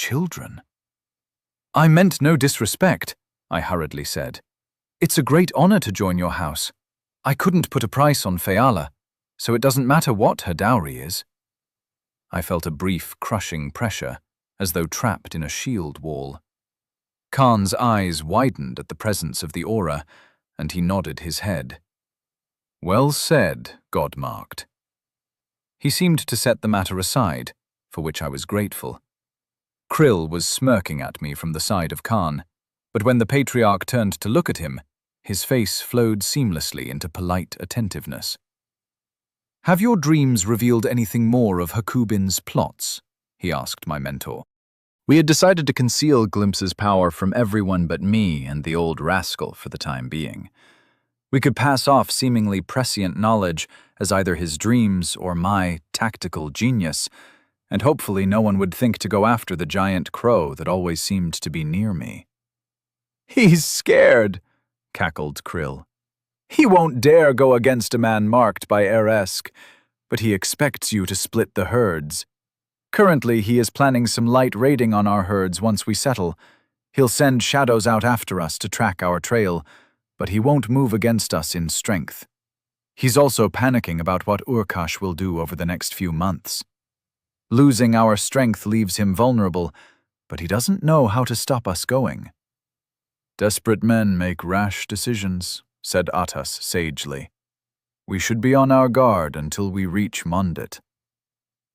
children. I meant no disrespect, I hurriedly said. It's a great honor to join your house. I couldn't put a price on Feala, so it doesn't matter what her dowry is. I felt a brief, crushing pressure, as though trapped in a shield wall. Khan's eyes widened at the presence of the aura, and he nodded his head. Well said, God marked. He seemed to set the matter aside, for which I was grateful. Krill was smirking at me from the side of Khan, but when the patriarch turned to look at him, his face flowed seamlessly into polite attentiveness. Have your dreams revealed anything more of Hakubin's plots? He asked my mentor. We had decided to conceal Glimpse's power from everyone but me and the old rascal for the time being. We could pass off seemingly prescient knowledge as either his dreams or my tactical genius, and hopefully no one would think to go after the giant crow that always seemed to be near me. He's scared, cackled Krill. He won't dare go against a man marked by Eresk, but he expects you to split the herds. Currently, he is planning some light raiding on our herds once we settle. He'll send shadows out after us to track our trail, but he won't move against us in strength. He's also panicking about what Urkash will do over the next few months. Losing our strength leaves him vulnerable, but he doesn't know how to stop us going. Desperate men make rash decisions, said Atas sagely. We should be on our guard until we reach Mondit.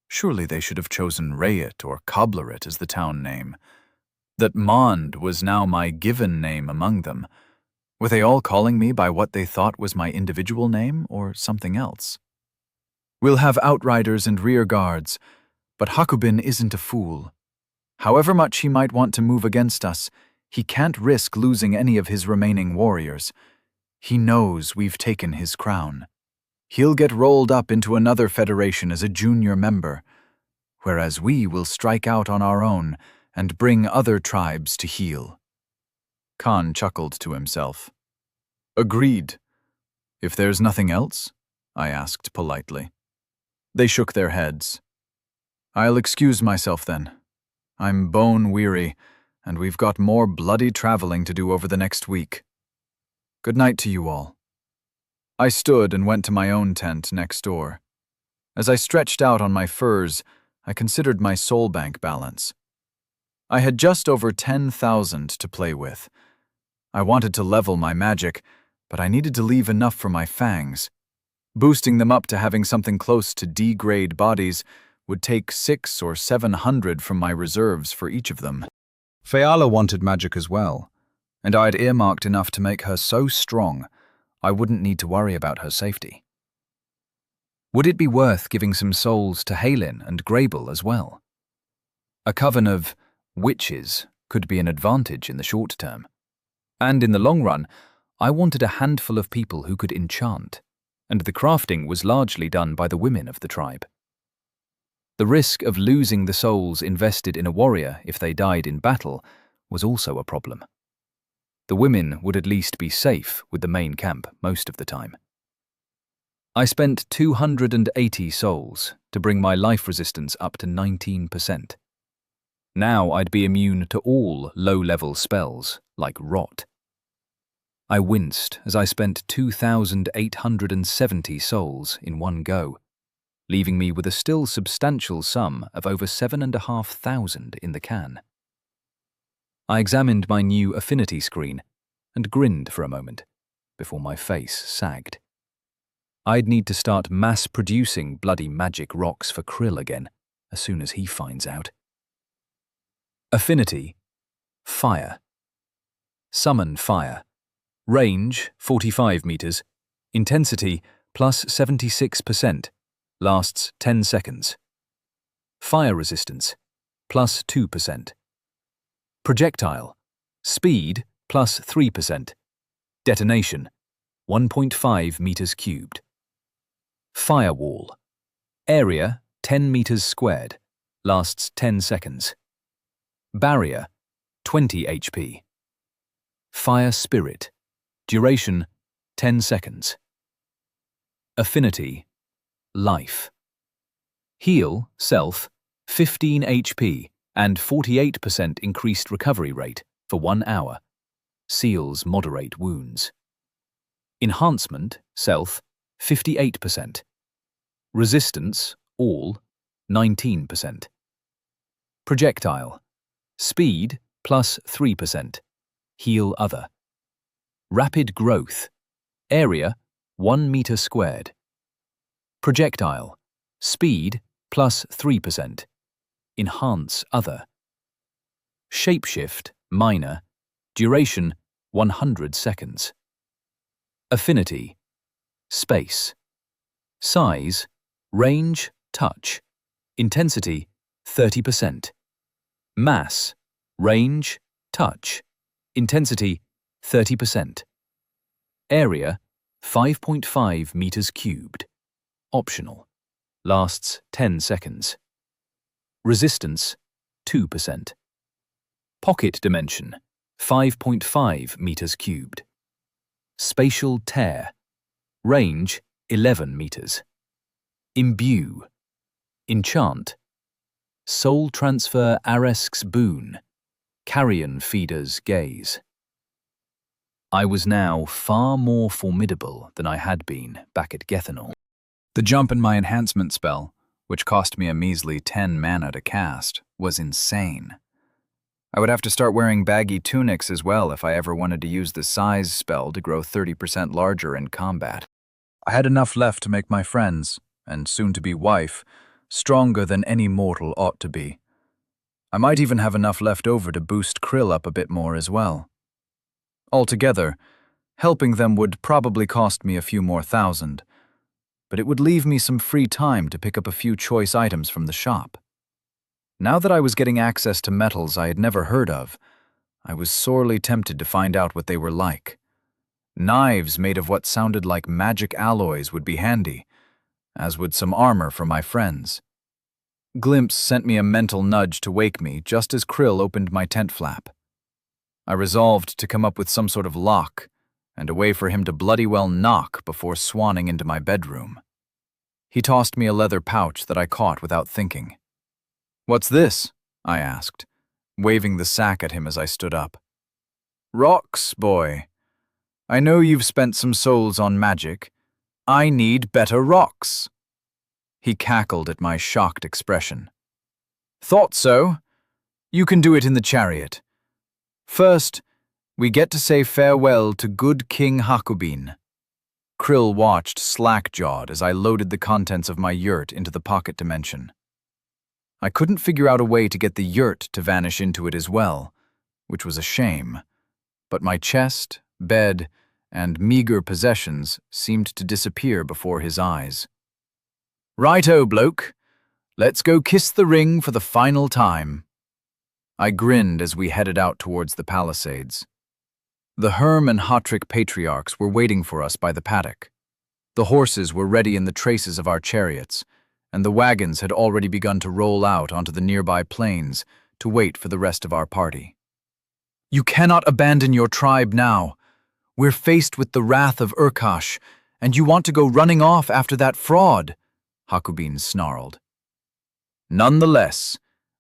Surely they should have chosen Rayet or Cobblerit as the town name. That Mond was now my given name among them. Were they all calling me by what they thought was my individual name or something else? We'll have outriders and rear guards, but Hakubin isn't a fool. However much he might want to move against us, he can't risk losing any of his remaining warriors. He knows we've taken his crown. He'll get rolled up into another federation as a junior member, whereas we will strike out on our own and bring other tribes to heel. Khan chuckled to himself. Agreed. If there's nothing else? I asked politely. They shook their heads. I'll excuse myself then. I'm bone-weary, and we've got more bloody traveling to do over the next week. Good night to you all. I stood and went to my own tent next door. As I stretched out on my furs, I considered my soul bank balance. I had just over 10,000 to play with. I wanted to level my magic, but I needed to leave enough for my fangs. Boosting them up to having something close to D-grade bodies would take 600 or 700 from my reserves for each of them. Feala wanted magic as well, and I'd earmarked enough to make her so strong I wouldn't need to worry about her safety. Would it be worth giving some souls to Halin and Grable as well? A coven of witches could be an advantage in the short term. And in the long run, I wanted a handful of people who could enchant, and the crafting was largely done by the women of the tribe. The risk of losing the souls invested in a warrior if they died in battle was also a problem. The women would at least be safe with the main camp most of the time. I spent 280 souls to bring my life resistance up to 19%. Now I'd be immune to all low-level spells, like rot. I winced as I spent 2,870 souls in one go, leaving me with a still substantial sum of over 7,500 in the can. I examined my new affinity screen and grinned for a moment before my face sagged. I'd need to start mass-producing bloody magic rocks for Krill again as soon as he finds out. Affinity, fire. Summon fire. Range, 45 meters. Intensity, plus 76%. Lasts 10 seconds. Fire resistance, plus 2%. Projectile, speed, plus 3%. Detonation, 1.5 meters cubed. Firewall, area, 10 meters squared. Lasts 10 seconds. Barrier, 20 HP. Fire spirit, duration, 10 seconds. Affinity, life. Heal, self, 15 HP and 48% increased recovery rate for 1 hour. Seals moderate wounds. Enhancement, Stealth, 58%. Resistance, all, 19%. Projectile, Speed, plus 3%. Heal other. Rapid growth, Area, 1 meter squared. Projectile, Speed, plus 3%. Enhance other. Shapeshift, minor. Duration, 100 seconds. Affinity, Space. Size, Range, Touch. Intensity, 30%. Mass, Range, Touch. Intensity, 30%. Area, 5.5 meters cubed. Optional. Lasts 10 seconds. Resistance, 2%. Pocket dimension, 5.5 meters cubed. Spatial tear. Range, 11 meters. Imbue. Enchant. Soul transfer Aresk's boon. Carrion feeder's gaze. I was now far more formidable than I had been back at Gethanol. The jump in my enhancement spell, which cost me a measly 10 mana to cast, was insane. I would have to start wearing baggy tunics as well if I ever wanted to use the size spell to grow 30% larger in combat. I had enough left to make my friends, and soon-to-be wife, stronger than any mortal ought to be. I might even have enough left over to boost Krill up a bit more as well. Altogether, helping them would probably cost me a few more thousand, but it would leave me some free time to pick up a few choice items from the shop. Now that I was getting access to metals I had never heard of, I was sorely tempted to find out what they were like. Knives made of what sounded like magic alloys would be handy, as would some armor for my friends. Glimpse sent me a mental nudge to wake me just as Krill opened my tent flap. I resolved to come up with some sort of lock, and a way for him to bloody well knock before swanning into my bedroom. He tossed me a leather pouch that I caught without thinking. "What's this?" I asked, waving the sack at him as I stood up. "Rocks, boy. I know you've spent some souls on magic. I need better rocks." He cackled at my shocked expression. "Thought so. You can do it in the chariot. First, we get to say farewell to good King Hakubin." Krill watched slack-jawed as I loaded the contents of my yurt into the pocket dimension. I couldn't figure out a way to get the yurt to vanish into it as well, which was a shame, but my chest, bed, and meager possessions seemed to disappear before his eyes. "Righto, bloke. Let's go kiss the ring for the final time." I grinned as we headed out towards the palisades. The Herm and Hotrick patriarchs were waiting for us by the paddock. The horses were ready in the traces of our chariots, and the wagons had already begun to roll out onto the nearby plains to wait for the rest of our party. "You cannot abandon your tribe now. We're faced with the wrath of Urkash, and you want to go running off after that fraud," Hakubin snarled. "Nonetheless,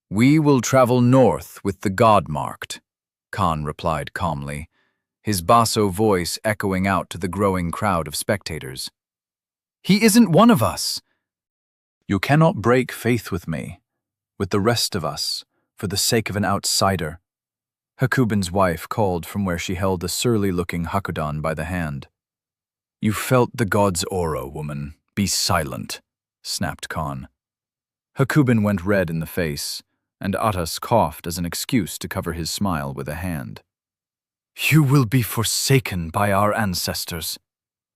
we will travel north with the God-marked," Khan replied calmly, his basso voice echoing out to the growing crowd of spectators. "He isn't one of us." "You cannot break faith with me, with the rest of us, for the sake of an outsider," Hakubin's wife called from where she held a surly-looking Hakudan by the hand. "You felt the god's aura, woman. Be silent," snapped Khan. Hakubin went red in the face, and Atas coughed as an excuse to cover his smile with a hand. "You will be forsaken by our ancestors.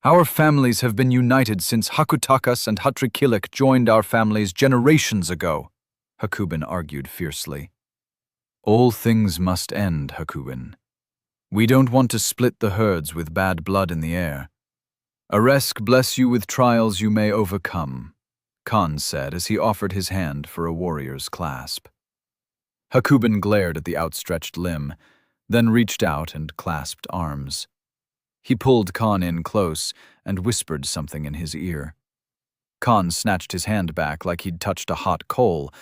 Our families have been united since Hakutakas and Hatrikilik joined our families generations ago," Hakubin argued fiercely. "All things must end, Hakubin. We don't want to split the herds with bad blood in the air. Aresk bless you with trials you may overcome," Khan said as he offered his hand for a warrior's clasp. Hakubin glared at the outstretched limb, then reached out and clasped arms. He pulled Khan in close and whispered something in his ear. Khan snatched his hand back like he'd touched a hot coal,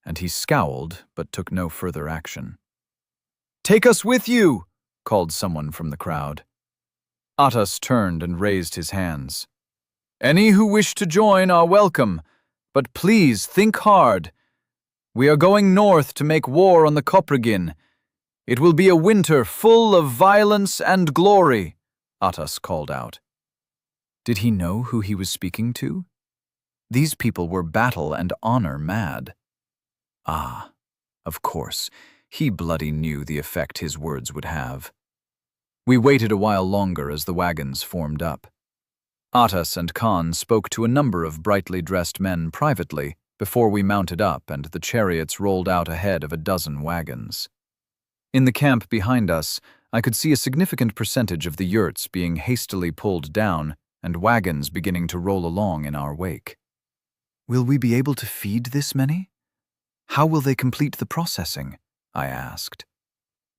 and he scowled but took no further action. "Take us with you!" called someone from the crowd. Atas turned and raised his hands. "Any who wish to join are welcome, but please think hard. We are going north to make war on the Koprigin. It will be a winter full of violence and glory," Atas called out. Did he know who he was speaking to? These people were battle and honor mad. Ah, of course, he bloody knew the effect his words would have. We waited a while longer as the wagons formed up. Atas and Khan spoke to a number of brightly dressed men privately before we mounted up and the chariots rolled out ahead of a dozen wagons. In the camp behind us, I could see a significant percentage of the yurts being hastily pulled down and wagons beginning to roll along in our wake. Will we be able to feed this many? How will they complete the processing? I asked.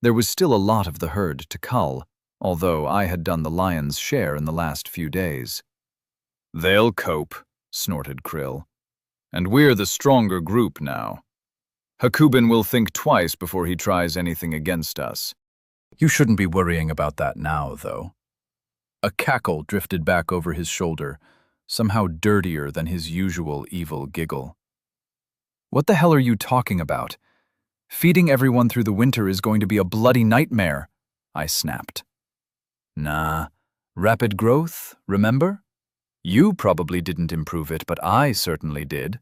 There was still a lot of the herd to cull, although I had done the lion's share in the last few days. "They'll cope," snorted Krill. "And we're the stronger group now. Hakubin will think twice before he tries anything against us." "You shouldn't be worrying about that now, though." A cackle drifted back over his shoulder, somehow dirtier than his usual evil giggle. "What the hell are you talking about? Feeding everyone through the winter is going to be a bloody nightmare," I snapped. "Nah, rapid growth, remember? You probably didn't improve it, but I certainly did.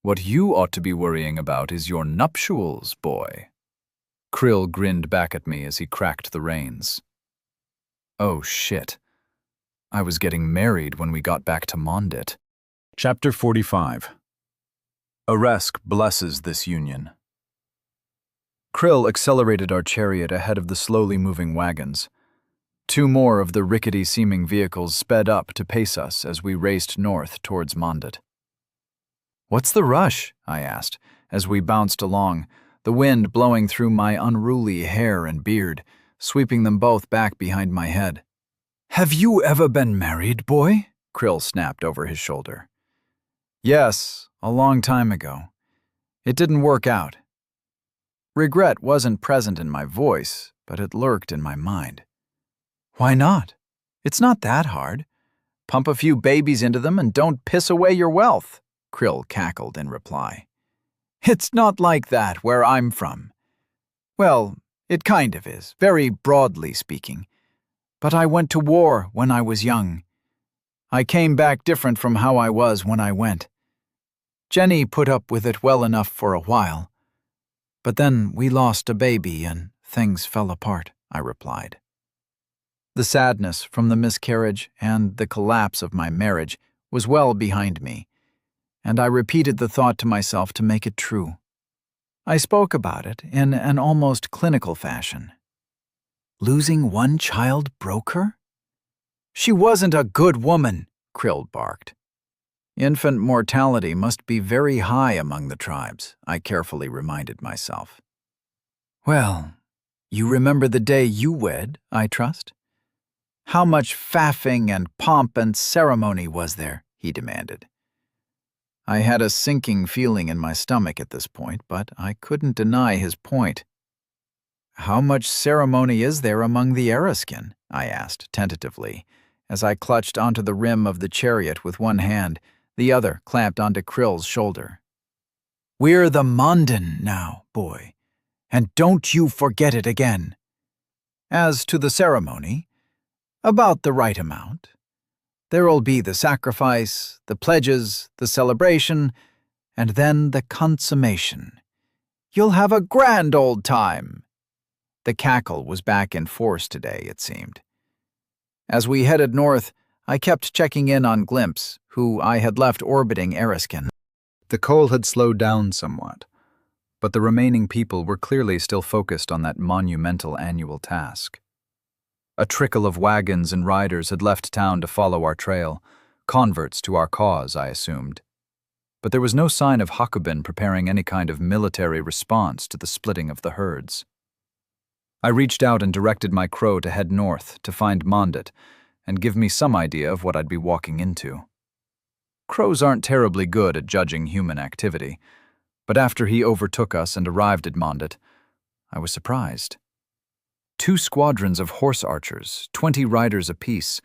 What you ought to be worrying about is your nuptials, boy." Krill grinned back at me as he cracked the reins. Oh shit. I was getting married when we got back to Mondit. Chapter 45. Aresk blesses this union. Krill accelerated our chariot ahead of the slowly moving wagons. Two more of the rickety-seeming vehicles sped up to pace us as we raced north towards Mondit. "What's the rush?" I asked, as we bounced along, the wind blowing through my unruly hair and beard, sweeping them both back behind my head. "Have you ever been married, boy?" Krill snapped over his shoulder. "Yes, a long time ago. It didn't work out." Regret wasn't present in my voice, but it lurked in my mind. "Why not? It's not that hard. Pump a few babies into them and don't piss away your wealth," Krill cackled in reply. "It's not like that where I'm from. Well, it kind of is, very broadly speaking. But I went to war when I was young. I came back different from how I was when I went. Jenny put up with it well enough for a while. But then we lost a baby and things fell apart," I replied. The sadness from the miscarriage and the collapse of my marriage was well behind me, and I repeated the thought to myself to make it true. I spoke about it in an almost clinical fashion. "Losing one child broke her?" "She wasn't a good woman," Krill barked. "Infant mortality must be very high among the tribes," I carefully reminded myself. "Well, you remember the day you wed, I trust? How much faffing and pomp and ceremony was there?" he demanded. I had a sinking feeling in my stomach at this point, but I couldn't deny his point. "How much ceremony is there among the Ereskine?" I asked tentatively, as I clutched onto the rim of the chariot with one hand, the other clamped onto Krill's shoulder. "We're the Mondin now, boy, and don't you forget it again. As to the ceremony, about the right amount. There'll be the sacrifice, the pledges, the celebration, and then the consummation. You'll have a grand old time." The cackle was back in force today, it seemed. As we headed north, I kept checking in on Glimpse, who I had left orbiting Ereskine. The coal had slowed down somewhat, but the remaining people were clearly still focused on that monumental annual task. A trickle of wagons and riders had left town to follow our trail, converts to our cause, I assumed. But there was no sign of Hakubin preparing any kind of military response to the splitting of the herds. I reached out and directed my crow to head north to find Mondit and give me some idea of what I'd be walking into. Crows aren't terribly good at judging human activity, But after he overtook us and arrived at Mondit, I was surprised. 2 squadrons of horse archers, 20 riders apiece,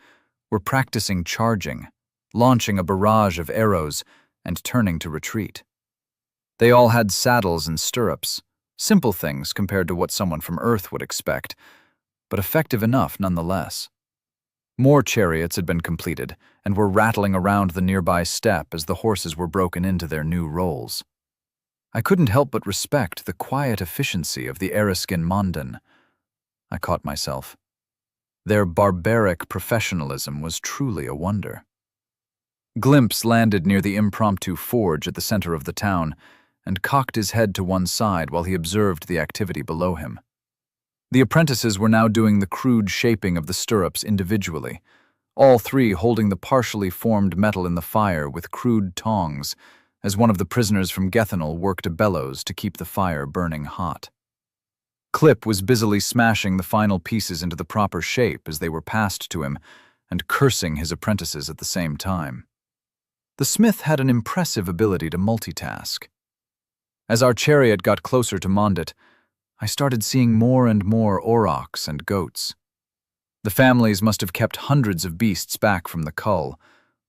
were practicing charging, launching a barrage of arrows and turning to retreat. They all had saddles and stirrups, simple things compared to what someone from Earth would expect, but effective enough nonetheless. More chariots had been completed and were rattling around the nearby steppe as the horses were broken into their new roles. I couldn't help but respect the quiet efficiency of the Eriskin Mondan. I caught myself. Their barbaric professionalism was truly a wonder. Glimpse landed near the impromptu forge at the center of the town and cocked his head to one side while he observed the activity below him. The apprentices were now doing the crude shaping of the stirrups individually, all 3 holding the partially formed metal in the fire with crude tongs, as one of the prisoners from Gethanol worked a bellows to keep the fire burning hot. Clip was busily smashing the final pieces into the proper shape as they were passed to him, and cursing his apprentices at the same time. The smith had an impressive ability to multitask. As our chariot got closer to Mondit, I started seeing more and more aurochs and goats. The families must have kept hundreds of beasts back from the cull,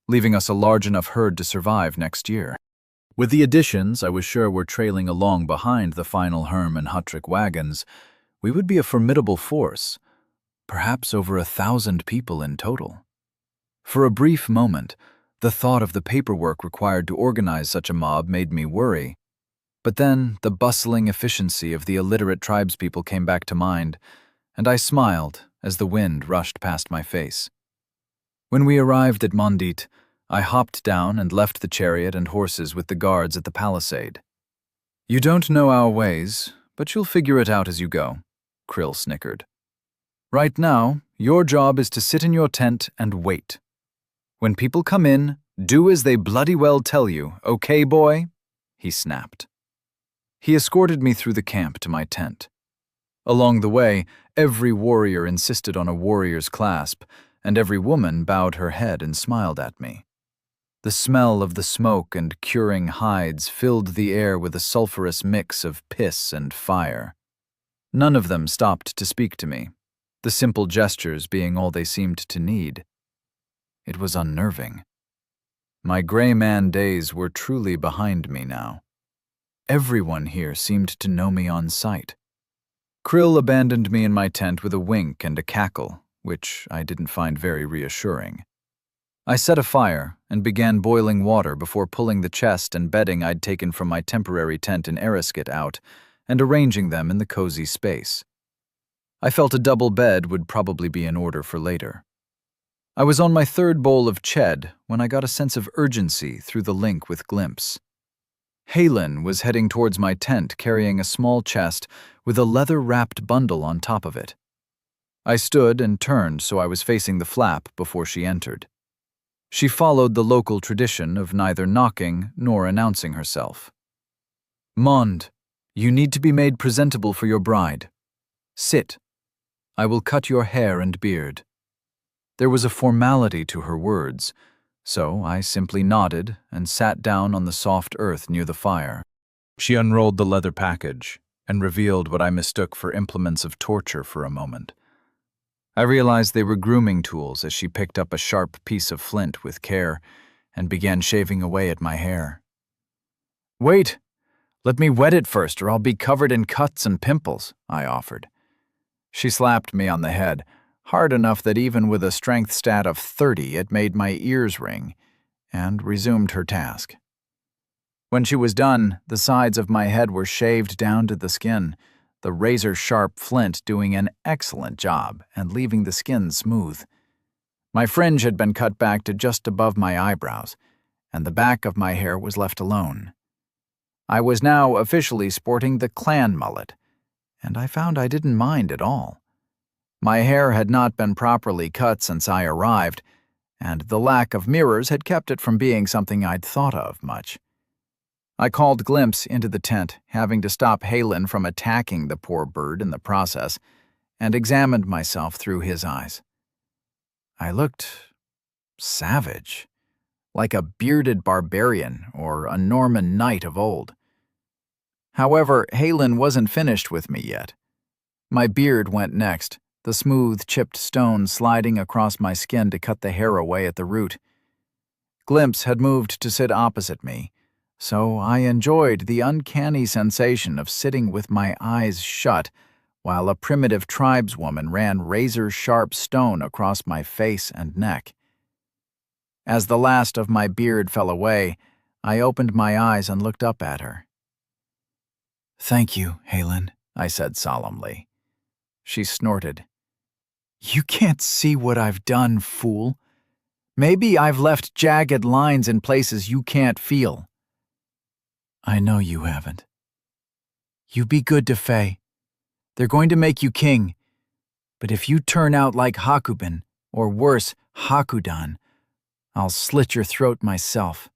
leaving us a large enough herd to survive next year. With the additions I was sure were trailing along behind the final Herm and Huttrick wagons, we would be a formidable force, perhaps over 1,000 people in total. For a brief moment, the thought of the paperwork required to organize such a mob made me worry. But then the bustling efficiency of the illiterate tribespeople came back to mind, and I smiled as the wind rushed past my face. When we arrived at Mondit, I hopped down and left the chariot and horses with the guards at the palisade. "You don't know our ways, but you'll figure it out as you go," Krill snickered. "Right now, your job is to sit in your tent and wait. When people come in, do as they bloody well tell you, okay, boy?" he snapped. He escorted me through the camp to my tent. Along the way, every warrior insisted on a warrior's clasp, and every woman bowed her head and smiled at me. The smell of the smoke and curing hides filled the air with a sulphurous mix of piss and fire. None of them stopped to speak to me, the simple gestures being all they seemed to need. It was unnerving. My gray man days were truly behind me now. Everyone here seemed to know me on sight. Krill abandoned me in my tent with a wink and a cackle, which I didn't find very reassuring. I set a fire and began boiling water before pulling the chest and bedding I'd taken from my temporary tent in Eriskit out and arranging them in the cozy space. I felt a double bed would probably be in order for later. I was on my 3rd bowl of ched when I got a sense of urgency through the link with Glimpse. Halen was heading towards my tent carrying a small chest with a leather-wrapped bundle on top of it. I stood and turned so I was facing the flap before she entered. She followed the local tradition of neither knocking nor announcing herself. "Mond, you need to be made presentable for your bride. Sit. I will cut your hair and beard." There was a formality to her words, so I simply nodded and sat down on the soft earth near the fire. She unrolled the leather package and revealed what I mistook for implements of torture for a moment. I realized they were grooming tools as she picked up a sharp piece of flint with care and began shaving away at my hair. "Wait, let me wet it first or I'll be covered in cuts and pimples," I offered. She slapped me on the head, hard enough that even with a strength stat of 30 it made my ears ring, and resumed her task. When she was done, the sides of my head were shaved down to the skin, the razor-sharp flint doing an excellent job and leaving the skin smooth. My fringe had been cut back to just above my eyebrows, and the back of my hair was left alone. I was now officially sporting the clan mullet, and I found I didn't mind at all. My hair had not been properly cut since I arrived, and the lack of mirrors had kept it from being something I'd thought of much. I called Glimpse into the tent, having to stop Halen from attacking the poor bird in the process, and examined myself through his eyes. I looked savage, like a bearded barbarian or a Norman knight of old. However, Halen wasn't finished with me yet. My beard went next, the smooth, chipped stone sliding across my skin to cut the hair away at the root. Glimpse had moved to sit opposite me, so I enjoyed the uncanny sensation of sitting with my eyes shut while a primitive tribeswoman ran razor-sharp stone across my face and neck. As the last of my beard fell away, I opened my eyes and looked up at her. "Thank you, Halen," I said solemnly. She snorted. "You can't see what I've done, fool. Maybe I've left jagged lines in places you can't feel." "I know you haven't. You be good to Faye. They're going to make you king. But if you turn out like Hakuben, or worse, Hakudan, I'll slit your throat myself."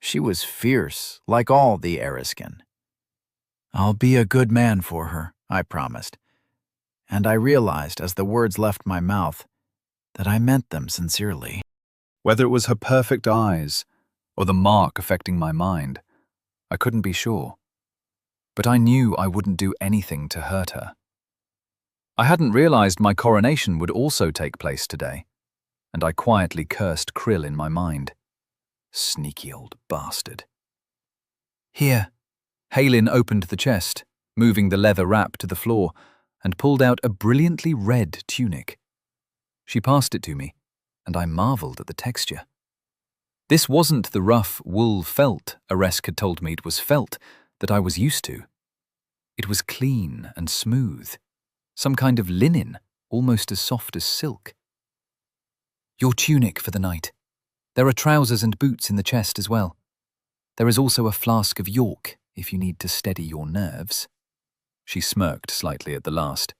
She was fierce, like all the Eriskin. "I'll be a good man for her," I promised. And I realized as the words left my mouth that I meant them sincerely. Whether it was her perfect eyes or the mark affecting my mind, I couldn't be sure. But I knew I wouldn't do anything to hurt her. I hadn't realized my coronation would also take place today, and I quietly cursed Krill in my mind. Sneaky old bastard. "Here." Halen opened the chest, moving the leather wrap to the floor, and pulled out a brilliantly red tunic. She passed it to me, and I marveled at the texture. This wasn't the rough wool felt Aresk had told me it was felt that I was used to. It was clean and smooth, some kind of linen, almost as soft as silk. "Your tunic for the night. There are trousers and boots in the chest as well. There is also a flask of York if you need to steady your nerves." She smirked slightly at the last.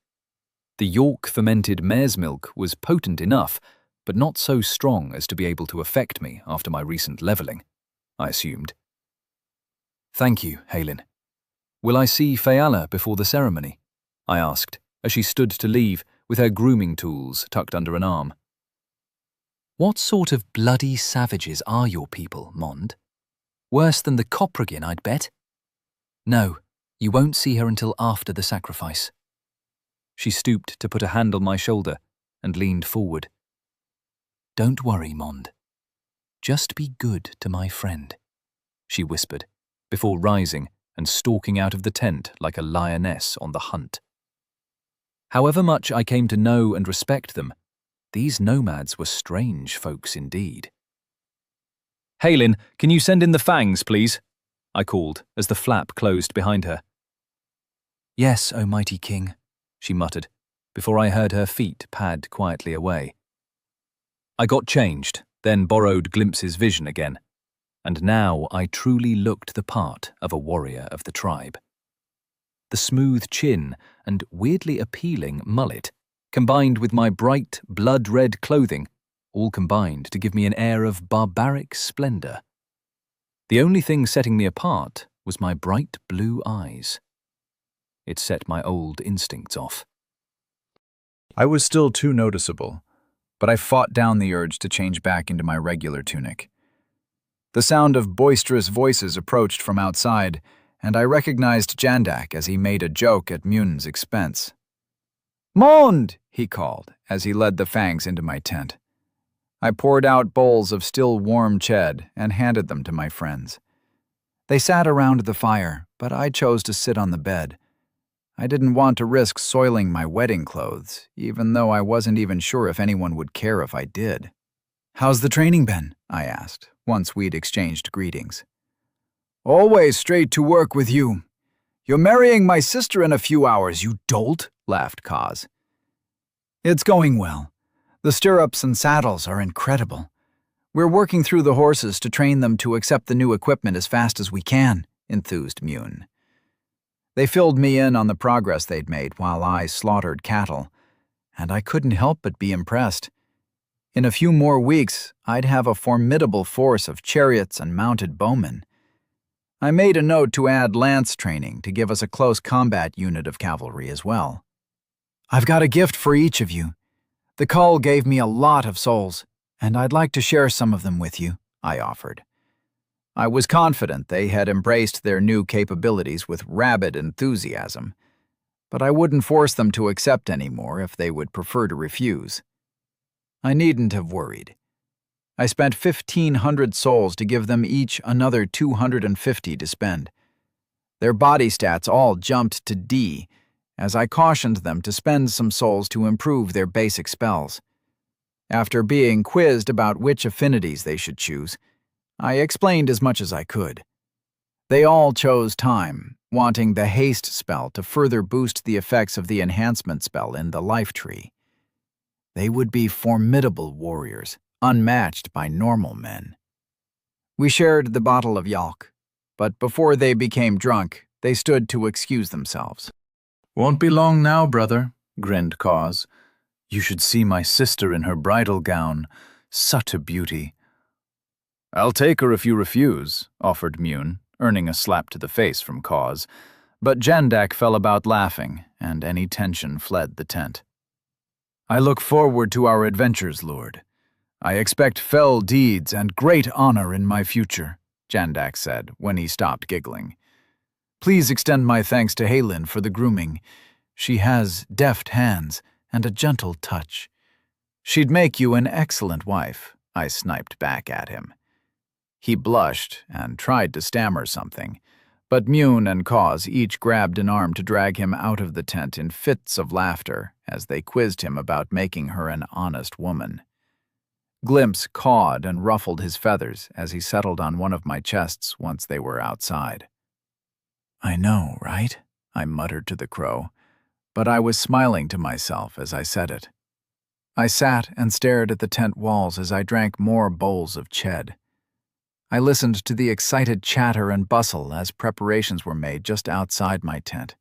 The York fermented mare's milk was potent enough, but not so strong as to be able to affect me after my recent leveling, I assumed. "Thank you, Halen. Will I see Fayala before the ceremony?" I asked, as she stood to leave with her grooming tools tucked under an arm. "What sort of bloody savages are your people, Mond? Worse than the Coprigin, I'd bet." "No, you won't see her until after the sacrifice." She stooped to put a hand on my shoulder and leaned forward. "Don't worry, Mond. Just be good to my friend," she whispered, before rising and stalking out of the tent like a lioness on the hunt. However much I came to know and respect them, these nomads were strange folks indeed. "Halen, can you send in the fangs, please?" I called as the flap closed behind her. "Yes, O mighty king," she muttered, before I heard her feet pad quietly away. I got changed, then borrowed Glimpse's vision again, and now I truly looked the part of a warrior of the tribe. The smooth chin and weirdly appealing mullet, combined with my bright, blood-red clothing, all combined to give me an air of barbaric splendor. The only thing setting me apart was my bright blue eyes. It set my old instincts off. I was still too noticeable, but I fought down the urge to change back into my regular tunic. The sound of boisterous voices approached from outside, and I recognized Jandak as he made a joke at Mun's expense. "Mond!" he called as he led the fangs into my tent. I poured out bowls of still warm ched and handed them to my friends. They sat around the fire, but I chose to sit on the bed. I didn't want to risk soiling my wedding clothes, even though I wasn't even sure if anyone would care if I did. "How's the training been?" I asked, once we'd exchanged greetings. "Always straight to work with you. You're marrying my sister in a few hours, you dolt," laughed Kaz. "It's going well. The stirrups and saddles are incredible. We're working through the horses to train them to accept the new equipment as fast as we can," enthused Mun. They filled me in on the progress they'd made while I slaughtered cattle, and I couldn't help but be impressed. In a few more weeks, I'd have a formidable force of chariots and mounted bowmen. I made a note to add lance training to give us a close combat unit of cavalry as well. "I've got a gift for each of you. The Cull gave me a lot of souls, and I'd like to share some of them with you," I offered. I was confident they had embraced their new capabilities with rabid enthusiasm, but I wouldn't force them to accept any more if they would prefer to refuse. I needn't have worried. I spent 1,500 souls to give them each another 250 to spend. Their body stats all jumped to D, as I cautioned them to spend some souls to improve their basic spells. After being quizzed about which affinities they should choose, I explained as much as I could. They all chose time, wanting the haste spell to further boost the effects of the enhancement spell in the life tree. They would be formidable warriors, unmatched by normal men. We shared the bottle of yalk, but before they became drunk, they stood to excuse themselves. "Won't be long now, brother," grinned Cause. "You should see my sister in her bridal gown. Such a beauty." "I'll take her if you refuse," offered Mune, earning a slap to the face from Cause, but Jandak fell about laughing, and any tension fled the tent. "I look forward to our adventures, Lord. I expect fell deeds and great honor in my future," Jandak said when he stopped giggling. "Please extend my thanks to Halin for the grooming. She has deft hands and a gentle touch. She'd make you an excellent wife," I sniped back at him. He blushed and tried to stammer something, but Mune and Cause each grabbed an arm to drag him out of the tent in fits of laughter as they quizzed him about making her an honest woman. Glimpse cawed and ruffled his feathers as he settled on one of my chests once they were outside. "I know, right?" I muttered to the crow, but I was smiling to myself as I said it. I sat and stared at the tent walls as I drank more bowls of ched. I listened to the excited chatter and bustle as preparations were made just outside my tent.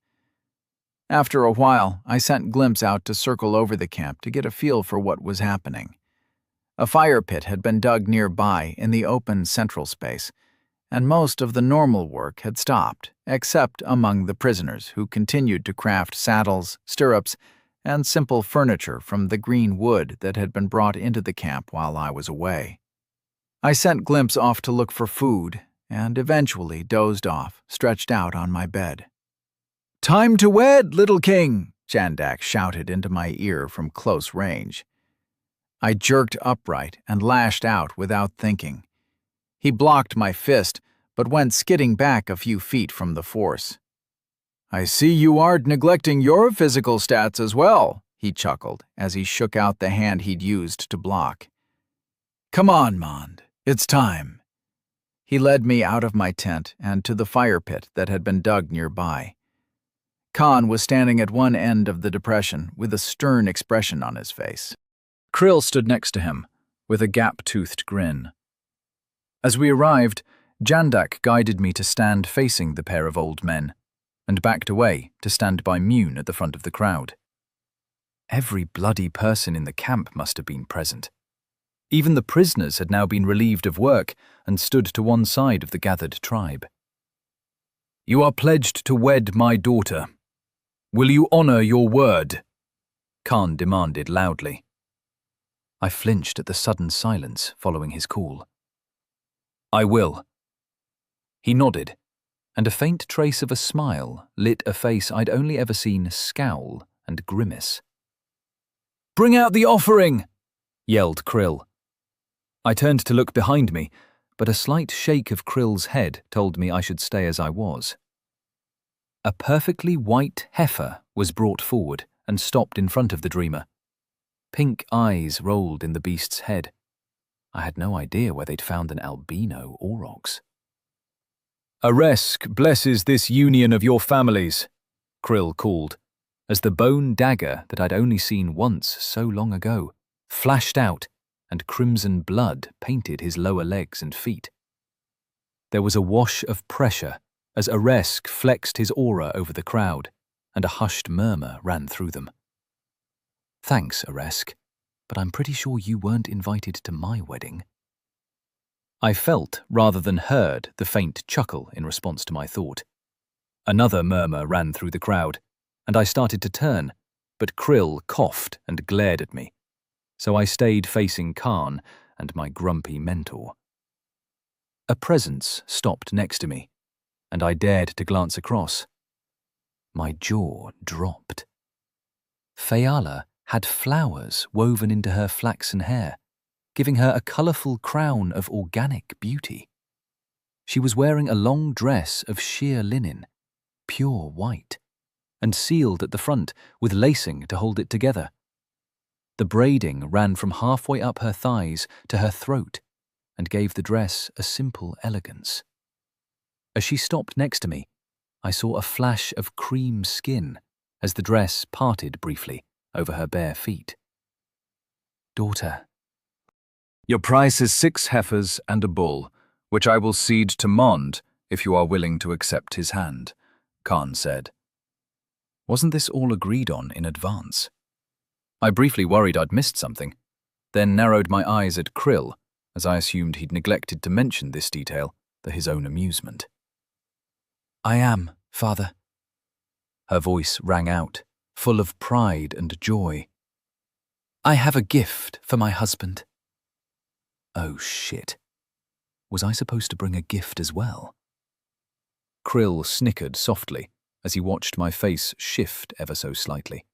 After a while, I sent Glimpse out to circle over the camp to get a feel for what was happening. A fire pit had been dug nearby in the open central space, and most of the normal work had stopped, except among the prisoners who continued to craft saddles, stirrups, and simple furniture from the green wood that had been brought into the camp while I was away. I sent Glimpse off to look for food, and eventually dozed off, stretched out on my bed. "Time to wed, little king!" Jandak shouted into my ear from close range. I jerked upright and lashed out without thinking. He blocked my fist, but went skidding back a few feet from the force. "I see you aren't neglecting your physical stats as well," he chuckled as he shook out the hand he'd used to block. "Come on, Mond. It's time." He led me out of my tent and to the fire pit that had been dug nearby. Khan was standing at one end of the depression with a stern expression on his face. Krill stood next to him, with a gap-toothed grin. As we arrived, Jandak guided me to stand facing the pair of old men, and backed away to stand by Mune at the front of the crowd. Every bloody person in the camp must have been present. Even the prisoners had now been relieved of work and stood to one side of the gathered tribe. "You are pledged to wed my daughter. Will you honor your word?" Khan demanded loudly. I flinched at the sudden silence following his call. "I will." He nodded, and a faint trace of a smile lit a face I'd only ever seen scowl and grimace. "Bring out the offering!" yelled Krill. I turned to look behind me, but a slight shake of Krill's head told me I should stay as I was. A perfectly white heifer was brought forward and stopped in front of the dreamer. Pink eyes rolled in the beast's head. I had no idea where they'd found an albino aurochs. "Aresk blesses this union of your families," Krill called, as the bone dagger that I'd only seen once so long ago flashed out and crimson blood painted his lower legs and feet. There was a wash of pressure as Aresk flexed his aura over the crowd, and a hushed murmur ran through them. "Thanks, Aresk, but I'm pretty sure you weren't invited to my wedding." I felt rather than heard the faint chuckle in response to my thought. Another murmur ran through the crowd, and I started to turn, but Krill coughed and glared at me, so I stayed facing Khan and my grumpy mentor. A presence stopped next to me, and I dared to glance across. My jaw dropped. Fayala had flowers woven into her flaxen hair, giving her a colourful crown of organic beauty. She was wearing a long dress of sheer linen, pure white, and sealed at the front with lacing to hold it together. The braiding ran from halfway up her thighs to her throat and gave the dress a simple elegance. As she stopped next to me, I saw a flash of cream skin as the dress parted briefly over her bare feet. "Daughter." "Your price is 6 heifers and a bull, which I will cede to Mond if you are willing to accept his hand," Khan said. Wasn't this all agreed on in advance? I briefly worried I'd missed something, then narrowed my eyes at Krill, as I assumed he'd neglected to mention this detail for his own amusement. "I am, father." Her voice rang out, full of pride and joy. "I have a gift for my husband." Oh shit. Was I supposed to bring a gift as well? Krill snickered softly as he watched my face shift ever so slightly,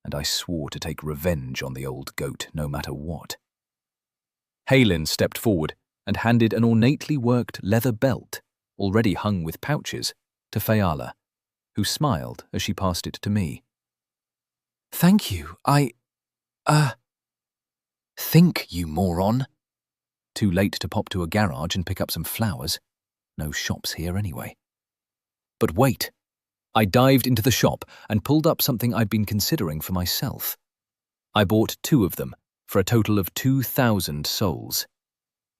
and I swore to take revenge on the old goat no matter what. Halin stepped forward and handed an ornately worked leather belt, already hung with pouches, to Fayala, who smiled as she passed it to me. "Thank you, think, you moron." Too late to pop to a garage and pick up some flowers. No shops here anyway. But wait. I dived into the shop and pulled up something I'd been considering for myself. I bought 2 of them for a total of 2,000 souls.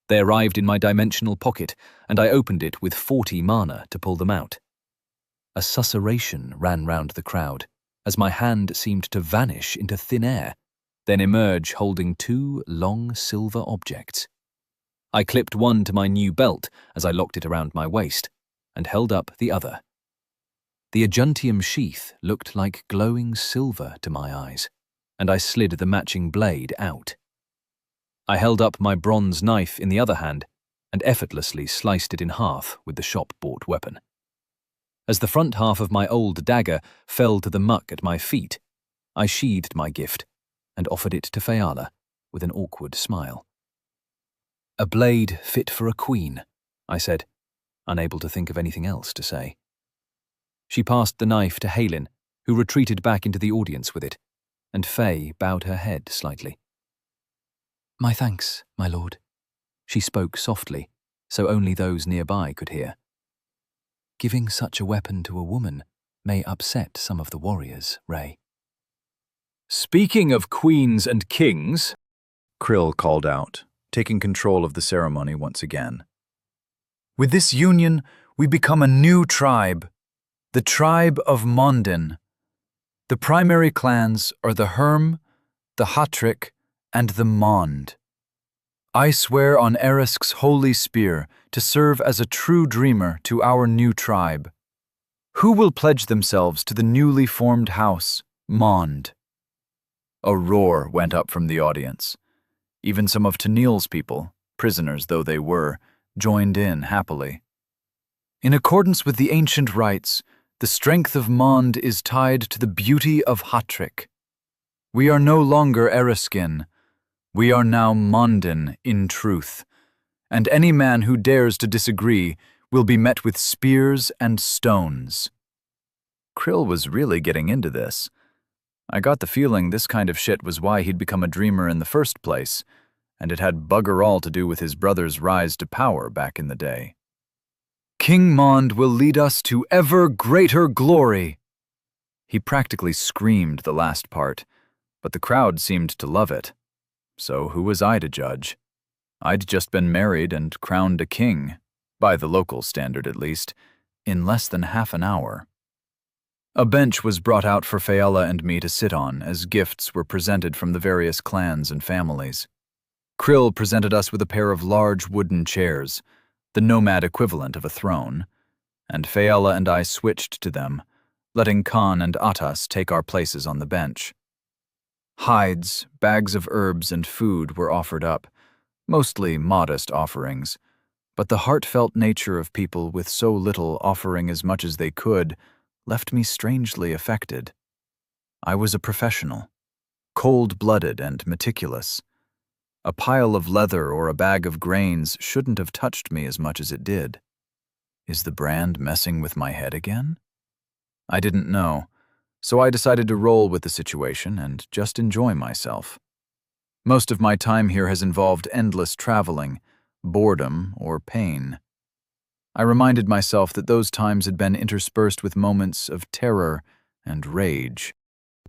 They arrived in my dimensional pocket, and I opened it with 40 mana to pull them out. A susurration ran round the crowd as my hand seemed to vanish into thin air, then emerge holding 2 long silver objects. I clipped one to my new belt as I locked it around my waist, and held up the other. The Ajuntium sheath looked like glowing silver to my eyes, and I slid the matching blade out. I held up my bronze knife in the other hand and effortlessly sliced it in half with the shop-bought weapon. As the front half of my old dagger fell to the muck at my feet, I sheathed my gift and offered it to Fayala with an awkward smile. "A blade fit for a queen," I said, unable to think of anything else to say. She passed the knife to Halin, who retreated back into the audience with it, and Faye bowed her head slightly. "My thanks, my lord." She spoke softly, so only those nearby could hear. "Giving such a weapon to a woman may upset some of the warriors, Ray." "Speaking of queens and kings," Krill called out, taking control of the ceremony once again. "With this union, we become a new tribe, the tribe of Mondin. The primary clans are the Herm, the Hatrick, and the Mond. I swear on Erisk's holy spear to serve as a true dreamer to our new tribe. Who will pledge themselves to the newly formed house, Mond?" A roar went up from the audience. Even some of Tennille's people, prisoners though they were, joined in happily. "In accordance with the ancient rites, the strength of Mond is tied to the beauty of Hatrick. We are no longer Eriskin. We are now Mondin in truth, and any man who dares to disagree will be met with spears and stones." Krill was really getting into this. I got the feeling this kind of shit was why he'd become a dreamer in the first place, and it had bugger all to do with his brother's rise to power back in the day. "King Mond will lead us to ever greater glory." He practically screamed the last part, but the crowd seemed to love it. So who was I to judge? I'd just been married and crowned a king, by the local standard at least, in less than half an hour. A bench was brought out for Fayella and me to sit on as gifts were presented from the various clans and families. Krill presented us with a pair of large wooden chairs, the nomad equivalent of a throne, and Fayella and I switched to them, letting Khan and Atas take our places on the bench. Hides, bags of herbs, and food were offered up, mostly modest offerings, But the heartfelt nature of people with so little offering as much as they could left me strangely affected. I was a professional, cold-blooded and meticulous. A pile of leather or a bag of grains shouldn't have touched me as much as it did. Is the brand messing with my head again? I didn't know, so I decided to roll with the situation and just enjoy myself. Most of my time here has involved endless traveling, boredom, or pain. I reminded myself that those times had been interspersed with moments of terror and rage.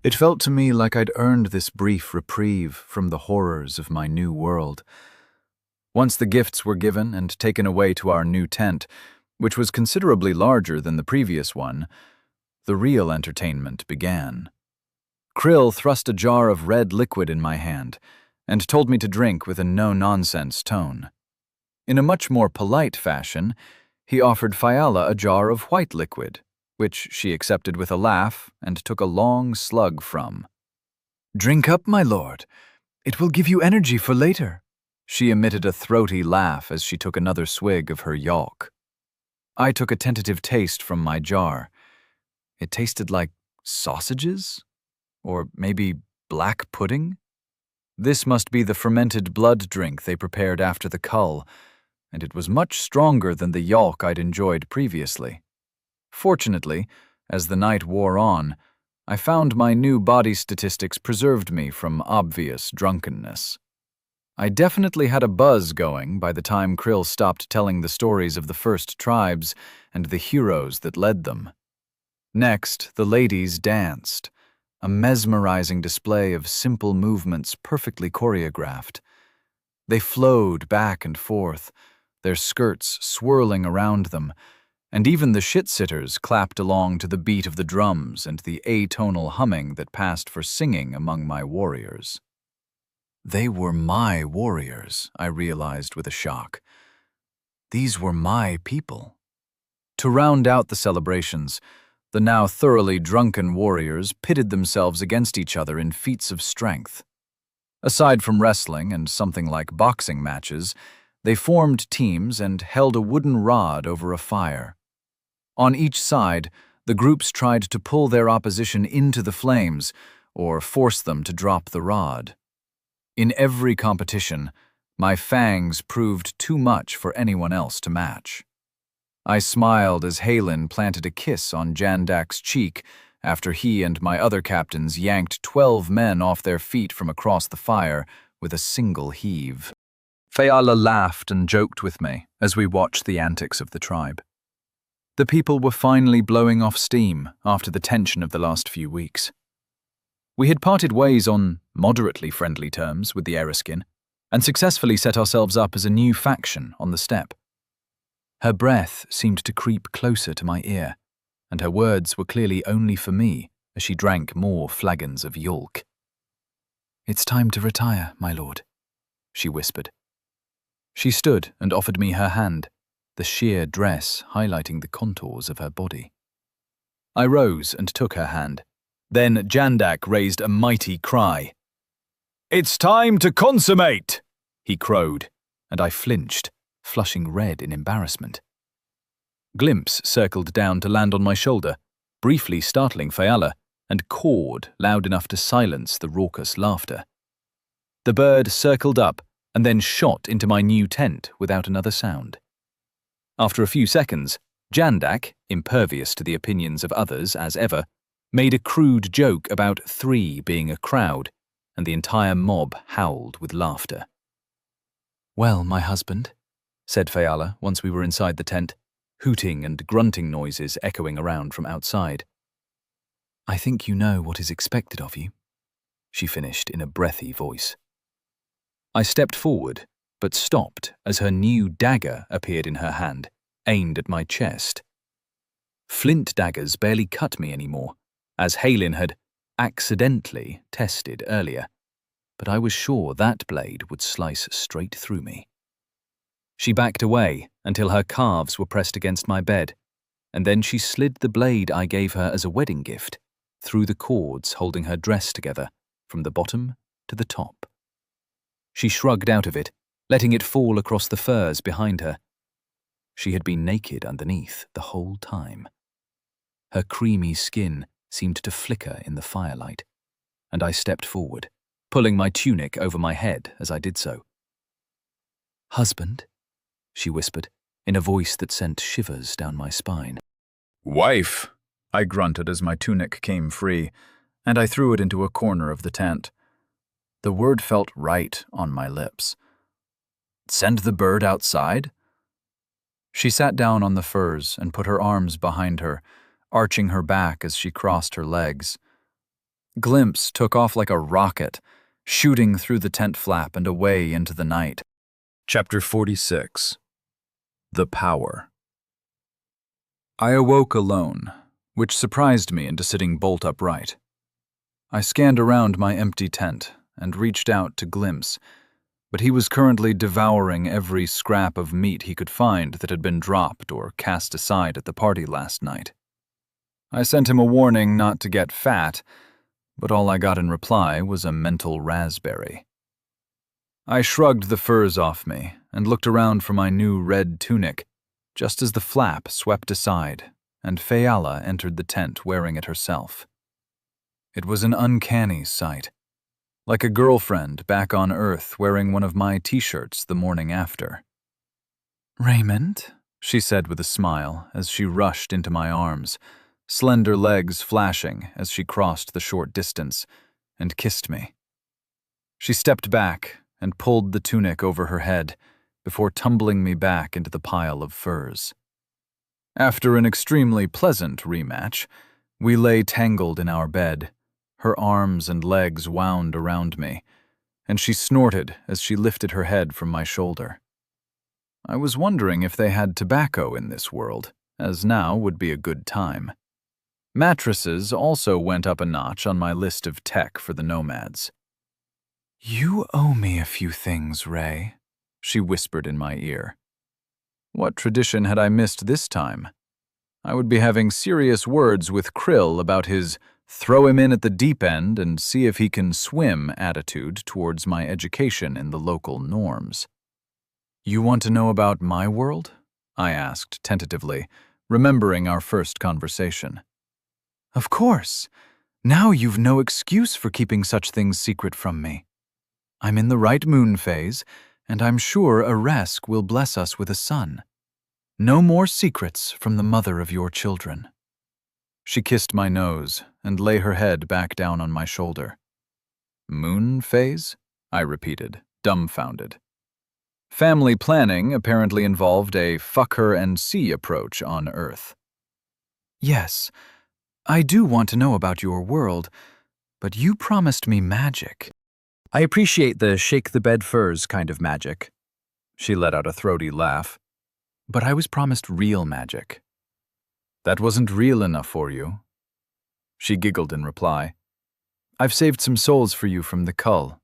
It felt to me like I'd earned this brief reprieve from the horrors of my new world. Once the gifts were given and taken away to our new tent, which was considerably larger than the previous one, the real entertainment began. Krill thrust a jar of red liquid in my hand and told me to drink with a no-nonsense tone. In a much more polite fashion, he offered Fiala a jar of white liquid, which she accepted with a laugh and took a long slug from. "Drink up, my lord. It will give you energy for later." She emitted a throaty laugh as she took another swig of her yolk. I took a tentative taste from my jar. It tasted like sausages? Or maybe black pudding? This must be the fermented blood drink they prepared after the cull, and it was much stronger than the yolk I'd enjoyed previously. Fortunately, as the night wore on, I found my new body statistics preserved me from obvious drunkenness. I definitely had a buzz going by the time Krill stopped telling the stories of the first tribes and the heroes that led them. Next, the ladies danced, a mesmerizing display of simple movements perfectly choreographed. They flowed back and forth, their skirts swirling around them, and even the shit-sitters clapped along to the beat of the drums and the atonal humming that passed for singing among my warriors. They were my warriors, I realized with a shock. These were my people. To round out the celebrations, the now thoroughly drunken warriors pitted themselves against each other in feats of strength. Aside from wrestling and something like boxing matches, they formed teams and held a wooden rod over a fire. On each side, the groups tried to pull their opposition into the flames or force them to drop the rod. In every competition, my fangs proved too much for anyone else to match. I smiled as Halin planted a kiss on Jandak's cheek after he and my other captains yanked 12 men off their feet from across the fire with a single heave. Fiala laughed and joked with me as we watched the antics of the tribe. The people were finally blowing off steam after the tension of the last few weeks. We had parted ways on moderately friendly terms with the Eriskin and successfully set ourselves up as a new faction on the steppe. Her breath seemed to creep closer to my ear, and her words were clearly only for me as she drank more flagons of yolk. "It's time to retire, my lord," she whispered. She stood and offered me her hand, the sheer dress highlighting the contours of her body. I rose and took her hand. Then Jandak raised a mighty cry. "It's time to consummate!" he crowed, and I flinched, flushing red in embarrassment. Glimpse circled down to land on my shoulder, briefly startling Fiala, and cawed loud enough to silence the raucous laughter. The bird circled up and then shot into my new tent without another sound. After a few seconds, Jandak, impervious to the opinions of others as ever, made a crude joke about 3 being a crowd, and the entire mob howled with laughter. "Well, my husband," said Fiala once we were inside the tent, hooting and grunting noises echoing around from outside. "I think you know what is expected of you," she finished in a breathy voice. I stepped forward, but stopped as her new dagger appeared in her hand, aimed at my chest. Flint daggers barely cut me anymore, as Halin had accidentally tested earlier, but I was sure that blade would slice straight through me. She backed away until her calves were pressed against my bed, and then she slid the blade I gave her as a wedding gift through the cords holding her dress together from the bottom to the top. She shrugged out of it, letting it fall across the furs behind her, She had been naked underneath the whole time. Her creamy skin seemed to flicker in the firelight, and I stepped forward, pulling my tunic over my head as I did so. "Husband," she whispered, in a voice that sent shivers down my spine. "Wife," I grunted as my tunic came free, and I threw it into a corner of the tent. The word felt right on my lips. "Send the bird outside?" She sat down on the furs and put her arms behind her, arching her back as she crossed her legs. Glimpse took off like a rocket, shooting through the tent flap and away into the night. Chapter 46. The Power. I awoke alone, which surprised me into sitting bolt upright. I scanned around my empty tent and reached out to Glimpse, but he was currently devouring every scrap of meat he could find that had been dropped or cast aside at the party last night. I sent him a warning not to get fat, but all I got in reply was a mental raspberry. I shrugged the furs off me and looked around for my new red tunic, just as the flap swept aside and Fayala entered the tent wearing it herself. It was an uncanny sight, like a girlfriend back on Earth wearing one of my t-shirts the morning after. "Raymond," she said with a smile as she rushed into my arms, slender legs flashing as she crossed the short distance, and kissed me. She stepped back and pulled the tunic over her head before tumbling me back into the pile of furs. After an extremely pleasant rematch, we lay tangled in our bed, her arms and legs wound around me, and she snorted as she lifted her head from my shoulder. I was wondering if they had tobacco in this world, as now would be a good time. Mattresses also went up a notch on my list of tech for the nomads. "You owe me a few things, Ray," she whispered in my ear. What tradition had I missed this time? I would be having serious words with Krill about his throw him in at the deep end and see if he can swim attitude towards my education in the local norms. "You want to know about my world?" I asked tentatively, remembering our first conversation. "Of course. Now you've no excuse for keeping such things secret from me. I'm in the right moon phase, and I'm sure Aresk will bless us with a son. No more secrets from the mother of your children." She kissed my nose and lay her head back down on my shoulder. "Moon phase?" I repeated, dumbfounded. Family planning apparently involved a fuck her and see approach on Earth. "Yes, I do want to know about your world, but you promised me magic." "I appreciate the shake-the-bed furs kind of magic." She let out a throaty laugh. "But I was promised real magic." "That wasn't real enough for you?" She giggled in reply. "I've saved some souls for you from the cull.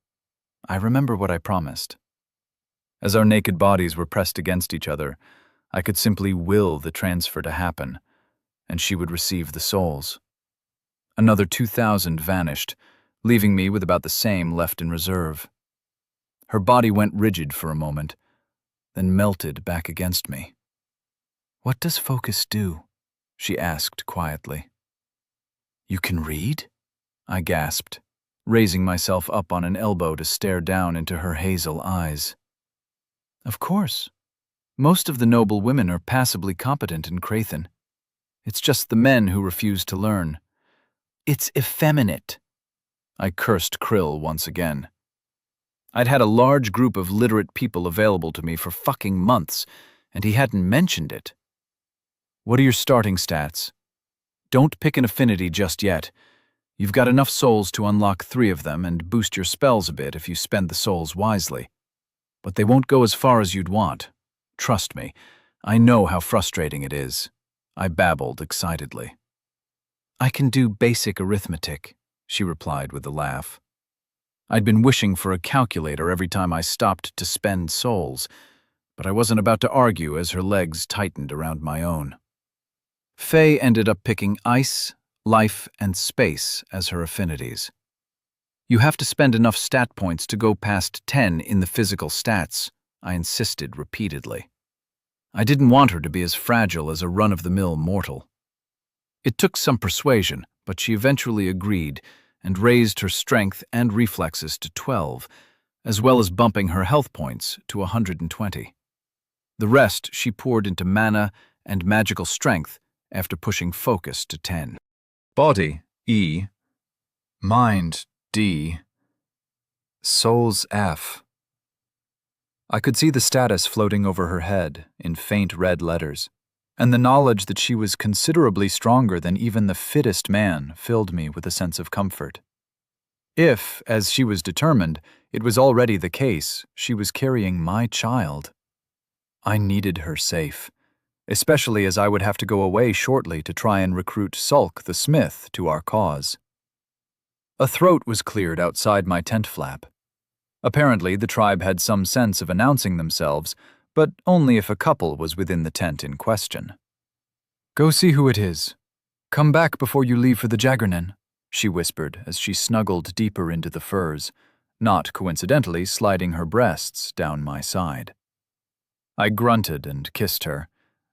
I remember what I promised." As our naked bodies were pressed against each other, I could simply will the transfer to happen, and she would receive the souls. Another 2,000 vanished, leaving me with about the same left in reserve. Her body went rigid for a moment, then melted back against me. "What does focus do?" she asked quietly. "You can read?" I gasped, raising myself up on an elbow to stare down into her hazel eyes. "Of course. Most of the noble women are passably competent in Crathen. It's just the men who refuse to learn. It's effeminate." I cursed Krill once again. I'd had a large group of literate people available to me for fucking months, and he hadn't mentioned it. "What are your starting stats?" "Don't pick an affinity just yet. You've got enough souls to unlock 3 of them and boost your spells a bit if you spend the souls wisely. But they won't go as far as you'd want. Trust me, I know how frustrating it is," I babbled excitedly. "I can do basic arithmetic," she replied with a laugh. I'd been wishing for a calculator every time I stopped to spend souls, but I wasn't about to argue as her legs tightened around my own. Faye ended up picking ice, life, and space as her affinities. "You have to spend enough stat points to go past 10 in the physical stats," I insisted repeatedly. I didn't want her to be as fragile as a run-of-the-mill mortal. It took some persuasion, but she eventually agreed and raised her strength and reflexes to 12, as well as bumping her health points to 120. The rest she poured into mana and magical strength after pushing focus to 10. Body, E. Mind, D. Souls, F. I could see the status floating over her head in faint red letters, and the knowledge that she was considerably stronger than even the fittest man filled me with a sense of comfort. If, as she was determined, it was already the case, she was carrying my child. I needed her safe, especially as I would have to go away shortly to try and recruit Sulk the Smith to our cause. A throat was cleared outside my tent flap. Apparently, the tribe had some sense of announcing themselves, but only if a couple was within the tent in question. "Go see who it is. Come back before you leave for the Jaggernan," she whispered as she snuggled deeper into the furs, not coincidentally sliding her breasts down my side. I grunted and kissed her,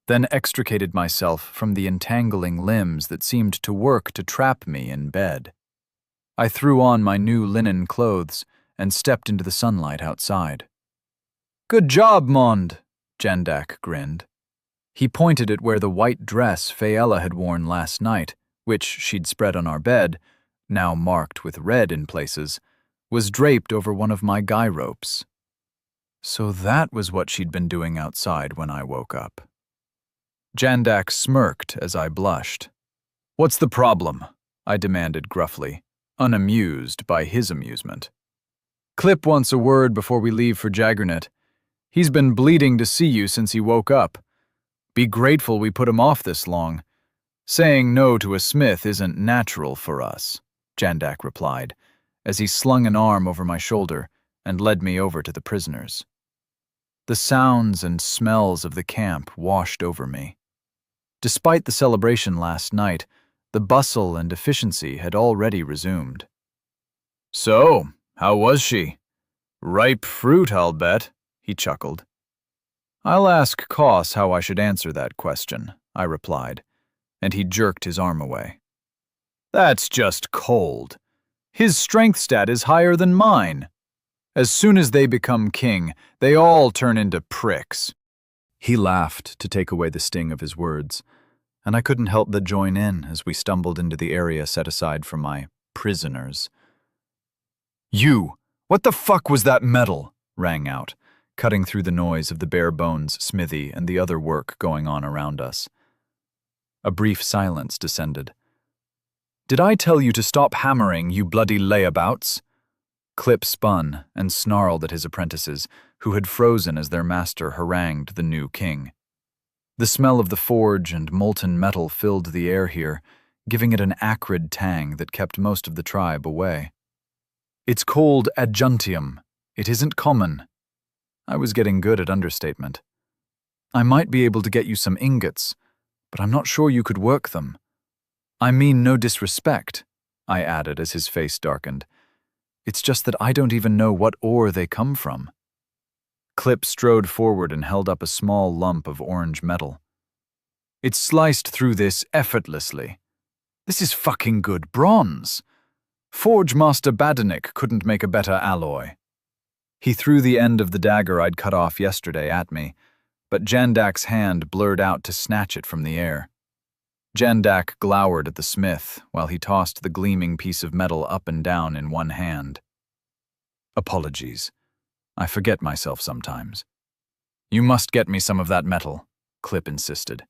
then extricated myself from the entangling limbs that seemed to work to trap me in bed. I threw on my new linen clothes and stepped into the sunlight outside. "Good job, Mond," Jandak grinned. He pointed at where the white dress Faella had worn last night, which she'd spread on our bed, now marked with red in places, was draped over one of my guy ropes. So that was what she'd been doing outside when I woke up. Jandak smirked as I blushed. "What's the problem?" I demanded gruffly, unamused by his amusement. "Clip wants a word before we leave for Jaggernet. He's been bleeding to see you since he woke up. Be grateful we put him off this long. Saying no to a smith isn't natural for us," Jandak replied, as he slung an arm over my shoulder and led me over to the prisoners. The sounds and smells of the camp washed over me. Despite the celebration last night, the bustle and efficiency had already resumed. "So, how was she? Ripe fruit, I'll bet," he chuckled. "I'll ask Koss how I should answer that question," I replied, and he jerked his arm away. "That's just cold. His strength stat is higher than mine. As soon as they become king, they all turn into pricks." He laughed to take away the sting of his words, and I couldn't help but join in as we stumbled into the area set aside for my prisoners. "You! What the fuck was that metal?" rang out, cutting through the noise of the bare bones smithy and the other work going on around us. A brief silence descended. "Did I tell you to stop hammering, you bloody layabouts?" Clip spun and snarled at his apprentices, who had frozen as their master harangued the new king. The smell of the forge and molten metal filled the air here, giving it an acrid tang that kept most of the tribe away. "It's called adjuntium. It isn't common." I was getting good at understatement. "I might be able to get you some ingots, but I'm not sure you could work them. I mean no disrespect," I added as his face darkened. "It's just that I don't even know what ore they come from." Clip strode forward and held up a small lump of orange metal. "It's sliced through this effortlessly. This is fucking good bronze. Forge Master Badanik couldn't make a better alloy." He threw the end of the dagger I'd cut off yesterday at me, but Jandak's hand blurred out to snatch it from the air. Jandak glowered at the smith while he tossed the gleaming piece of metal up and down in one hand. "Apologies. I forget myself sometimes." "You must get me some of that metal," Clip insisted.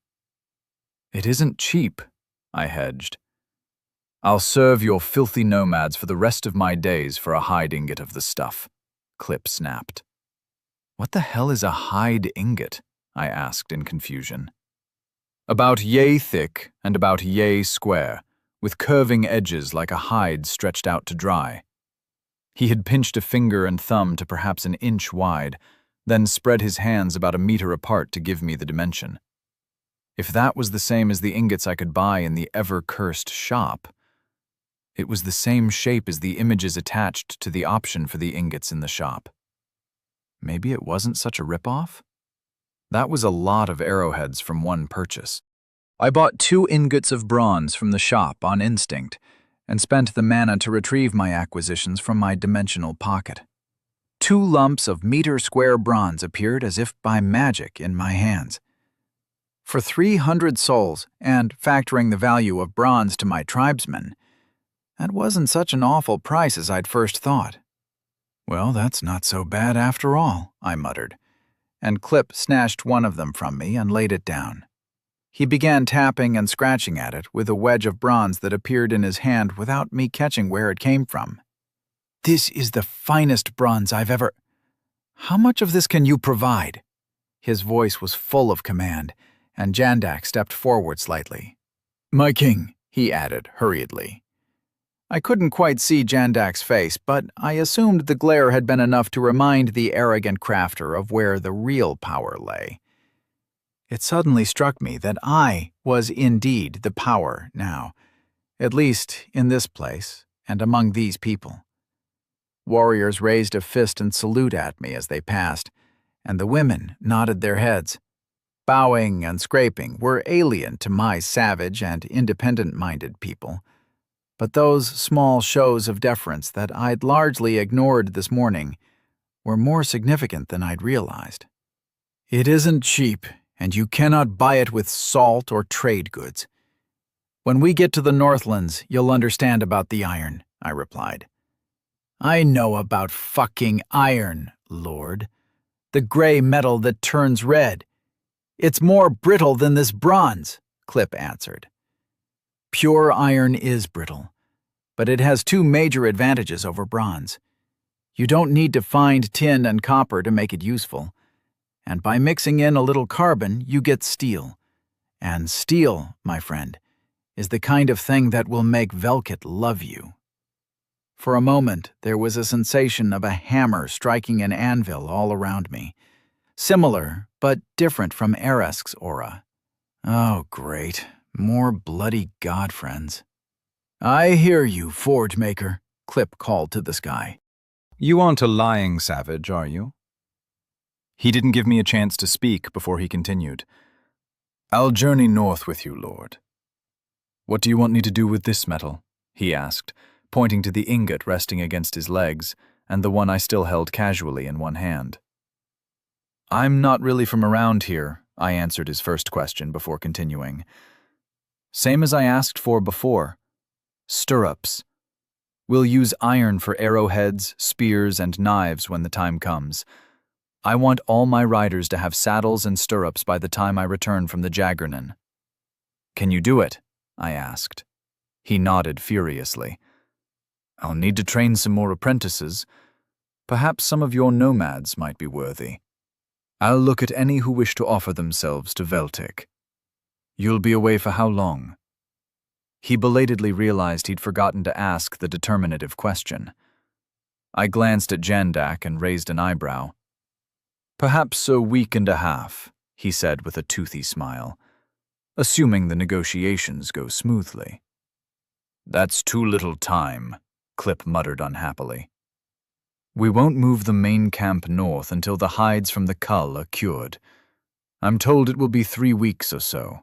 "It isn't cheap," I hedged. "I'll serve your filthy nomads for the rest of my days for a hide ingot of the stuff," Clip snapped. "What the hell is a hide ingot?" I asked in confusion. "About yay thick and about yay square, with curving edges like a hide stretched out to dry." He had pinched a finger and thumb to perhaps an inch wide, then spread his hands about a meter apart to give me the dimension. If that was the same as the ingots I could buy in the ever-cursed shop, it was the same shape as the images attached to the option for the ingots in the shop. Maybe it wasn't such a ripoff? That was a lot of arrowheads from one purchase. I bought 2 ingots of bronze from the shop on instinct and spent the mana to retrieve my acquisitions from my dimensional pocket. 2 lumps of meter-square bronze appeared as if by magic in my hands. For 300 souls, and factoring the value of bronze to my tribesmen, that wasn't such an awful price as I'd first thought. Well, that's not so bad after all, I muttered, and Clip snatched one of them from me and laid it down. He began tapping and scratching at it with a wedge of bronze that appeared in his hand without me catching where it came from. "This is the finest bronze I've ever—" "How much of this can you provide?" His voice was full of command, and Jandak stepped forward slightly. "My king," he added hurriedly. I couldn't quite see Jandak's face, but I assumed the glare had been enough to remind the arrogant crafter of where the real power lay. It suddenly struck me that I was indeed the power now, at least in this place and among these people. Warriors raised a fist in salute at me as they passed, and the women nodded their heads. Bowing and scraping were alien to my savage and independent-minded people, but those small shows of deference that I'd largely ignored this morning were more significant than I'd realized. "It isn't cheap, and you cannot buy it with salt or trade goods. When we get to the Northlands, you'll understand about the iron," I replied. "I know about fucking iron, Lord. The gray metal that turns red. It's more brittle than this bronze," Clip answered. "Pure iron is brittle, but it has 2 major advantages over bronze. You don't need to find tin and copper to make it useful, and by mixing in a little carbon, you get steel. And steel, my friend, is the kind of thing that will make Velkit love you." For a moment, there was a sensation of a hammer striking an anvil all around me, similar but different from Eresk's aura. Oh, great. More bloody god friends. "I hear you, Forge Maker," Clip called to the sky. You aren't a lying savage, are you? He didn't give me a chance to speak before he continued. "I'll journey north with you, Lord." "What do you want me to do with this metal?" he asked, pointing to the ingot resting against his legs and the one I still held casually in one hand. "I'm not really from around here," I answered his first question before continuing. "Same as I asked for before. Stirrups. We'll use iron for arrowheads, spears, and knives when the time comes. I want all my riders to have saddles and stirrups by the time I return from the Jaggernon." "Can you do it?" I asked. He nodded furiously. "I'll need to train some more apprentices. Perhaps some of your nomads might be worthy. I'll look at any who wish to offer themselves to Veltik. You'll be away for how long?" He belatedly realized he'd forgotten to ask the determinative question. I glanced at Jandak and raised an eyebrow. "Perhaps a week and a half," he said with a toothy smile, "assuming the negotiations go smoothly." "That's too little time," Clip muttered unhappily. "We won't move the main camp north until the hides from the cull are cured. I'm told it will be 3 weeks or so.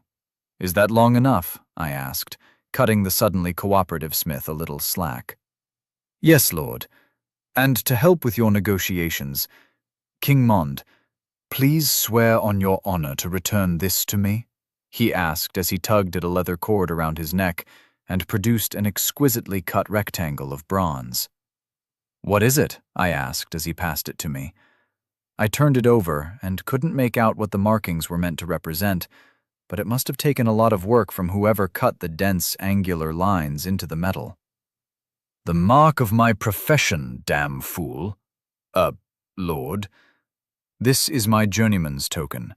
Is that long enough?" I asked, cutting the suddenly cooperative smith a little slack. "Yes, Lord. And to help with your negotiations, King Mond, please swear on your honor to return this to me," he asked as he tugged at a leather cord around his neck and produced an exquisitely cut rectangle of bronze. "What is it?" I asked as he passed it to me. I turned it over and couldn't make out what the markings were meant to represent, but it must have taken a lot of work from whoever cut the dense, angular lines into the metal. "The mark of my profession, damn fool. Lord. This is my journeyman's token.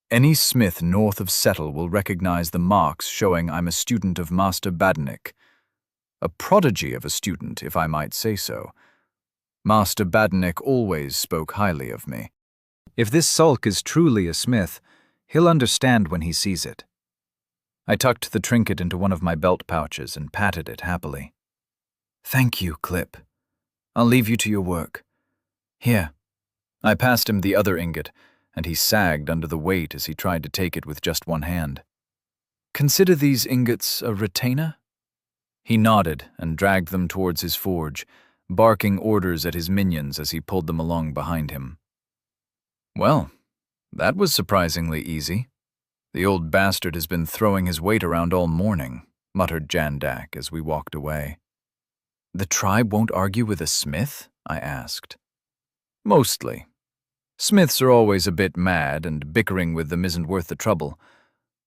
Any smith north of Settle will recognize the marks showing I'm a student of Master Badnik. A prodigy of a student, if I might say so. Master Badnik always spoke highly of me. If this sulk is truly a smith, he'll understand when he sees it." I tucked the trinket into one of my belt pouches and patted it happily. "Thank you, Clip. I'll leave you to your work. Here." I passed him the other ingot, and he sagged under the weight as he tried to take it with just one hand. "Consider these ingots a retainer?" He nodded and dragged them towards his forge, barking orders at his minions as he pulled them along behind him. "Well, that was surprisingly easy. The old bastard has been throwing his weight around all morning," muttered Jandak as we walked away. "The tribe won't argue with a smith?" I asked. "Mostly. Smiths are always a bit mad, and bickering with them isn't worth the trouble.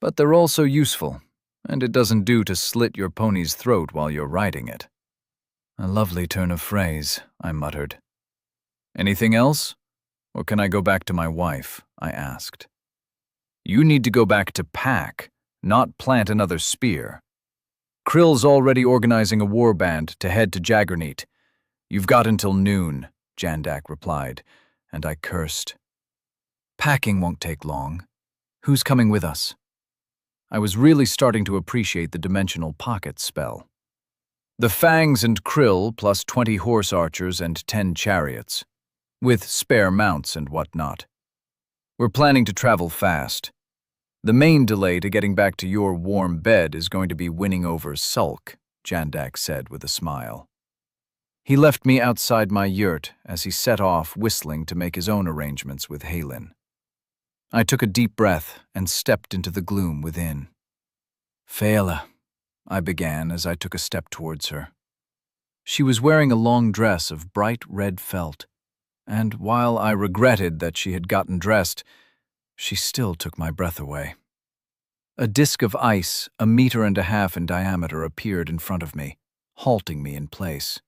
But they're also useful, and it doesn't do to slit your pony's throat while you're riding it." "A lovely turn of phrase," I muttered. "Anything else? Or can I go back to my wife?" I asked. "You need to go back to pack, not plant another spear. Krill's already organizing a warband to head to Jaggerneet. You've got until noon," Jandak replied, and I cursed. "Packing won't take long. Who's coming with us?" I was really starting to appreciate the dimensional pocket spell. "The Fangs and Krill plus 20 horse archers and 10 chariots, with spare mounts and whatnot. We're planning to travel fast. The main delay to getting back to your warm bed is going to be winning over Sulk," Jandak said with a smile. He left me outside my yurt as he set off whistling to make his own arrangements with Halin. I took a deep breath and stepped into the gloom within. "Fayala," I began as I took a step towards her. She was wearing a long dress of bright red felt, and while I regretted that she had gotten dressed, she still took my breath away. A disk of ice, 1.5 meters in diameter, appeared in front of me, halting me in place.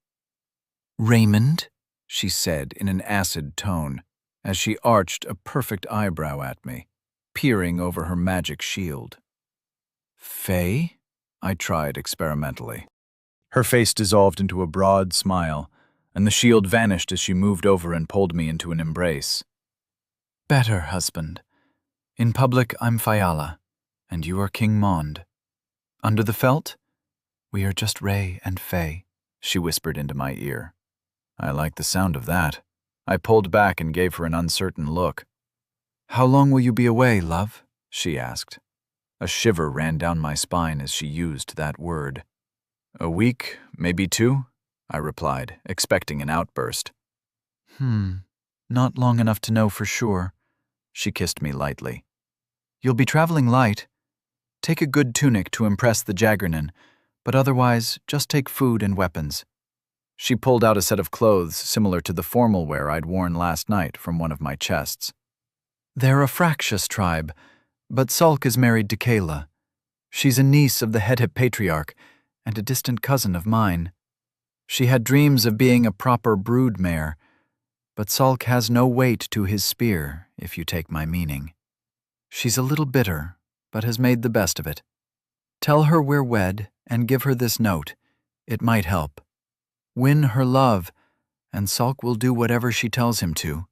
"Raymond," she said in an acid tone, as she arched a perfect eyebrow at me, peering over her magic shield. "Faye?" I tried experimentally. Her face dissolved into a broad smile, and the shield vanished as she moved over and pulled me into an embrace. "Better, husband. In public, I'm Fayala, and you are King Mond. Under the felt, we are just Ray and Faye," she whispered into my ear. I liked the sound of that. I pulled back and gave her an uncertain look. "How long will you be away, love?" she asked. A shiver ran down my spine as she used that word. "A week, maybe 2, I replied, expecting an outburst. Not long enough to know for sure." She kissed me lightly. "You'll be traveling light. Take a good tunic to impress the Jaggernan, but otherwise just take food and weapons." She pulled out a set of clothes similar to the formal wear I'd worn last night from one of my chests. "They're a fractious tribe, but Sulk is married to Kayla. She's a niece of the Hedhip patriarch and a distant cousin of mine. She had dreams of being a proper brood mare, but Sulk has no weight to his spear, if you take my meaning. She's a little bitter, but has made the best of it. Tell her we're wed and give her this note. It might help. Win her love, and Sulk will do whatever she tells him to.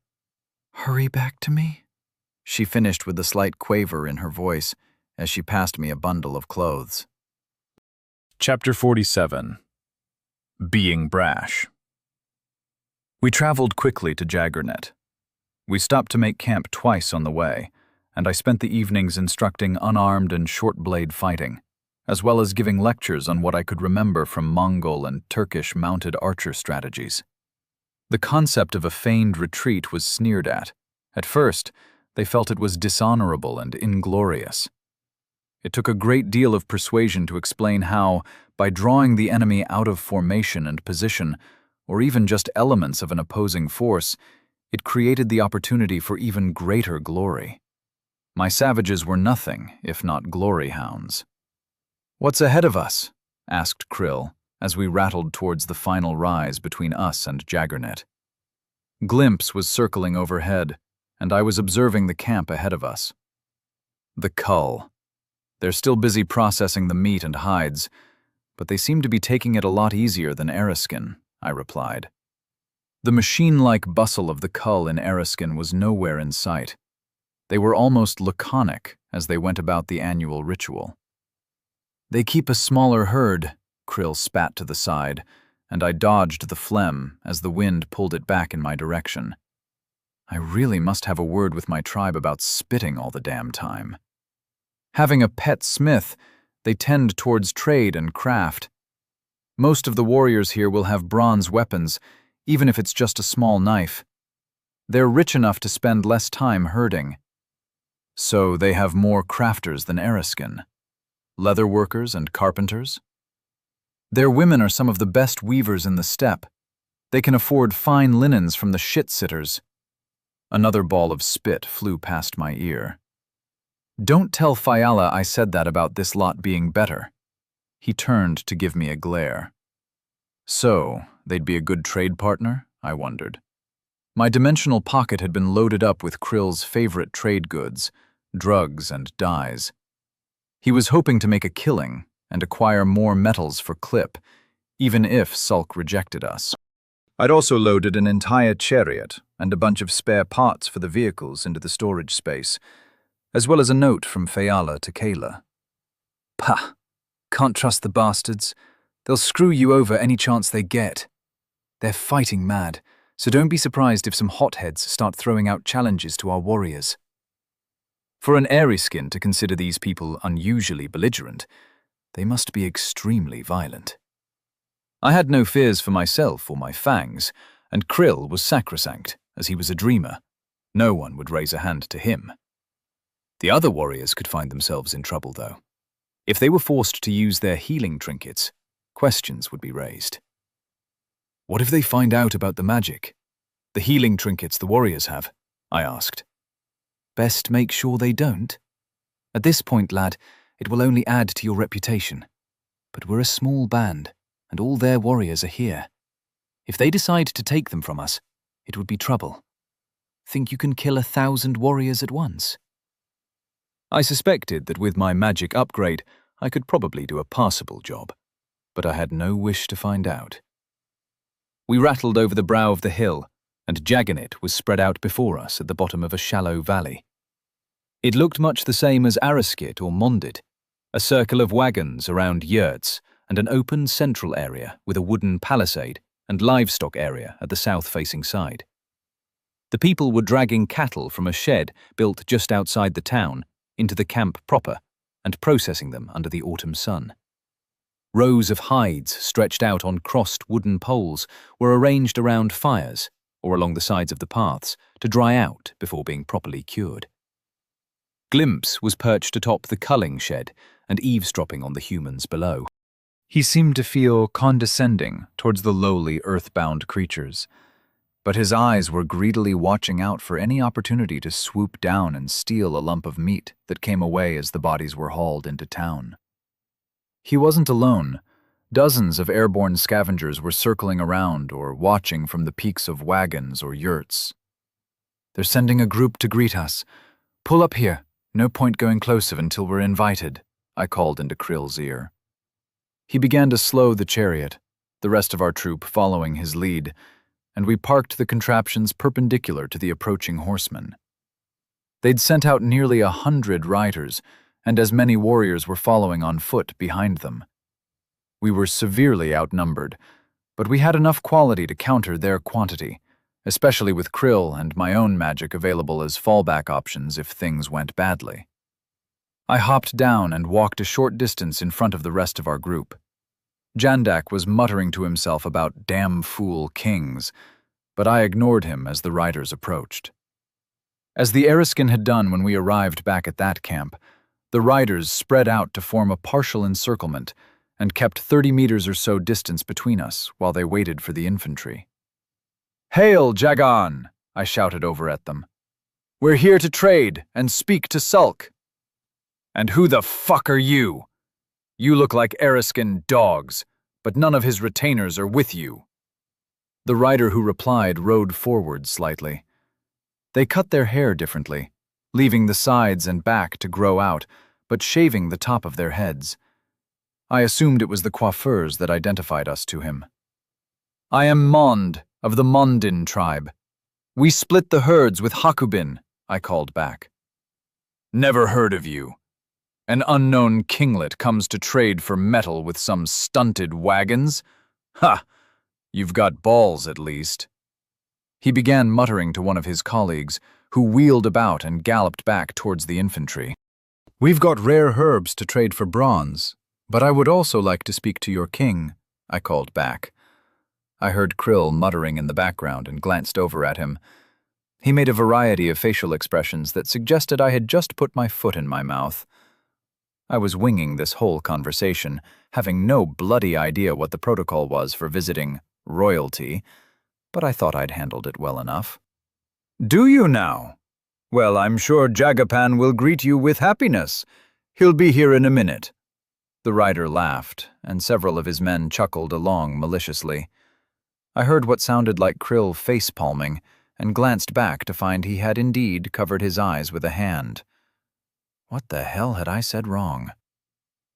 Hurry back to me?" She finished with a slight quaver in her voice as she passed me a bundle of clothes. Chapter 47. Being Brash. We traveled quickly to Jaggernet. We stopped to make camp twice on the way, and I spent the evenings instructing unarmed and short-blade fighting, as well as giving lectures on what I could remember from Mongol and Turkish mounted archer strategies. The concept of a feigned retreat was sneered at. At first, they felt it was dishonorable and inglorious. It took a great deal of persuasion to explain how, by drawing the enemy out of formation and position, or even just elements of an opposing force, it created the opportunity for even greater glory. My savages were nothing if not glory hounds. "What's ahead of us?" asked Krill, as we rattled towards the final rise between us and Jaggernet. Glimpse was circling overhead, and I was observing the camp ahead of us. The cull. They're still busy processing the meat and hides, but they seem to be taking it a lot easier than Ereskine, I replied. The machine-like bustle of the cull in Ereskine was nowhere in sight. They were almost laconic as they went about the annual ritual. "They keep a smaller herd," Krill spat to the side, and I dodged the phlegm as the wind pulled it back in my direction. I really must have a word with my tribe about spitting all the damn time. Having a pet smith, they tend towards trade and craft. Most of the warriors here will have bronze weapons, even if it's just a small knife. They're rich enough to spend less time herding. So they have more crafters than Ereskine. Leather workers and carpenters. Their women are some of the best weavers in the steppe. They can afford fine linens from the shit-sitters. Another ball of spit flew past my ear. Don't tell Fiala I said that about this lot being better. He turned to give me a glare. So, they'd be a good trade partner? I wondered. My dimensional pocket had been loaded up with Krill's favorite trade goods, drugs and dyes. He was hoping to make a killing and acquire more metals for Clip, even if Sulk rejected us. I'd also loaded an entire chariot and a bunch of spare parts for the vehicles into the storage space, as well as a note from Fiala to Kayla. Pah! Can't trust the bastards. They'll screw you over any chance they get. They're fighting mad, so don't be surprised if some hotheads start throwing out challenges to our warriors. For an Ereskine to consider these people unusually belligerent, they must be extremely violent. I had no fears for myself or my fangs, and Krill was sacrosanct, as he was a dreamer. No one would raise a hand to him. The other warriors could find themselves in trouble, though. If they were forced to use their healing trinkets, questions would be raised. What if they find out about the magic? The healing trinkets the warriors have? I asked. Best make sure they don't. At this point, lad, it will only add to your reputation. But we're a small band, and all their warriors are here. If they decide to take them from us, it would be trouble. Think you can kill 1,000 warriors at once? I suspected that with my magic upgrade, I could probably do a passable job, but I had no wish to find out. We rattled over the brow of the hill, and Jaganit was spread out before us at the bottom of a shallow valley. It looked much the same as Araskit or Mondit, a circle of wagons around yurts and an open central area with a wooden palisade and livestock area at the south-facing side. The people were dragging cattle from a shed built just outside the town into the camp proper and processing them under the autumn sun. Rows of hides stretched out on crossed wooden poles were arranged around fires or along the sides of the paths to dry out before being properly cured. Glimpse was perched atop the culling shed and eavesdropping on the humans below. He seemed to feel condescending towards the lowly earthbound creatures, but his eyes were greedily watching out for any opportunity to swoop down and steal a lump of meat that came away as the bodies were hauled into town. He wasn't alone. Dozens of airborne scavengers were circling around or watching from the peaks of wagons or yurts. They're sending a group to greet us. Pull up here. No point going closer until we're invited, I called into Krill's ear. He began to slow the chariot, the rest of our troop following his lead, and we parked the contraptions perpendicular to the approaching horsemen. They'd sent out nearly 100 riders, and as many warriors were following on foot behind them. We were severely outnumbered, but we had enough quality to counter their quantity, especially with Krill and my own magic available as fallback options if things went badly. I hopped down and walked a short distance in front of the rest of our group. Jandak was muttering to himself about damn fool kings, but I ignored him as the riders approached. As the Ereskine had done when we arrived back at that camp, the riders spread out to form a partial encirclement and kept 30 meters or so distance between us while they waited for the infantry. "Hail, Jagan!" I shouted over at them. "We're here to trade and speak to Sulk." "And who the fuck are you? You look like Ereskine dogs, but none of his retainers are with you." The rider who replied rode forward slightly. They cut their hair differently, leaving the sides and back to grow out, but shaving the top of their heads. I assumed it was the coiffeurs that identified us to him. "I am Mond, of the Mondin tribe. We split the herds with Hakubin," I called back. "Never heard of you. An unknown kinglet comes to trade for metal with some stunted wagons? Ha! You've got balls, at least." He began muttering to one of his colleagues, who wheeled about and galloped back towards the infantry. "We've got rare herbs to trade for bronze, but I would also like to speak to your king," I called back. I heard Krill muttering in the background and glanced over at him. He made a variety of facial expressions that suggested I had just put my foot in my mouth. I was winging this whole conversation, having no bloody idea what the protocol was for visiting royalty, but I thought I'd handled it well enough. "Do you now? Well, I'm sure Jagapan will greet you with happiness. He'll be here in a minute." The rider laughed, and several of his men chuckled along maliciously. I heard what sounded like Krill face-palming, and glanced back to find he had indeed covered his eyes with a hand. What the hell had I said wrong?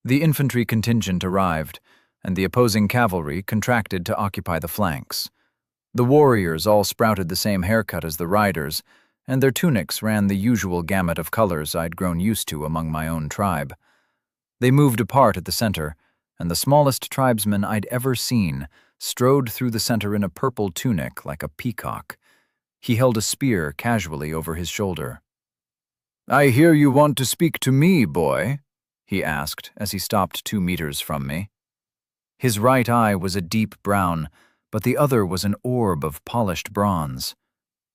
The infantry contingent arrived, and the opposing cavalry contracted to occupy the flanks. The warriors all sprouted the same haircut as the riders, and their tunics ran the usual gamut of colors I'd grown used to among my own tribe. They moved apart at the center, and the smallest tribesman I'd ever seen strode through the center in a purple tunic like a peacock. He held a spear casually over his shoulder. "I hear you want to speak to me, boy," he asked as he stopped 2 meters from me. His right eye was a deep brown, but the other was an orb of polished bronze.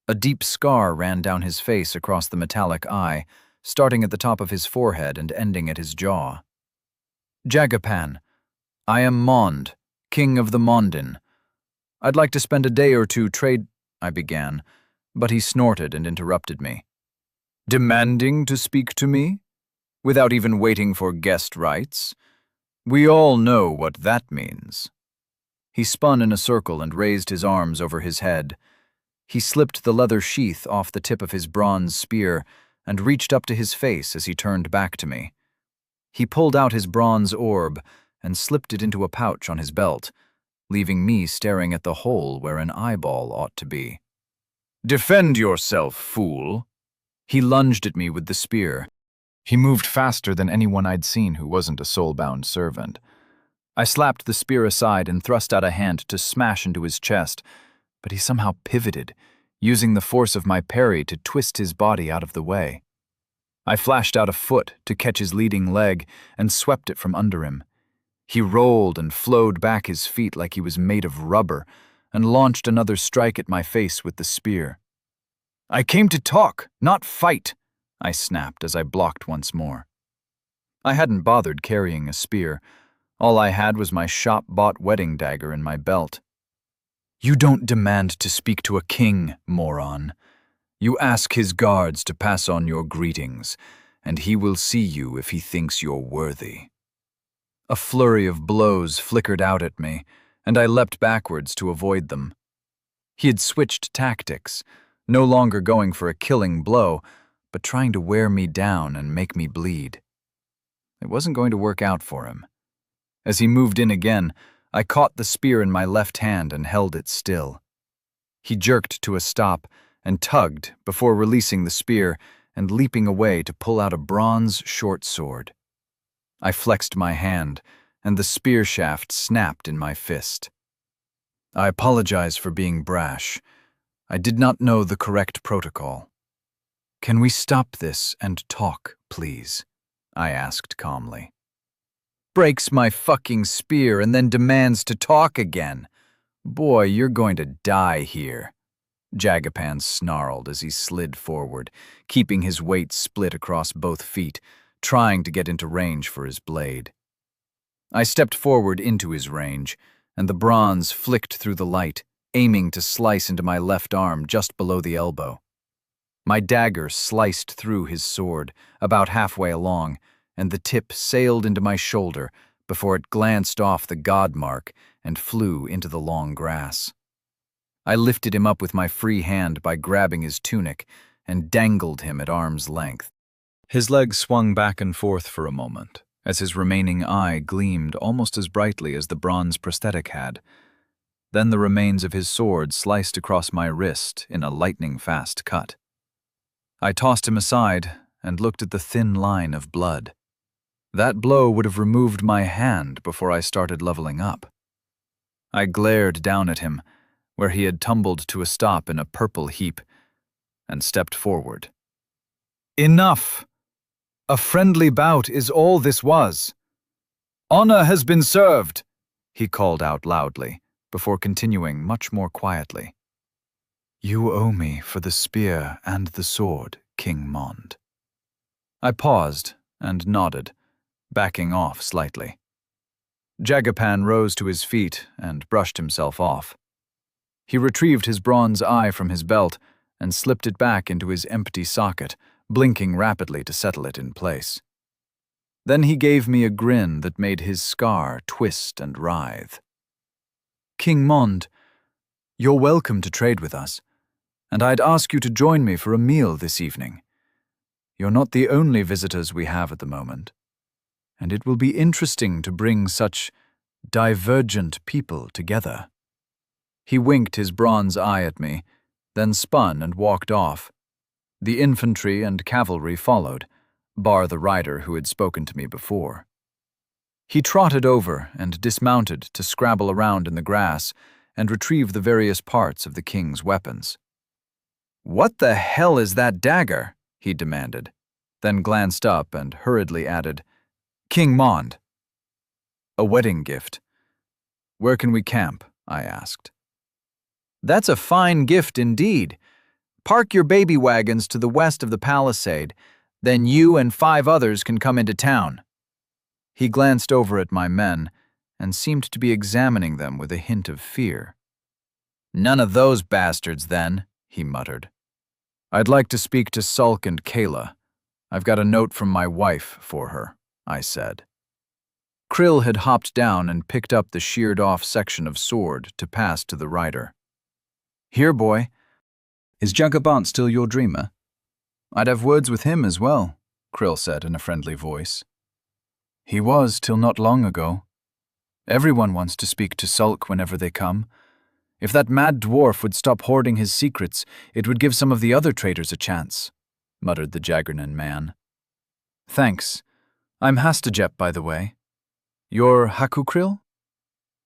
A deep scar ran down his face across the metallic eye, starting at the top of his forehead and ending at his jaw. "Jagapan, I am Mond, king of the Mondin. I'd like to spend a day or two I began, but he snorted and interrupted me. "Demanding to speak to me? Without even waiting for guest rights? We all know what that means." He spun in a circle and raised his arms over his head. He slipped the leather sheath off the tip of his bronze spear and reached up to his face as he turned back to me. He pulled out his bronze orb and slipped it into a pouch on his belt, leaving me staring at the hole where an eyeball ought to be. "Defend yourself, fool!" He lunged at me with the spear. He moved faster than anyone I'd seen who wasn't a soul-bound servant. I slapped the spear aside and thrust out a hand to smash into his chest, but he somehow pivoted, using the force of my parry to twist his body out of the way. I flashed out a foot to catch his leading leg and swept it from under him. He rolled and flowed back his feet like he was made of rubber and launched another strike at my face with the spear. "I came to talk, not fight," I snapped as I blocked once more. I hadn't bothered carrying a spear. All I had was my shop-bought wedding dagger in my belt. "You don't demand to speak to a king, moron. You ask his guards to pass on your greetings, and he will see you if he thinks you're worthy." A flurry of blows flickered out at me, and I leapt backwards to avoid them. He had switched tactics, no longer going for a killing blow, but trying to wear me down and make me bleed. It wasn't going to work out for him. As he moved in again, I caught the spear in my left hand and held it still. He jerked to a stop and tugged before releasing the spear and leaping away to pull out a bronze short sword. I flexed my hand, and the spear shaft snapped in my fist. "I apologize for being brash. I did not know the correct protocol. Can we stop this and talk, please?" I asked calmly. "Breaks my fucking spear and then demands to talk again. Boy, you're going to die here," Jagapan snarled as he slid forward, keeping his weight split across both feet, trying to get into range for his blade. I stepped forward into his range, and the bronze flicked through the light, aiming to slice into my left arm just below the elbow. My dagger sliced through his sword, about halfway along, and the tip sailed into my shoulder before it glanced off the god mark and flew into the long grass. I lifted him up with my free hand by grabbing his tunic and dangled him at arm's length. His legs swung back and forth for a moment, as his remaining eye gleamed almost as brightly as the bronze prosthetic had. Then the remains of his sword sliced across my wrist in a lightning-fast cut. I tossed him aside and looked at the thin line of blood. That blow would have removed my hand before I started leveling up. I glared down at him, where he had tumbled to a stop in a purple heap, and stepped forward. "Enough! A friendly bout is all this was. Honor has been served," he called out loudly, before continuing much more quietly. "You owe me for the spear and the sword, King Mond." I paused and nodded, backing off slightly. Jagapan rose to his feet and brushed himself off. He retrieved his bronze eye from his belt and slipped it back into his empty socket, blinking rapidly to settle it in place. Then he gave me a grin that made his scar twist and writhe. "King Mond, you're welcome to trade with us, and I'd ask you to join me for a meal this evening. You're not the only visitors we have at the moment, and it will be interesting to bring such divergent people together." He winked his bronze eye at me, then spun and walked off. The infantry and cavalry followed, bar the rider who had spoken to me before. He trotted over and dismounted to scrabble around in the grass and retrieve the various parts of the king's weapons. "What the hell is that dagger?" he demanded, then glanced up and hurriedly added, "King Mond." "A wedding gift. Where can we camp?" I asked. "That's a fine gift indeed. Park your baby wagons to the west of the palisade, then you and 5 others can come into town." He glanced over at my men and seemed to be examining them with a hint of fear. "None of those bastards, then," he muttered. "I'd like to speak to Sulk and Kayla. I've got a note from my wife for her," I said. Krill had hopped down and picked up the sheared-off section of sword to pass to the rider. "Here, boy. Is Jagabant still your dreamer?" "I'd have words with him as well," Krill said in a friendly voice. "He was till not long ago. Everyone wants to speak to Sulk whenever they come. If that mad dwarf would stop hoarding his secrets, it would give some of the other traders a chance," muttered the Jaggernan man. "Thanks. I'm Hastajep, by the way. You're Haku Krill?"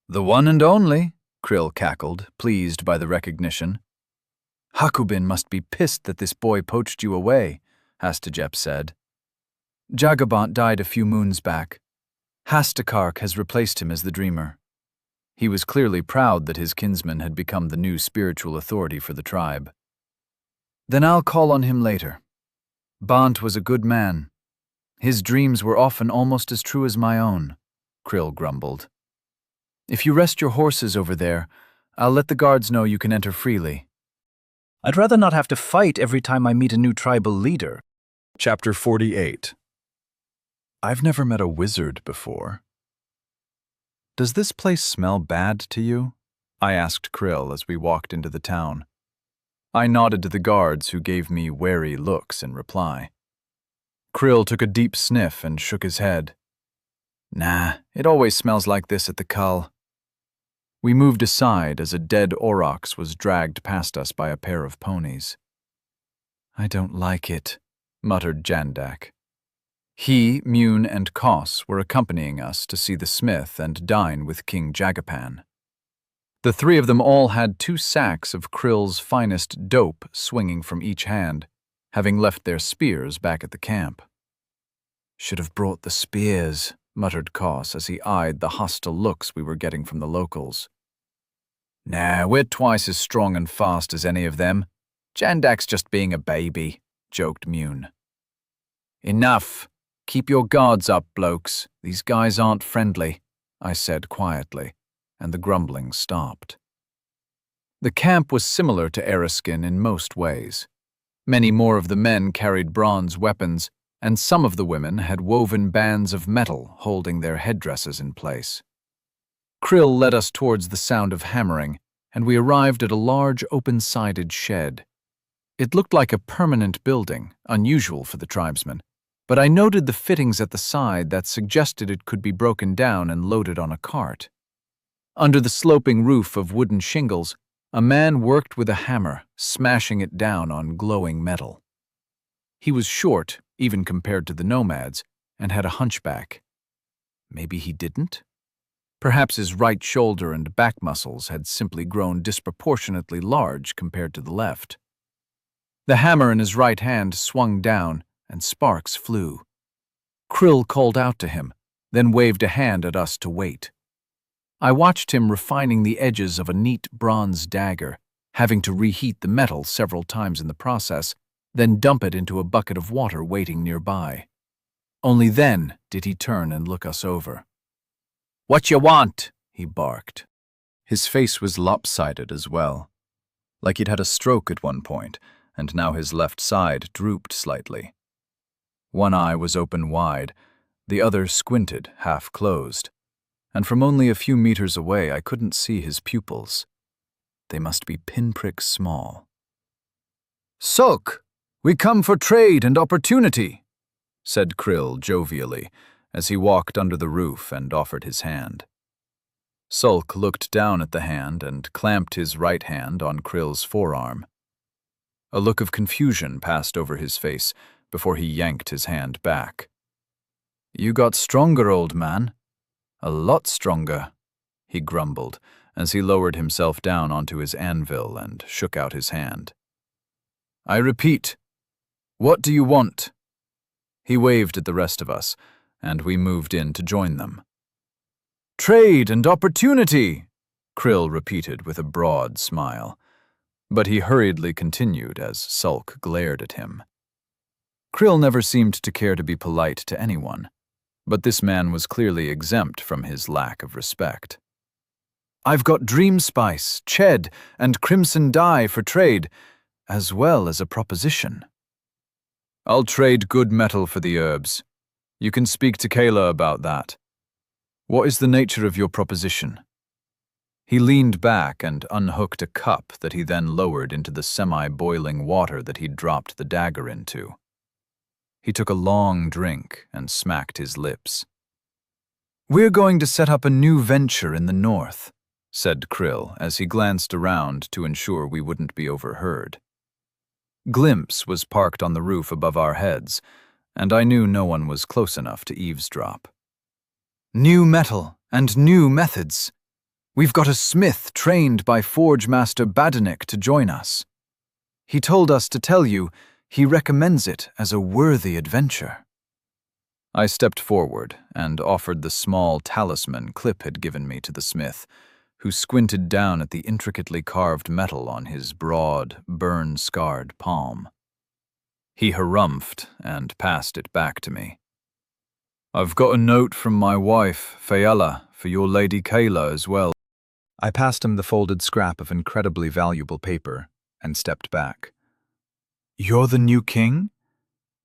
"The one and only," Krill cackled, pleased by the recognition. "Hakubin must be pissed that this boy poached you away," Hastajep said. "Jagabant died a few moons back. Hastakark has replaced him as the dreamer." He was clearly proud that his kinsman had become the new spiritual authority for the tribe. "Then I'll call on him later. Bant was a good man. His dreams were often almost as true as my own," Krill grumbled. "If you rest your horses over there, I'll let the guards know you can enter freely." I'd rather not have to fight every time I meet a new tribal leader. Chapter 48. I've never met a wizard before. "Does this place smell bad to you?" I asked Krill as we walked into the town. I nodded to the guards who gave me wary looks in reply. Krill took a deep sniff and shook his head. "Nah, it always smells like this at the cull." We moved aside as a dead aurochs was dragged past us by a pair of ponies. "I don't like it," muttered Jandak. He, Mune, and Koss were accompanying us to see the smith and dine with King Jagapan. The 3 of them all had 2 sacks of Krill's finest dope swinging from each hand, having left their spears back at the camp. "Should have brought the spears," muttered Koss as he eyed the hostile looks we were getting from the locals. "Nah, we're twice as strong and fast as any of them. Jandak's just being a baby," joked Mune. "Enough. Keep your guards up, blokes. These guys aren't friendly," I said quietly, and the grumbling stopped. The camp was similar to Ereskine in most ways. Many more of the men carried bronze weapons, and some of the women had woven bands of metal holding their headdresses in place. Krill led us towards the sound of hammering, and we arrived at a large open-sided shed. It looked like a permanent building, unusual for the tribesmen, but I noted the fittings at the side that suggested it could be broken down and loaded on a cart. Under the sloping roof of wooden shingles, a man worked with a hammer, smashing it down on glowing metal. He was short, even compared to the nomads, and had a hunchback. Maybe he didn't? Perhaps his right shoulder and back muscles had simply grown disproportionately large compared to the left. The hammer in his right hand swung down, and sparks flew. Krill called out to him, then waved a hand at us to wait. I watched him refining the edges of a neat bronze dagger, having to reheat the metal several times in the process, then dump it into a bucket of water waiting nearby. Only then did he turn and look us over. "What you want?" he barked. His face was lopsided as well, like he'd had a stroke at one point, and now his left side drooped slightly. One eye was open wide, the other squinted, half closed, and from only a few meters away I couldn't see his pupils. They must be pinprick small. "Sulk, we come for trade and opportunity," said Krill jovially, as he walked under the roof and offered his hand. Sulk looked down at the hand and clamped his right hand on Krill's forearm. A look of confusion passed over his face before he yanked his hand back. "You got stronger, old man. A lot stronger," he grumbled as he lowered himself down onto his anvil and shook out his hand. "I repeat, what do you want?" He waved at the rest of us, and we moved in to join them. "Trade and opportunity," Krill repeated with a broad smile, but he hurriedly continued as Sulk glared at him. Krill never seemed to care to be polite to anyone, but this man was clearly exempt from his lack of respect. "I've got dream spice, ched, and crimson dye for trade, as well as a proposition." "I'll trade good metal for the herbs. You can speak to Kayla about that. What is the nature of your proposition?" He leaned back and unhooked a cup that he then lowered into the semi-boiling water that he'd dropped the dagger into. He took a long drink and smacked his lips. "We're going to set up a new venture in the north," said Krill as he glanced around to ensure we wouldn't be overheard. Glimpse was parked on the roof above our heads, and I knew no one was close enough to eavesdrop. "New metal and new methods. We've got a smith trained by Forge Master Badanik to join us. He told us to tell you he recommends it as a worthy adventure." I stepped forward and offered the small talisman Clip had given me to the smith, who squinted down at the intricately carved metal on his broad, burn-scarred palm. He harumphed and passed it back to me. "I've got a note from my wife, Fayella, for your Lady Kayla as well." I passed him the folded scrap of incredibly valuable paper and stepped back. "You're the new king?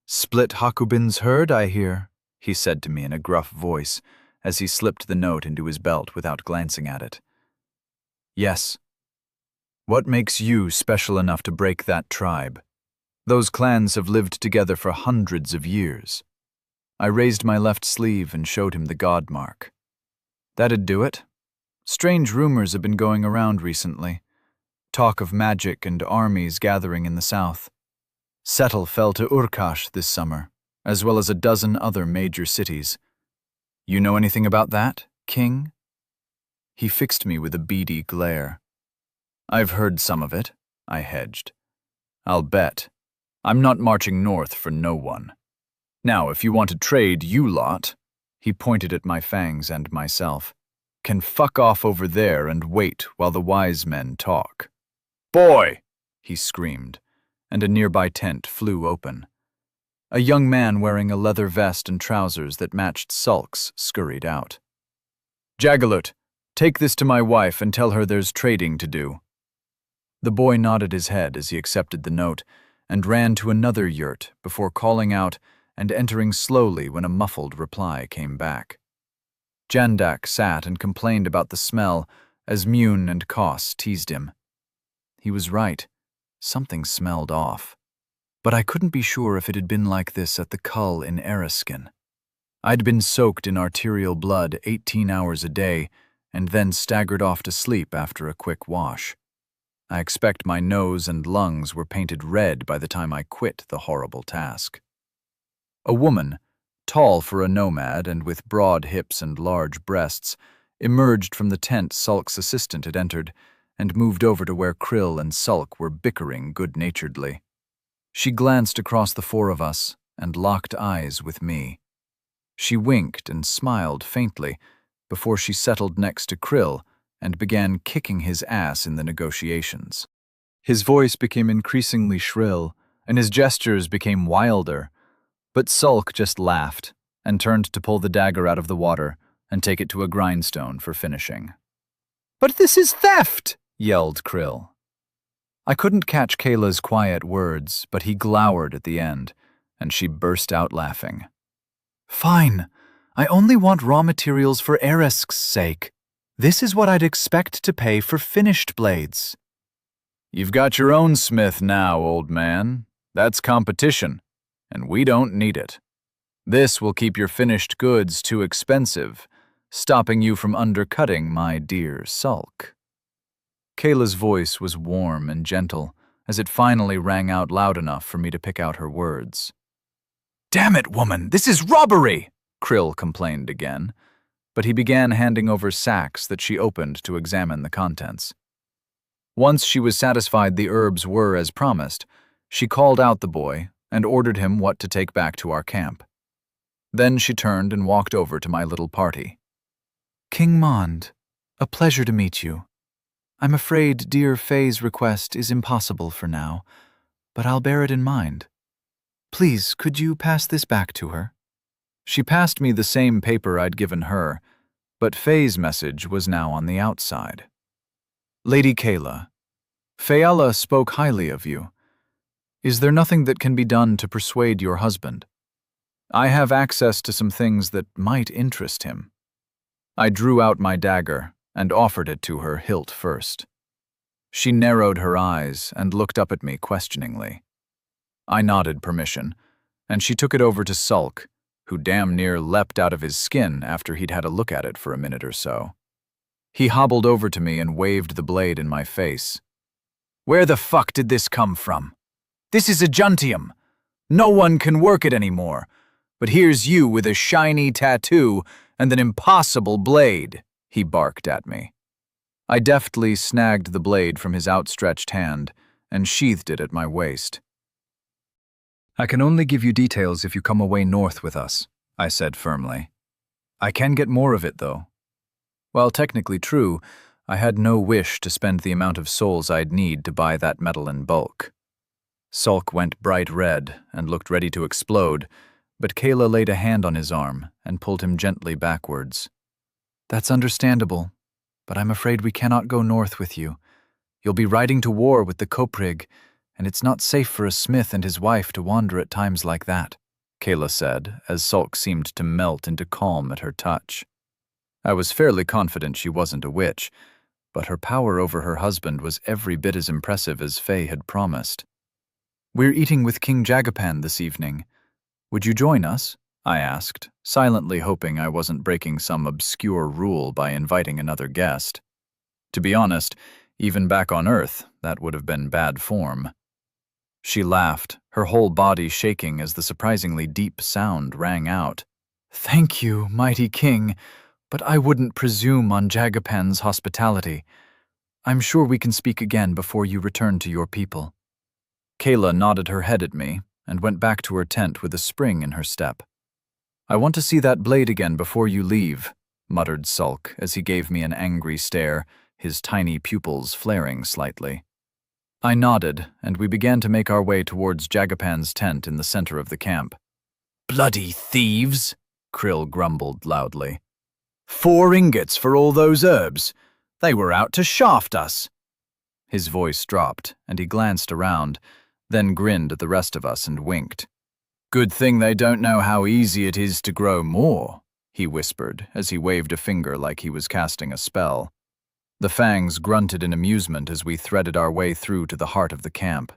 Split Hakubin's herd, I hear," he said to me in a gruff voice as he slipped the note into his belt without glancing at it. "Yes. What makes you special enough to break that tribe? Those clans have lived together for hundreds of years." I raised my left sleeve and showed him the god mark. "That'd do it. Strange rumors have been going around recently. Talk of magic and armies gathering in the south. Settle fell to Urkash this summer, as well as a dozen other major cities. You know anything about that, King?" He fixed me with a beady glare. "I've heard some of it," I hedged. "I'll bet. I'm not marching north for no one. Now, if you want to trade, you lot," he pointed at my fangs and myself, "can fuck off over there and wait while the wise men talk." "Boy!" he screamed, and a nearby tent flew open. A young man wearing a leather vest and trousers that matched Sulk's scurried out. "Jagalut, take this to my wife and tell her there's trading to do." The boy nodded his head as he accepted the note and ran to another yurt before calling out and entering slowly when a muffled reply came back. Jandak sat and complained about the smell as Mune and Koss teased him. He was right. Something smelled off. But I couldn't be sure if it had been like this at the Cull in Ereskine. I'd been soaked in arterial blood 18 hours a day and then staggered off to sleep after a quick wash. I expect my nose and lungs were painted red by the time I quit the horrible task. A woman, tall for a nomad and with broad hips and large breasts, emerged from the tent Sulk's assistant had entered, and moved over to where Krill and Sulk were bickering good-naturedly. She glanced across the four of us and locked eyes with me. She winked and smiled faintly before she settled next to Krill and began kicking his ass in the negotiations. His voice became increasingly shrill, and his gestures became wilder, but Sulk just laughed and turned to pull the dagger out of the water and take it to a grindstone for finishing. "But this is theft!" yelled Krill. I couldn't catch Kayla's quiet words, but he glowered at the end, and she burst out laughing. "Fine. I only want raw materials for Eresk's sake. This is what I'd expect to pay for finished blades." "You've got your own smith now, old man. That's competition, and we don't need it. This will keep your finished goods too expensive, stopping you from undercutting my dear Sulk." Kayla's voice was warm and gentle as it finally rang out loud enough for me to pick out her words. "Damn it, woman, this is robbery!" Krill complained again, but he began handing over sacks that she opened to examine the contents. Once she was satisfied the herbs were as promised, she called out the boy and ordered him what to take back to our camp. Then she turned and walked over to my little party. "King Mond, a pleasure to meet you. I'm afraid dear Faye's request is impossible for now, but I'll bear it in mind. Please, could you pass this back to her?" She passed me the same paper I'd given her, but Faye's message was now on the outside. "Lady Kayla, Fayala spoke highly of you. Is there nothing that can be done to persuade your husband? I have access to some things that might interest him." I drew out my dagger and offered it to her hilt first. She narrowed her eyes and looked up at me questioningly. I nodded permission, and she took it over to Sulk, who damn near leapt out of his skin after he'd had a look at it for a minute or so. He hobbled over to me and waved the blade in my face. "Where the fuck did this come from? This is a Juntium. No one can work it anymore, but here's you with a shiny tattoo and an impossible blade," he barked at me. I deftly snagged the blade from his outstretched hand and sheathed it at my waist. "I can only give you details if you come away north with us," I said firmly. "I can get more of it, though." While technically true, I had no wish to spend the amount of souls I'd need to buy that metal in bulk. Sulk went bright red and looked ready to explode, but Kayla laid a hand on his arm and pulled him gently backwards. "That's understandable, but I'm afraid we cannot go north with you. You'll be riding to war with the Koprig, and it's not safe for a smith and his wife to wander at times like that," Kayla said, as Sulk seemed to melt into calm at her touch. I was fairly confident she wasn't a witch, but her power over her husband was every bit as impressive as Faye had promised. "We're eating with King Jagapan this evening. Would you join us?" I asked, silently hoping I wasn't breaking some obscure rule by inviting another guest. To be honest, even back on Earth, that would have been bad form. She laughed, her whole body shaking as the surprisingly deep sound rang out. "Thank you, mighty king, but I wouldn't presume on Jagapan's hospitality. I'm sure we can speak again before you return to your people." Kayla nodded her head at me and went back to her tent with a spring in her step. "I want to see that blade again before you leave," muttered Sulk as he gave me an angry stare, his tiny pupils flaring slightly. I nodded, and we began to make our way towards Jagapan's tent in the center of the camp. "Bloody thieves," Krill grumbled loudly. "4 ingots for all those herbs. They were out to shaft us." His voice dropped, and he glanced around, then grinned at the rest of us and winked. "Good thing they don't know how easy it is to grow more," he whispered as he waved a finger like he was casting a spell. The fangs grunted in amusement as we threaded our way through to the heart of the camp.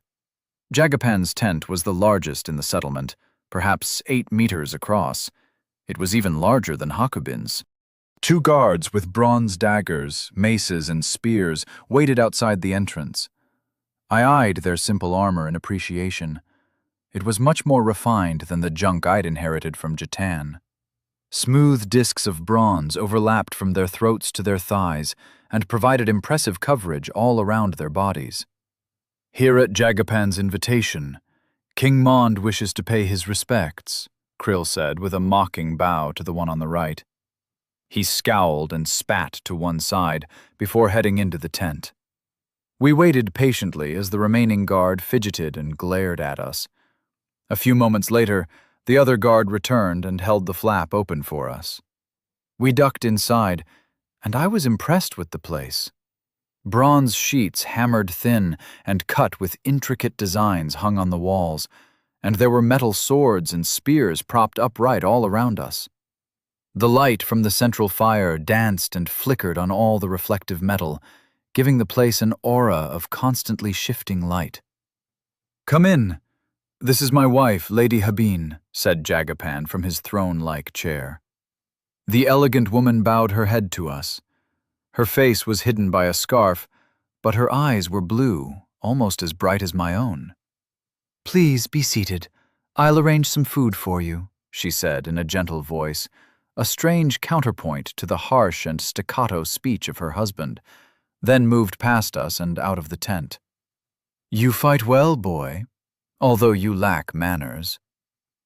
Jagapan's tent was the largest in the settlement, perhaps 8 meters across. It was even larger than Hakubin's. 2 guards with bronze daggers, maces, and spears waited outside the entrance. I eyed their simple armor in appreciation. It was much more refined than the junk I'd inherited from Jatan. Smooth discs of bronze overlapped from their throats to their thighs and provided impressive coverage all around their bodies. "Here at Jagapan's invitation, King Mond wishes to pay his respects," Krill said with a mocking bow to the one on the right. He scowled and spat to one side before heading into the tent. We waited patiently as the remaining guard fidgeted and glared at us. A few moments later, the other guard returned and held the flap open for us. We ducked inside, and I was impressed with the place. Bronze sheets hammered thin and cut with intricate designs hung on the walls, and there were metal swords and spears propped upright all around us. The light from the central fire danced and flickered on all the reflective metal, giving the place an aura of constantly shifting light. "Come in. This is my wife, Lady Habeen," said Jagapan from his throne-like chair. The elegant woman bowed her head to us. Her face was hidden by a scarf, but her eyes were blue, almost as bright as my own. "Please be seated. I'll arrange some food for you," she said in a gentle voice, a strange counterpoint to the harsh and staccato speech of her husband, then moved past us and out of the tent. "You fight well, boy, although you lack manners.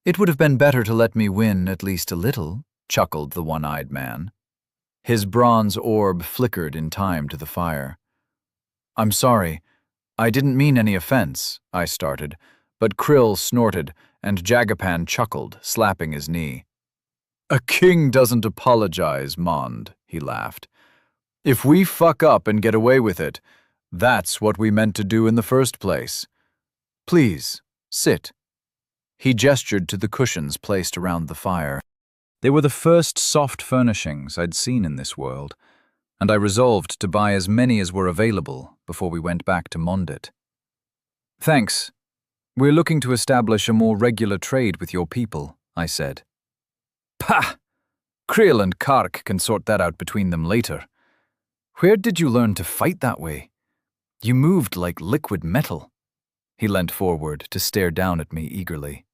It would have been better to let me win at least a little," chuckled the one-eyed man. His bronze orb flickered in time to the fire. "I'm sorry. I didn't mean any offense," I started, but Krill snorted and Jagapan chuckled, slapping his knee. "A king doesn't apologize, Mond," he laughed. "If we fuck up and get away with it, that's what we meant to do in the first place. Please, sit." He gestured to the cushions placed around the fire. They were the first soft furnishings I'd seen in this world, and I resolved to buy as many as were available before we went back to Mondit. "Thanks. We're looking to establish a more regular trade with your people," I said. "Pah! Krill and Kark can sort that out between them later. Where did you learn to fight that way? You moved like liquid metal." He leant forward to stare down at me eagerly.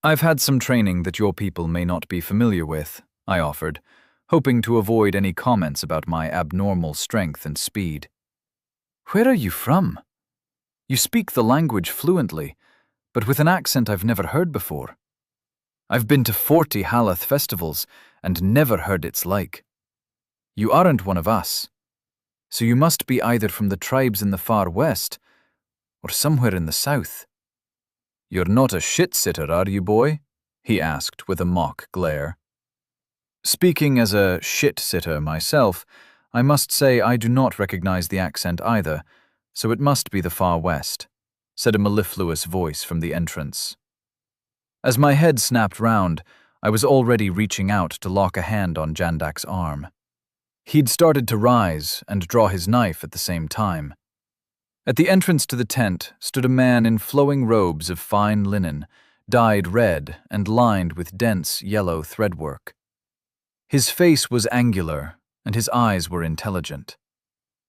"I've had some training that your people may not be familiar with," I offered, hoping to avoid any comments about my abnormal strength and speed. "Where are you from? You speak the language fluently, but with an accent I've never heard before. I've been to 40 Halath festivals and never heard its like. You aren't one of us, so you must be either from the tribes in the far west or somewhere in the south. You're not a shit-sitter, are you, boy?" he asked with a mock glare. Speaking as a shit-sitter myself, I must say I do not recognize the accent either, so it must be the far west, said a mellifluous voice from the entrance. As my head snapped round, I was already reaching out to lock a hand on Jandak's arm. He'd started to rise and draw his knife at the same time. At the entrance to the tent stood a man in flowing robes of fine linen, dyed red and lined with dense yellow threadwork. His face was angular, and his eyes were intelligent.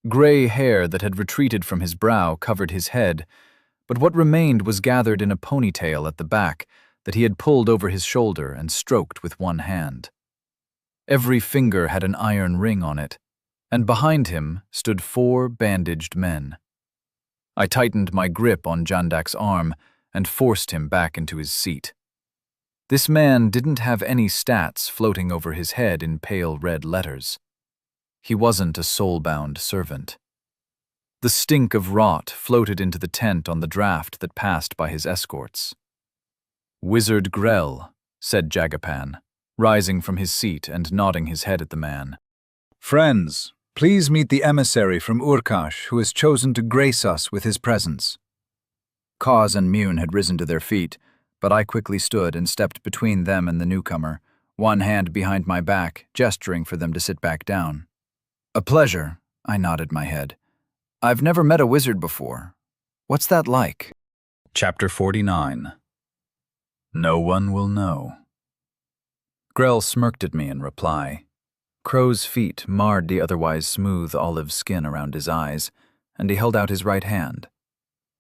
Gray hair that had retreated from his brow covered his head, but what remained was gathered in a ponytail at the back that he had pulled over his shoulder and stroked with one hand. Every finger had an iron ring on it, and behind him stood 4 bandaged men. I tightened my grip on Jandak's arm and forced him back into his seat. This man didn't have any stats floating over his head in pale red letters. He wasn't a soul-bound servant. The stink of rot floated into the tent on the draft that passed by his escorts. "Wizard Grell," said Jagapan, rising from his seat and nodding his head at the man. "Friends, please meet the emissary from Urkash who has chosen to grace us with his presence." Kaz and Mune had risen to their feet, but I quickly stood and stepped between them and the newcomer, one hand behind my back, gesturing for them to sit back down. "A pleasure," I nodded my head. "I've never met a wizard before. What's that like?" Chapter 49. No one will know. Grell smirked at me in reply. Crow's feet marred the otherwise smooth olive skin around his eyes, and he held out his right hand.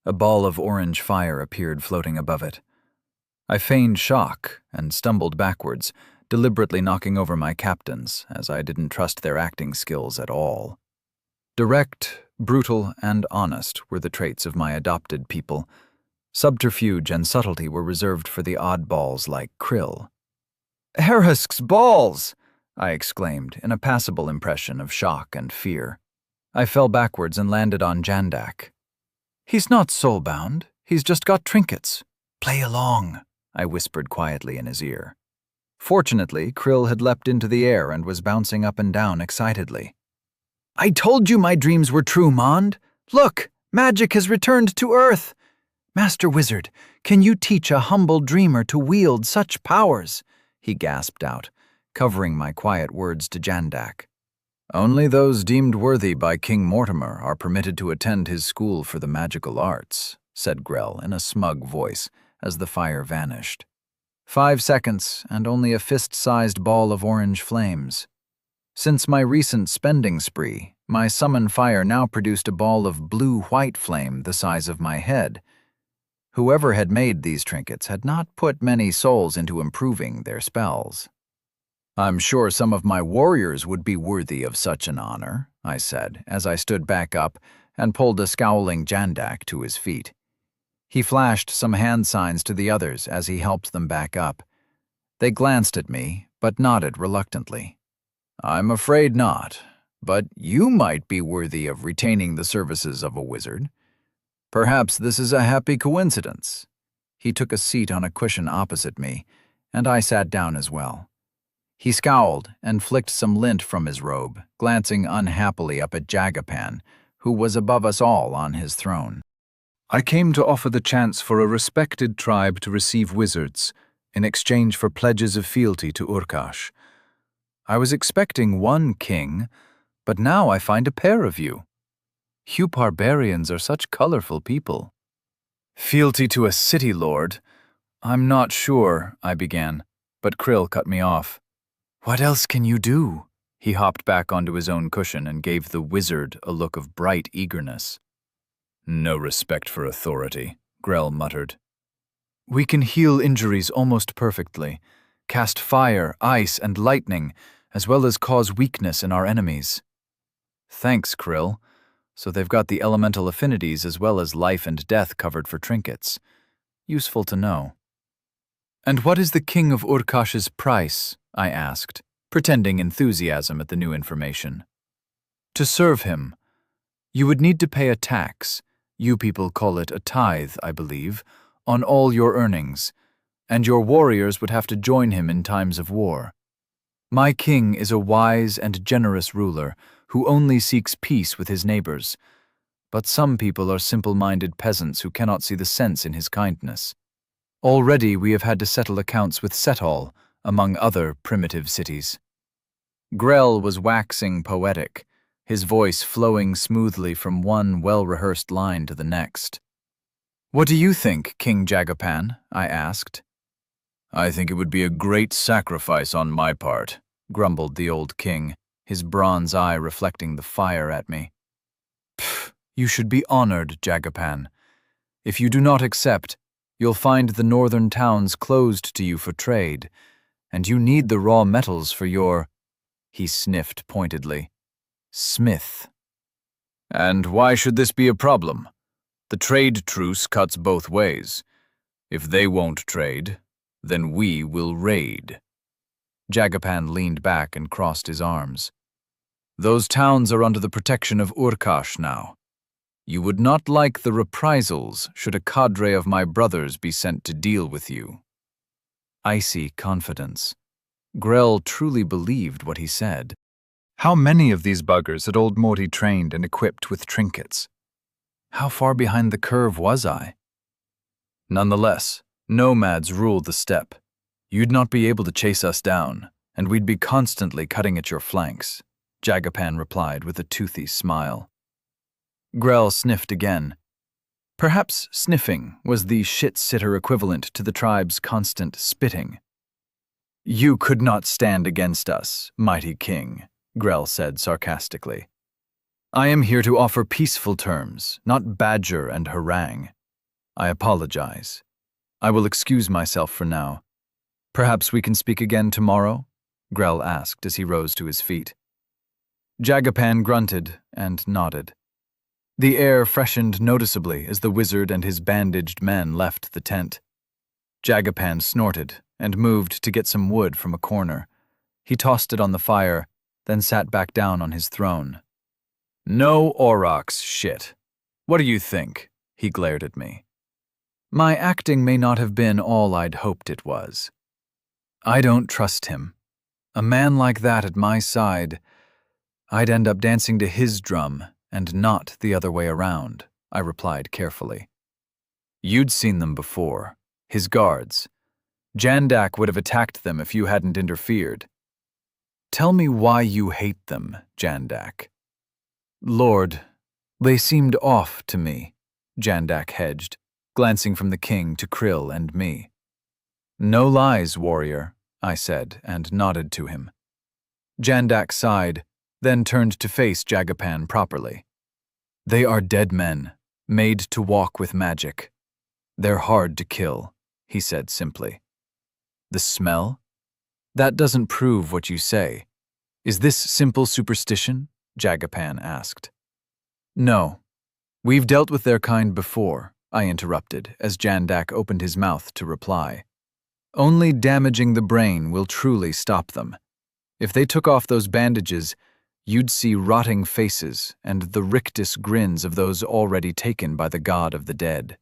A ball of orange fire appeared floating above it. I feigned shock and stumbled backwards, deliberately knocking over my captains, as I didn't trust their acting skills at all. Direct, brutal, and honest were the traits of my adopted people. Subterfuge and subtlety were reserved for the oddballs like Krill. "Herisk's balls!" I exclaimed in a passable impression of shock and fear. I fell backwards and landed on Jandak. "He's not soulbound. He's just got trinkets. Play along," I whispered quietly in his ear. Fortunately, Krill had leapt into the air and was bouncing up and down excitedly. "I told you my dreams were true, Mond. Look, magic has returned to Earth. Master Wizard, can you teach a humble dreamer to wield such powers?" he gasped out, covering my quiet words to Jandak. "Only those deemed worthy by King Mortimer are permitted to attend his school for the magical arts," said Grell in a smug voice as the fire vanished. 5 seconds, and only a fist-sized ball of orange flames. Since my recent spending spree, my summon fire now produced a ball of blue-white flame the size of my head. Whoever had made these trinkets had not put many souls into improving their spells. "I'm sure some of my warriors would be worthy of such an honor," I said, as I stood back up and pulled a scowling Jandak to his feet. He flashed some hand signs to the others as he helped them back up. They glanced at me, but nodded reluctantly. "I'm afraid not, but you might be worthy of retaining the services of a wizard. Perhaps this is a happy coincidence." He took a seat on a cushion opposite me, and I sat down as well. He scowled and flicked some lint from his robe, glancing unhappily up at Jagapan, who was above us all on his throne. "I came to offer the chance for a respected tribe to receive wizards in exchange for pledges of fealty to Urkash. I was expecting one king, but now I find a pair of you. You barbarians are such colorful people." "Fealty to a city lord? I'm not sure," I began, but Krill cut me off. "What else can you do?" He hopped back onto his own cushion and gave the wizard a look of bright eagerness. "No respect for authority," Grell muttered. "We can heal injuries almost perfectly, cast fire, ice, and lightning, as well as cause weakness in our enemies." "Thanks, Krill. So they've got the elemental affinities as well as life and death covered for trinkets. Useful to know." "And what is the King of Urkash's price?" I asked, pretending enthusiasm at the new information. "To serve him, you would need to pay a tax, you people call it a tithe, I believe, on all your earnings, and your warriors would have to join him in times of war. My king is a wise and generous ruler who only seeks peace with his neighbors, but some people are simple-minded peasants who cannot see the sense in his kindness. Already we have had to settle accounts with Setall, among other primitive cities." Grell was waxing poetic, his voice flowing smoothly from one well-rehearsed line to the next. "What do you think, King Jagapan?" I asked. "I think it would be a great sacrifice on my part," grumbled the old king, his bronze eye reflecting the fire at me. "Pfft, you should be honored, Jagapan. If you do not accept, you'll find the northern towns closed to you for trade, and you need the raw metals for your—" he sniffed pointedly. "Smith." "And why should this be a problem? The trade truce cuts both ways. If they won't trade, then we will raid." Jagapan leaned back and crossed his arms. "Those towns are under the protection of Urkash now. You would not like the reprisals should a cadre of my brothers be sent to deal with you." Icy confidence. Grell truly believed what he said. How many of these buggers had old Morty trained and equipped with trinkets? How far behind the curve was I? Nonetheless, nomads rule the steppe. You'd not be able to chase us down, and we'd be constantly cutting at your flanks, Jagapan replied with a toothy smile. Grell sniffed again. Perhaps sniffing was the shit-sitter equivalent to the tribe's constant spitting. "You could not stand against us, mighty king," Grell said sarcastically. "I am here to offer peaceful terms, not badger and harangue. I apologize. I will excuse myself for now. Perhaps we can speak again tomorrow? Grell asked as he rose to his feet. Jagapan grunted and nodded. The air freshened noticeably as the wizard and his bandaged men left the tent. Jagapan snorted and moved to get some wood from a corner. He tossed it on the fire, then sat back down on his throne. No Aurochs shit. What do you think? He glared at me. My acting may not have been all I'd hoped it was. I don't trust him. A man like that at my side, I'd end up dancing to his drum and not the other way around, I replied carefully. You'd seen them before, his guards. Jandak would have attacked them if you hadn't interfered. Tell me why you hate them, Jandak. Lord, they seemed off to me, Jandak hedged, glancing from the king to Krill and me. No lies, warrior, I said, and nodded to him. Jandak sighed, then turned to face Jagapan properly. They are dead men, made to walk with magic. They're hard to kill, he said simply. The smell? That doesn't prove what you say. Is this simple superstition? Jagapan asked. No. We've dealt with their kind before, I interrupted, as Jandak opened his mouth to reply. Only damaging the brain will truly stop them. If they took off those bandages, you'd see rotting faces and the rictus grins of those already taken by the god of the dead.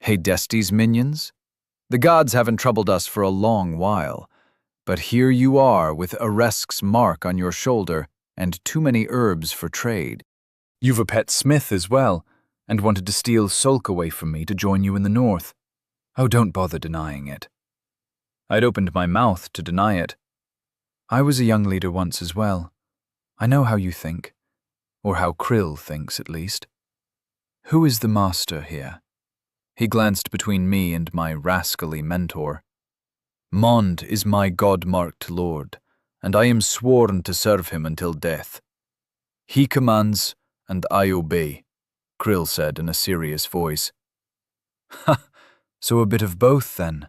Hadestes minions? The gods haven't troubled us for a long while, but here you are with Aresk's mark on your shoulder and too many herbs for trade. You've a pet smith as well, and wanted to steal Sulk away from me to join you in the north. Oh, don't bother denying it. I'd opened my mouth to deny it. I was a young leader once as well. I know how you think, or how Krill thinks at least. Who is the master here? He glanced between me and my rascally mentor. Mond is my god-marked lord, and I am sworn to serve him until death. He commands, and I obey, Krill said in a serious voice. Ha, so a bit of both then,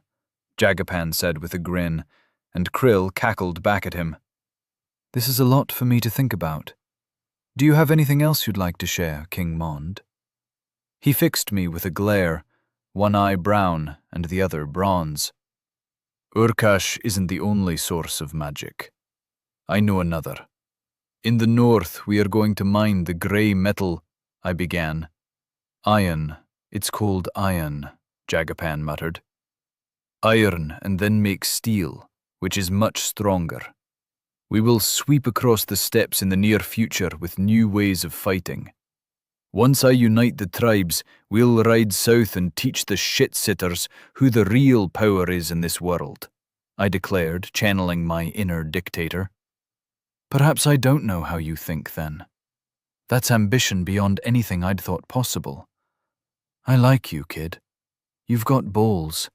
Jagapan said with a grin, and Krill cackled back at him. This is a lot for me to think about. Do you have anything else you'd like to share, King Mond? He fixed me with a glare, one eye brown and the other bronze. Urkash isn't the only source of magic. I know another. In the north, we are going to mine the grey metal, I began. Iron. It's called iron, Jagapan muttered. Iron and then make steel, which is much stronger. We will sweep across the steppes in the near future with new ways of fighting. Once I unite the tribes, we'll ride south and teach the shit-sitters who the real power is in this world, I declared, channeling my inner dictator. Perhaps I don't know how you think then. That's ambition beyond anything I'd thought possible. I like you, kid. You've got balls.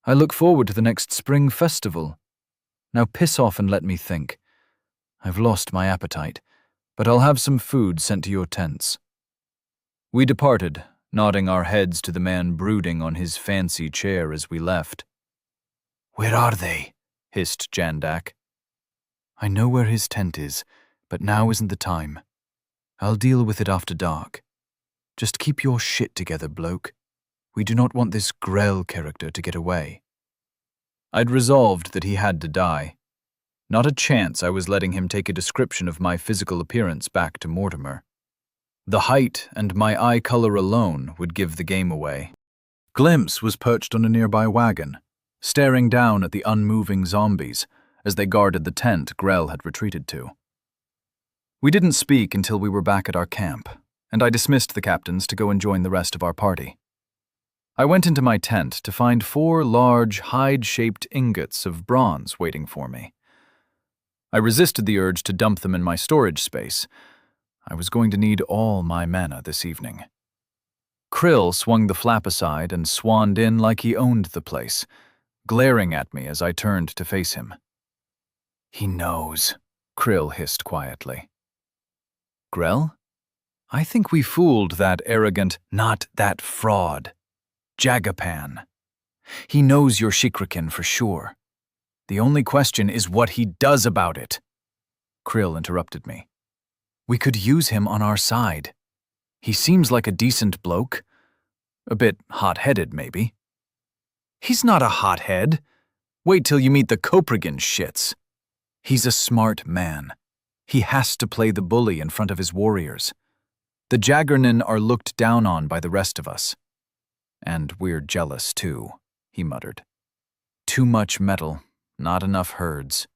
I look forward to the next spring festival. Now piss off and let me think. I've lost my appetite, but I'll have some food sent to your tents. We departed, nodding our heads to the man brooding on his fancy chair as we left. Where are they? Hissed Jandak. I know where his tent is, but now isn't the time. I'll deal with it after dark. Just keep your shit together, bloke. We do not want this Grell character to get away. I'd resolved that he had to die. Not a chance I was letting him take a description of my physical appearance back to Mortimer. The height and my eye color alone would give the game away. Glimpse was perched on a nearby wagon, staring down at the unmoving zombies as they guarded the tent Grell had retreated to. We didn't speak until we were back at our camp, and I dismissed the captains to go and join the rest of our party. I went into my tent to find 4 large, hide-shaped ingots of bronze waiting for me. I resisted the urge to dump them in my storage space. I was going to need all my mana this evening. Krill swung the flap aside and swanned in like he owned the place, glaring at me as I turned to face him. He knows, Krill hissed quietly. Grell? I think we fooled that arrogant, not that fraud. Jagapan. He knows you're Shikrikin for sure. The only question is what he does about it. Krill interrupted me. We could use him on our side. He seems like a decent bloke. A bit hot-headed, maybe. He's not a hothead. Wait till you meet the Koprigan shits. He's a smart man. He has to play the bully in front of his warriors. The Jaggernin are looked down on by the rest of us. And we're jealous too, he muttered. Too much metal, not enough herds.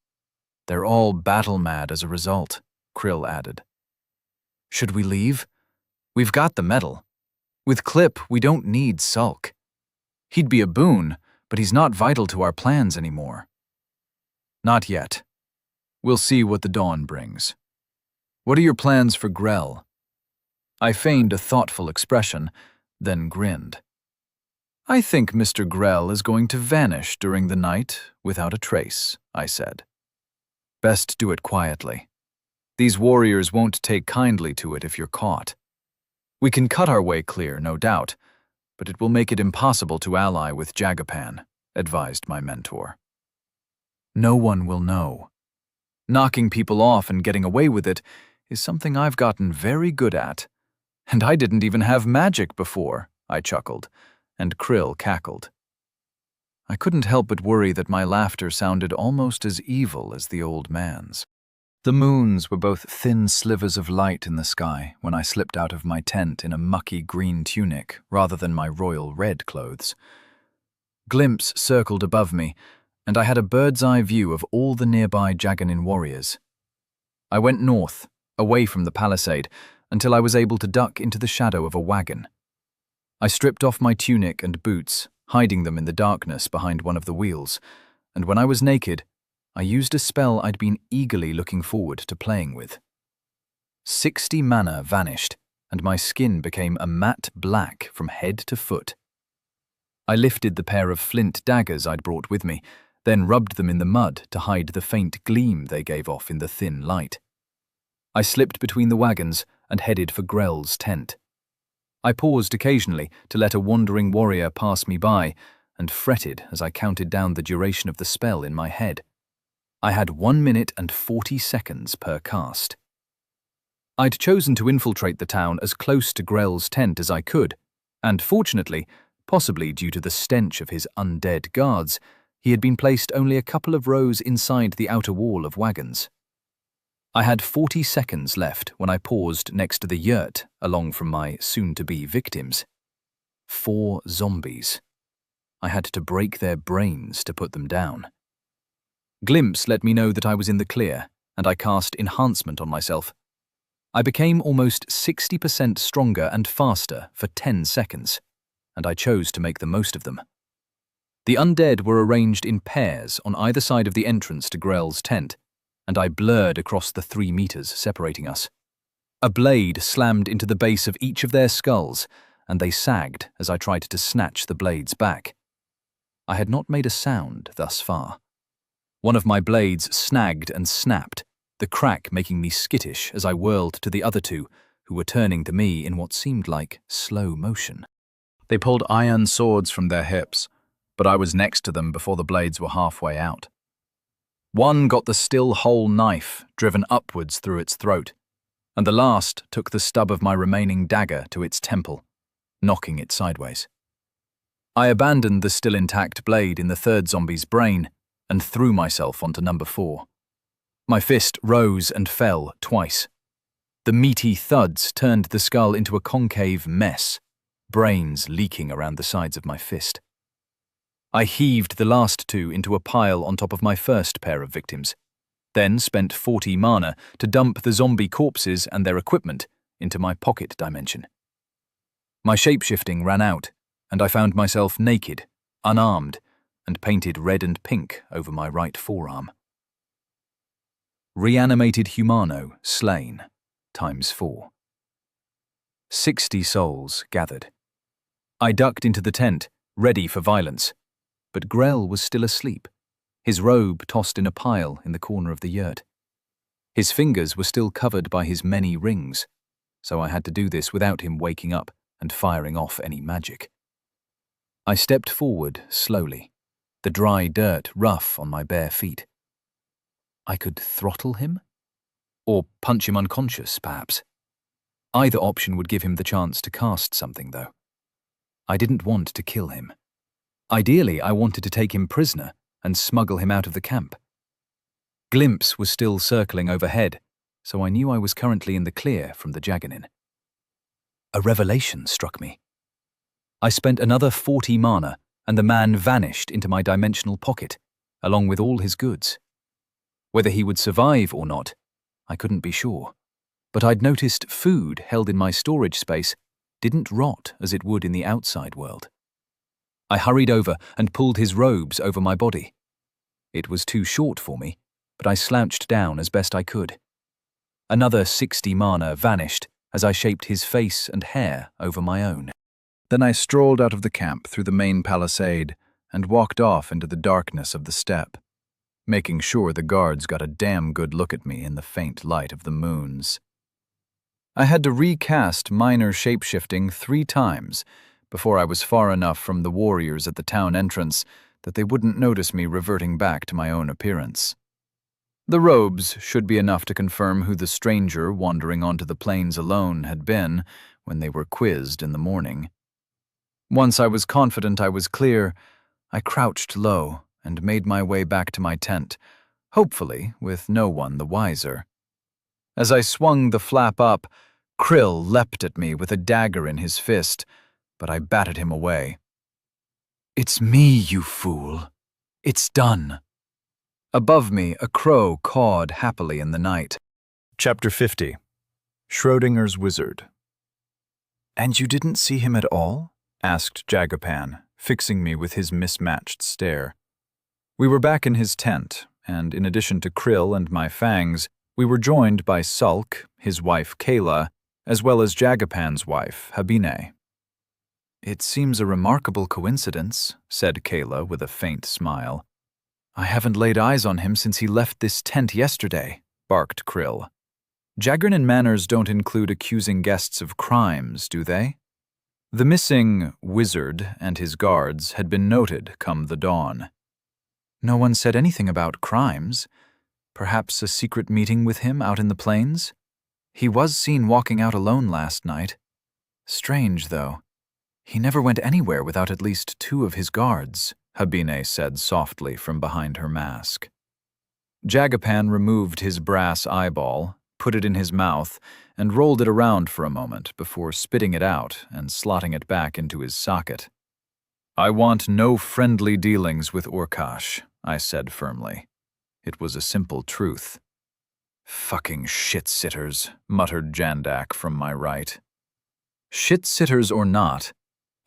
They're all battle-mad as a result, Krill added. Should we leave? We've got the metal. With Clip, we don't need Sulk. He'd be a boon, but he's not vital to our plans anymore. Not yet. We'll see what the dawn brings. What are your plans for Grell? I feigned a thoughtful expression, then grinned. I think Mr. Grell is going to vanish during the night without a trace, I said. Best do it quietly. These warriors won't take kindly to it if you're caught. We can cut our way clear, no doubt, but it will make it impossible to ally with Jagapan, advised my mentor. No one will know. Knocking people off and getting away with it is something I've gotten very good at. And I didn't even have magic before, I chuckled, and Krill cackled. I couldn't help but worry that my laughter sounded almost as evil as the old man's. The moons were both thin slivers of light in the sky when I slipped out of my tent in a mucky green tunic rather than my royal red clothes. Glimpse circled above me, and I had a bird's-eye view of all the nearby Jaganin warriors. I went north, away from the palisade, until I was able to duck into the shadow of a wagon. I stripped off my tunic and boots, hiding them in the darkness behind one of the wheels, and when I was naked, I used a spell I'd been eagerly looking forward to playing with. 60 mana vanished, and my skin became a matte black from head to foot. I lifted the pair of flint daggers I'd brought with me, then rubbed them in the mud to hide the faint gleam they gave off in the thin light. I slipped between the wagons and headed for Grell's tent. I paused occasionally to let a wandering warrior pass me by and fretted as I counted down the duration of the spell in my head. I had 1 minute and 40 seconds per cast. I'd chosen to infiltrate the town as close to Grell's tent as I could, and fortunately, possibly due to the stench of his undead guards, he had been placed only a couple of rows inside the outer wall of wagons. I had 40 seconds left when I paused next to the yurt along from my soon-to-be victims. 4 zombies. I had to break their brains to put them down. Glimpse let me know that I was in the clear, and I cast Enhancement on myself. I became almost 60% stronger and faster for 10 seconds, and I chose to make the most of them. The undead were arranged in pairs on either side of the entrance to Grell's tent, and I blurred across the 3 meters separating us. A blade slammed into the base of each of their skulls, and they sagged as I tried to snatch the blades back. I had not made a sound thus far. One of my blades snagged and snapped, the crack making me skittish as I whirled to the other 2, who were turning to me in what seemed like slow motion. They pulled iron swords from their hips, but I was next to them before the blades were halfway out. One got the still whole knife driven upwards through its throat, and the last took the stub of my remaining dagger to its temple, knocking it sideways. I abandoned the still intact blade in the 3rd zombie's brain and threw myself onto number 4. My fist rose and fell twice. The meaty thuds turned the skull into a concave mess, brains leaking around the sides of my fist. I heaved the last 2 into a pile on top of my first pair of victims, then spent 40 mana to dump the zombie corpses and their equipment into my pocket dimension. My shapeshifting ran out, and I found myself naked, unarmed, and painted red and pink over my right forearm. Reanimated Humano slain, ×4. 60 souls gathered. I ducked into the tent, ready for violence, but Grell was still asleep, his robe tossed in a pile in the corner of the yurt. His fingers were still covered by his many rings, so I had to do this without him waking up and firing off any magic. I stepped forward slowly, the dry dirt rough on my bare feet. I could throttle him? Or punch him unconscious, perhaps. Either option would give him the chance to cast something, though. I didn't want to kill him. Ideally, I wanted to take him prisoner and smuggle him out of the camp. Glimpse was still circling overhead, so I knew I was currently in the clear from the Jaganin. A revelation struck me. I spent another 40 mana, and the man vanished into my dimensional pocket, along with all his goods. Whether he would survive or not, I couldn't be sure. But I'd noticed food held in my storage space didn't rot as it would in the outside world. I hurried over and pulled his robes over my body. It was too short for me, but I slouched down as best I could. Another 60 mana vanished as I shaped his face and hair over my own. Then I strolled out of the camp through the main palisade and walked off into the darkness of the steppe, making sure the guards got a damn good look at me in the faint light of the moons. I had to recast minor shapeshifting 3 times before I was far enough from the warriors at the town entrance that they wouldn't notice me reverting back to my own appearance. The robes should be enough to confirm who the stranger wandering onto the plains alone had been when they were quizzed in the morning. Once I was confident I was clear, I crouched low and made my way back to my tent, hopefully with no one the wiser. As I swung the flap up, Krill leapt at me with a dagger in his fist, but I batted him away. "It's me, you fool. It's done." Above me, a crow cawed happily in the night. Chapter 50. Schrodinger's Wizard. "And you didn't see him at all?" asked Jagapan, fixing me with his mismatched stare. We were back in his tent, and in addition to Krill and my fangs, we were joined by Sulk, his wife Kayla, as well as Jagapan's wife, Habine. "It seems a remarkable coincidence," said Kayla with a faint smile. "I haven't laid eyes on him since he left this tent yesterday," barked Krill. "Jagarin manners don't include accusing guests of crimes, do they?" The missing wizard and his guards had been noted come the dawn. "No one said anything about crimes. Perhaps a secret meeting with him out in the plains? He was seen walking out alone last night. Strange, though. He never went anywhere without at least 2 of his guards," Habine said softly from behind her mask. Jagapan removed his brass eyeball, put it in his mouth, and rolled it around for a moment before spitting it out and slotting it back into his socket. "I want no friendly dealings with Urkash," I said firmly. It was a simple truth. "Fucking shit-sitters," muttered Jandak from my right. Shit-sitters or not,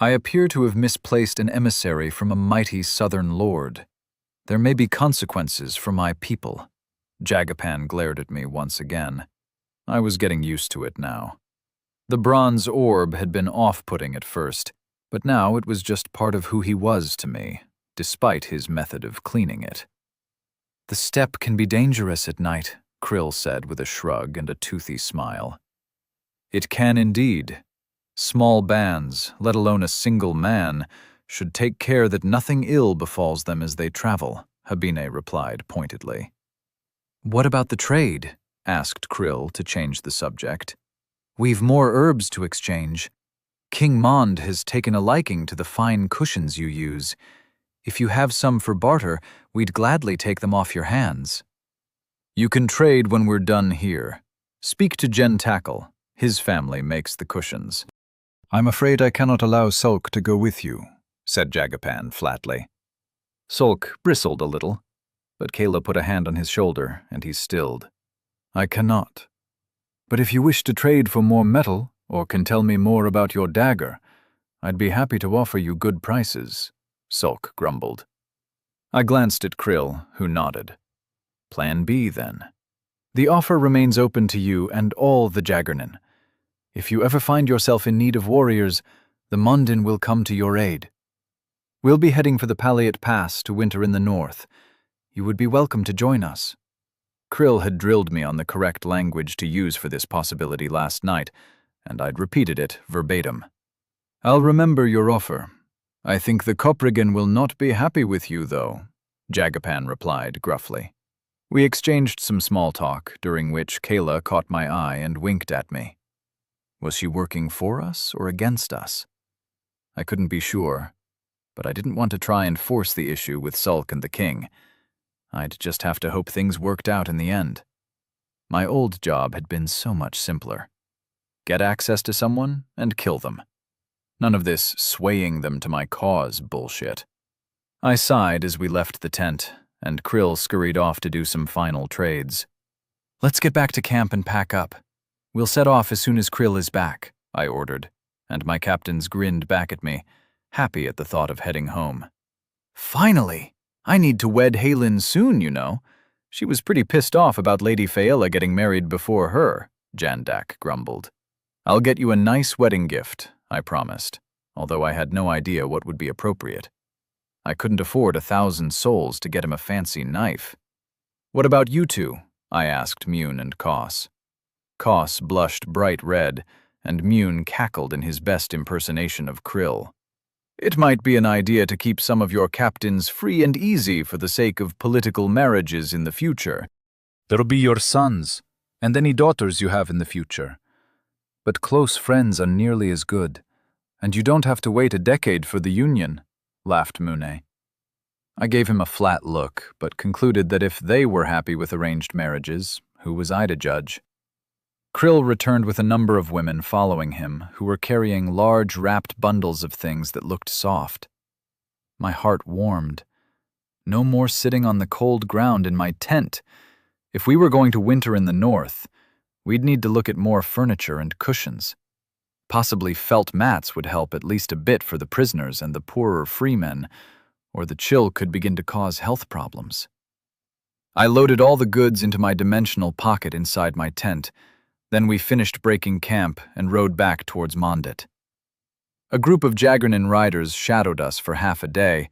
I appear to have misplaced an emissary from a mighty southern lord. There may be consequences for my people. Jagapan glared at me once again. I was getting used to it now. The bronze orb had been off-putting at first, but now it was just part of who he was to me, despite his method of cleaning it. "The steppe can be dangerous at night," Krill said with a shrug and a toothy smile. "It can indeed. Small bands, let alone a single man, should take care that nothing ill befalls them as they travel," Habine replied pointedly. "What about the trade?" asked Krill to change the subject. "We've more herbs to exchange. King Mond has taken a liking to the fine cushions you use. If you have some for barter, we'd gladly take them off your hands." "You can trade when we're done here. Speak to Jentackle. His family makes the cushions." "I'm afraid I cannot allow Sulk to go with you," said Jagapan flatly. Sulk bristled a little, but Kayla put a hand on his shoulder and he stilled. "I cannot. But if you wish to trade for more metal, or can tell me more about your dagger, I'd be happy to offer you good prices," Sulk grumbled. I glanced at Krill, who nodded. "Plan B, then. The offer remains open to you and all the Jagarin. If you ever find yourself in need of warriors, the Mundin will come to your aid. We'll be heading for the Paliat Pass to winter in the north. You would be welcome to join us." Krill had drilled me on the correct language to use for this possibility last night, and I'd repeated it verbatim. "I'll remember your offer. I think the Coprigan will not be happy with you, though, Jagapan replied gruffly. We exchanged some small talk, during which Kayla caught my eye and winked at me. Was she working for us or against us? I couldn't be sure, but I didn't want to try and force the issue with Sulk and the king. I'd just have to hope things worked out in the end. My old job had been so much simpler. Get access to someone and kill them. None of this swaying them to my cause bullshit. I sighed as we left the tent, and Krill scurried off to do some final trades. Let's get back to camp and pack up. We'll set off as soon as Krill is back, I ordered, and my captains grinned back at me, happy at the thought of heading home. Finally! I need to wed Haylin soon, you know. She was pretty pissed off about Lady Faela getting married before her, Jandak grumbled. I'll get you a nice wedding gift, I promised, although I had no idea what would be appropriate. I couldn't afford 1,000 souls to get him a fancy knife. What about you two? I asked Mune and Koss. Koss blushed bright red, and Mune cackled in his best impersonation of Krill. It might be an idea to keep some of your captains free and easy for the sake of political marriages in the future. There'll be your sons, and any daughters you have in the future. But close friends are nearly as good, and you don't have to wait a decade for the union, laughed Mune. I gave him a flat look, but concluded that if they were happy with arranged marriages, who was I to judge? Krill returned with a number of women following him who were carrying large wrapped bundles of things that looked soft. My heart warmed. No more sitting on the cold ground in my tent. If we were going to winter in the north, we'd need to look at more furniture and cushions. Possibly felt mats would help at least a bit for the prisoners and the poorer freemen, or the chill could begin to cause health problems. I loaded all the goods into my dimensional pocket inside my tent. Then we finished breaking camp and rode back towards Mondit. A group of Jaggernon riders shadowed us for half a day,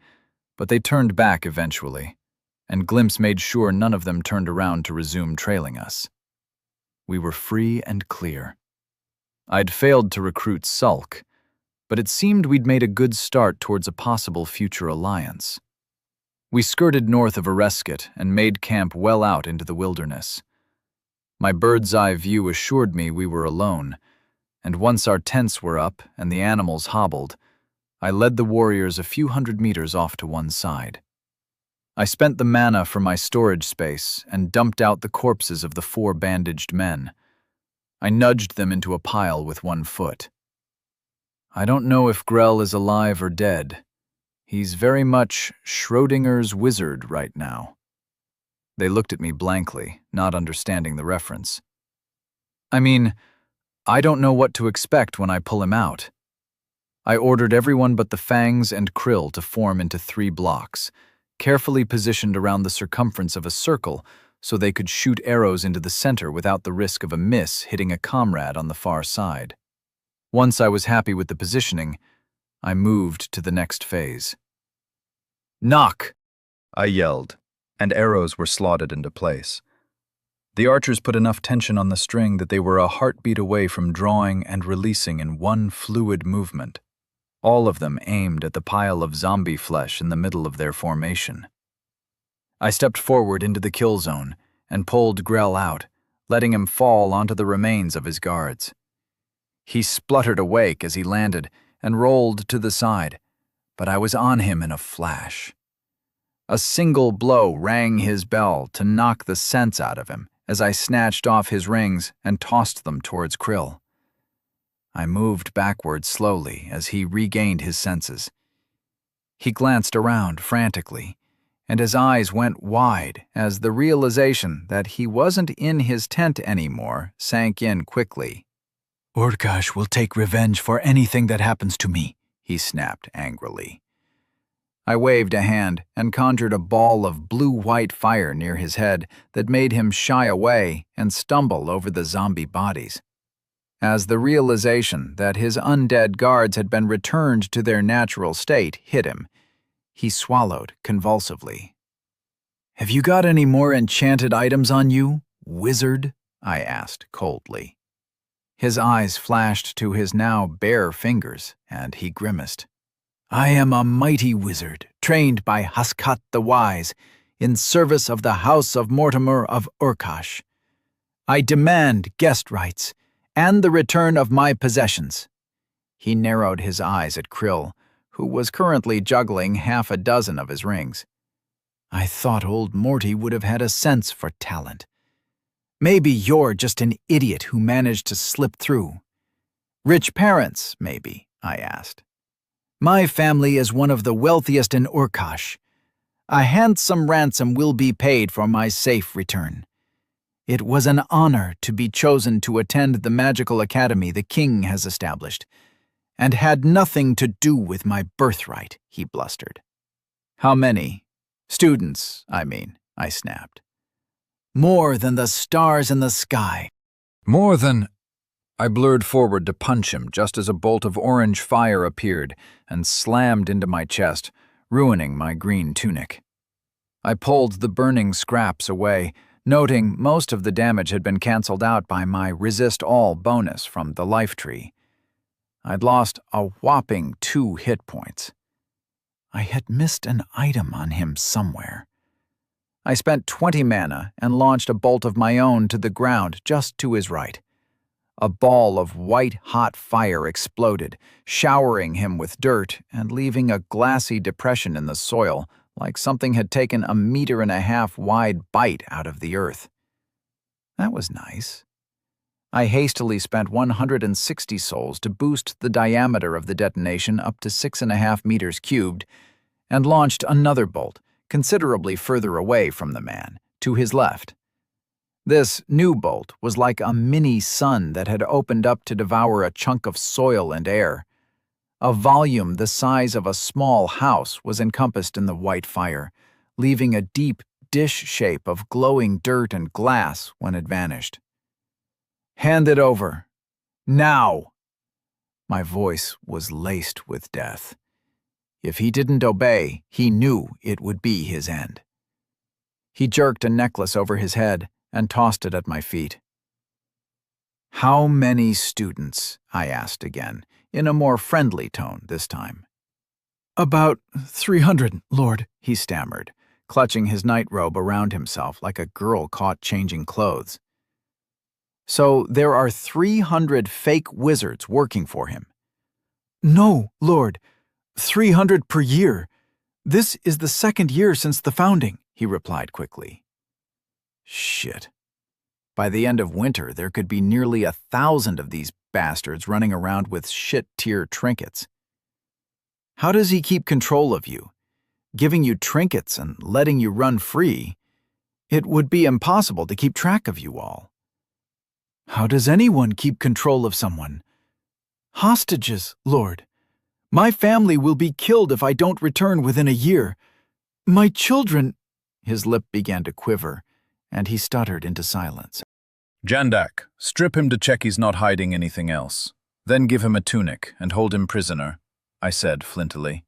but they turned back eventually, and Glimpse made sure none of them turned around to resume trailing us. We were free and clear. I'd failed to recruit Sulk, but it seemed we'd made a good start towards a possible future alliance. We skirted north of Areskit and made camp well out into the wilderness. My bird's-eye view assured me we were alone, and once our tents were up and the animals hobbled, I led the warriors a few hundred meters off to one side. I spent the mana from my storage space and dumped out the corpses of the 4 bandaged men. I nudged them into a pile with one foot. I don't know if Grell is alive or dead. He's very much Schrodinger's wizard right now. They looked at me blankly, not understanding the reference. I mean, I don't know what to expect when I pull him out. I ordered everyone but the Fangs and Krill to form into 3 blocks, carefully positioned around the circumference of a circle so they could shoot arrows into the center without the risk of a miss hitting a comrade on the far side. Once I was happy with the positioning, I moved to the next phase. Knock! I yelled, and arrows were slotted into place. The archers put enough tension on the string that they were a heartbeat away from drawing and releasing in one fluid movement. All of them aimed at the pile of zombie flesh in the middle of their formation. I stepped forward into the kill zone and pulled Grell out, letting him fall onto the remains of his guards. He spluttered awake as he landed and rolled to the side, but I was on him in a flash. A single blow rang his bell to knock the sense out of him as I snatched off his rings and tossed them towards Krill. I moved backward slowly as he regained his senses. He glanced around frantically, and his eyes went wide as the realization that he wasn't in his tent anymore sank in quickly. "Urkash will take revenge for anything that happens to me," he snapped angrily. I waved a hand and conjured a ball of blue-white fire near his head that made him shy away and stumble over the zombie bodies. As the realization that his undead guards had been returned to their natural state hit him, he swallowed convulsively. "Have you got any more enchanted items on you, wizard?" I asked coldly. His eyes flashed to his now bare fingers, and he grimaced. I am a mighty wizard, trained by Haskat the Wise, in service of the House of Mortimer of Urkash. I demand guest rights, and the return of my possessions." He narrowed his eyes at Krill, who was currently juggling half a dozen of his rings. "I thought old Morty would have had a sense for talent. Maybe you're just an idiot who managed to slip through." "Rich parents, maybe?" I asked. "My family is one of the wealthiest in Urkash. A handsome ransom will be paid for my safe return. It was an honor to be chosen to attend the magical academy the king has established, and had nothing to do with my birthright," he blustered. "How many? Students, I mean," I snapped. "More than the stars in the sky." More than... I blurred forward to punch him just as a bolt of orange fire appeared and slammed into my chest, ruining my green tunic. I pulled the burning scraps away, noting most of the damage had been cancelled out by my Resist All bonus from the life tree. I'd lost a whopping 2 hit points. I had missed an item on him somewhere. I spent 20 mana and launched a bolt of my own to the ground just to his right. A ball of white-hot fire exploded, showering him with dirt and leaving a glassy depression in the soil, like something had taken a 1.5 meter wide bite out of the earth. That was nice. I hastily spent 160 souls to boost the diameter of the detonation up to 6.5 meters cubed, and launched another bolt, considerably further away from the man, to his left. This new bolt was like a mini sun that had opened up to devour a chunk of soil and air. A volume the size of a small house was encompassed in the white fire, leaving a deep dish shape of glowing dirt and glass when it vanished. "Hand it over. Now!" My voice was laced with death. If he didn't obey, he knew it would be his end. He jerked a necklace over his head and tossed it at my feet. "How many students?" I asked again, in a more friendly tone this time. "About 300, Lord," he stammered, clutching his nightrobe around himself like a girl caught changing clothes. "So there are 300 fake wizards working for him?" "No, Lord. 300 per year. This is the 2nd year since the founding," he replied quickly. Shit. By the end of winter, there could be nearly 1,000 of these bastards running around with shit-tier trinkets. "How does he keep control of you? Giving you trinkets and letting you run free? It would be impossible to keep track of you all." "How does anyone keep control of someone?" "Hostages, Lord. My family will be killed if I don't return within a year. My children—" His lip began to quiver, and he stuttered into silence. "Jandak, strip him to check he's not hiding anything else. Then give him a tunic and hold him prisoner," I said flintily.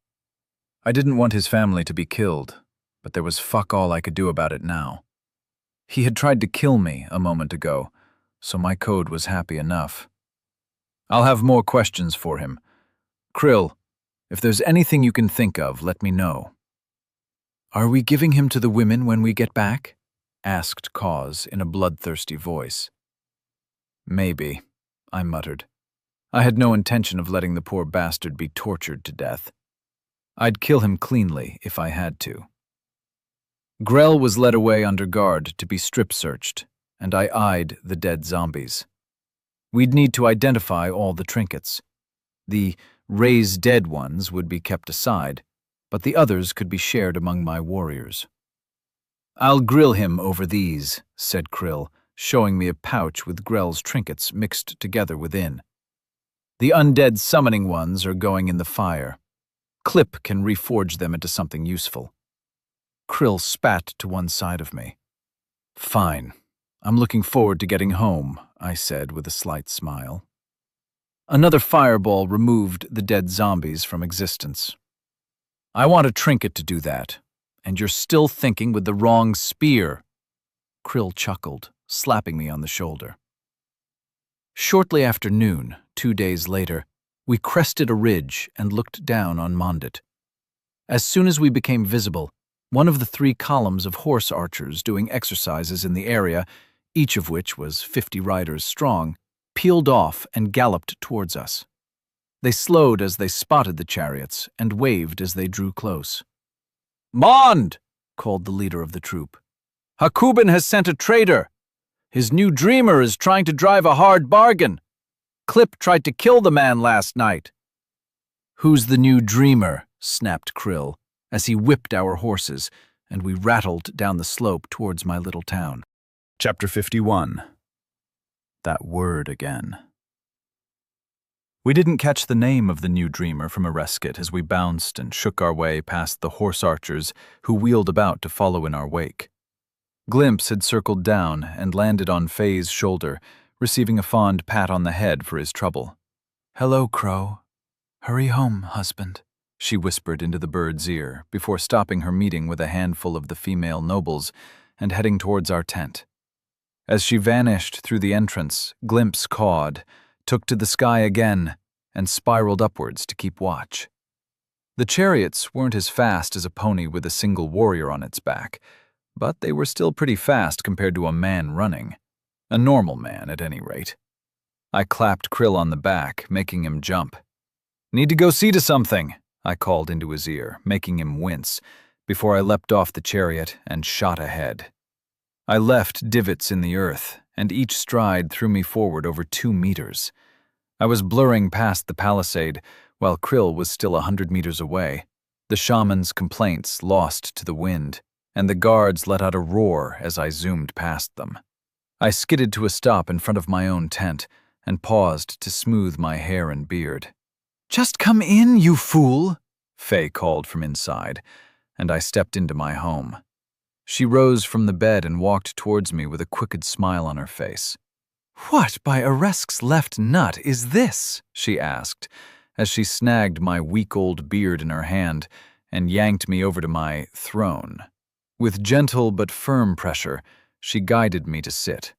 I didn't want his family to be killed, but there was fuck all I could do about it now. He had tried to kill me a moment ago, so my code was happy enough. "I'll have more questions for him. Krill, if there's anything you can think of, let me know." "Are we giving him to the women when we get back?" asked Cause in a bloodthirsty voice. "Maybe," I muttered. I had no intention of letting the poor bastard be tortured to death. I'd kill him cleanly if I had to. Grell was led away under guard to be strip-searched, and I eyed the dead zombies. We'd need to identify all the trinkets. The raise dead ones would be kept aside, but the others could be shared among my warriors. "I'll grill him over these," said Krill, showing me a pouch with Grell's trinkets mixed together within. "The undead summoning ones are going in the fire. Clip can reforge them into something useful." Krill spat to one side of me. "Fine. I'm looking forward to getting home," I said with a slight smile. Another fireball removed the dead zombies from existence. "I want a trinket to do that, and you're still thinking with the wrong spear." Krill chuckled, slapping me on the shoulder. Shortly after noon, 2 days later, We crested a ridge and looked down on Mondit. As soon as we became visible, one of the 3 columns of horse archers doing exercises in the area, each of which was 50 riders strong, peeled off and galloped towards us. They slowed as they spotted the chariots and waved as they drew close. "Mond!" called the leader of the troop. "Hakubin has sent a traitor. His new dreamer is trying to drive a hard bargain. Clip tried to kill the man last night." "Who's the new dreamer?" snapped Krill, as he whipped our horses, and we rattled down the slope towards my little town. Chapter 51. That word again. We didn't catch the name of the new dreamer from a resket as we bounced and shook our way past the horse archers who wheeled about to follow in our wake. Glimpse had circled down and landed on Faye's shoulder, receiving a fond pat on the head for his trouble. "Hello, Crow. Hurry home, husband," she whispered into the bird's ear before stopping her meeting with a handful of the female nobles and heading towards our tent. As she vanished through the entrance, Glimpse cawed, took to the sky again, and spiraled upwards to keep watch. The chariots weren't as fast as a pony with a single warrior on its back, but they were still pretty fast compared to a man running. A normal man, at any rate. I clapped Krill on the back, making him jump. "Need to go see to something," I called into his ear, making him wince, before I leapt off the chariot and shot ahead. I left divots in the earth, and each stride threw me forward over 2 meters. I was blurring past the palisade, while Krill was still 100 meters away, the shaman's complaints lost to the wind, and the guards let out a roar as I zoomed past them. I skidded to a stop in front of my own tent and paused to smooth my hair and beard. "Just come in, you fool," Faye called from inside, and I stepped into my home. She rose from the bed and walked towards me with a crooked smile on her face. "What by Aresk's left nut is this?" she asked, as she snagged my week-old beard in her hand and yanked me over to my throne. With gentle but firm pressure, she guided me to sit.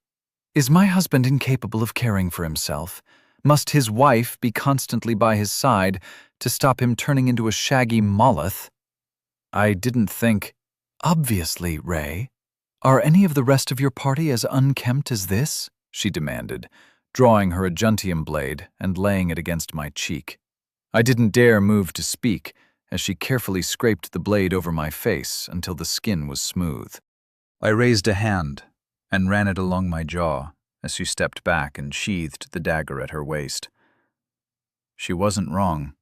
"Is my husband incapable of caring for himself? Must his wife be constantly by his side to stop him turning into a shaggy Moloth?" "I didn't think—" "Obviously, Ray. Are any of the rest of your party as unkempt as this?" she demanded, drawing her adjuntium blade and laying it against my cheek. I didn't dare move to speak, as she carefully scraped the blade over my face until the skin was smooth. I raised a hand and ran it along my jaw as she stepped back and sheathed the dagger at her waist. She wasn't wrong.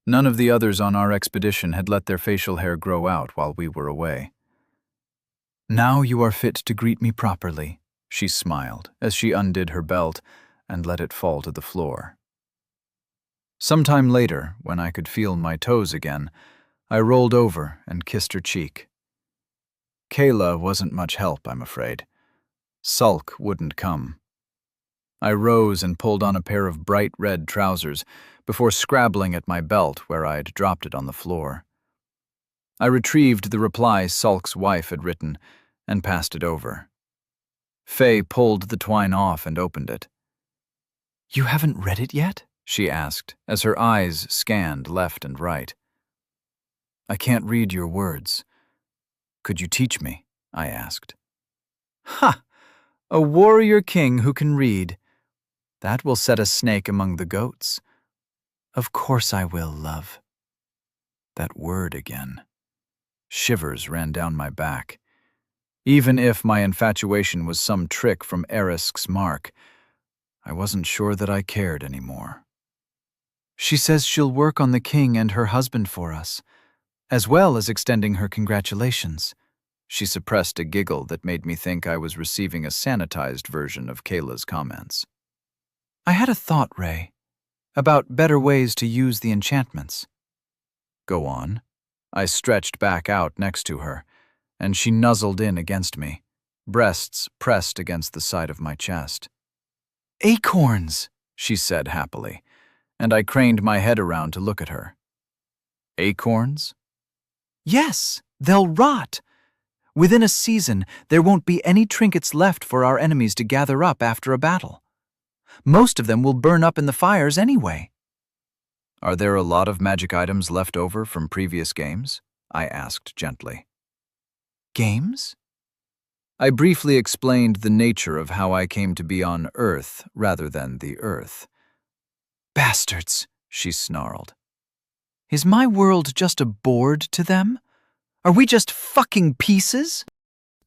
None of the others on our expedition had let their facial hair grow out while we were away. "Now you are fit to greet me properly," she smiled as she undid her belt and let it fall to the floor. Sometime later, when I could feel my toes again, I rolled over and kissed her cheek. Kayla wasn't much help, I'm afraid. Sulk wouldn't come. I rose and pulled on a pair of bright red trousers before scrabbling at my belt where I had dropped it on the floor. I retrieved the reply Sulk's wife had written and passed it over. Faye pulled the twine off and opened it. "You haven't read it yet?" she asked as her eyes scanned left and right. "I can't read your words. Could you teach me?" I asked. "Ha! A warrior king who can read. That will set a snake among the goats. Of course I will, love." That word again. Shivers ran down my back. Even if my infatuation was some trick from Aresk's mark, I wasn't sure that I cared anymore. "She says she'll work on the king and her husband for us, as well as extending her congratulations." She suppressed a giggle that made me think I was receiving a sanitized version of Kayla's comments. "I had a thought, Ray, about better ways to use the enchantments." "Go on." I stretched back out next to her, and she nuzzled in against me, breasts pressed against the side of my chest. "Acorns," she said happily, and I craned my head around to look at her. "Acorns?" "Yes, they'll rot. Within a season, there won't be any trinkets left for our enemies to gather up after a battle. Most of them will burn up in the fires anyway." Are there a lot of magic items left over from previous games? I asked gently. Games? I briefly explained the nature of how I came to be on Earth rather than the Earth. Bastards, she snarled. Is my world just a board to them? Are we just fucking pieces?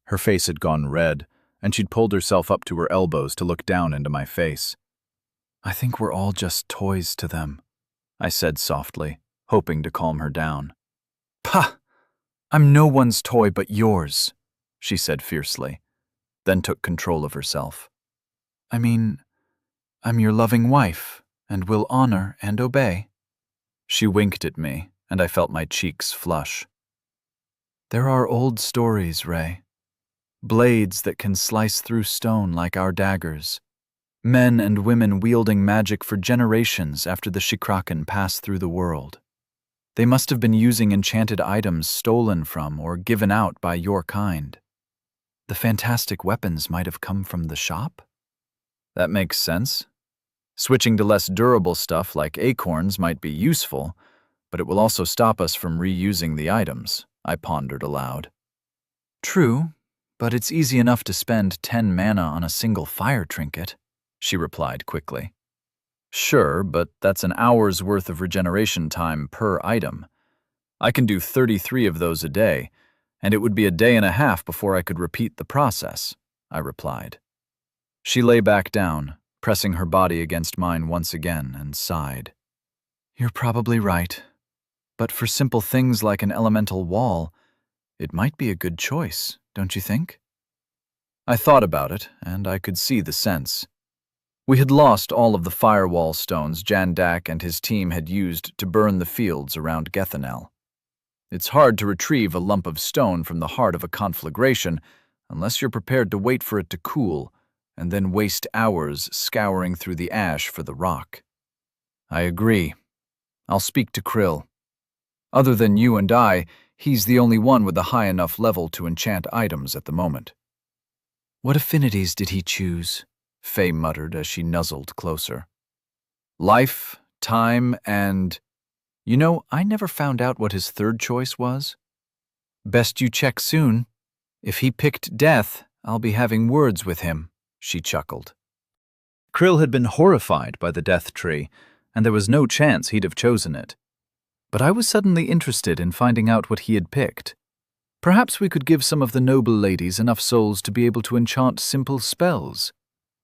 Her face had gone red, and she'd pulled herself up to her elbows to look down into my face. I think we're all just toys to them, I said softly, hoping to calm her down. Pah! I'm no one's toy but yours, she said fiercely, then took control of herself. I mean, I'm your loving wife, and will honor and obey. She winked at me, and I felt my cheeks flush. There are old stories, Ray. Blades that can slice through stone like our daggers. Men and women wielding magic for generations after the Shikraken passed through the world. They must have been using enchanted items stolen from or given out by your kind. The fantastic weapons might have come from the shop? That makes sense. Switching to less durable stuff like acorns might be useful, but it will also stop us from reusing the items, I pondered aloud. True, but it's easy enough to spend 10 mana on a single fire trinket, she replied quickly. Sure, but that's an hour's worth of regeneration time per item. I can do 33 of those a day, and it would be a day and a half before I could repeat the process, I replied. She lay back down, pressing her body against mine once again, and sighed. You're probably right, but for simple things like an elemental wall, it might be a good choice, don't you think? I thought about it, and I could see the sense. We had lost all of the firewall stones Jandak and his team had used to burn the fields around Gethanel. It's hard to retrieve a lump of stone from the heart of a conflagration unless you're prepared to wait for it to cool and then waste hours scouring through the ash for the rock. I agree. I'll speak to Krill. Other than you and I, he's the only one with a high enough level to enchant items at the moment. What affinities did he choose? Faye muttered as she nuzzled closer. Life, time, and... You know, I never found out what his third choice was. Best you check soon. If he picked death, I'll be having words with him, she chuckled. Krill had been horrified by the death tree, and there was no chance he'd have chosen it. But I was suddenly interested in finding out what he had picked. Perhaps we could give some of the noble ladies enough souls to be able to enchant simple spells.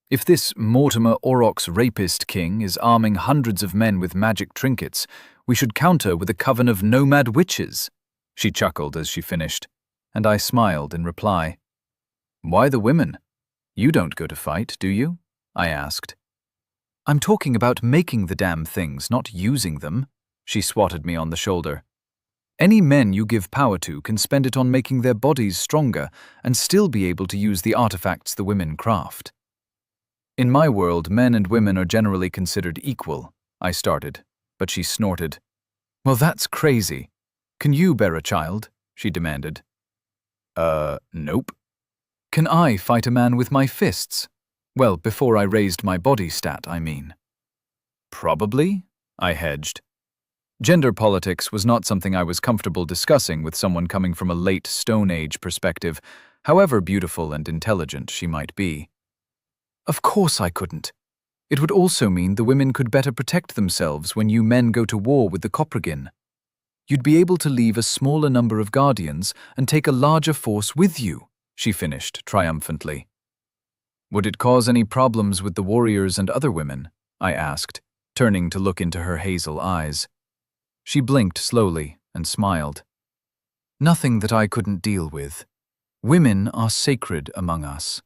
If this Mortimer Aurochs rapist king is arming hundreds of men with magic trinkets, we should counter with a coven of nomad witches, she chuckled as she finished, and I smiled in reply. Why the women? You don't go to fight, do you? I asked. I'm talking about making the damn things, not using them, she swatted me on the shoulder. Any men you give power to can spend it on making their bodies stronger and still be able to use the artifacts the women craft. In my world, men and women are generally considered equal, I started, but she snorted. Well, that's crazy. Can you bear a child? She demanded. Nope. Can I fight a man with my fists? Well, before I raised my body stat, I mean. Probably, I hedged. Gender politics was not something I was comfortable discussing with someone coming from a late Stone Age perspective, however beautiful and intelligent she might be. Of course I couldn't. It would also mean the women could better protect themselves when you men go to war with the Coprigin. You'd be able to leave a smaller number of guardians and take a larger force with you, she finished triumphantly. Would it cause any problems with the warriors and other women? I asked, turning to look into her hazel eyes. She blinked slowly and smiled. Nothing that I couldn't deal with. Women are sacred among us.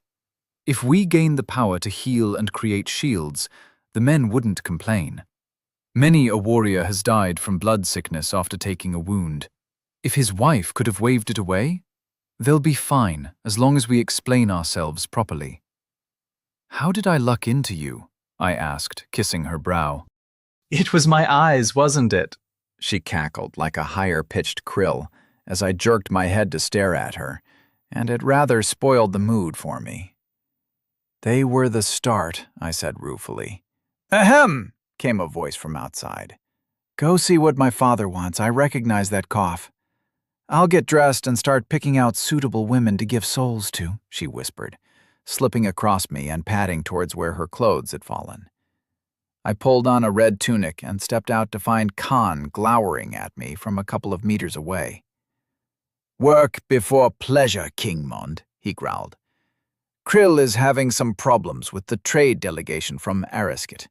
If we gain the power to heal and create shields, the men wouldn't complain. Many a warrior has died from blood sickness after taking a wound. If his wife could have waved it away, they'll be fine as long as we explain ourselves properly. How did I luck into you? I asked, kissing her brow. It was my eyes, wasn't it? She cackled like a higher-pitched krill as I jerked my head to stare at her, and it rather spoiled the mood for me. They were the start, I said ruefully. Ahem, came a voice from outside. Go see what my father wants. I recognize that cough. I'll get dressed and start picking out suitable women to give souls to, she whispered, slipping across me and padding towards where her clothes had fallen. I pulled on a red tunic and stepped out to find Khan glowering at me from a couple of meters away. Work before pleasure, King Mond, he growled. Krill is having some problems with the trade delegation from Ariskit.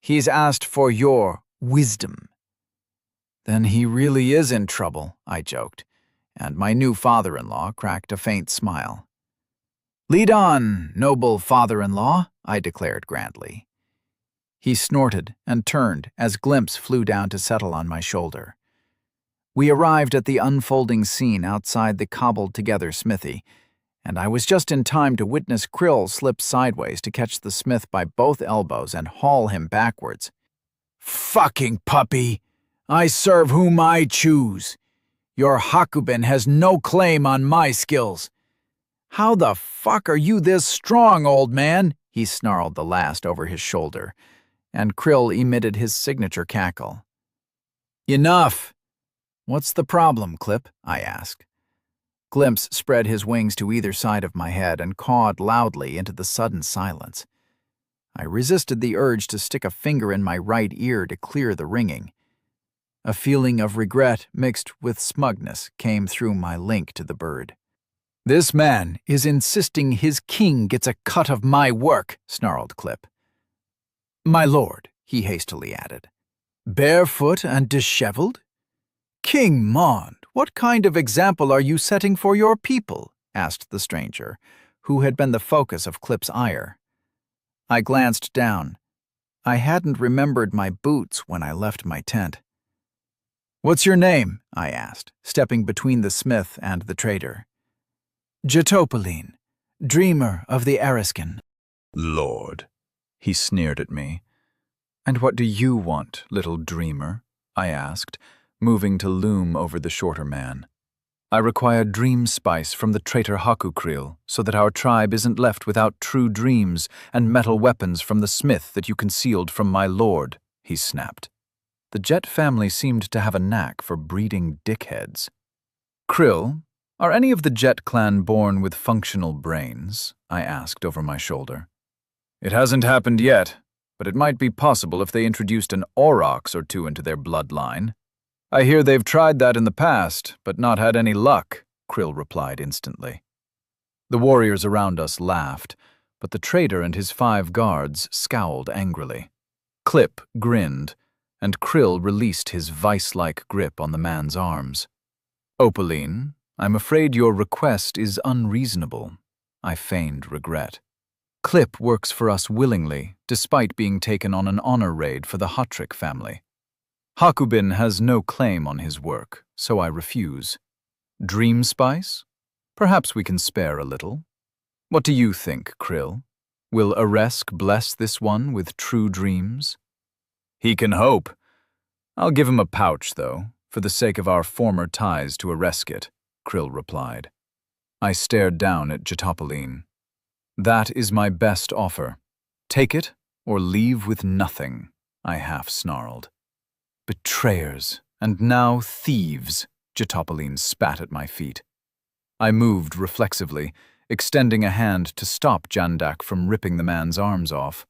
He's asked for your wisdom. Then he really is in trouble, I joked, and my new father-in-law cracked a faint smile. Lead on, noble father-in-law, I declared grandly. He snorted and turned as Glimpse flew down to settle on my shoulder. We arrived at the unfolding scene outside the cobbled-together smithy, and I was just in time to witness Krill slip sideways to catch the smith by both elbows and haul him backwards. Fucking puppy! I serve whom I choose. Your Hakubin has no claim on my skills. How the fuck are you this strong, old man? He snarled the last over his shoulder, and Krill emitted his signature cackle. Enough! What's the problem, Clip? I asked. Glimpse spread his wings to either side of my head and cawed loudly into the sudden silence. I resisted the urge to stick a finger in my right ear to clear the ringing. A feeling of regret mixed with smugness came through my link to the bird. This man is insisting his king gets a cut of my work, snarled Clip. My lord, he hastily added. Barefoot and disheveled? King Mond, what kind of example are you setting for your people? Asked the stranger, who had been the focus of Clip's ire. I glanced down. I hadn't remembered my boots when I left my tent. What's your name? I asked, stepping between the smith and the trader. Jatopaline, dreamer of the Ariskin. Lord, he sneered at me. And what do you want, little dreamer? I asked, moving to loom over the shorter man. I require dream spice from the traitor Hakukrill so that our tribe isn't left without true dreams and metal weapons from the smith that you concealed from my lord, he snapped. The Jet family seemed to have a knack for breeding dickheads. Krill, are any of the Jet clan born with functional brains? I asked over my shoulder. It hasn't happened yet, but it might be possible if they introduced an aurochs or two into their bloodline. I hear they've tried that in the past, but not had any luck, Krill replied instantly. The warriors around us laughed, but the trader and his 5 guards scowled angrily. Clip grinned, and Krill released his vice-like grip on the man's arms. Opaline, I'm afraid your request is unreasonable. I feigned regret. Clip works for us willingly, despite being taken on an honor raid for the Hotrick family. Hakubin has no claim on his work, so I refuse. Dream spice? Perhaps we can spare a little. What do you think, Krill? Will Aresk bless this one with true dreams? He can hope. I'll give him a pouch, though, for the sake of our former ties to Areskit, Krill replied. I stared down at Jatopaline. That is my best offer. Take it or leave with nothing, I half snarled. Betrayers, and now thieves, Jatopaline spat at my feet. I moved reflexively, extending a hand to stop Jandak from ripping the man's arms off.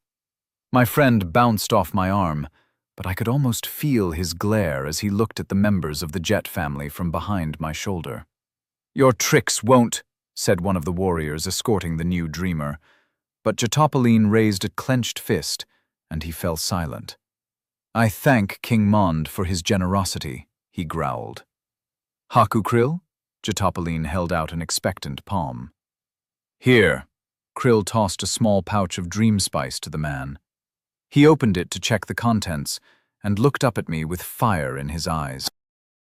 My friend bounced off my arm, but I could almost feel his glare as he looked at the members of the Jet family from behind my shoulder. Your tricks won't, said one of the warriors escorting the new dreamer, but Jatopaline raised a clenched fist, and he fell silent. I thank King Mond for his generosity, he growled. Hakukrill? Jatopaline held out an expectant palm. Here. Krill tossed a small pouch of dream spice to the man. He opened it to check the contents and looked up at me with fire in his eyes.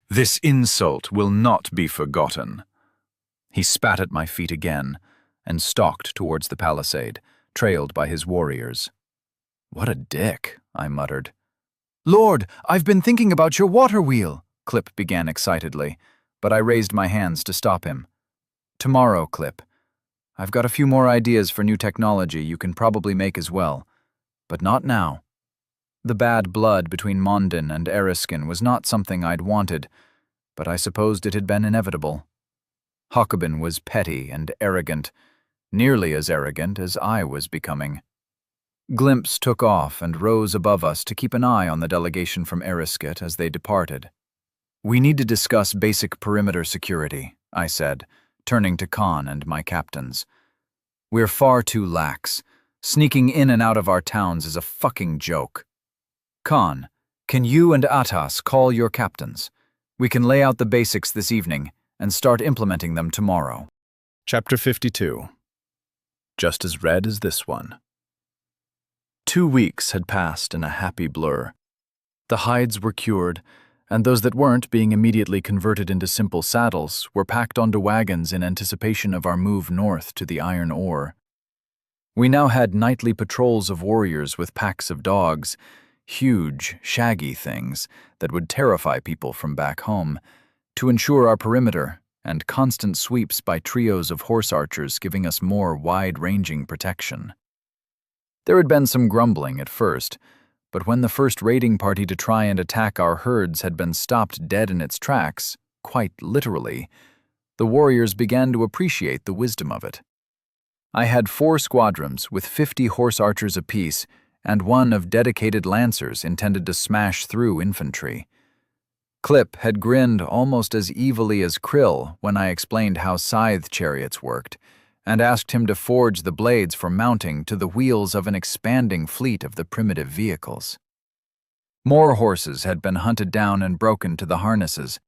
This insult will not be forgotten. He spat at my feet again and stalked towards the palisade, trailed by his warriors. What a dick, I muttered. Lord, I've been thinking about your water wheel, Clip began excitedly, but I raised my hands to stop him. Tomorrow, Clip. I've got a few more ideas for new technology you can probably make as well, but not now. The bad blood between Mondin and Eriskin was not something I'd wanted, but I supposed it had been inevitable. Hakobin was petty and arrogant, nearly as arrogant as I was becoming. Glimpse took off and rose above us to keep an eye on the delegation from Eriskit as they departed. "We need to discuss basic perimeter security," I said, turning to Khan and my captains. "We're far too lax. Sneaking in and out of our towns is a fucking joke. Khan, can you and Atas call your captains? We can lay out the basics this evening and start implementing them tomorrow." Chapter 52. Just as red as this one. 2 weeks had passed in a happy blur. The hides were cured, and those that weren't, being immediately converted into simple saddles, were packed onto wagons in anticipation of our move north to the iron ore. We now had nightly patrols of warriors with packs of dogs, huge, shaggy things that would terrify people from back home, to ensure our perimeter, and constant sweeps by trios of horse archers giving us more wide-ranging protection. There had been some grumbling at first, but when the first raiding party to try and attack our herds had been stopped dead in its tracks, quite literally, the warriors began to appreciate the wisdom of it. I had 4 squadrons with 50 horse archers apiece and one of dedicated lancers intended to smash through infantry. Clip had grinned almost as evilly as Krill when I explained how scythe chariots worked, and asked him to forge the blades for mounting to the wheels of an expanding fleet of the primitive vehicles. More horses had been hunted down and broken to the harnesses,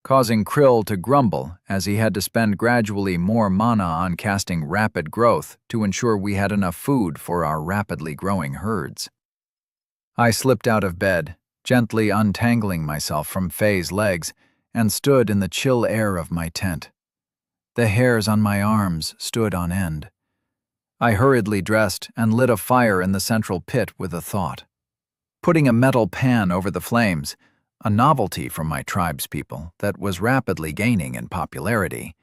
causing Krill to grumble as he had to spend gradually more mana on casting rapid growth to ensure we had enough food for our rapidly growing herds. I slipped out of bed, gently untangling myself from Faye's legs, and stood in the chill air of my tent. The hairs on my arms stood on end. I hurriedly dressed and lit a fire in the central pit with a thought. Putting a metal pan over the flames, a novelty from my tribespeople that was rapidly gaining in popularity,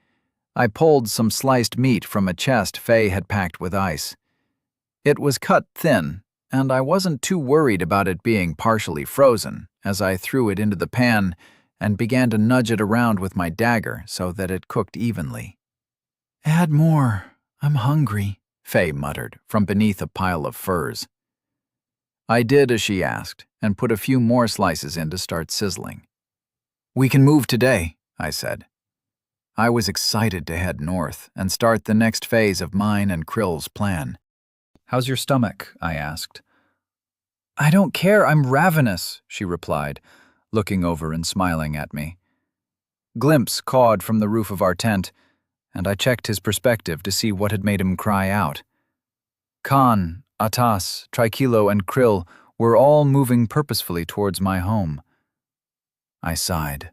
I pulled some sliced meat from a chest Faye had packed with ice. It was cut thin, and I wasn't too worried about it being partially frozen as I threw it into the pan and began to nudge it around with my dagger so that it cooked evenly. "Add more. I'm hungry," Faye muttered from beneath a pile of furs. I did as she asked and put a few more slices in to start sizzling. "We can move today," I said. I was excited to head north and start the next phase of mine and Krill's plan. "How's your stomach?" I asked. "I don't care, I'm ravenous," she replied, looking over and smiling at me. Glimpse cawed from the roof of our tent, and I checked his perspective to see what had made him cry out. Khan, Atas, Trikilo, and Krill were all moving purposefully towards my home. I sighed.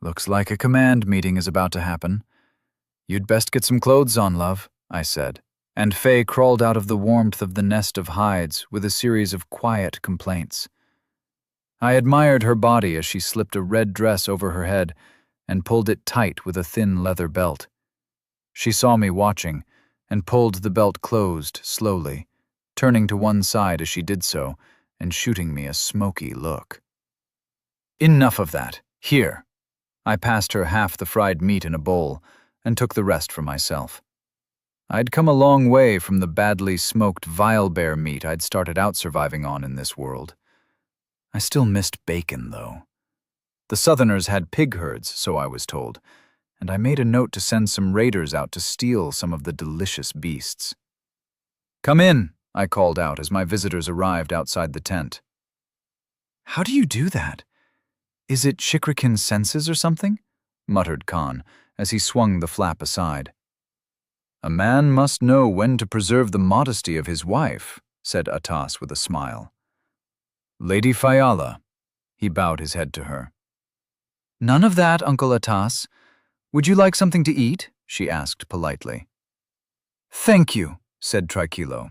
"Looks like a command meeting is about to happen. You'd best get some clothes on, love," I said, and Faye crawled out of the warmth of the nest of hides with a series of quiet complaints. I admired her body as she slipped a red dress over her head and pulled it tight with a thin leather belt. She saw me watching and pulled the belt closed slowly, turning to one side as she did so and shooting me a smoky look. "Enough of that. Here." I passed her half the fried meat in a bowl and took the rest for myself. I'd come a long way from the badly smoked vile bear meat I'd started out surviving on in this world. I still missed bacon, though. The Southerners had pig herds, so I was told, and I made a note to send some raiders out to steal some of the delicious beasts. "Come in," I called out as my visitors arrived outside the tent. "How do you do that? Is it Shikrikin's senses or something?" muttered Khan as he swung the flap aside. "A man must know when to preserve the modesty of his wife," said Atas with a smile. "Lady Fayala." He bowed his head to her. "None of that, Uncle Atas. Would you like something to eat?" she asked politely. "Thank you," said Trikilo.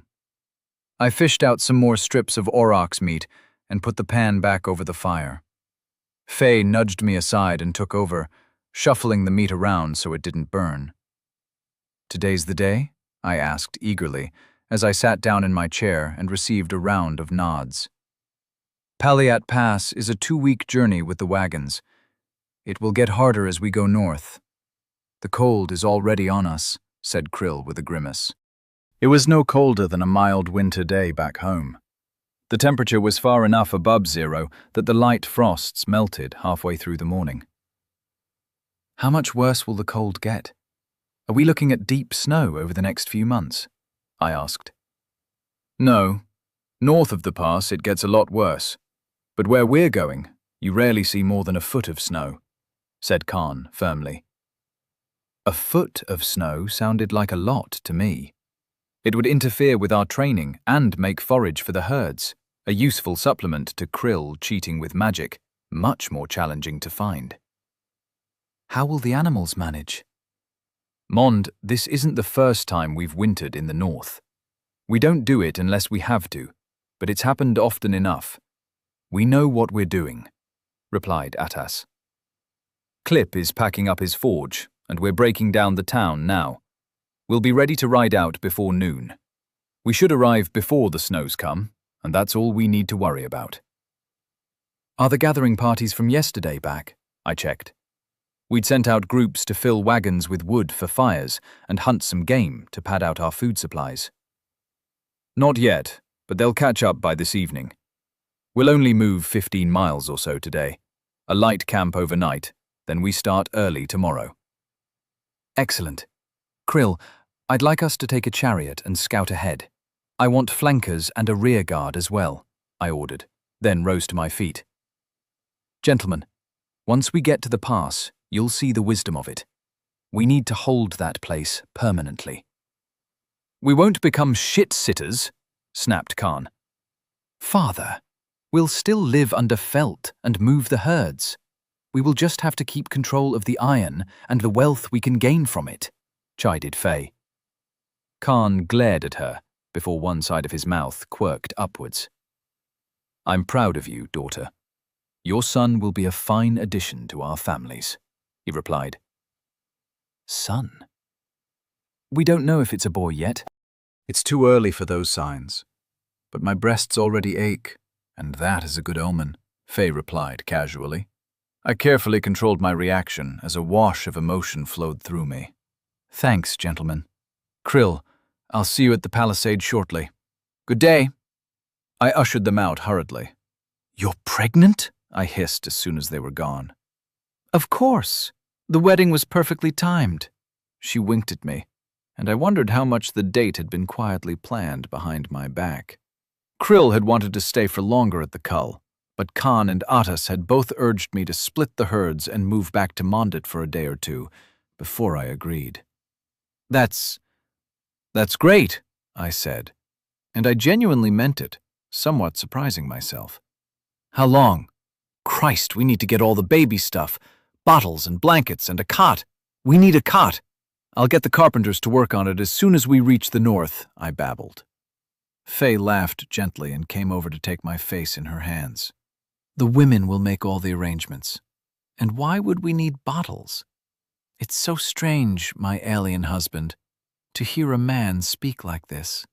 I fished out some more strips of aurochs meat and put the pan back over the fire. Faye nudged me aside and took over, shuffling the meat around so it didn't burn. "Today's the day?" I asked eagerly as I sat down in my chair and received a round of nods. Paliat Pass is a 2-week journey with the wagons. It will get harder as we go north. The cold is already on us, said Krill with a grimace. It was no colder than a mild winter day back home. The temperature was far enough above zero that the light frosts melted halfway through the morning. How much worse will the cold get? Are we looking at deep snow over the next few months? I asked. No. North of the pass it gets a lot worse. But where we're going, you rarely see more than a foot of snow, said Khan firmly. A foot of snow sounded like a lot to me. It would interfere with our training and make forage for the herds, a useful supplement to Krill cheating with magic, much more challenging to find. How will the animals manage? Mond, this isn't the first time we've wintered in the north. We don't do it unless we have to, but it's happened often enough. We know what we're doing, replied Atas. Clip is packing up his forge, and we're breaking down the town now. We'll be ready to ride out before noon. We should arrive before the snows come, and that's all we need to worry about. Are the gathering parties from yesterday back? I checked. We'd sent out groups to fill wagons with wood for fires and hunt some game to pad out our food supplies. Not yet, but they'll catch up by this evening. We'll only move 15 miles or so today, a light camp overnight, then we start early tomorrow. Excellent. Krill, I'd like us to take a chariot and scout ahead. I want flankers and a rear guard as well, I ordered, then rose to my feet. Gentlemen, once we get to the pass, you'll see the wisdom of it. We need to hold that place permanently. We won't become shit-sitters, snapped Khan. Father, we'll still live under felt and move the herds. We will just have to keep control of the iron and the wealth we can gain from it, chided Faye. Khan glared at her before one side of his mouth quirked upwards. I'm proud of you, daughter. Your son will be a fine addition to our families, he replied. Son? We don't know if it's a boy yet. It's too early for those signs. But my breasts already ache, and that is a good omen, Faye replied casually. I carefully controlled my reaction as a wash of emotion flowed through me. Thanks, gentlemen. Krill, I'll see you at the palisade shortly. Good day. I ushered them out hurriedly. You're pregnant? I hissed as soon as they were gone. Of course. The wedding was perfectly timed. She winked at me, and I wondered how much the date had been quietly planned behind my back. Krill had wanted to stay for longer at the cull, but Khan and Atas had both urged me to split the herds and move back to Mondit for a day or two, before I agreed. That's great, I said, and I genuinely meant it, somewhat surprising myself. How long? Christ, we need to get all the baby stuff, bottles and blankets and a cot. We need a cot. I'll get the carpenters to work on it as soon as we reach the north, I babbled. Faye laughed gently and came over to take my face in her hands. The women will make all the arrangements. And why would we need bottles? It's so strange, my alien husband, to hear a man speak like this.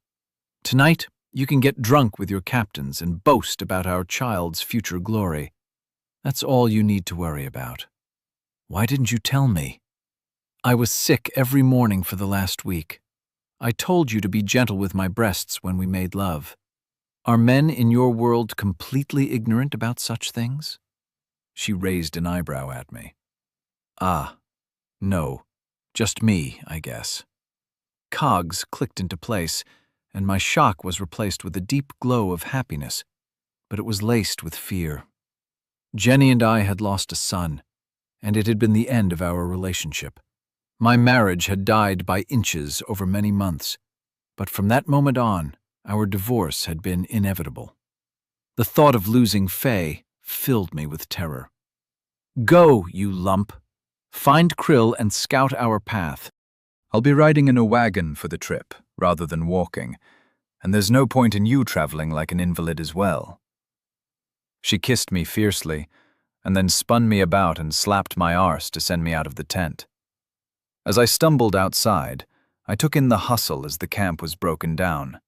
Tonight, you can get drunk with your captains and boast about our child's future glory. That's all you need to worry about. Why didn't you tell me? I was sick every morning for the last week. I told you to be gentle with my breasts when we made love. Are men in your world completely ignorant about such things? She raised an eyebrow at me. Ah, no, just me, I guess. Cogs clicked into place, and my shock was replaced with a deep glow of happiness, but it was laced with fear. Jenny and I had lost a son, and it had been the end of our relationship. My marriage had died by inches over many months, but from that moment on, our divorce had been inevitable. The thought of losing Faye filled me with terror. Go, you lump. Find Krill and scout our path. I'll be riding in a wagon for the trip, rather than walking, and there's no point in you traveling like an invalid as well. She kissed me fiercely, and then spun me about and slapped my arse to send me out of the tent. As I stumbled outside, I took in the hustle as the camp was broken down.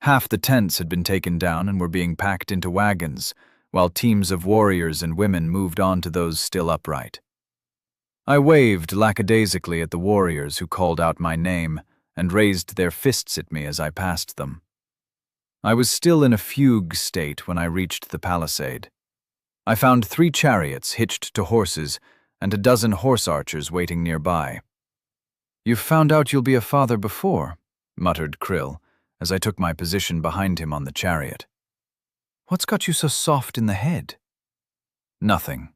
Half the tents had been taken down and were being packed into wagons, while teams of warriors and women moved on to those still upright. I waved lackadaisically at the warriors who called out my name and raised their fists at me as I passed them. I was still in a fugue state when I reached the palisade. I found 3 chariots hitched to horses and a dozen horse archers waiting nearby. "You've found out you'll be a father before," muttered Krill as I took my position behind him on the chariot. "What's got you so soft in the head?" Nothing.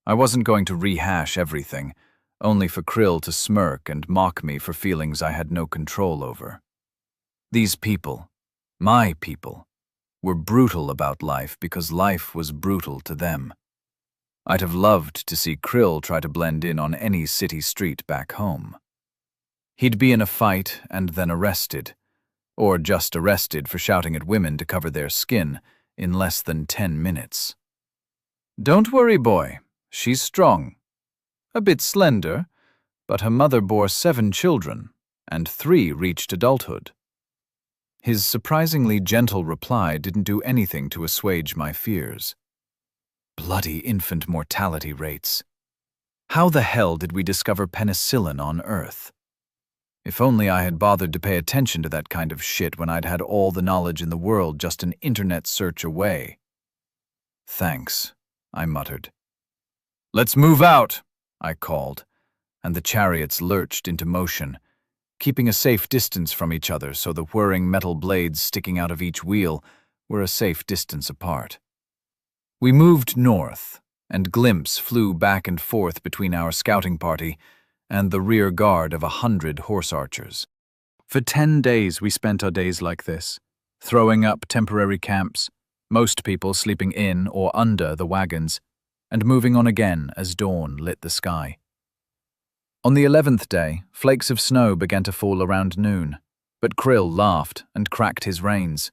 I wasn't going to rehash everything, only for Krill to smirk and mock me for feelings I had no control over. These people, my people, were brutal about life because life was brutal to them. I'd have loved to see Krill try to blend in on any city street back home. He'd be in a fight and then arrested, or just arrested for shouting at women to cover their skin in less than 10 minutes. "Don't worry, boy. She's strong. A bit slender, but her mother bore 7 children, and 3 reached adulthood." His surprisingly gentle reply didn't do anything to assuage my fears. Bloody infant mortality rates. How the hell did we discover penicillin on Earth? If only I had bothered to pay attention to that kind of shit when I'd had all the knowledge in the world just an internet search away. "Thanks," I muttered. "Let's move out," I called, and the chariots lurched into motion, keeping a safe distance from each other so the whirring metal blades sticking out of each wheel were a safe distance apart. We moved north, and glimpses flew back and forth between our scouting party and the rear guard of 100 horse archers. For 10 days we spent our days like this, throwing up temporary camps, most people sleeping in or under the wagons, and moving on again as dawn lit the sky. On the 11th day, flakes of snow began to fall around noon, but Krill laughed and cracked his reins.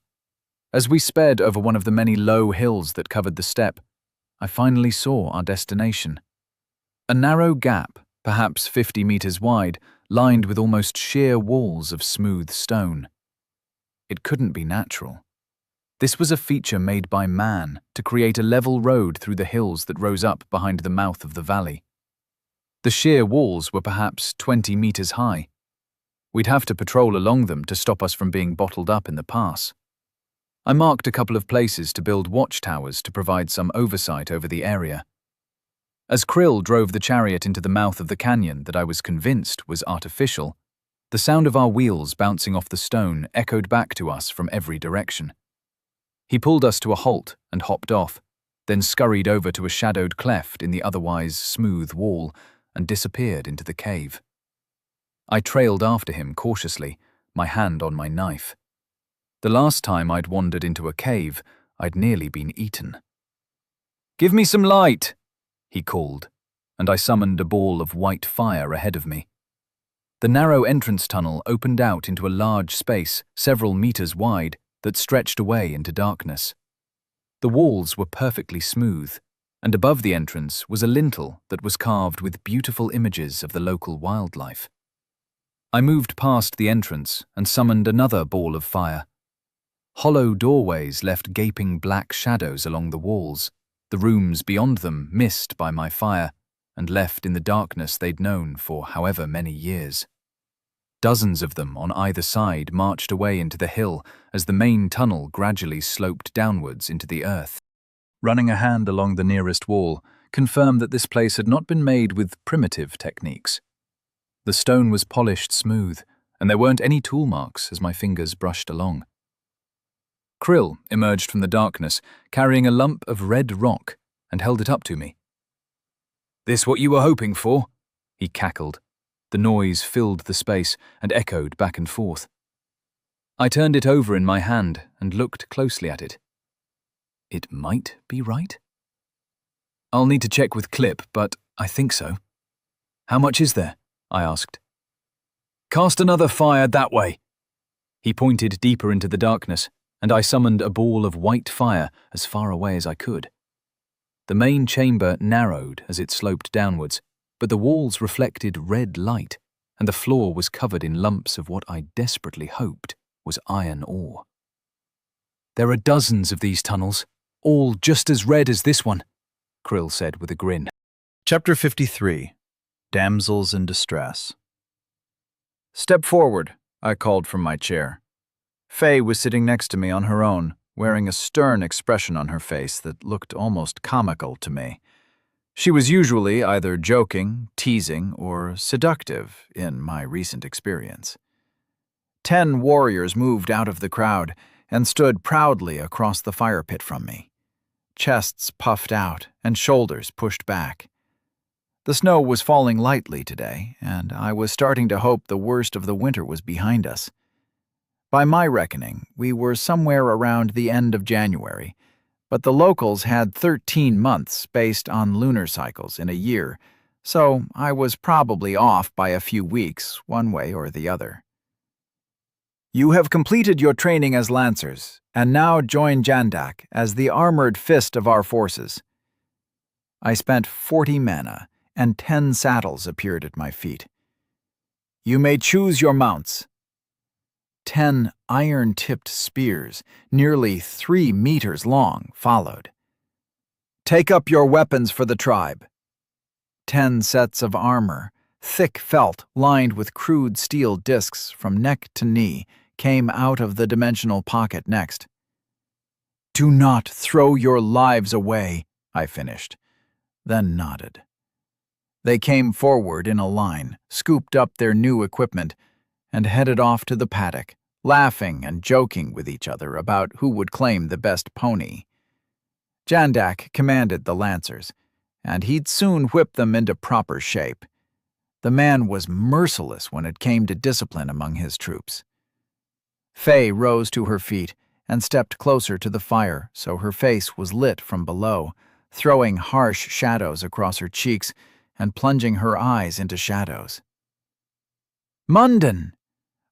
As we sped over one of the many low hills that covered the steppe, I finally saw our destination. A narrow gap, perhaps 50 meters wide, lined with almost sheer walls of smooth stone. It couldn't be natural. This was a feature made by man to create a level road through the hills that rose up behind the mouth of the valley. The sheer walls were perhaps 20 meters high. We'd have to patrol along them to stop us from being bottled up in the pass. I marked a couple of places to build watchtowers to provide some oversight over the area. As Krill drove the chariot into the mouth of the canyon that I was convinced was artificial, the sound of our wheels bouncing off the stone echoed back to us from every direction. He pulled us to a halt and hopped off, then scurried over to a shadowed cleft in the otherwise smooth wall and disappeared into the cave. I trailed after him cautiously, my hand on my knife. The last time I'd wandered into a cave, I'd nearly been eaten. "Give me some light," he called, and I summoned a ball of white fire ahead of me. The narrow entrance tunnel opened out into a large space, several meters wide, that stretched away into darkness. The walls were perfectly smooth, and above the entrance was a lintel that was carved with beautiful images of the local wildlife. I moved past the entrance and summoned another ball of fire. Hollow doorways left gaping black shadows along the walls, the rooms beyond them missed by my fire and left in the darkness they'd known for however many years. Dozens of them on either side marched away into the hill as the main tunnel gradually sloped downwards into the earth. Running a hand along the nearest wall confirmed that this place had not been made with primitive techniques. The stone was polished smooth, and there weren't any tool marks as my fingers brushed along. Krill emerged from the darkness, carrying a lump of red rock, and held it up to me. "This what you were hoping for?" he cackled. The noise filled the space and echoed back and forth. I turned it over in my hand and looked closely at it. It might be right. "I'll need to check with Clip, but I think so." "How much is there?" I asked. "Cast another fire that way." He pointed deeper into the darkness, and I summoned a ball of white fire as far away as I could. The main chamber narrowed as it sloped downwards, but the walls reflected red light, and the floor was covered in lumps of what I desperately hoped was iron ore. There are dozens of these tunnels, all just as red as this one, Krill said with a grin. Chapter 53. Damsels in Distress. Step forward, I called from my chair. Faye was sitting next to me on her own, wearing a stern expression on her face that looked almost comical to me. She was usually either joking, teasing, or seductive in my recent experience. 10 warriors moved out of the crowd and stood proudly across the fire pit from me, chests puffed out and shoulders pushed back. The snow was falling lightly today, and I was starting to hope the worst of the winter was behind us. By my reckoning, we were somewhere around the end of January, but the locals had 13 months based on lunar cycles in a year, so I was probably off by a few weeks, one way or the other. You have completed your training as lancers, and now join Jandak as the armored fist of our forces. I spent 40 mana, and 10 saddles appeared at my feet. You may choose your mounts. 10 iron-tipped spears, nearly 3 meters long, followed. Take up your weapons for the tribe. 10 sets of armor, thick felt lined with crude steel discs from neck to knee, came out of the dimensional pocket next. Do not throw your lives away, I finished, then nodded. They came forward in a line, scooped up their new equipment, and headed off to the paddock, laughing and joking with each other about who would claim the best pony. Jandak commanded the lancers, and he'd soon whip them into proper shape. The man was merciless when it came to discipline among his troops. Faye rose to her feet and stepped closer to the fire so her face was lit from below, throwing harsh shadows across her cheeks and plunging her eyes into shadows. Munden,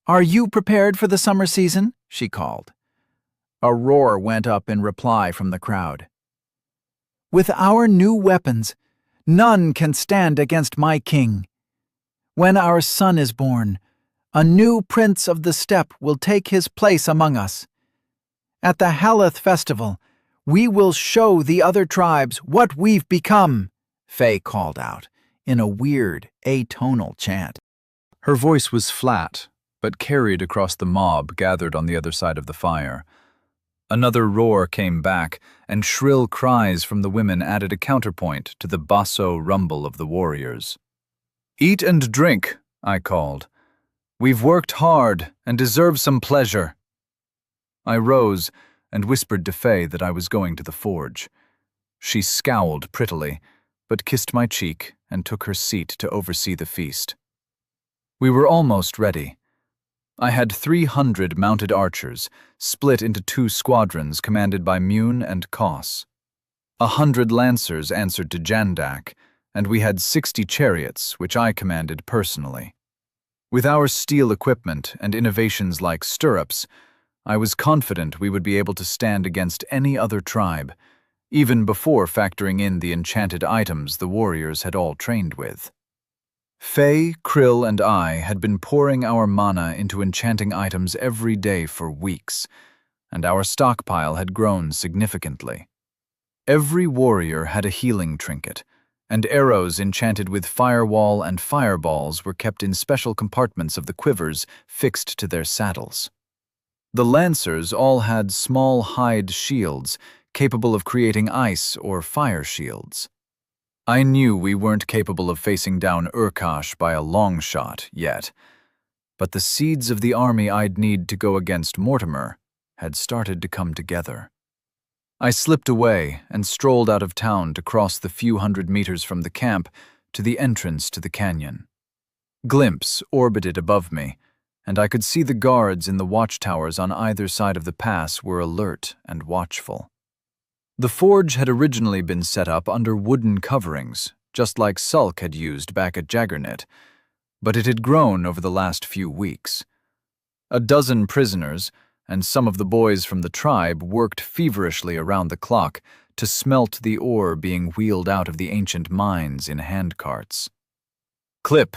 are you prepared for the summer season? She called. A roar went up in reply from the crowd. With our new weapons, none can stand against my king. When our son is born, a new prince of the steppe will take his place among us. At the Haleth festival, we will show the other tribes what we've become, Faye called out in a weird, atonal chant. Her voice was flat, but carried across the mob gathered on the other side of the fire. Another roar came back, and shrill cries from the women added a counterpoint to the basso rumble of the warriors. Eat and drink, I called. We've worked hard and deserve some pleasure. I rose and whispered to Faye that I was going to the forge. She scowled prettily, but kissed my cheek and took her seat to oversee the feast. We were almost ready. I had 300 mounted archers, split into 2 squadrons commanded by Mune and Koss. 100 lancers answered to Jandak, and we had 60 chariots, which I commanded personally. With our steel equipment and innovations like stirrups, I was confident we would be able to stand against any other tribe, even before factoring in the enchanted items the warriors had all trained with. Faye, Krill, and I had been pouring our mana into enchanting items every day for weeks, and our stockpile had grown significantly. Every warrior had a healing trinket, and arrows enchanted with firewall and fireballs were kept in special compartments of the quivers fixed to their saddles. The lancers all had small hide shields capable of creating ice or fire shields. I knew we weren't capable of facing down Urkash by a long shot yet, but the seeds of the army I'd need to go against Mortimer had started to come together. I slipped away and strolled out of town to cross the few hundred meters from the camp to the entrance to the canyon. Glimpse orbited above me, and I could see the guards in the watchtowers on either side of the pass were alert and watchful. The forge had originally been set up under wooden coverings, just like Sulk had used back at Jaggernet, but it had grown over the last few weeks. A dozen prisoners, and some of the boys from the tribe worked feverishly around the clock to smelt the ore being wheeled out of the ancient mines in handcarts. Clip.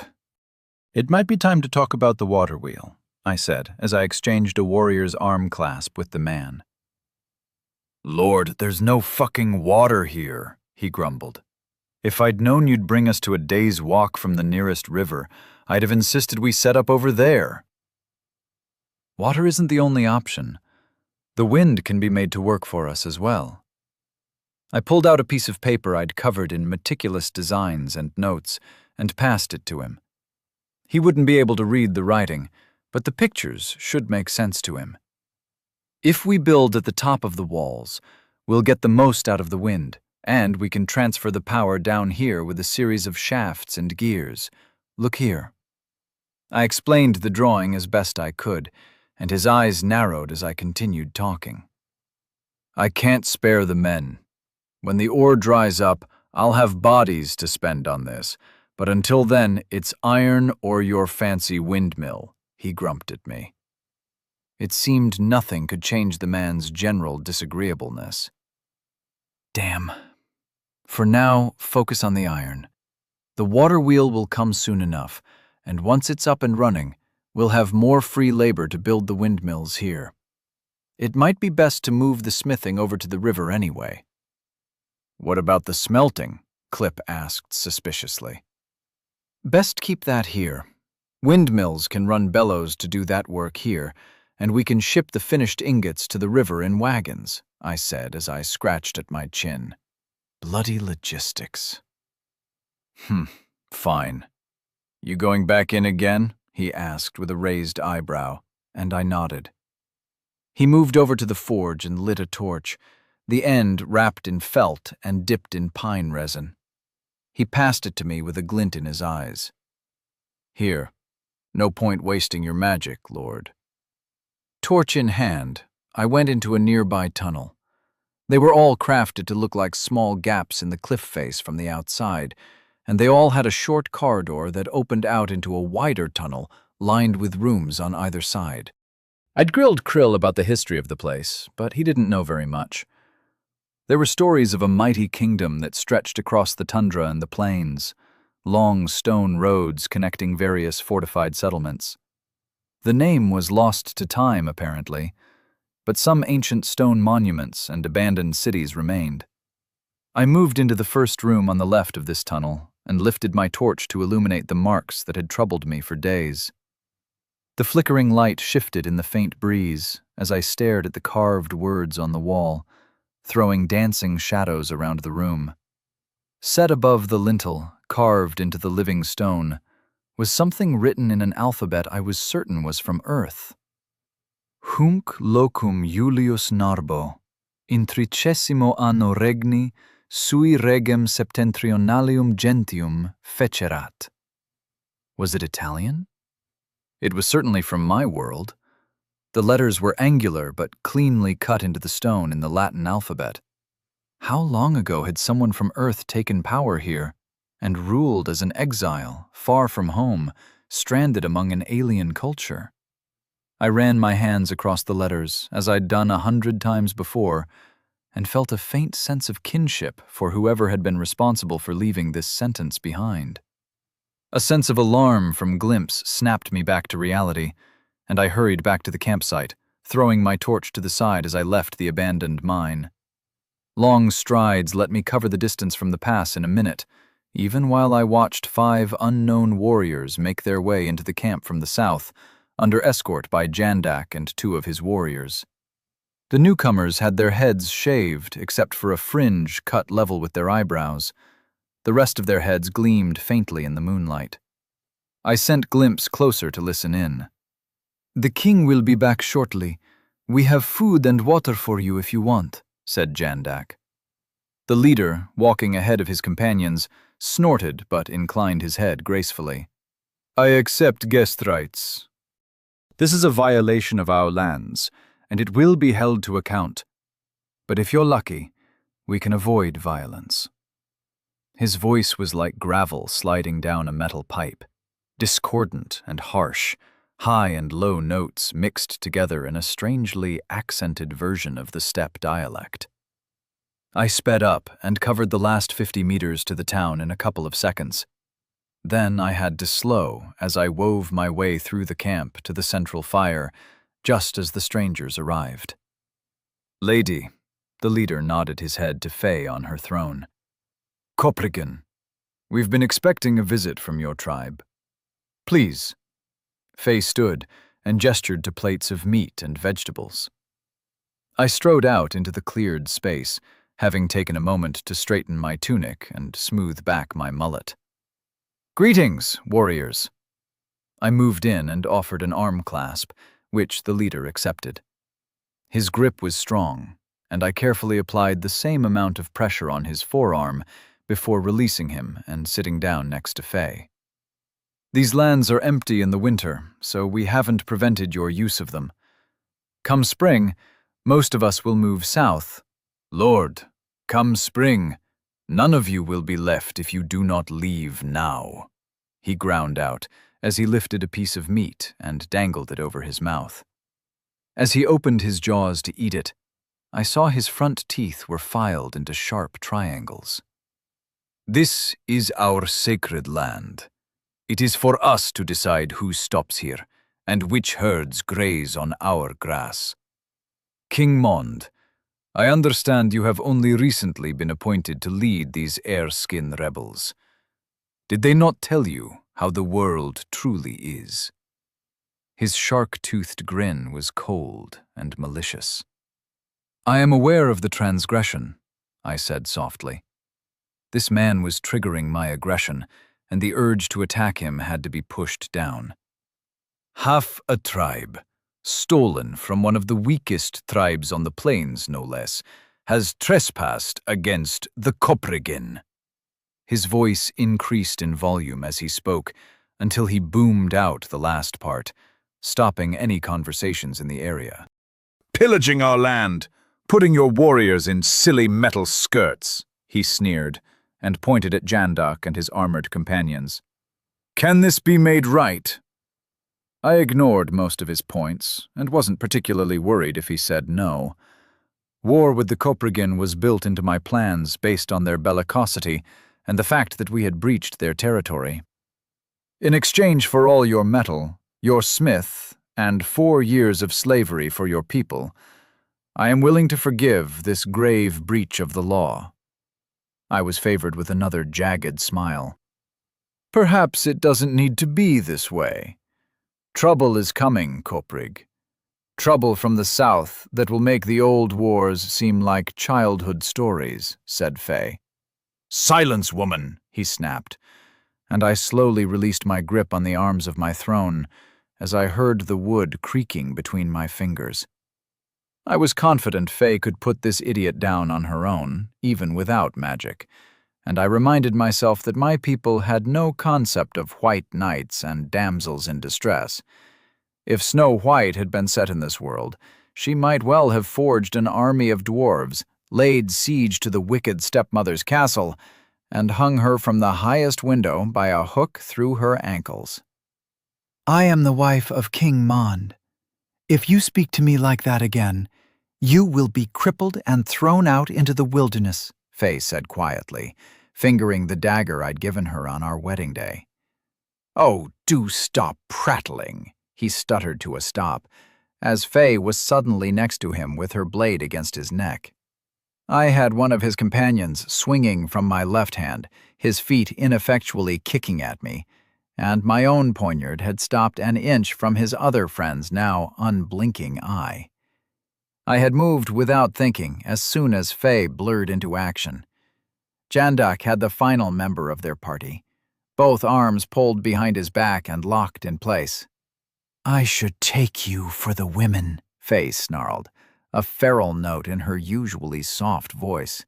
It might be time to talk about the water wheel, I said as I exchanged a warrior's arm clasp with the man. Lord, there's no fucking water here, he grumbled. If I'd known you'd bring us to a day's walk from the nearest river, I'd have insisted we set up over there. Water isn't the only option. The wind can be made to work for us as well. I pulled out a piece of paper I'd covered in meticulous designs and notes and passed it to him. He wouldn't be able to read the writing, but the pictures should make sense to him. If we build at the top of the walls, we'll get the most out of the wind, and we can transfer the power down here with a series of shafts and gears. Look here. I explained the drawing as best I could, and his eyes narrowed as I continued talking. I can't spare the men. When the ore dries up, I'll have bodies to spend on this, but until then, it's iron or your fancy windmill, he grumped at me. It seemed nothing could change the man's general disagreeableness. Damn. For now, focus on the iron. The water wheel will come soon enough, and once it's up and running, we'll have more free labor to build the windmills here. It might be best to move the smithing over to the river anyway. What about the smelting? Clip asked suspiciously. Best keep that here. Windmills can run bellows to do that work here, and we can ship the finished ingots to the river in wagons, I said as I scratched at my chin. Bloody logistics. Fine. You going back in again? He asked with a raised eyebrow, and I nodded. He moved over to the forge and lit a torch, the end wrapped in felt and dipped in pine resin. He passed it to me with a glint in his eyes. Here, no point wasting your magic, Lord. Torch in hand, I went into a nearby tunnel. They were all crafted to look like small gaps in the cliff face from the outside, and they all had a short corridor that opened out into a wider tunnel lined with rooms on either side. I'd grilled Krill about the history of the place, but he didn't know very much. There were stories of a mighty kingdom that stretched across the tundra and the plains, long stone roads connecting various fortified settlements. The name was lost to time, apparently, but some ancient stone monuments and abandoned cities remained. I moved into the first room on the left of this tunnel and lifted my torch to illuminate the marks that had troubled me for days. The flickering light shifted in the faint breeze as I stared at the carved words on the wall, throwing dancing shadows around the room. Set above the lintel, carved into the living stone, was something written in an alphabet I was certain was from Earth. Hunc locum Julius Narbo, in 30 anno regni, sui regem septentrionalium gentium fecerat. Was it Italian? It was certainly from my world. The letters were angular but cleanly cut into the stone in the Latin alphabet. How long ago had someone from Earth taken power here and ruled as an exile, far from home, stranded among an alien culture? I ran my hands across the letters, as I'd done 100 times before, and felt a faint sense of kinship for whoever had been responsible for leaving this sentence behind. A sense of alarm from glimpse snapped me back to reality, and I hurried back to the campsite, throwing my torch to the side as I left the abandoned mine. Long strides let me cover the distance from the pass in a minute, even while I watched 5 unknown warriors make their way into the camp from the south, under escort by Jandak and 2 of his warriors. The newcomers had their heads shaved except for a fringe cut level with their eyebrows. The rest of their heads gleamed faintly in the moonlight. I sent Glimpse closer to listen in. "The king will be back shortly. We have food and water for you if you want," said Jandak. The leader, walking ahead of his companions, snorted but inclined his head gracefully. "I accept guest rights. This is a violation of our lands, and it will be held to account. But if you're lucky, we can avoid violence." His voice was like gravel sliding down a metal pipe, discordant and harsh, high and low notes mixed together in a strangely accented version of the steppe dialect. I sped up and covered the last 50 meters to the town in a couple of seconds. Then I had to slow as I wove my way through the camp to the central fire, just as the strangers arrived. "Lady, The leader nodded his head to Faye on her throne. Coprigan, we've been expecting a visit from your tribe. Please. Faye stood and gestured to plates of meat and vegetables. I strode out into the cleared space, having taken a moment to straighten my tunic and smooth back my mullet. Greetings, warriors. I moved in and offered an arm clasp, which the leader accepted. His grip was strong, and I carefully applied the same amount of pressure on his forearm before releasing him and sitting down next to Faye. These lands are empty in the winter, so we haven't prevented your use of them. Come spring, most of us will move south. Lord, come spring, none of you will be left if you do not leave now, he ground out as he lifted a piece of meat and dangled it over his mouth. As he opened his jaws to eat it, I saw his front teeth were filed into sharp triangles. This is our sacred land. It is for us to decide who stops here and which herds graze on our grass. King Mond, I understand you have only recently been appointed to lead these air-skin rebels. Did they not tell you how the world truly is? His shark-toothed grin was cold and malicious. I am aware of the transgression, I said softly. This man was triggering my aggression, and the urge to attack him had to be pushed down. Half a tribe, stolen from one of the weakest tribes on the plains, no less, has trespassed against the Coprigan. His voice increased in volume as he spoke, until he boomed out the last part, stopping any conversations in the area. Pillaging our land, putting your warriors in silly metal skirts, he sneered, and pointed at Jandak and his armored companions. Can this be made right? I ignored most of his points, and wasn't particularly worried if he said no. War with the Coprigan was built into my plans based on their bellicosity and the fact that we had breached their territory. In exchange for all your metal, your smith, and 4 years of slavery for your people, I am willing to forgive this grave breach of the law. I was favored with another jagged smile. Perhaps it doesn't need to be this way. Trouble is coming, Coprig. Trouble from the south that will make the old wars seem like childhood stories, said Faye. Silence, woman, he snapped, and I slowly released my grip on the arms of my throne as I heard the wood creaking between my fingers. I was confident Faye could put this idiot down on her own, even without magic, and I reminded myself that my people had no concept of white knights and damsels in distress. If Snow White had been set in this world, she might well have forged an army of dwarves, laid siege to the wicked stepmother's castle, and hung her from the highest window by a hook through her ankles. I am the wife of King Mond. If you speak to me like that again, you will be crippled and thrown out into the wilderness, Faye said quietly, fingering the dagger I'd given her on our wedding day. Oh, do stop prattling, he stuttered to a stop, as Faye was suddenly next to him with her blade against his neck. I had one of his companions swinging from my left hand, his feet ineffectually kicking at me, and my own poniard had stopped an inch from his other friend's now unblinking eye. I had moved without thinking as soon as Faye blurred into action. Jandak had the final member of their party, both arms pulled behind his back and locked in place. I should take you for the women, Faye snarled, a feral note in her usually soft voice.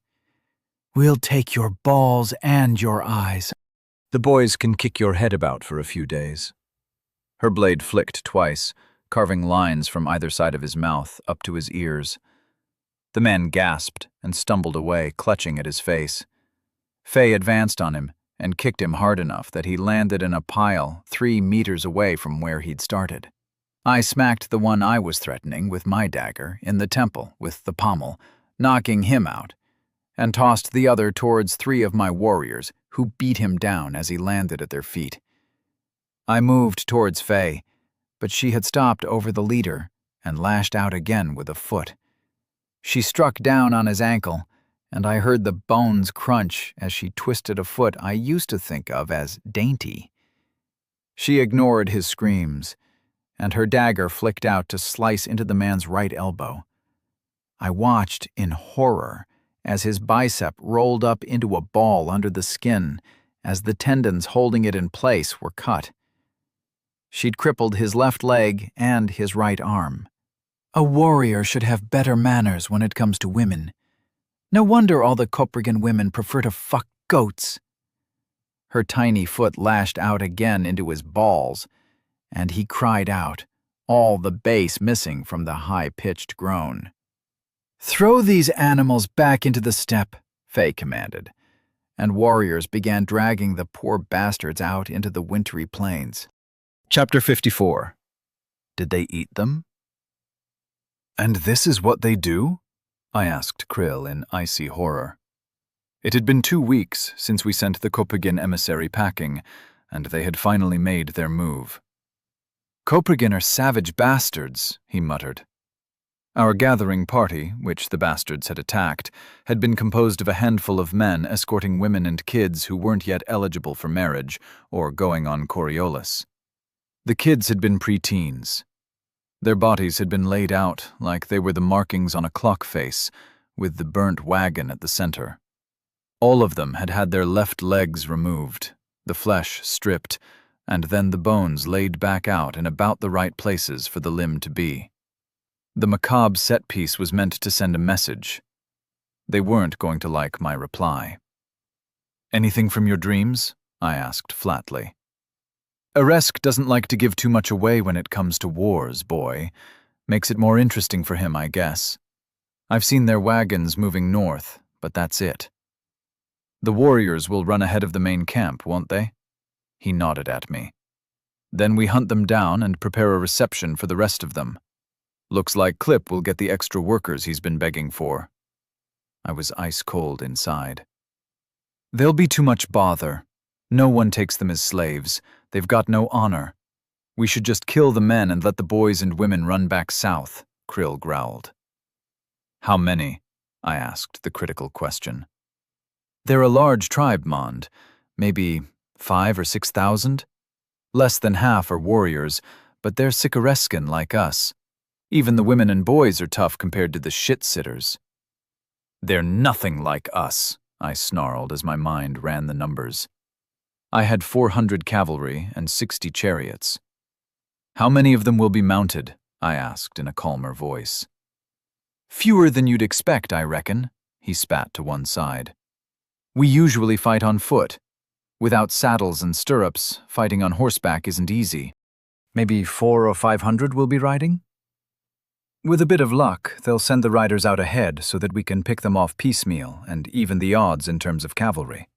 We'll take your balls and your eyes. The boys can kick your head about for a few days. Her blade flicked twice, carving lines from either side of his mouth up to his ears. The man gasped and stumbled away, clutching at his face. Faye advanced on him and kicked him hard enough that he landed in a pile 3 meters away from where he'd started. I smacked the one I was threatening with my dagger in the temple with the pommel, knocking him out, and tossed the other towards 3 of my warriors, who beat him down as he landed at their feet. I moved towards Faye, but she had stopped over the leader and lashed out again with a foot. She struck down on his ankle, and I heard the bones crunch as she twisted a foot I used to think of as dainty. She ignored his screams, and her dagger flicked out to slice into the man's right elbow. I watched in horror as his bicep rolled up into a ball under the skin as the tendons holding it in place were cut. She'd crippled his left leg and his right arm. A warrior should have better manners when it comes to women. No wonder all the Coprigan women prefer to fuck goats. Her tiny foot lashed out again into his balls, and he cried out, all the bass missing from the high-pitched groan. "Throw these animals back into the steppe," Faye commanded, and warriors began dragging the poor bastards out into the wintry plains. Chapter 54. Did they eat them? "And this is what they do?" I asked Krill in icy horror. It had been 2 weeks since we sent the Coprigan emissary packing, and they had finally made their move. "Coprigan are savage bastards," he muttered. Our gathering party, which the bastards had attacked, had been composed of a handful of men escorting women and kids who weren't yet eligible for marriage or going on Coriolis. The kids had been pre-teens. Their bodies had been laid out like they were the markings on a clock face, with the burnt wagon at the center. All of them had had their left legs removed, the flesh stripped, and then the bones laid back out in about the right places for the limb to be. The macabre set piece was meant to send a message. They weren't going to like my reply. "Anything from your dreams?" I asked flatly. "Aresk doesn't like to give too much away when it comes to wars, boy. Makes it more interesting for him, I guess. I've seen their wagons moving north, but that's it. The warriors will run ahead of the main camp, won't they?" He nodded at me. "Then we hunt them down and prepare a reception for the rest of them. Looks like Clip will get the extra workers he's been begging for." I was ice-cold inside. "They'll be too much bother. No one takes them as slaves. They've got no honor. We should just kill the men and let the boys and women run back south," Krill growled. "How many?" I asked the critical question. "They're a large tribe, Mond. Maybe 5,000 or 6,000. Less than half are warriors, but they're Sicarescan like us. Even the women and boys are tough compared to the shit-sitters." "They're nothing like us," I snarled as my mind ran the numbers. I had 400 cavalry and 60 chariots. "How many of them will be mounted?" I asked in a calmer voice. "Fewer than you'd expect, I reckon," he spat to one side. "We usually fight on foot. Without saddles and stirrups, fighting on horseback isn't easy. Maybe 400 or 500 will be riding? With a bit of luck, they'll send the riders out ahead so that we can pick them off piecemeal and even the odds in terms of cavalry.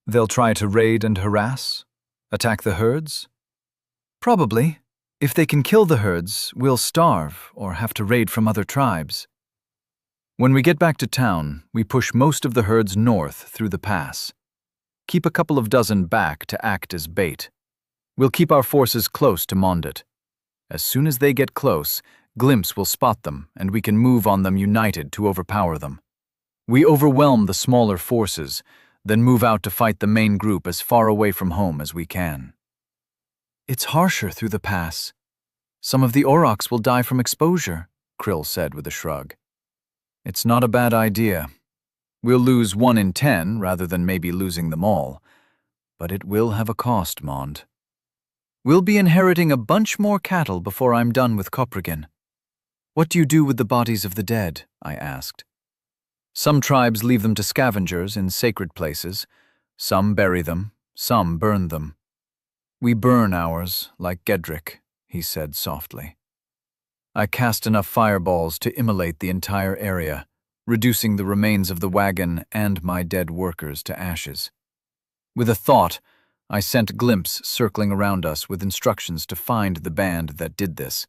They'll try to raid and harass? Attack the herds? Probably. If they can kill the herds, we'll starve or have to raid from other tribes. When we get back to town, we push most of the herds north through the pass. Keep a couple of dozen back to act as bait. We'll keep our forces close to Mondit. As soon as they get close, Glimpse will spot them, and we can move on them united to overpower them. We overwhelm the smaller forces, then move out to fight the main group as far away from home as we can. It's harsher through the pass. Some of the Aurochs will die from exposure, Krill said with a shrug. It's not a bad idea. We'll lose 1 in 10 rather than maybe losing them all. But it will have a cost, Mond. We'll be inheriting a bunch more cattle before I'm done with Coprigan. What do you do with the bodies of the dead? I asked. Some tribes leave them to scavengers in sacred places. Some bury them, some burn them. We burn ours, like Gedrick, he said softly. I cast enough fireballs to immolate the entire area, reducing the remains of the wagon and my dead workers to ashes. With a thought, I sent Glimpse circling around us with instructions to find the band that did this,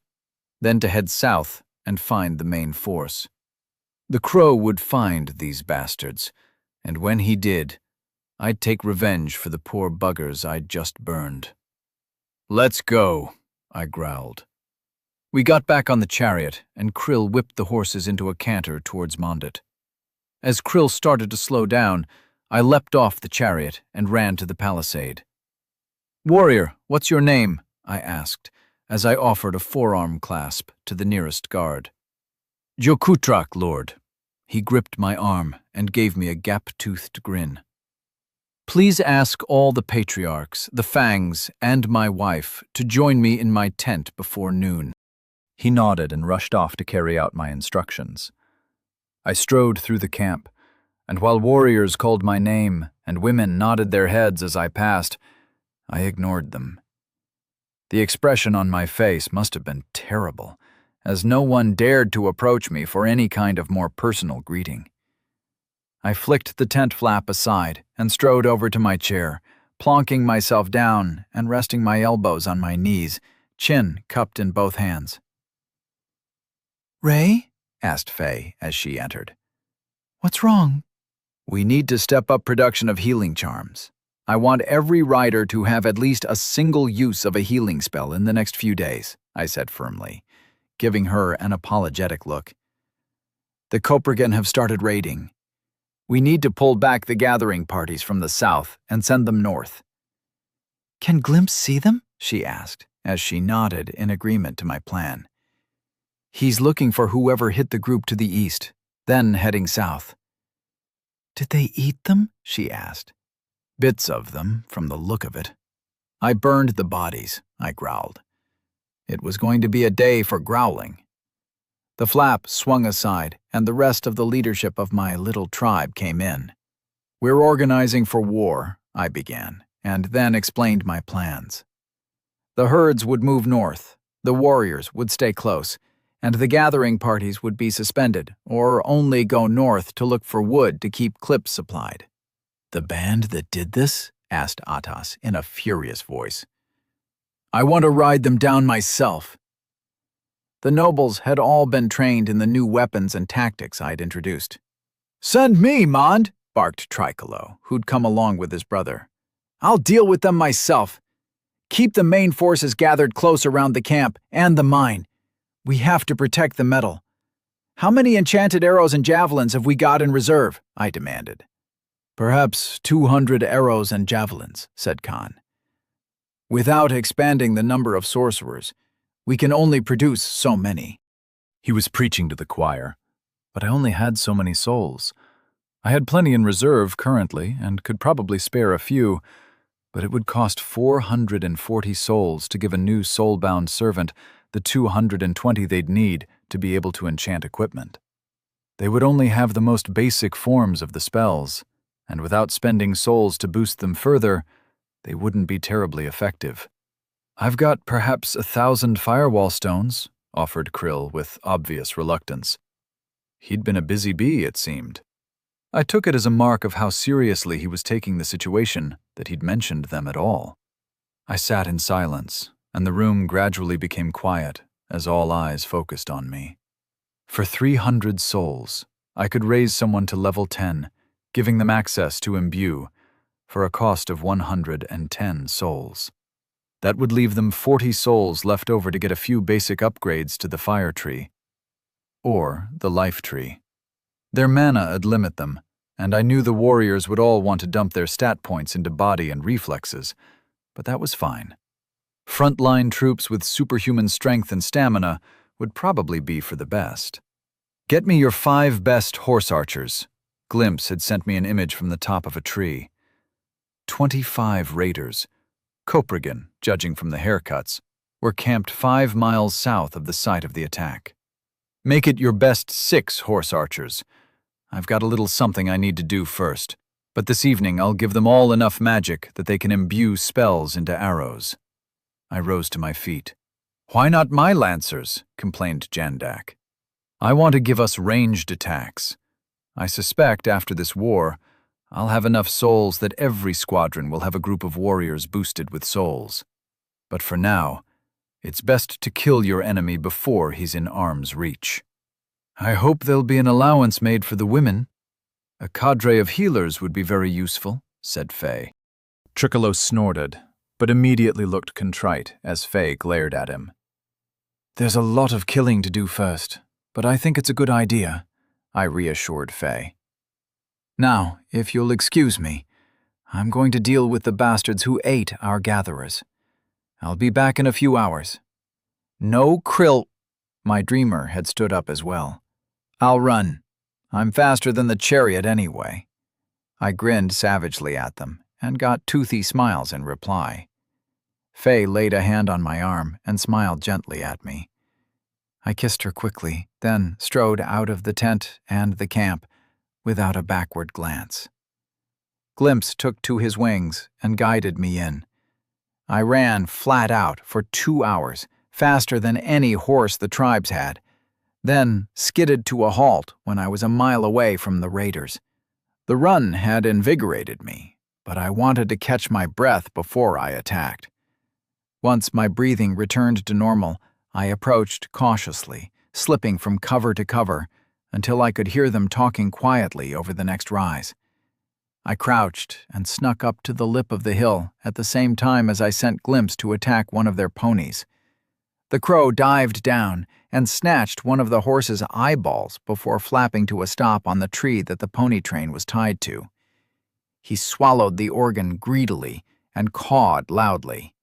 then to head south and find the main force. The Crow would find these bastards, and when he did, I'd take revenge for the poor buggers I'd just burned. Let's go, I growled. We got back on the chariot, and Krill whipped the horses into a canter towards Mondit. As Krill started to slow down, I leapt off the chariot and ran to the palisade. "Warrior, what's your name?" I asked, as I offered a forearm clasp to the nearest guard. "Jokutrak, Lord." He gripped my arm and gave me a gap-toothed grin. "Please ask all the patriarchs, the Fangs, and my wife to join me in my tent before noon." He nodded and rushed off to carry out my instructions. I strode through the camp, and while warriors called my name and women nodded their heads as I passed, I ignored them. The expression on my face must have been terrible, as no one dared to approach me for any kind of more personal greeting. I flicked the tent flap aside and strode over to my chair, plonking myself down and resting my elbows on my knees, chin cupped in both hands. "Ray?" asked Faye as she entered. "What's wrong?" "We need to step up production of healing charms. I want every rider to have at least a single use of a healing spell in the next few days," I said firmly, giving her an apologetic look. "The Coprigan have started raiding. We need to pull back the gathering parties from the south and send them north." "Can Glimpse see them?" she asked, as she nodded in agreement to my plan. "He's looking for whoever hit the group to the east, then heading south." "Did they eat them?" she asked. "Bits of them, from the look of it." "I burned the bodies," I growled. It was going to be a day for growling. The flap swung aside, and the rest of the leadership of my little tribe came in. "We're organizing for war," I began, and then explained my plans. The herds would move north, the warriors would stay close, and the gathering parties would be suspended or only go north to look for wood to keep clips supplied. "The band that did this?" asked Atas in a furious voice. "I want to ride them down myself." The nobles had all been trained in the new weapons and tactics I'd introduced. "Send me, Mond!" barked Tricolo, who'd come along with his brother. "I'll deal with them myself. Keep the main forces gathered close around the camp and the mine. We have to protect the metal." "How many enchanted arrows and javelins have we got in reserve?" I demanded. "Perhaps 200 arrows and javelins," said Khan. "Without expanding the number of sorcerers, we can only produce so many." He was preaching to the choir, but I only had so many souls. I had plenty in reserve currently and could probably spare a few, but it would cost 440 souls to give a new soul-bound servant the 220 they'd need to be able to enchant equipment. They would only have the most basic forms of the spells, and without spending souls to boost them further, they wouldn't be terribly effective. "I've got perhaps 1,000 firewall stones," offered Krill with obvious reluctance. He'd been a busy bee, it seemed. I took it as a mark of how seriously he was taking the situation that he'd mentioned them at all. I sat in silence, and the room gradually became quiet as all eyes focused on me. For 300 souls, I could raise someone to level 10, giving them access to imbue, for a cost of 110 souls. That would leave them 40 souls left over to get a few basic upgrades to the fire tree, or the life tree. Their mana would limit them, and I knew the warriors would all want to dump their stat points into body and reflexes, but that was fine. Frontline troops with superhuman strength and stamina would probably be for the best. "Get me your 5 best horse archers." Glimpse had sent me an image from the top of a tree. 25 raiders, Coprigan, judging from the haircuts, were camped 5 miles south of the site of the attack. "Make it your best 6 horse archers. I've got a little something I need to do first, but this evening I'll give them all enough magic that they can imbue spells into arrows." I rose to my feet. "Why not my lancers?" complained Jandak. "I want to give us ranged attacks. I suspect after this war, I'll have enough souls that every squadron will have a group of warriors boosted with souls. But for now, it's best to kill your enemy before he's in arm's reach." "I hope there'll be an allowance made for the women. A cadre of healers would be very useful," said Faye. Tricolo snorted, but immediately looked contrite as Faye glared at him. There's a lot of killing to do first, but I think it's a good idea, I reassured Faye. Now, if you'll excuse me, I'm going to deal with the bastards who ate our gatherers. I'll be back in a few hours. No krill. My dreamer had stood up as well. I'll run. I'm faster than the chariot anyway. I grinned savagely at them and got toothy smiles in reply. Faye laid a hand on my arm and smiled gently at me. I kissed her quickly, then strode out of the tent and the camp without a backward glance. Glimpse took to his wings and guided me in. I ran flat out for 2 hours, faster than any horse the tribes had, then skidded to a halt when I was a mile away from the raiders. The run had invigorated me, but I wanted to catch my breath before I attacked. Once my breathing returned to normal, I approached cautiously, slipping from cover to cover, until I could hear them talking quietly over the next rise. I crouched and snuck up to the lip of the hill at the same time as I sent Glimpse to attack one of their ponies. The crow dived down and snatched one of the horse's eyeballs before flapping to a stop on the tree that the pony train was tied to. He swallowed the organ greedily and cawed loudly.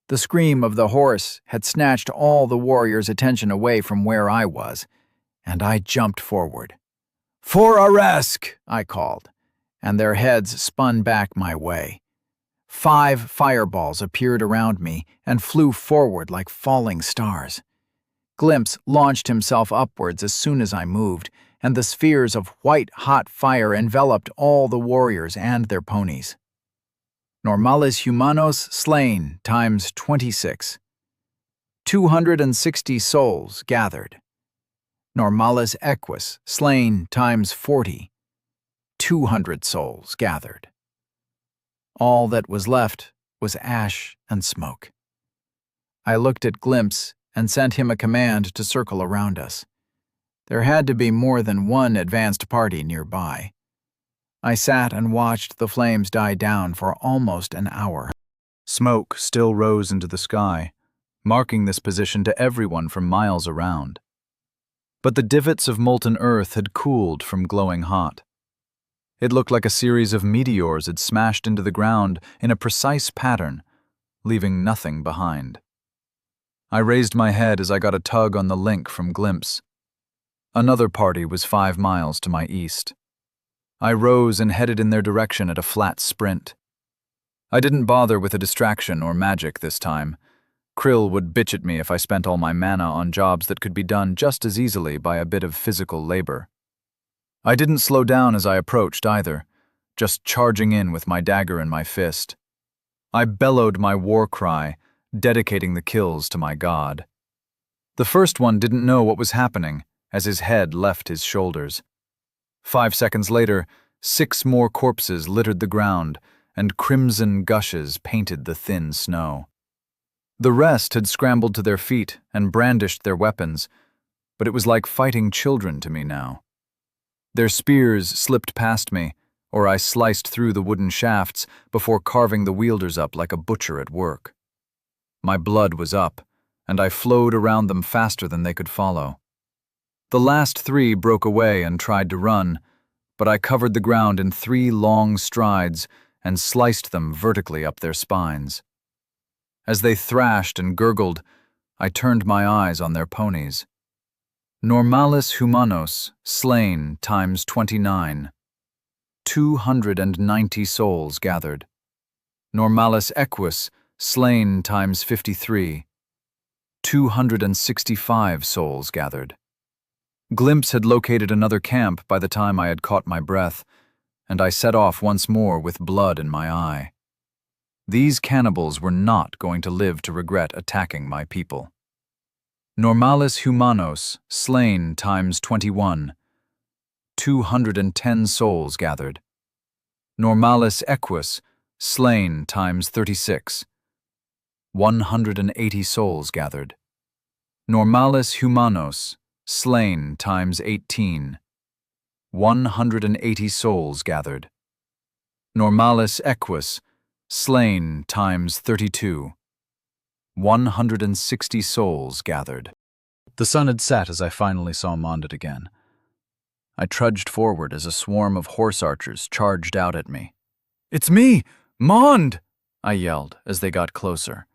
The scream of the horse had snatched all the warriors' attention away from where I was, and I jumped forward. "For a resk!" I called, and their heads spun back my way. 5 fireballs appeared around me and flew forward like falling stars. Glimpse launched himself upwards as soon as I moved, and the spheres of white-hot fire enveloped all the warriors and their ponies. Normales humanos slain times 26. 260 souls gathered. Normales equus slain times 40. 200 souls gathered. All that was left was ash and smoke. I looked at Glimpse and sent him a command to circle around us. There had to be more than one advanced party nearby. I sat and watched the flames die down for almost an hour. Smoke still rose into the sky, marking this position to everyone for miles around. But the divots of molten earth had cooled from glowing hot. It looked like a series of meteors had smashed into the ground in a precise pattern, leaving nothing behind. I raised my head as I got a tug on the link from Glimpse. Another party was 5 miles to my east. I rose and headed in their direction at a flat sprint. I didn't bother with a distraction or magic this time. Krill would bitch at me if I spent all my mana on jobs that could be done just as easily by a bit of physical labor. I didn't slow down as I approached either, just charging in with my dagger in my fist. I bellowed my war cry, dedicating the kills to my god. The first one didn't know what was happening as his head left his shoulders. 5 seconds later, 6 more corpses littered the ground, and crimson gushes painted the thin snow. The rest had scrambled to their feet and brandished their weapons, but it was like fighting children to me now. Their spears slipped past me, or I sliced through the wooden shafts before carving the wielders up like a butcher at work. My blood was up, and I flowed around them faster than they could follow. The last 3 broke away and tried to run, but I covered the ground in 3 long strides and sliced them vertically up their spines. As they thrashed and gurgled, I turned my eyes on their ponies. Normales humanos slain times 29. 290 souls gathered. Normales equus slain times 53. 265 souls gathered. Glimpse had located another camp by the time I had caught my breath, and I set off once more with blood in my eye. These cannibals were not going to live to regret attacking my people. Normales humanos slain times 21. 210 souls gathered. Normales equus slain times 36. 180 souls gathered. Normales humanos slain times 18. 180 souls gathered. Normales equus slain times 32. 160 souls gathered. The sun had set as I finally saw Mondit again. I trudged forward as a swarm of horse archers charged out at me. "It's me! Mond!" I yelled as they got closer.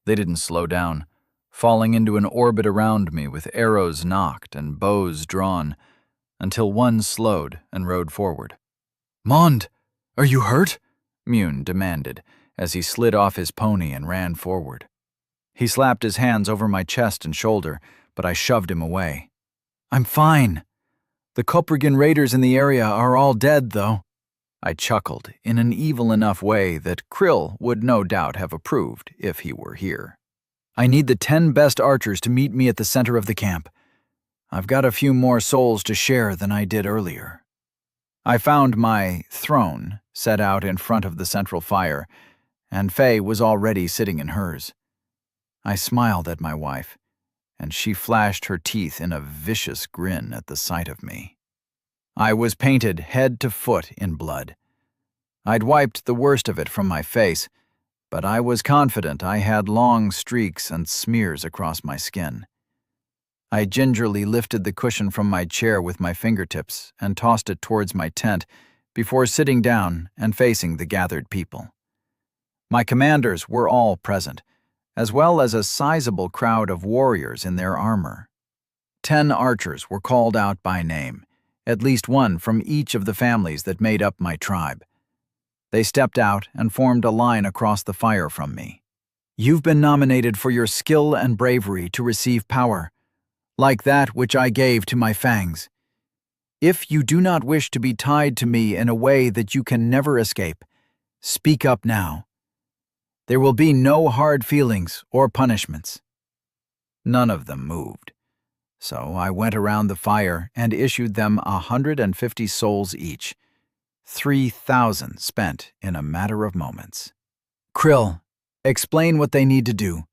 They didn't slow down, falling into an orbit around me with arrows nocked and bows drawn, until one slowed and rode forward. "Mond, are you hurt?" Mune demanded as he slid off his pony and ran forward. He slapped his hands over my chest and shoulder, but I shoved him away. "I'm fine. The Coprigan raiders in the area are all dead, though." I chuckled in an evil enough way that Krill would no doubt have approved if he were here. "I need the 10 best archers to meet me at the center of the camp. I've got a few more souls to share than I did earlier." I found my throne set out in front of the central fire, and Faye was already sitting in hers. I smiled at my wife, and she flashed her teeth in a vicious grin at the sight of me. I was painted head to foot in blood. I'd wiped the worst of it from my face, but I was confident I had long streaks and smears across my skin. I gingerly lifted the cushion from my chair with my fingertips and tossed it towards my tent before sitting down and facing the gathered people. My commanders were all present, as well as a sizable crowd of warriors in their armor. 10 archers were called out by name, at least one from each of the families that made up my tribe. They stepped out and formed a line across the fire from me. "You've been nominated for your skill and bravery to receive power, like that which I gave to my fangs. If you do not wish to be tied to me in a way that you can never escape, speak up now. There will be no hard feelings or punishments." None of them moved, so I went around the fire and issued them 150 souls each, 3,000 spent in a matter of moments. "Krill, explain what they need to do.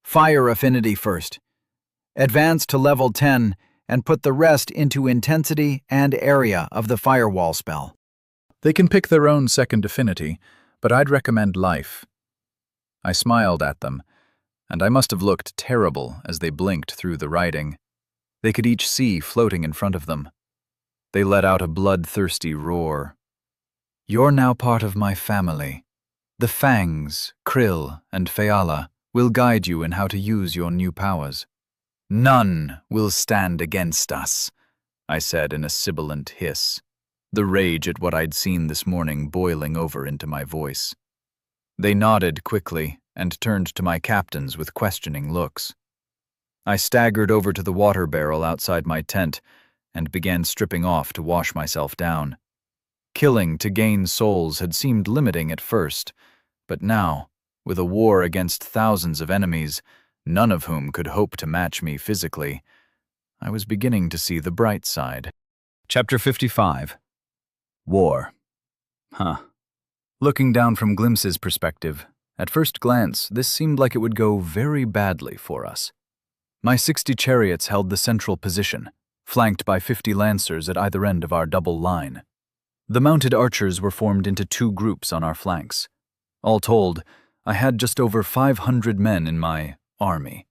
Fire affinity first. Advance to level 10 and put the rest into intensity and area of the firewall spell." They can pick their own second affinity, but I'd recommend life. I smiled at them, and I must have looked terrible as they blinked through the writing. They could each see floating in front of them. They let out a bloodthirsty roar. "You're now part of my family. The Fangs, Krill, and Feala will guide you in how to use your new powers. None will stand against us," I said in a sibilant hiss, the rage at what I'd seen this morning boiling over into my voice. They nodded quickly and turned to my captains with questioning looks. I staggered over to the water barrel outside my tent and began stripping off to wash myself down. Killing to gain souls had seemed limiting at first, but now, with a war against thousands of enemies, none of whom could hope to match me physically, I was beginning to see the bright side. Chapter 55. War. Looking down from Glimpse's perspective, at first glance, this seemed like it would go very badly for us. My 60 chariots held the central position, flanked by 50 lancers at either end of our double line. The mounted archers were formed into 2 groups on our flanks. All told, I had just over 500 men in my army.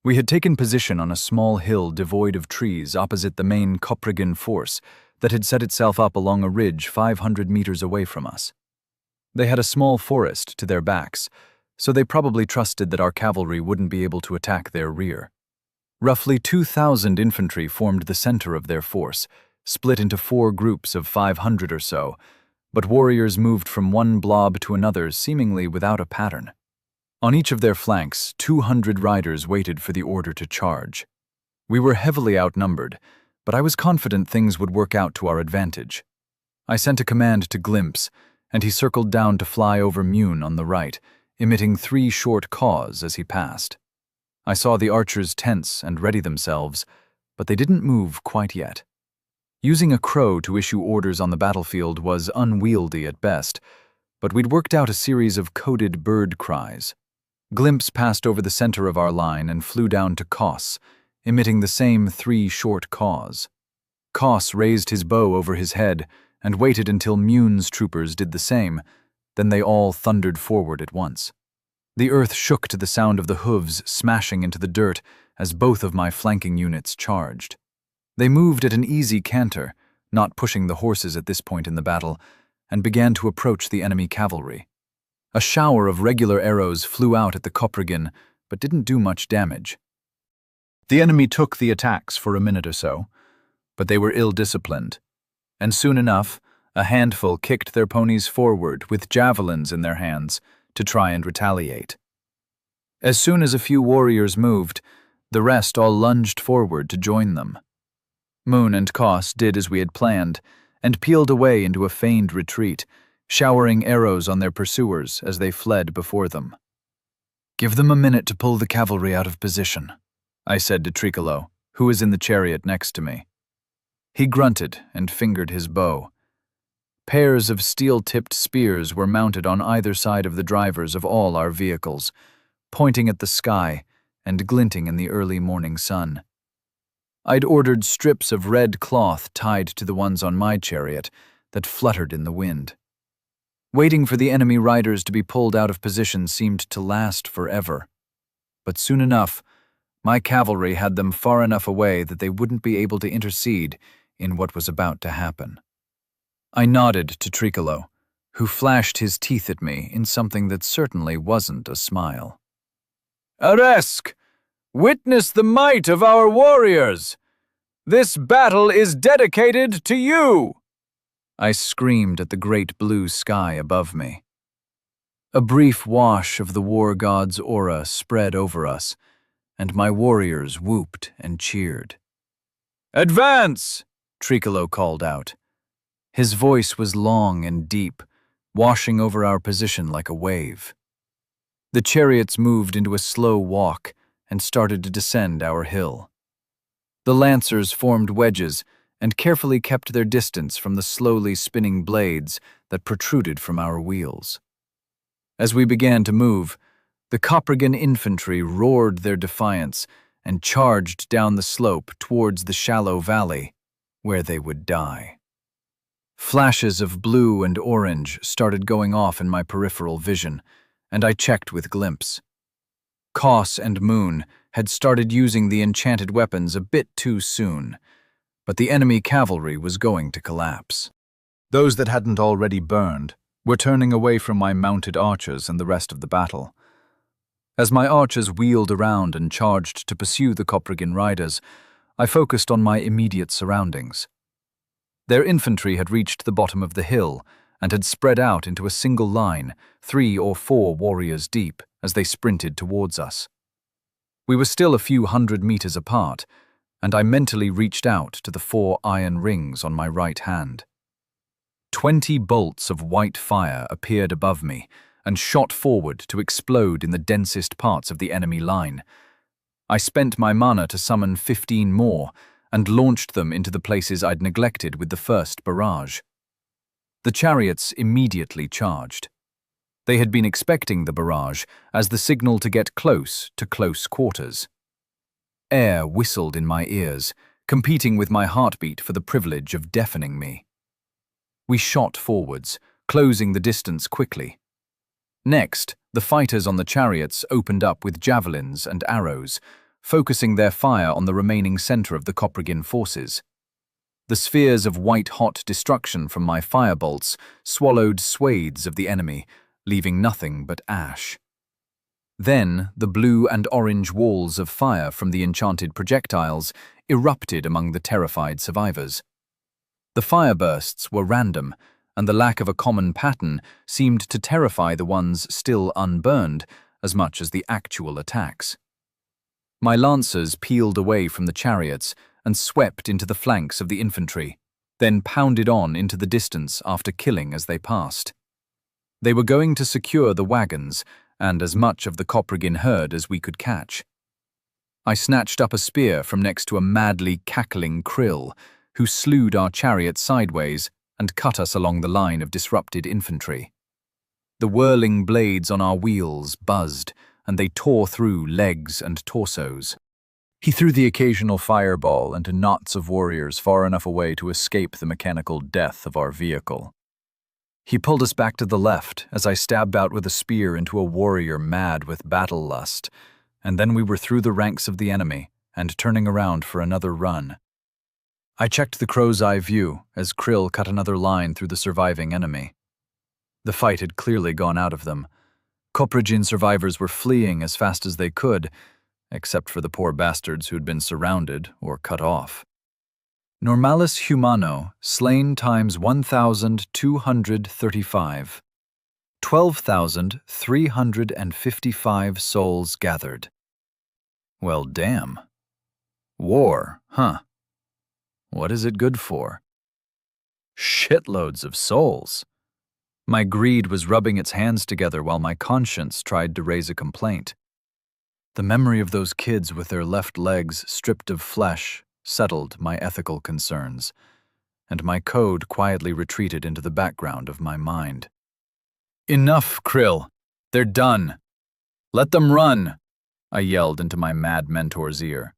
We had taken position on a small hill devoid of trees opposite the main Coprigan force that had set itself up along a ridge 500 meters away from us. They had a small forest to their backs, so they probably trusted that our cavalry wouldn't be able to attack their rear. Roughly 2,000 infantry formed the center of their force, split into 4 groups of 500 or so, but warriors moved from one blob to another seemingly without a pattern. On each of their flanks, 200 riders waited for the order to charge. We were heavily outnumbered, but I was confident things would work out to our advantage. I sent a command to Glimpse, and he circled down to fly over Mune on the right, emitting 3 short caws as he passed. I saw the archers tense and ready themselves, but they didn't move quite yet. Using a crow to issue orders on the battlefield was unwieldy at best, but we'd worked out a series of coded bird cries. Glimpse passed over the center of our line and flew down to Koss, emitting the same 3 short caws. Koss raised his bow over his head and waited until Mune's troopers did the same, then they all thundered forward at once. The earth shook to the sound of the hooves smashing into the dirt as both of my flanking units charged. They moved at an easy canter, not pushing the horses at this point in the battle, and began to approach the enemy cavalry. A shower of regular arrows flew out at the Koprigin, but didn't do much damage. The enemy took the attacks for a minute or so, but they were ill-disciplined, and soon enough, a handful kicked their ponies forward with javelins in their hands to try and retaliate. As soon as a few warriors moved, the rest all lunged forward to join them. Moon and Koss did as we had planned, and peeled away into a feigned retreat, showering arrows on their pursuers as they fled before them. "Give them a minute to pull the cavalry out of position," I said to Tricolo, who was in the chariot next to me. He grunted and fingered his bow. Pairs of steel-tipped spears were mounted on either side of the drivers of all our vehicles, pointing at the sky and glinting in the early morning sun. I'd ordered strips of red cloth tied to the ones on my chariot that fluttered in the wind. Waiting for the enemy riders to be pulled out of position seemed to last forever. But soon enough, my cavalry had them far enough away that they wouldn't be able to intercede in what was about to happen. I nodded to Tricolo, who flashed his teeth at me in something that certainly wasn't a smile. "Aresk! Witness the might of our warriors! This battle is dedicated to you!" I screamed at the great blue sky above me. A brief wash of the war god's aura spread over us, and my warriors whooped and cheered. "Advance!" Tricolo called out. His voice was long and deep, washing over our position like a wave. The chariots moved into a slow walk and started to descend our hill. The lancers formed wedges and carefully kept their distance from the slowly spinning blades that protruded from our wheels. As we began to move, the Koprigin infantry roared their defiance and charged down the slope towards the shallow valley, where they would die. Flashes of blue and orange started going off in my peripheral vision, and I checked with glimpse. Koss and Moon had started using the enchanted weapons a bit too soon, but the enemy cavalry was going to collapse. Those that hadn't already burned were turning away from my mounted archers and the rest of the battle. As my archers wheeled around and charged to pursue the Koprigin riders, I focused on my immediate surroundings. Their infantry had reached the bottom of the hill and had spread out into a single line, 3 or 4 warriors deep, as they sprinted towards us. We were still a few hundred meters apart, and I mentally reached out to the 4 iron rings on my right hand. 20 bolts of white fire appeared above me and shot forward to explode in the densest parts of the enemy line. I spent my mana to summon 15 more and launched them into the places I'd neglected with the first barrage. The chariots immediately charged. They had been expecting the barrage as the signal to get close to close quarters. Air whistled in my ears, competing with my heartbeat for the privilege of deafening me. We shot forwards, closing the distance quickly. Next, the fighters on the chariots opened up with javelins and arrows, focusing their fire on the remaining center of the Koprigin forces. The spheres of white-hot destruction from my firebolts swallowed swathes of the enemy, leaving nothing but ash. Then the blue and orange walls of fire from the enchanted projectiles erupted among the terrified survivors. The firebursts were random, and the lack of a common pattern seemed to terrify the ones still unburned as much as the actual attacks. My lancers peeled away from the chariots and swept into the flanks of the infantry, then pounded on into the distance after killing as they passed. They were going to secure the wagons and as much of the Koprigin herd as we could catch. I snatched up a spear from next to a madly cackling krill, who slewed our chariot sideways and cut us along the line of disrupted infantry. The whirling blades on our wheels buzzed, and they tore through legs and torsos. He threw the occasional fireball into knots of warriors far enough away to escape the mechanical death of our vehicle. He pulled us back to the left as I stabbed out with a spear into a warrior mad with battle lust, and then we were through the ranks of the enemy and turning around for another run. I checked the crow's eye view as Krill cut another line through the surviving enemy. The fight had clearly gone out of them. Koprigin survivors were fleeing as fast as they could, except for the poor bastards who'd been surrounded or cut off. Normalis humano, slain times 1,235. 12,355 souls gathered. Well, damn. War, huh? What is it good for? Shitloads of souls. My greed was rubbing its hands together while my conscience tried to raise a complaint. The memory of those kids with their left legs stripped of flesh settled my ethical concerns, and my code quietly retreated into the background of my mind. Enough, Krill. They're done. Let them run, I yelled into my mad mentor's ear.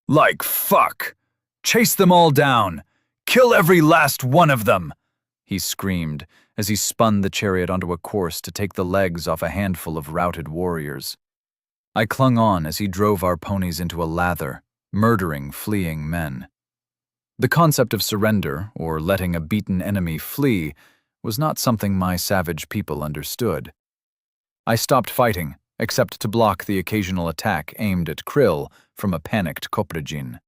Like fuck! Chase them all down! Kill every last one of them! He screamed as he spun the chariot onto a course to take the legs off a handful of routed warriors. I clung on as he drove our ponies into a lather, murdering fleeing men. The concept of surrender, or letting a beaten enemy flee, was not something my savage people understood. I stopped fighting, except to block the occasional attack aimed at Krill from a panicked Koprigin.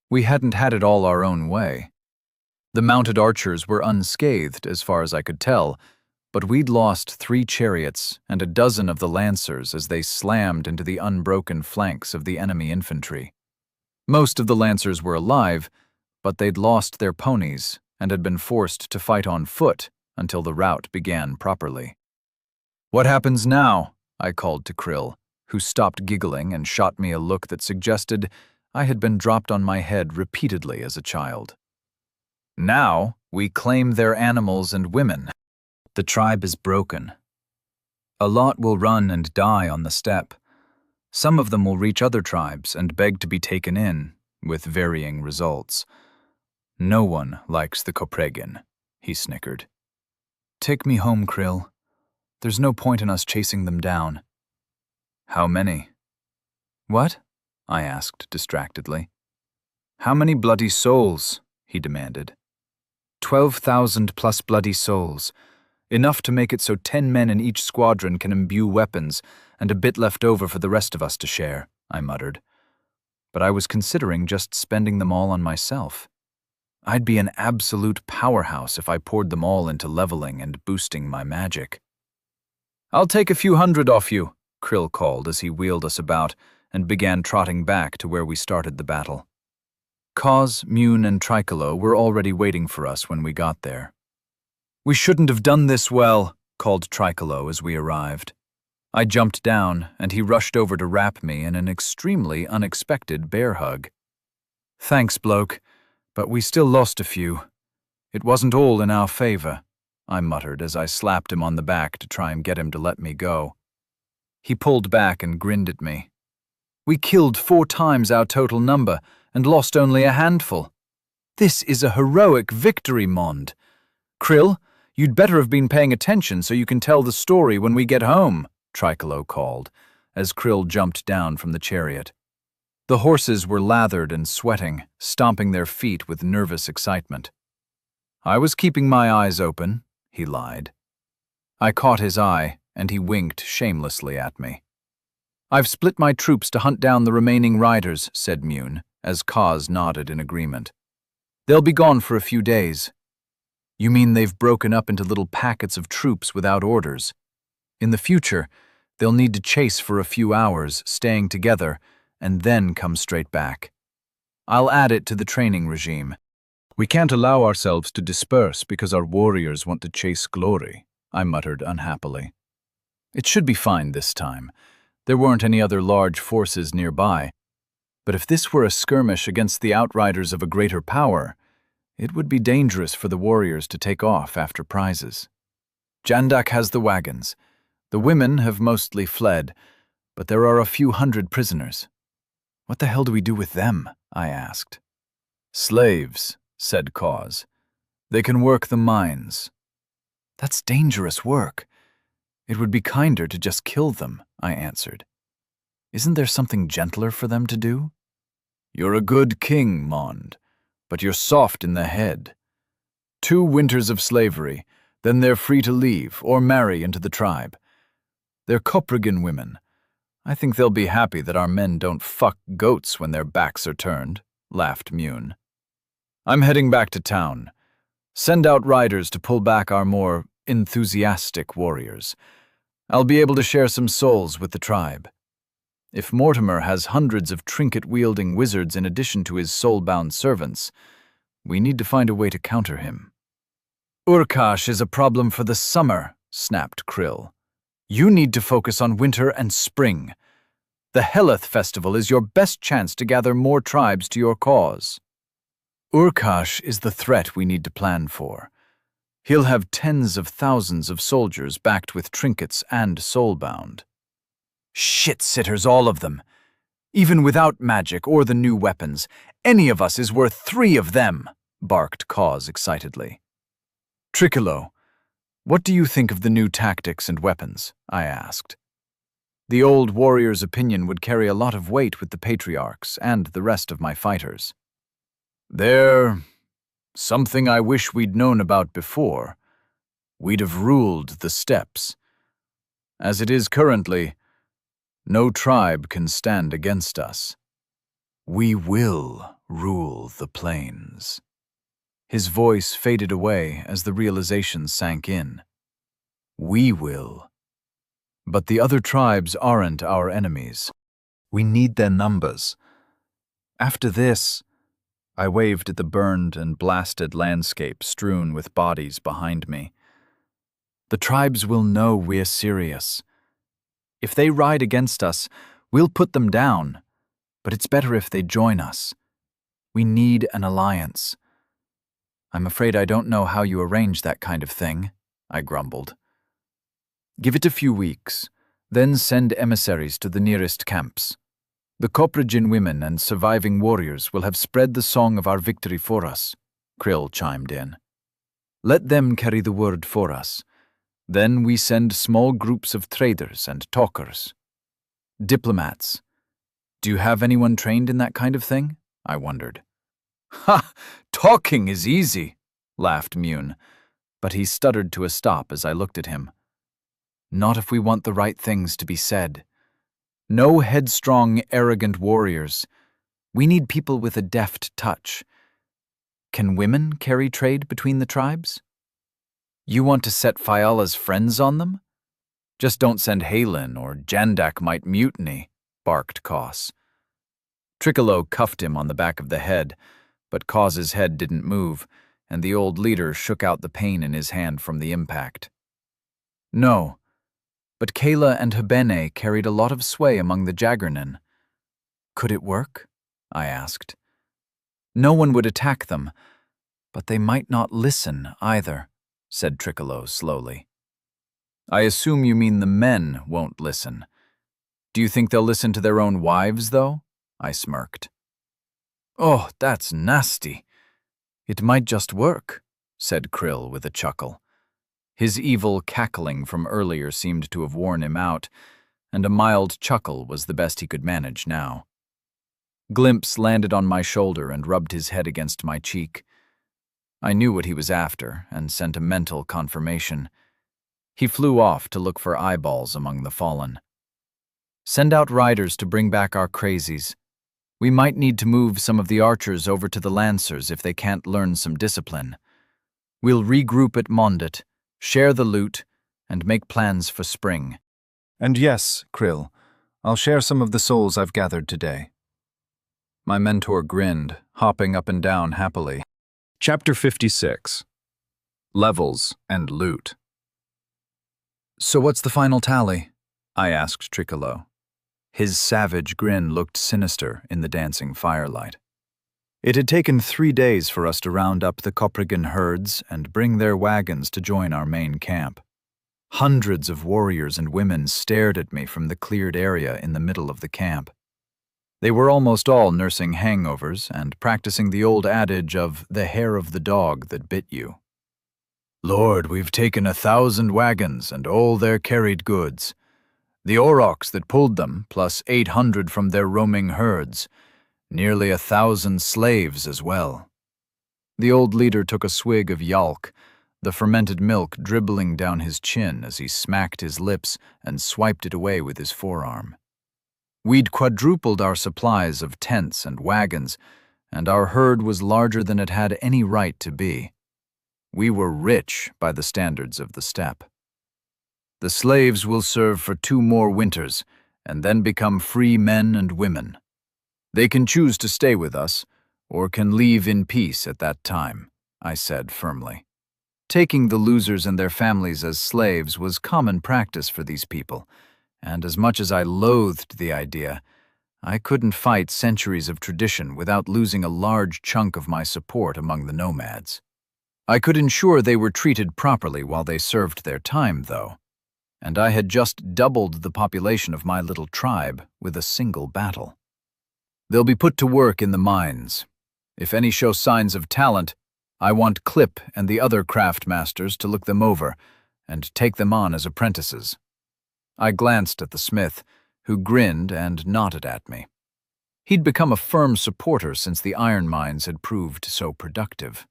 We hadn't had it all our own way. The mounted archers were unscathed as far as I could tell, but we'd lost 3 chariots and a dozen of the lancers as they slammed into the unbroken flanks of the enemy infantry. Most of the lancers were alive, but they'd lost their ponies and had been forced to fight on foot until the rout began properly. What happens now? I called to Krill, who stopped giggling and shot me a look that suggested I had been dropped on my head repeatedly as a child. Now we claim their animals and women. The tribe is broken. A lot will run and die on the steppe. Some of them will reach other tribes and beg to be taken in, with varying results. No one likes the Koprigin, he snickered. Take me home, Krill. There's no point in us chasing them down. How many? What? I asked distractedly. How many bloody souls? He demanded. 12,000 plus bloody souls. Enough to make it so 10 men in each squadron can imbue weapons, and a bit left over for the rest of us to share, I muttered. But I was considering just spending them all on myself. I'd be an absolute powerhouse if I poured them all into leveling and boosting my magic. I'll take a few hundred off you, Krill called as he wheeled us about and began trotting back to where we started the battle. Cause, Mune, and Tricolo were already waiting for us when we got there. We shouldn't have done this well, called Tricolo as we arrived. I jumped down, and he rushed over to wrap me in an extremely unexpected bear hug. Thanks, bloke, but we still lost a few. It wasn't all in our favor, I muttered as I slapped him on the back to try and get him to let me go. He pulled back and grinned at me. We killed 4 times our total number and lost only a handful. This is a heroic victory, Mond. Krill, you'd better have been paying attention so you can tell the story when we get home, Tricolo called, as Krill jumped down from the chariot. The horses were lathered and sweating, stomping their feet with nervous excitement. I was keeping my eyes open, he lied. I caught his eye, and he winked shamelessly at me. I've split my troops to hunt down the remaining riders, said Mune, as Kaz nodded in agreement. They'll be gone for a few days. You mean they've broken up into little packets of troops without orders? In the future, they'll need to chase for a few hours, staying together, and then come straight back. I'll add it to the training regime. We can't allow ourselves to disperse because our warriors want to chase glory, I muttered unhappily. It should be fine this time. There weren't any other large forces nearby. But if this were a skirmish against the outriders of a greater power, it would be dangerous for the warriors to take off after prizes. Jandak has the wagons. The women have mostly fled, but there are a few hundred prisoners. What the hell do we do with them? I asked. Slaves, said Kaz. They can work the mines. That's dangerous work. It would be kinder to just kill them, I answered. Isn't there something gentler for them to do? You're a good king, Mond, but you're soft in the head. 2 winters of slavery, then they're free to leave or marry into the tribe. They're Coprigan women. I think they'll be happy that our men don't fuck goats when their backs are turned, laughed Mune. I'm heading back to town. Send out riders to pull back our more enthusiastic warriors. I'll be able to share some souls with the tribe. If Mortimer has hundreds of trinket-wielding wizards in addition to his soul-bound servants, we need to find a way to counter him. Urkash is a problem for the summer, snapped Krill. You need to focus on winter and spring. The Heleth Festival is your best chance to gather more tribes to your cause. Urkash is the threat we need to plan for. He'll have tens of thousands of soldiers backed with trinkets and soulbound. Shit-sitters, all of them. Even without magic or the new weapons, any of us is worth 3 of them, barked Cause excitedly. Tricolo, what do you think of the new tactics and weapons? I asked. The old warrior's opinion would carry a lot of weight with the patriarchs and the rest of my fighters. They're something I wish we'd known about before. We'd have ruled the steppes. As it is currently, no tribe can stand against us. We will rule the plains. His voice faded away as the realization sank in. We will. But the other tribes aren't our enemies. We need their numbers. After this, I waved at the burned and blasted landscape strewn with bodies behind me. The tribes will know we're serious. If they ride against us, we'll put them down, but it's better if they join us. We need an alliance. I'm afraid I don't know how you arrange that kind of thing, I grumbled. Give it a few weeks, then send emissaries to the nearest camps. The Coprigan women and surviving warriors will have spread the song of our victory for us, Krill chimed in. Let them carry the word for us. Then we send small groups of traders and talkers. Diplomats. Do you have anyone trained in that kind of thing? I wondered. Ha! Talking is easy, laughed Mune, but he stuttered to a stop as I looked at him. Not if we want the right things to be said. No headstrong, arrogant warriors. We need people with a deft touch. Can women carry trade between the tribes? You want to set Fiala's friends on them? Just don't send Halen or Jandak might mutiny, barked Koss. Tricolo cuffed him on the back of the head, but Koss's head didn't move, and the old leader shook out the pain in his hand from the impact. No, but Kayla and Habene carried a lot of sway among the Jaggernan. Could it work? I asked. No one would attack them, but they might not listen either, said Tricolo slowly. I assume you mean the men won't listen. Do you think they'll listen to their own wives, though? I smirked. Oh, that's nasty. It might just work, said Krill with a chuckle. His evil cackling from earlier seemed to have worn him out, and a mild chuckle was the best he could manage now. Glimpse landed on my shoulder and rubbed his head against my cheek. I knew what he was after and sent a mental confirmation. He flew off to look for eyeballs among the fallen. Send out riders to bring back our crazies. We might need to move some of the archers over to the lancers if they can't learn some discipline. We'll regroup at Mondet, share the loot, and make plans for spring. And yes, Krill, I'll share some of the souls I've gathered today. My mentor grinned, hopping up and down happily. Chapter 56. Levels and Loot. So what's the final tally? I asked Tricolo. His savage grin looked sinister in the dancing firelight. It had taken 3 days for us to round up the Coprigan herds and bring their wagons to join our main camp. Hundreds of warriors and women stared at me from the cleared area in the middle of the camp. They were almost all nursing hangovers and practicing the old adage of the hair of the dog that bit you. Lord, we've taken 1,000 wagons and all their carried goods. The aurochs that pulled them, plus 800 from their roaming herds. Nearly 1,000 slaves as well. The old leader took a swig of yalk, the fermented milk dribbling down his chin as he smacked his lips and swiped it away with his forearm. We'd quadrupled our supplies of tents and wagons, and our herd was larger than it had any right to be. We were rich by the standards of the steppe. The slaves will serve for 2 more winters, and then become free men and women. They can choose to stay with us, or can leave in peace at that time, I said firmly. Taking the losers and their families as slaves was common practice for these people, and as much as I loathed the idea, I couldn't fight centuries of tradition without losing a large chunk of my support among the nomads. I could ensure they were treated properly while they served their time, though, and I had just doubled the population of my little tribe with a single battle. They'll be put to work in the mines. If any show signs of talent, I want Clip and the other craft masters to look them over and take them on as apprentices. I glanced at the smith, who grinned and nodded at me. He'd become a firm supporter since the iron mines had proved so productive.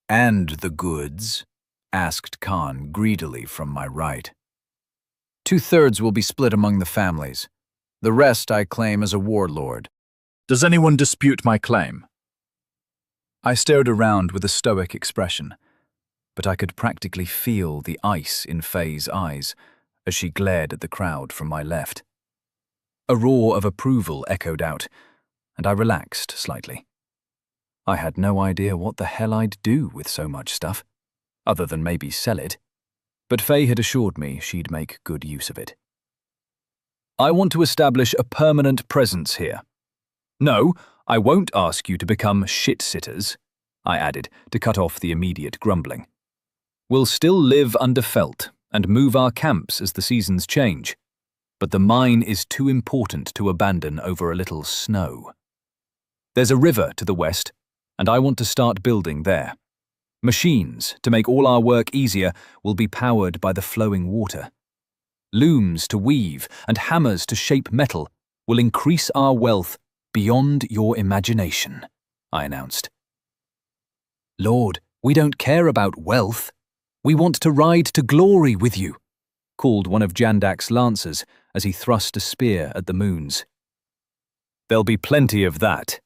"And the goods?" asked Khan greedily from my right. 2/3 will be split among the families. The rest I claim as a warlord. Does anyone dispute my claim? I stared around with a stoic expression, but I could practically feel the ice in Faye's eyes as she glared at the crowd from my left. A roar of approval echoed out, and I relaxed slightly. I had no idea what the hell I'd do with so much stuff, other than maybe sell it, but Faye had assured me she'd make good use of it. I want to establish a permanent presence here. No, I won't ask you to become shit-sitters, I added to cut off the immediate grumbling. We'll still live under felt and move our camps as the seasons change, but the mine is too important to abandon over a little snow. There's a river to the west, and I want to start building there. Machines, to make all our work easier, will be powered by the flowing water. Looms to weave and hammers to shape metal will increase our wealth beyond your imagination, I announced. Lord, we don't care about wealth. We want to ride to glory with you, called one of Jandak's lancers as he thrust a spear at the moons. There'll be plenty of that.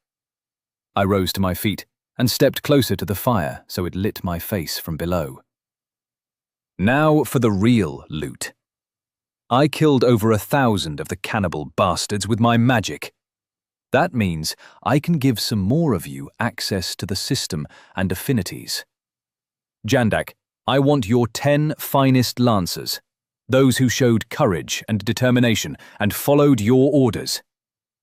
I rose to my feet and stepped closer to the fire so it lit my face from below. Now for the real loot. I killed over 1,000 of the cannibal bastards with my magic. That means I can give some more of you access to the system and affinities. Jandak, I want your 10 finest lancers, those who showed courage and determination and followed your orders.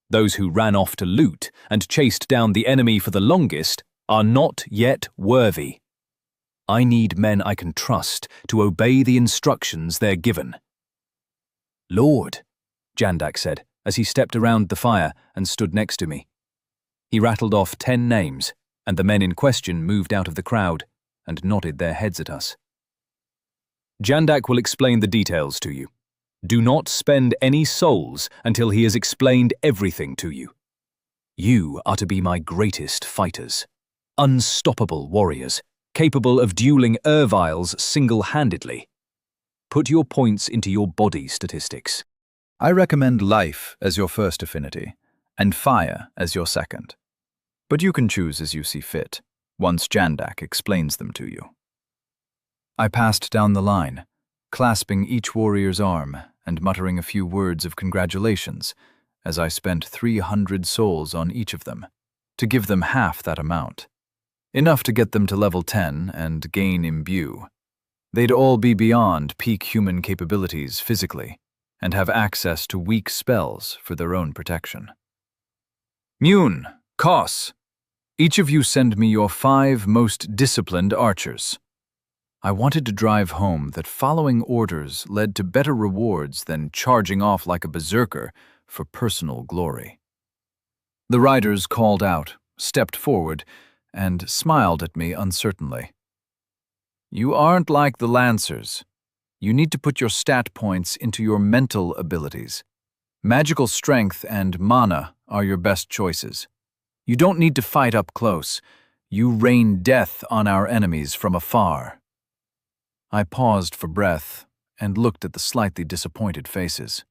Those who ran off to loot and chased down the enemy for the longest are not yet worthy. I need men I can trust to obey the instructions they're given. Lord, Jandak said, as he stepped around the fire and stood next to me. He rattled off 10 names, and the men in question moved out of the crowd and nodded their heads at us. Jandak will explain the details to you. Do not spend any souls until he has explained everything to you. You are to be my greatest fighters, unstoppable warriors, capable of dueling Erviles single-handedly. Put your points into your body statistics. I recommend life as your first affinity, and fire as your second. But you can choose as you see fit, once Jandak explains them to you. I passed down the line, clasping each warrior's arm and muttering a few words of congratulations as I spent 300 souls on each of them, to give them half that amount. Enough to get them to level 10 and gain imbue. They'd all be beyond peak human capabilities physically, and have access to weak spells for their own protection. Mune, Kos, each of you send me your 5 most disciplined archers. I wanted to drive home that following orders led to better rewards than charging off like a berserker for personal glory. The riders called out, stepped forward, and smiled at me uncertainly. You aren't like the Lancers. You need to put your stat points into your mental abilities. Magical strength and mana are your best choices. You don't need to fight up close. You rain death on our enemies from afar. I paused for breath and looked at the slightly disappointed faces.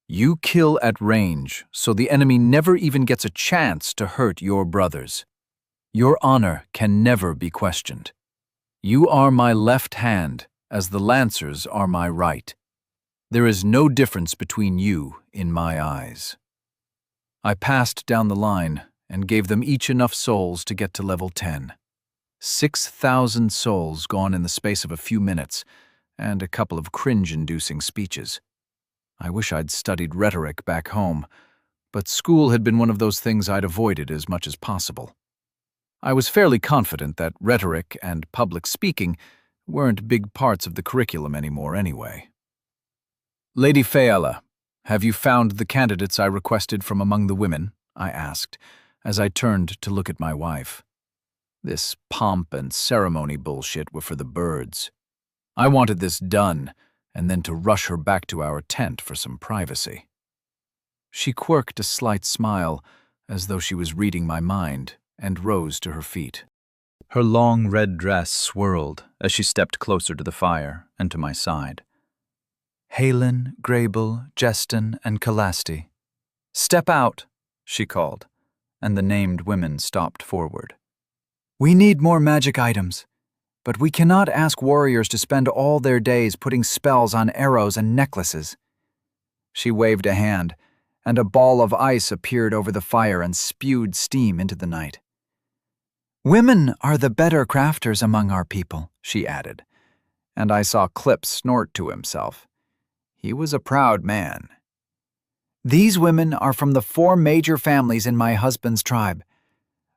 You kill at range, so the enemy never even gets a chance to hurt your brothers. Your honor can never be questioned. You are my left hand, as the Lancers are my right. There is no difference between you in my eyes. I passed down the line and gave them each enough souls to get to level 10. 6,000 souls gone in the space of a few minutes, and a couple of cringe-inducing speeches. I wish I'd studied rhetoric back home, but school had been one of those things I'd avoided as much as possible. I was fairly confident that rhetoric and public speaking weren't big parts of the curriculum anymore anyway. Lady Fayella, have you found the candidates I requested from among the women? I asked, as I turned to look at my wife. This pomp and ceremony bullshit were for the birds. I wanted this done, and then to rush her back to our tent for some privacy. She quirked a slight smile, as though she was reading my mind, and rose to her feet. Her long red dress swirled as she stepped closer to the fire and to my side. Halen, Grable, Jeston, and Calasti. Step out, she called, and the named women stopped forward. We need more magic items, but we cannot ask warriors to spend all their days putting spells on arrows and necklaces. She waved a hand, and a ball of ice appeared over the fire and spewed steam into the night. Women are the better crafters among our people, she added, and I saw Clip snort to himself. He was a proud man. These women are from the 4 major families in my husband's tribe.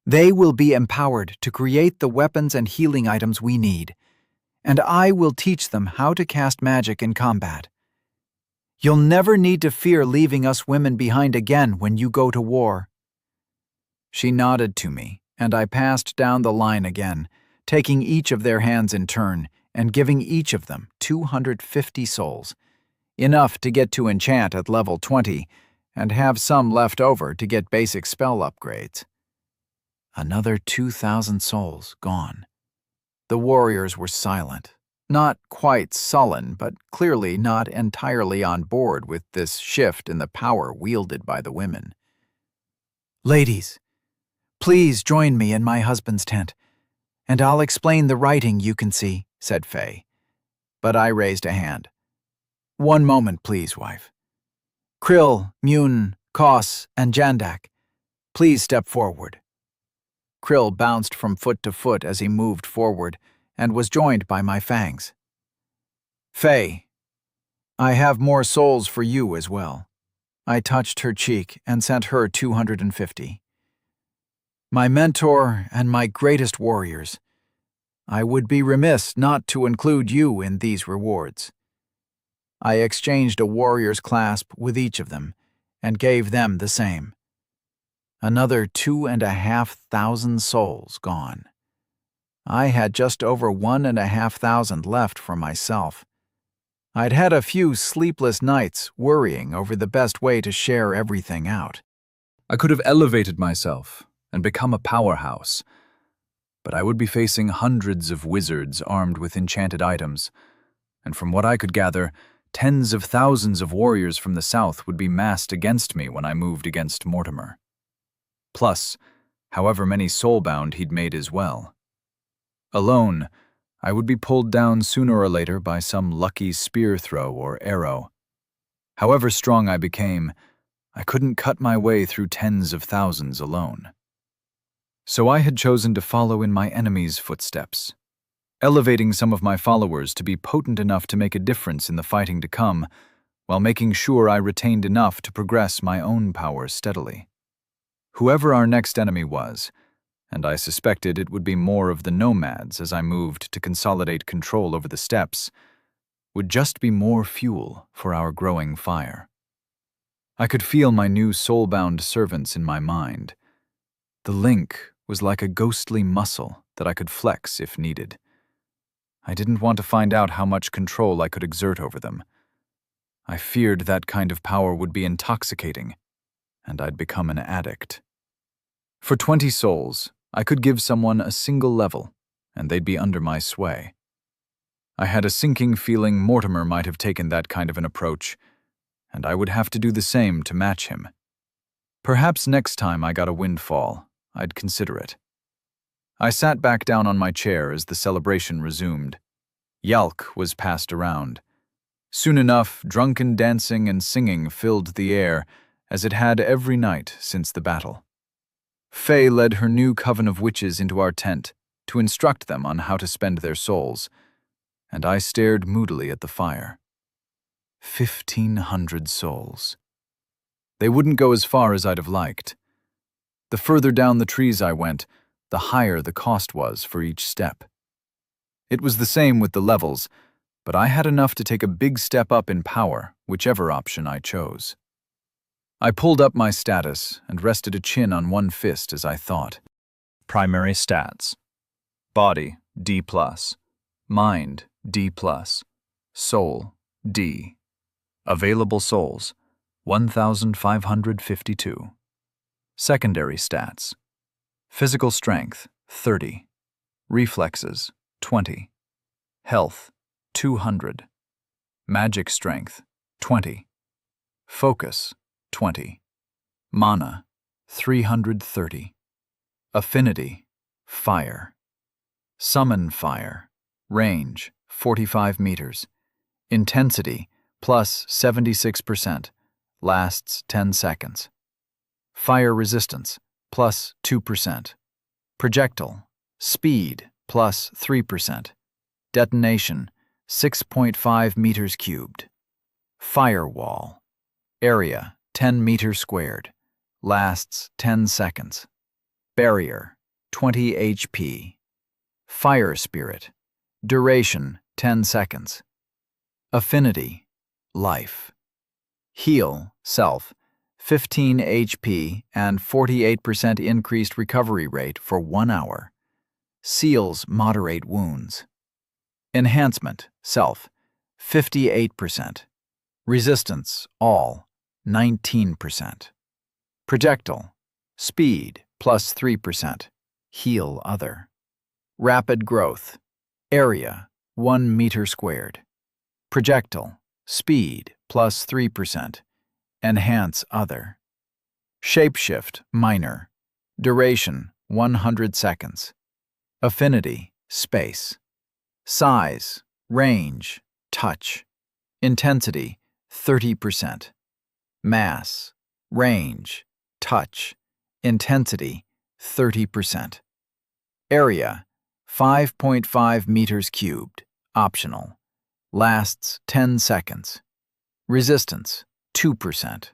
They will be empowered to create the weapons and healing items we need, and I will teach them how to cast magic in combat. You'll never need to fear leaving us women behind again when you go to war. She nodded to me, and I passed down the line again, taking each of their hands in turn and giving each of them 250 souls, enough to get to enchant at level 20 and have some left over to get basic spell upgrades. Another 2,000 souls gone. The warriors were silent, not quite sullen, but clearly not entirely on board with this shift in the power wielded by the women. Ladies, please join me in my husband's tent, and I'll explain the writing you can see, said Faye. But I raised a hand. One moment, please, wife. Krill, Mune, Koss, and Jandak, please step forward. Krill bounced from foot to foot as he moved forward and was joined by my fangs. Faye, I have more souls for you as well. I touched her cheek and sent her 250. My mentor and my greatest warriors, I would be remiss not to include you in these rewards. I exchanged a warrior's clasp with each of them and gave them the same. Another 2,500 souls gone. I had just over 1,500 left for myself. I'd had a few sleepless nights worrying over the best way to share everything out. I could have elevated myself and become a powerhouse, but I would be facing hundreds of wizards armed with enchanted items, and from what I could gather, tens of thousands of warriors from the south would be massed against me when I moved against Mortimer. Plus, however many soulbound he'd made as well. Alone, I would be pulled down sooner or later by some lucky spear throw or arrow. However strong I became, I couldn't cut my way through tens of thousands alone. So I had chosen to follow in my enemy's footsteps, elevating some of my followers to be potent enough to make a difference in the fighting to come, while making sure I retained enough to progress my own power steadily. Whoever our next enemy was, and I suspected it would be more of the nomads as I moved to consolidate control over the steppes, would just be more fuel for our growing fire. I could feel my new soulbound servants in my mind. The link was like a ghostly muscle that I could flex if needed. I didn't want to find out how much control I could exert over them. I feared that kind of power would be intoxicating, and I'd become an addict. For 20 souls, I could give someone a single level, and they'd be under my sway. I had a sinking feeling Mortimer might have taken that kind of an approach, and I would have to do the same to match him. Perhaps next time I got a windfall, I'd consider it. I sat back down on my chair as the celebration resumed. Yalk was passed around. Soon enough, drunken dancing and singing filled the air, as it had every night since the battle. Faye led her new coven of witches into our tent to instruct them on how to spend their souls, and I stared moodily at the fire. 1,500 souls. They wouldn't go as far as I'd have liked. The further down the trees I went, the higher the cost was for each step. It was the same with the levels, but I had enough to take a big step up in power, whichever option I chose. I pulled up my status and rested a chin on one fist as I thought. Primary stats. Body, D+. Mind, D+. Soul, D. Available souls, 1,552. Secondary stats. Physical strength, 30. Reflexes, 20. Health, 200. Magic strength, 20. Focus, 20. Mana, 330. Affinity, fire. Summon fire. Range, 45 meters. Intensity, plus 76%. Lasts 10 seconds. Fire resistance, plus 2%. Projectile, speed, plus 3%. Detonation, 6.5 meters cubed. Firewall, area, 10 meters squared. Lasts 10 seconds. Barrier, 20 HP. Fire spirit, duration, 10 seconds. Affinity, life. Heal, self, 15 HP and 48% increased recovery rate for 1 hour. Seals moderate wounds. Enhancement, self, 58%. Resistance, all, 19%. Projectile, speed, plus 3%. Heal other. Rapid growth, area, 1 meter squared. Projectile, speed, plus 3%. Enhance other. Shapeshift, minor. Duration, 100 seconds. Affinity, space. Size, range, touch. Intensity, 30%. Mass, range, touch. Intensity, 30%. Area, 5.5 meters cubed, optional. Lasts 10 seconds. Resistance, 2%.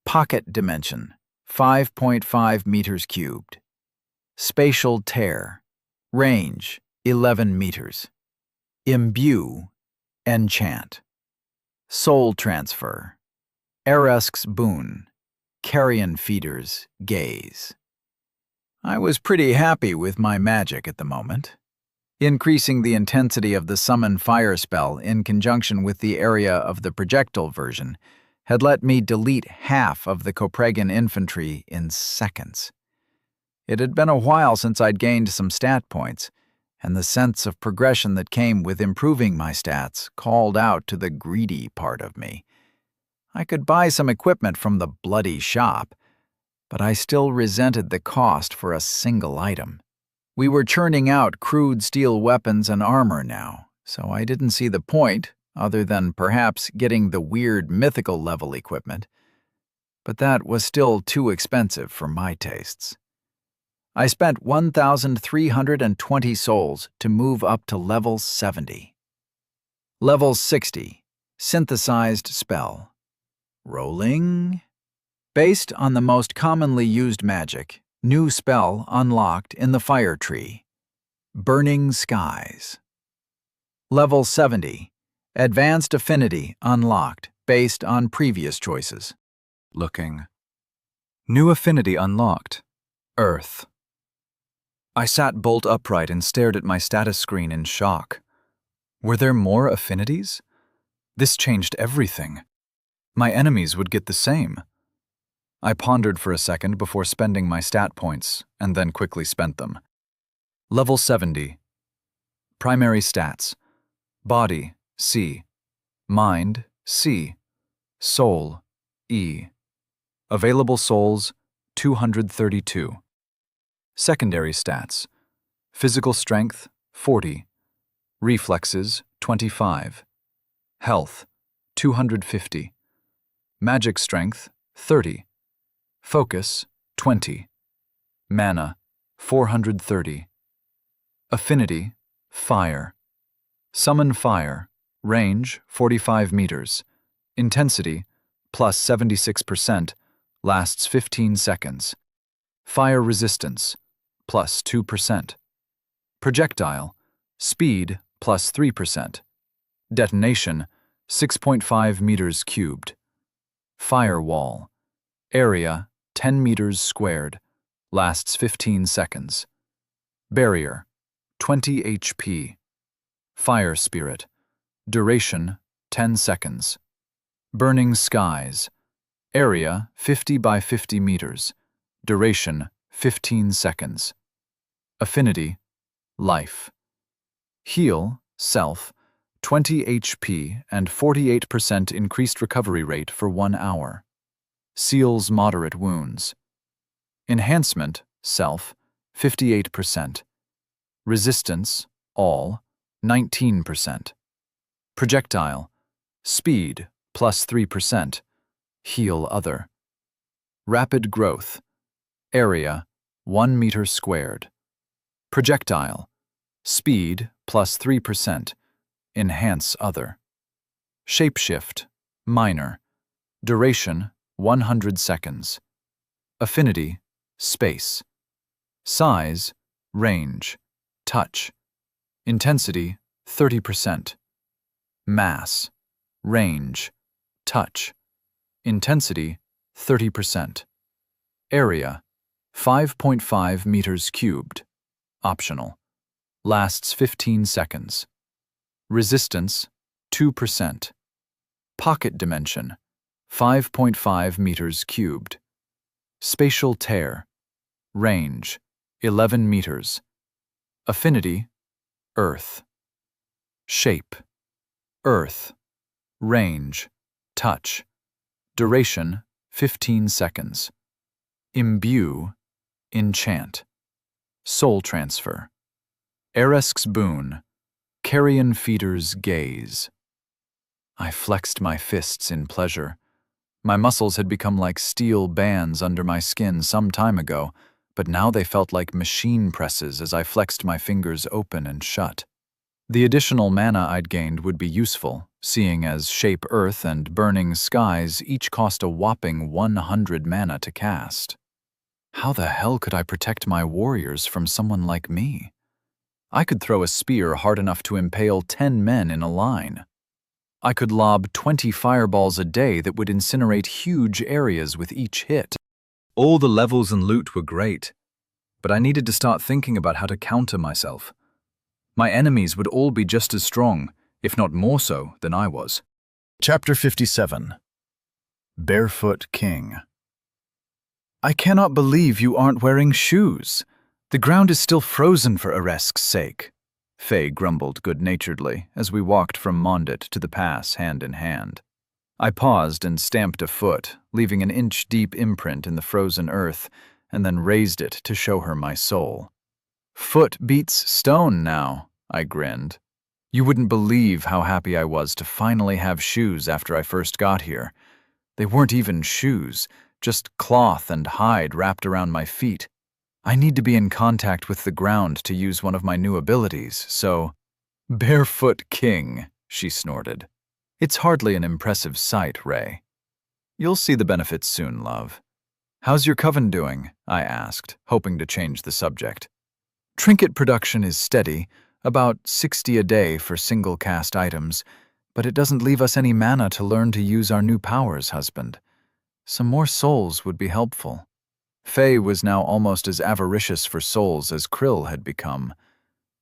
Pocket dimension, 5.5 meters cubed. Spatial tear, range, 11 meters. Imbue, enchant. Soul transfer, Eresk's boon, carrion feeder's gaze. I was pretty happy with my magic at the moment. Increasing the intensity of the summon fire spell in conjunction with the area of the projectile version had let me delete half of the Copregan infantry in seconds. It had been a while since I'd gained some stat points, and the sense of progression that came with improving my stats called out to the greedy part of me. I could buy some equipment from the bloody shop, but I still resented the cost for a single item. We were churning out crude steel weapons and armor now, so I didn't see the point, other than perhaps getting the weird mythical level equipment. But that was still too expensive for my tastes. I spent 1,320 souls to move up to level 70. Level 60, synthesized spell. Rolling. Based on the most commonly used magic, new spell unlocked in the fire tree. Burning skies. Level 70, advanced affinity unlocked based on previous choices. Looking. New affinity unlocked. Earth. I sat bolt upright and stared at my status screen in shock. Were there more affinities? This changed everything. My enemies would get the same. I pondered for a second before spending my stat points, and then quickly spent them. Level 70. Primary stats. Body, C. Mind, C. Soul, E. Available souls, 232. Secondary stats. Physical strength, 40. Reflexes, 25. Health, 250. Magic strength, 30. Focus, 20. Mana, 430. Affinity, fire. Summon fire. Range, 45 meters. Intensity, plus 76%, lasts 15 seconds. Fire resistance, plus 2%. Projectile, speed, plus 3%. Detonation, 6.5 meters cubed. Firewall, area, 10 meters squared, lasts 15 seconds. Barrier, 20 HP. Fire spirit, duration, 10 seconds. Burning skies, area, 50 by 50 meters. Duration, 15 seconds. Affinity, life. Heal, self, 20 HP and 48% increased recovery rate for 1 hour. Seals moderate wounds. Enhancement, self, 58%. Resistance, all, 19%. Projectile, speed, plus 3%. Heal other. Rapid growth. Area, 1 meter squared. Projectile, speed, plus 3%. Enhance other. Shapeshift, minor. Duration, 100 seconds. Affinity, space. Size, range. Touch. Intensity, 30%. Mass, range. Touch. Intensity, 30%. Area, 5.5 meters cubed. Optional. Lasts 15 seconds. Resistance, 2%. Pocket dimension, 5.5 meters cubed. Spatial tear. Range, 11 meters. Affinity, earth. Shape, earth. Range, touch. Duration, 15 seconds. Imbue, enchant. Soul transfer. Eresk's boon. Carrion feeder's gaze. I flexed my fists in pleasure. My muscles had become like steel bands under my skin some time ago, but now they felt like machine presses as I flexed my fingers open and shut. The additional mana I'd gained would be useful, seeing as Shape Earth and Burning Skies each cost a whopping 100 mana to cast. How the hell could I protect my warriors from someone like me? I could throw a spear hard enough to impale 10 men in a line. I could lob 20 fireballs a day that would incinerate huge areas with each hit. All the levels and loot were great, but I needed to start thinking about how to counter myself. My enemies would all be just as strong, if not more so, than I was. Chapter 57. Barefoot King. I cannot believe you aren't wearing shoes. The ground is still frozen for Eresk's sake, Faye grumbled good-naturedly as we walked from Mondit to the pass hand in hand. I paused and stamped a foot, leaving an inch-deep imprint in the frozen earth, and then raised it to show her my soul. Foot beats stone now, I grinned. You wouldn't believe how happy I was to finally have shoes after I first got here. They weren't even shoes, just cloth and hide wrapped around my feet. I need to be in contact with the ground to use one of my new abilities, so— Barefoot King, she snorted. It's hardly an impressive sight, Ray. You'll see the benefits soon, love. How's your coven doing? I asked, hoping to change the subject. Trinket production is steady, about 60 a day for single-cast items, but it doesn't leave us any mana to learn to use our new powers, husband. Some more souls would be helpful. Faye was now almost as avaricious for souls as Krill had become.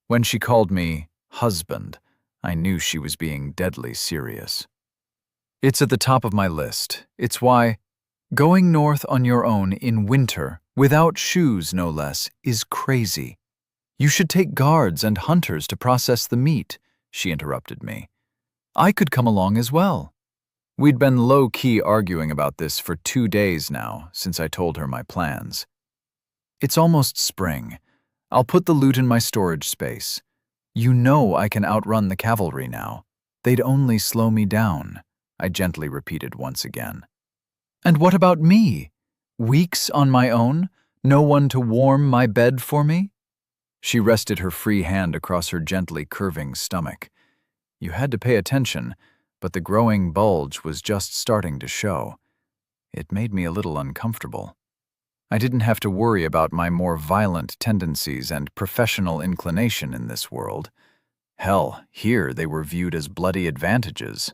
When she called me husband, I knew she was being deadly serious. It's at the top of my list. It's why going north on your own in winter, without shoes no less, is crazy. You should take guards and hunters to process the meat, she interrupted me. I could come along as well. We'd been low-key arguing about this for 2 days now, since I told her my plans. It's almost spring. I'll put the loot in my storage space. You know I can outrun the cavalry now. They'd only slow me down, I gently repeated once again. And what about me? Weeks on my own? No one to warm my bed for me? She rested her free hand across her gently curving stomach. You had to pay attention, but the growing bulge was just starting to show. It made me a little uncomfortable. I didn't have to worry about my more violent tendencies and professional inclination in this world. Hell, here they were viewed as bloody advantages.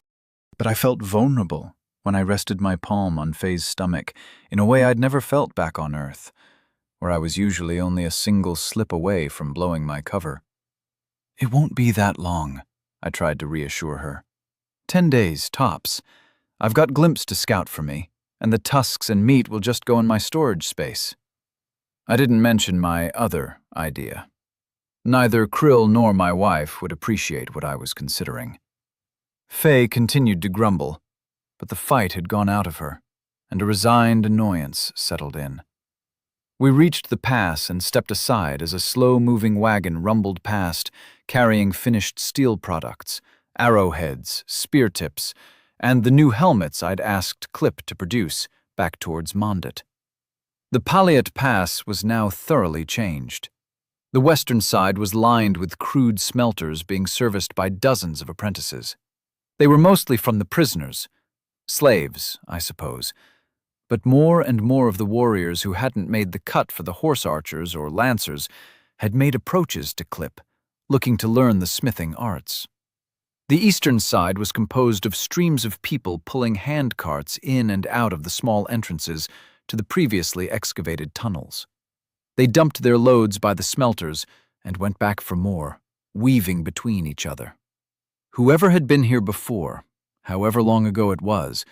But I felt vulnerable when I rested my palm on Faye's stomach in a way I'd never felt back on Earth, where I was usually only a single slip away from blowing my cover. It won't be that long, I tried to reassure her. 10 days, tops. I've got Glimpse to scout for me, and the tusks and meat will just go in my storage space. I didn't mention my other idea. Neither Krill nor my wife would appreciate what I was considering. Faye continued to grumble, but the fight had gone out of her, and a resigned annoyance settled in. We reached the pass and stepped aside as a slow-moving wagon rumbled past, carrying finished steel products, arrowheads, spear tips, and the new helmets I'd asked Clip to produce, back towards Mondit. The Paliat Pass was now thoroughly changed. The western side was lined with crude smelters being serviced by dozens of apprentices. They were mostly from the prisoners, slaves, I suppose, but more and more of the warriors who hadn't made the cut for the horse archers or lancers had made approaches to Clip, looking to learn the smithing arts. The eastern side was composed of streams of people pulling hand carts in and out of the small entrances to the previously excavated tunnels. They dumped their loads by the smelters and went back for more, weaving between each other. Whoever had been here before, however long ago it was,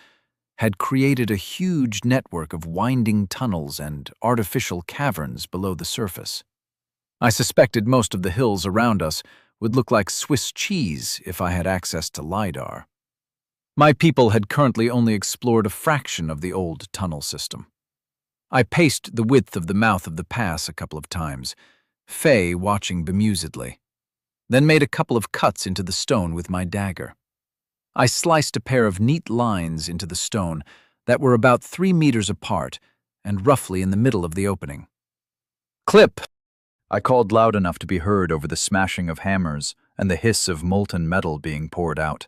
had created a huge network of winding tunnels and artificial caverns below the surface. I suspected most of the hills around us would look like Swiss cheese if I had access to LiDAR. My people had currently only explored a fraction of the old tunnel system. I paced the width of the mouth of the pass a couple of times, Faye watching bemusedly, then made a couple of cuts into the stone with my dagger. I sliced a pair of neat lines into the stone that were about 3 meters apart and roughly in the middle of the opening. "Clip!" I called loud enough to be heard over the smashing of hammers and the hiss of molten metal being poured out.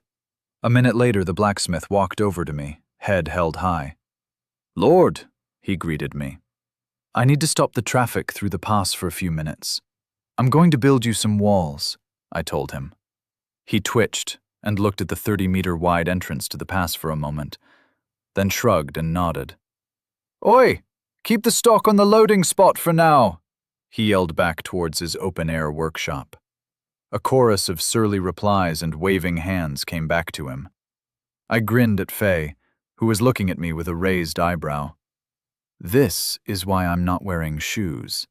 A minute later, the blacksmith walked over to me, head held high. "Lord," he greeted me. "I need to stop the traffic through the pass for a few minutes. I'm going to build you some walls," I told him. He twitched and looked at the 30-meter-wide entrance to the pass for a moment, then shrugged and nodded. "Oi, keep the stock on the loading spot for now," he yelled back towards his open-air workshop. A chorus of surly replies and waving hands came back to him. I grinned at Faye, who was looking at me with a raised eyebrow. This is why I'm not wearing shoes.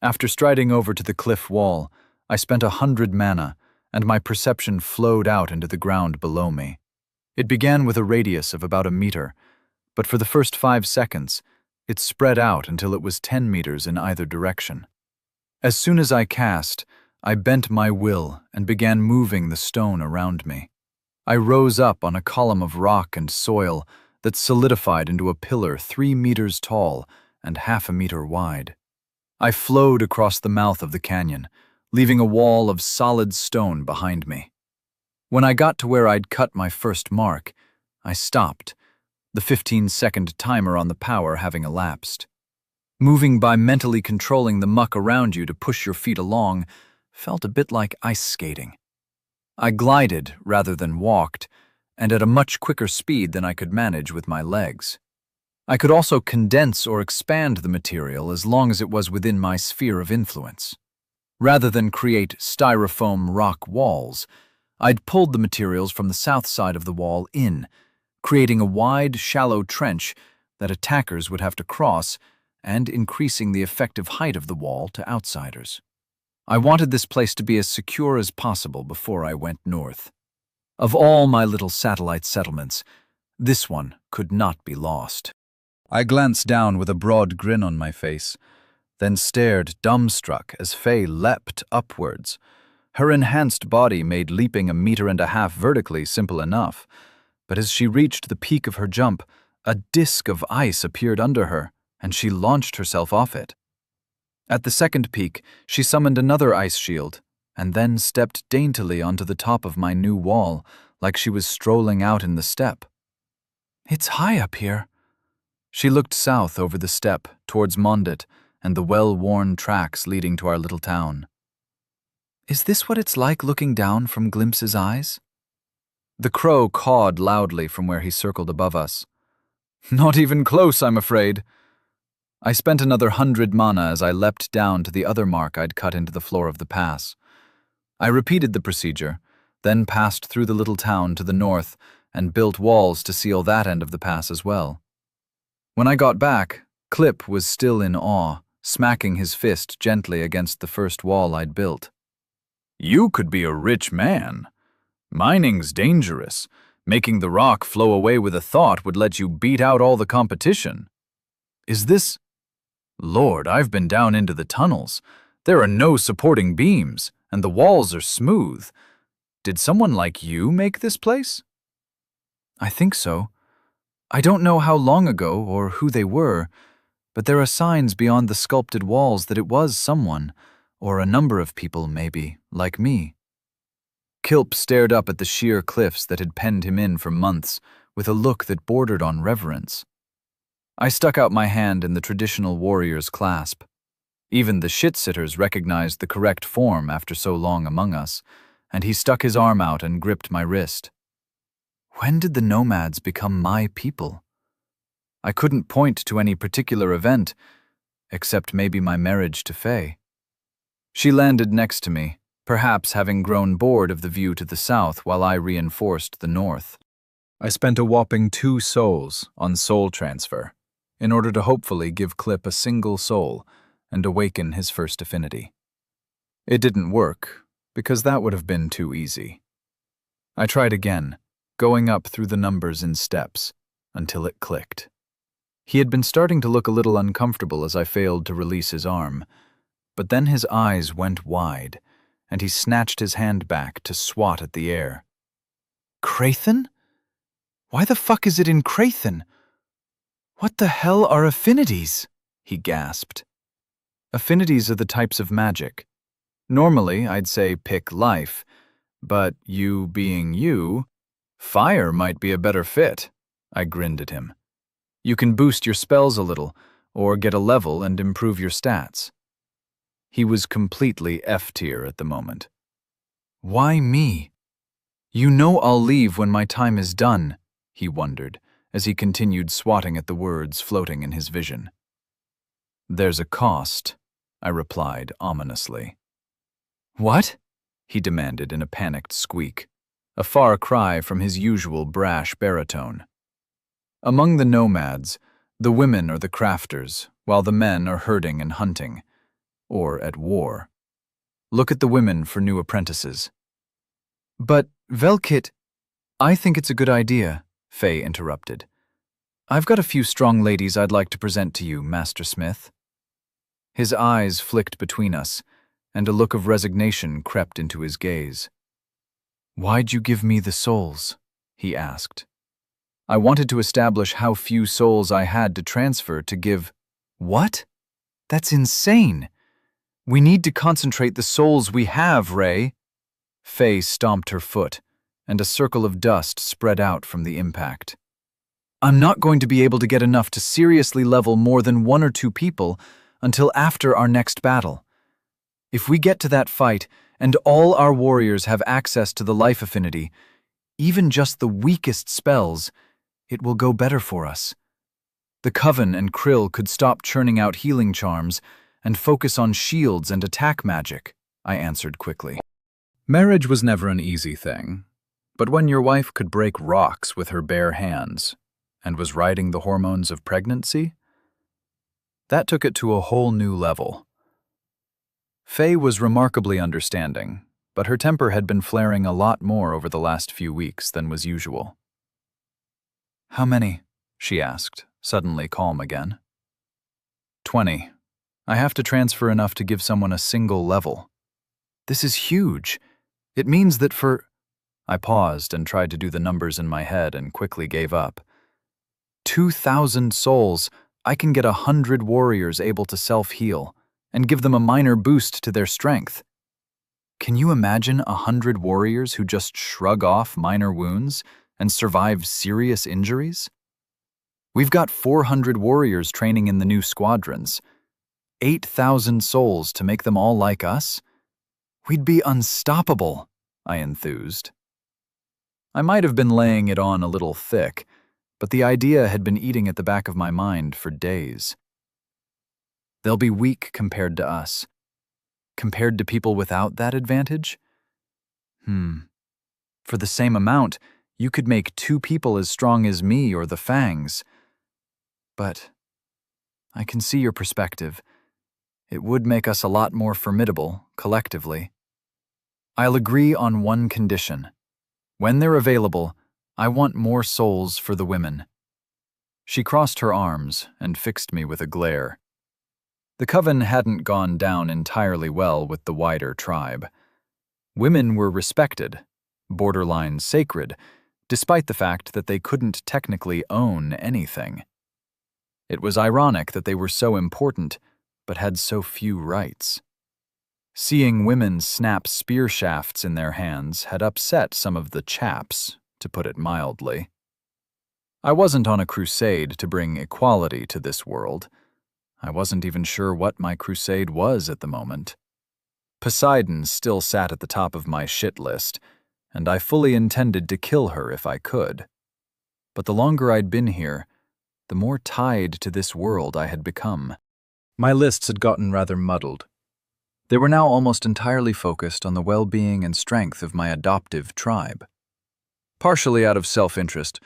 After striding over to the cliff wall, I spent 100 mana, and my perception flowed out into the ground below me. It began with a radius of about 1 meter, but for the first 5 seconds, it spread out until it was 10 meters in either direction. As soon as I cast, I bent my will and began moving the stone around me. I rose up on a column of rock and soil that solidified into a pillar 3 meters tall and half a meter wide. I flowed across the mouth of the canyon, leaving a wall of solid stone behind me. When I got to where I'd cut my first mark, I stopped, the 15-second timer on the power having elapsed. Moving by mentally controlling the muck around you to push your feet along felt a bit like ice skating. I glided rather than walked, and at a much quicker speed than I could manage with my legs. I could also condense or expand the material as long as it was within my sphere of influence. Rather than create styrofoam rock walls, I'd pulled the materials from the south side of the wall in, creating a wide, shallow trench that attackers would have to cross and increasing the effective height of the wall to outsiders. I wanted this place to be as secure as possible before I went north. Of all my little satellite settlements, this one could not be lost. I glanced down with a broad grin on my face, then stared dumbstruck as Faye leapt upwards. Her enhanced body made leaping 1.5 meters vertically simple enough, but as she reached the peak of her jump, a disk of ice appeared under her, and she launched herself off it. At the second peak, she summoned another ice shield, and then stepped daintily onto the top of my new wall, like she was strolling out in the steppe. "It's high up here." She looked south over the steppe, towards Mondit, and the well-worn tracks leading to our little town. "Is this what it's like looking down from Glimpse's eyes?" The crow cawed loudly from where he circled above us. "Not even close, I'm afraid." I spent another 100 mana as I leapt down to the other mark I'd cut into the floor of the pass. I repeated the procedure, then passed through the little town to the north and built walls to seal that end of the pass as well. When I got back, Clip was still in awe, smacking his fist gently against the first wall I'd built. "You could be a rich man. Mining's dangerous. Making the rock flow away with a thought would let you beat out all the competition. Is this... Lord, I've been down into the tunnels. There are no supporting beams, and the walls are smooth. Did someone like you make this place?" "I think so. I don't know how long ago or who they were, but there are signs beyond the sculpted walls that it was someone, or a number of people maybe, like me." Kilp stared up at the sheer cliffs that had penned him in for months, with a look that bordered on reverence. I stuck out my hand in the traditional warrior's clasp. Even the shit-sitters recognized the correct form after so long among us, and he stuck his arm out and gripped my wrist. When did the nomads become my people? I couldn't point to any particular event, except maybe my marriage to Faye. She landed next to me, perhaps having grown bored of the view to the south while I reinforced the north. I spent a whopping 2 souls on soul transfer, in order to hopefully give Clip a single soul and awaken his first affinity. It didn't work, because that would have been too easy. I tried again, going up through the numbers in steps, until it clicked. He had been starting to look a little uncomfortable as I failed to release his arm, but then his eyes went wide, and he snatched his hand back to swat at the air. "Crathen? Why the fuck is it in Crathen? What the hell are affinities?" he gasped. Affinities are the types of magic. Normally, I'd say pick life, but you being you, fire might be a better fit. I grinned at him. You can boost your spells a little, or get a level and improve your stats. He was completely F-tier at the moment. "Why me? You know I'll leave when my time is done," he wondered, as he continued swatting at the words floating in his vision. "There's a cost," I replied ominously. "What?" he demanded in a panicked squeak, a far cry from his usual brash baritone. Among the nomads, the women are the crafters, while the men are herding and hunting, or at war. Look at the women for new apprentices. "But, Velkit, I think it's a good idea," Faye interrupted. "I've got a few strong ladies I'd like to present to you, Master Smith." His eyes flicked between us, and a look of resignation crept into his gaze. "Why'd you give me the souls?" he asked. I wanted to establish how few souls I had to transfer to give. "What? That's insane. We need to concentrate the souls we have, Ray." Faye stomped her foot, and a circle of dust spread out from the impact. "I'm not going to be able to get enough to seriously level more than 1 or 2 people until after our next battle. If we get to that fight, and all our warriors have access to the life affinity, even just the weakest spells, it will go better for us. The Coven and Krill could stop churning out healing charms and focus on shields and attack magic," I answered quickly. Marriage was never an easy thing, but when your wife could break rocks with her bare hands and was riding the hormones of pregnancy, that took it to a whole new level. Faye was remarkably understanding, but her temper had been flaring a lot more over the last few weeks than was usual. "How many?" she asked, suddenly calm again. 20. I have to transfer enough to give someone a single level. This is huge. It means that I paused and tried to do the numbers in my head and quickly gave up. 2,000 souls. I can get 100 warriors able to self-heal and give them a minor boost to their strength. Can you imagine 100 warriors who just shrug off minor wounds and survive serious injuries? We've got 400 warriors training in the new squadrons. 8,000 souls to make them all like us? We'd be unstoppable, I enthused. I might have been laying it on a little thick, but the idea had been eating at the back of my mind for days. They'll be weak compared to us. Compared to people without that advantage? For the same amount, you could make 2 people as strong as me or the Fangs. But I can see your perspective. It would make us a lot more formidable, collectively. I'll agree on one condition. When they're available, I want more souls for the women. She crossed her arms and fixed me with a glare. The coven hadn't gone down entirely well with the wider tribe. Women were respected, borderline sacred, despite the fact that they couldn't technically own anything. It was ironic that they were so important, but had so few rights. Seeing women snap spear shafts in their hands had upset some of the chaps, to put it mildly. I wasn't on a crusade to bring equality to this world. I wasn't even sure what my crusade was at the moment. Poseidon still sat at the top of my shit list, and I fully intended to kill her if I could. But the longer I'd been here, the more tied to this world I had become. My lists had gotten rather muddled. They were now almost entirely focused on the well-being and strength of my adoptive tribe. Partially out of self-interest,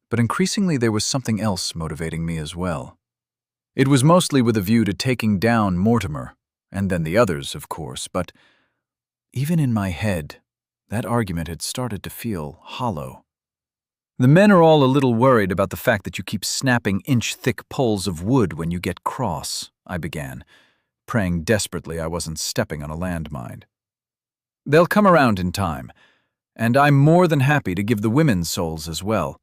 but increasingly there was something else motivating me as well. It was mostly with a view to taking down Mortimer, and then the others, of course, but even in my head, that argument had started to feel hollow. The men are all a little worried about the fact that you keep snapping inch-thick poles of wood when you get cross, I began, praying desperately I wasn't stepping on a landmine. They'll come around in time, and I'm more than happy to give the women's souls as well.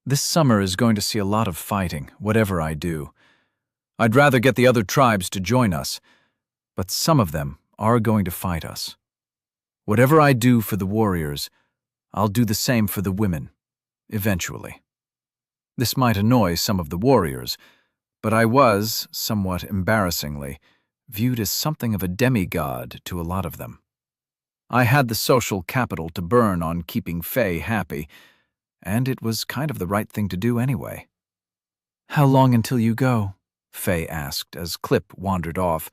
This summer is going to see a lot of fighting, whatever I do. I'd rather get the other tribes to join us, but some of them are going to fight us. Whatever I do for the warriors, I'll do the same for the women, eventually. This might annoy some of the warriors, but I was, somewhat embarrassingly, viewed as something of a demigod to a lot of them. I had the social capital to burn on keeping Faye happy, and it was kind of the right thing to do anyway. "How long until you go?" Faye asked as Clip wandered off,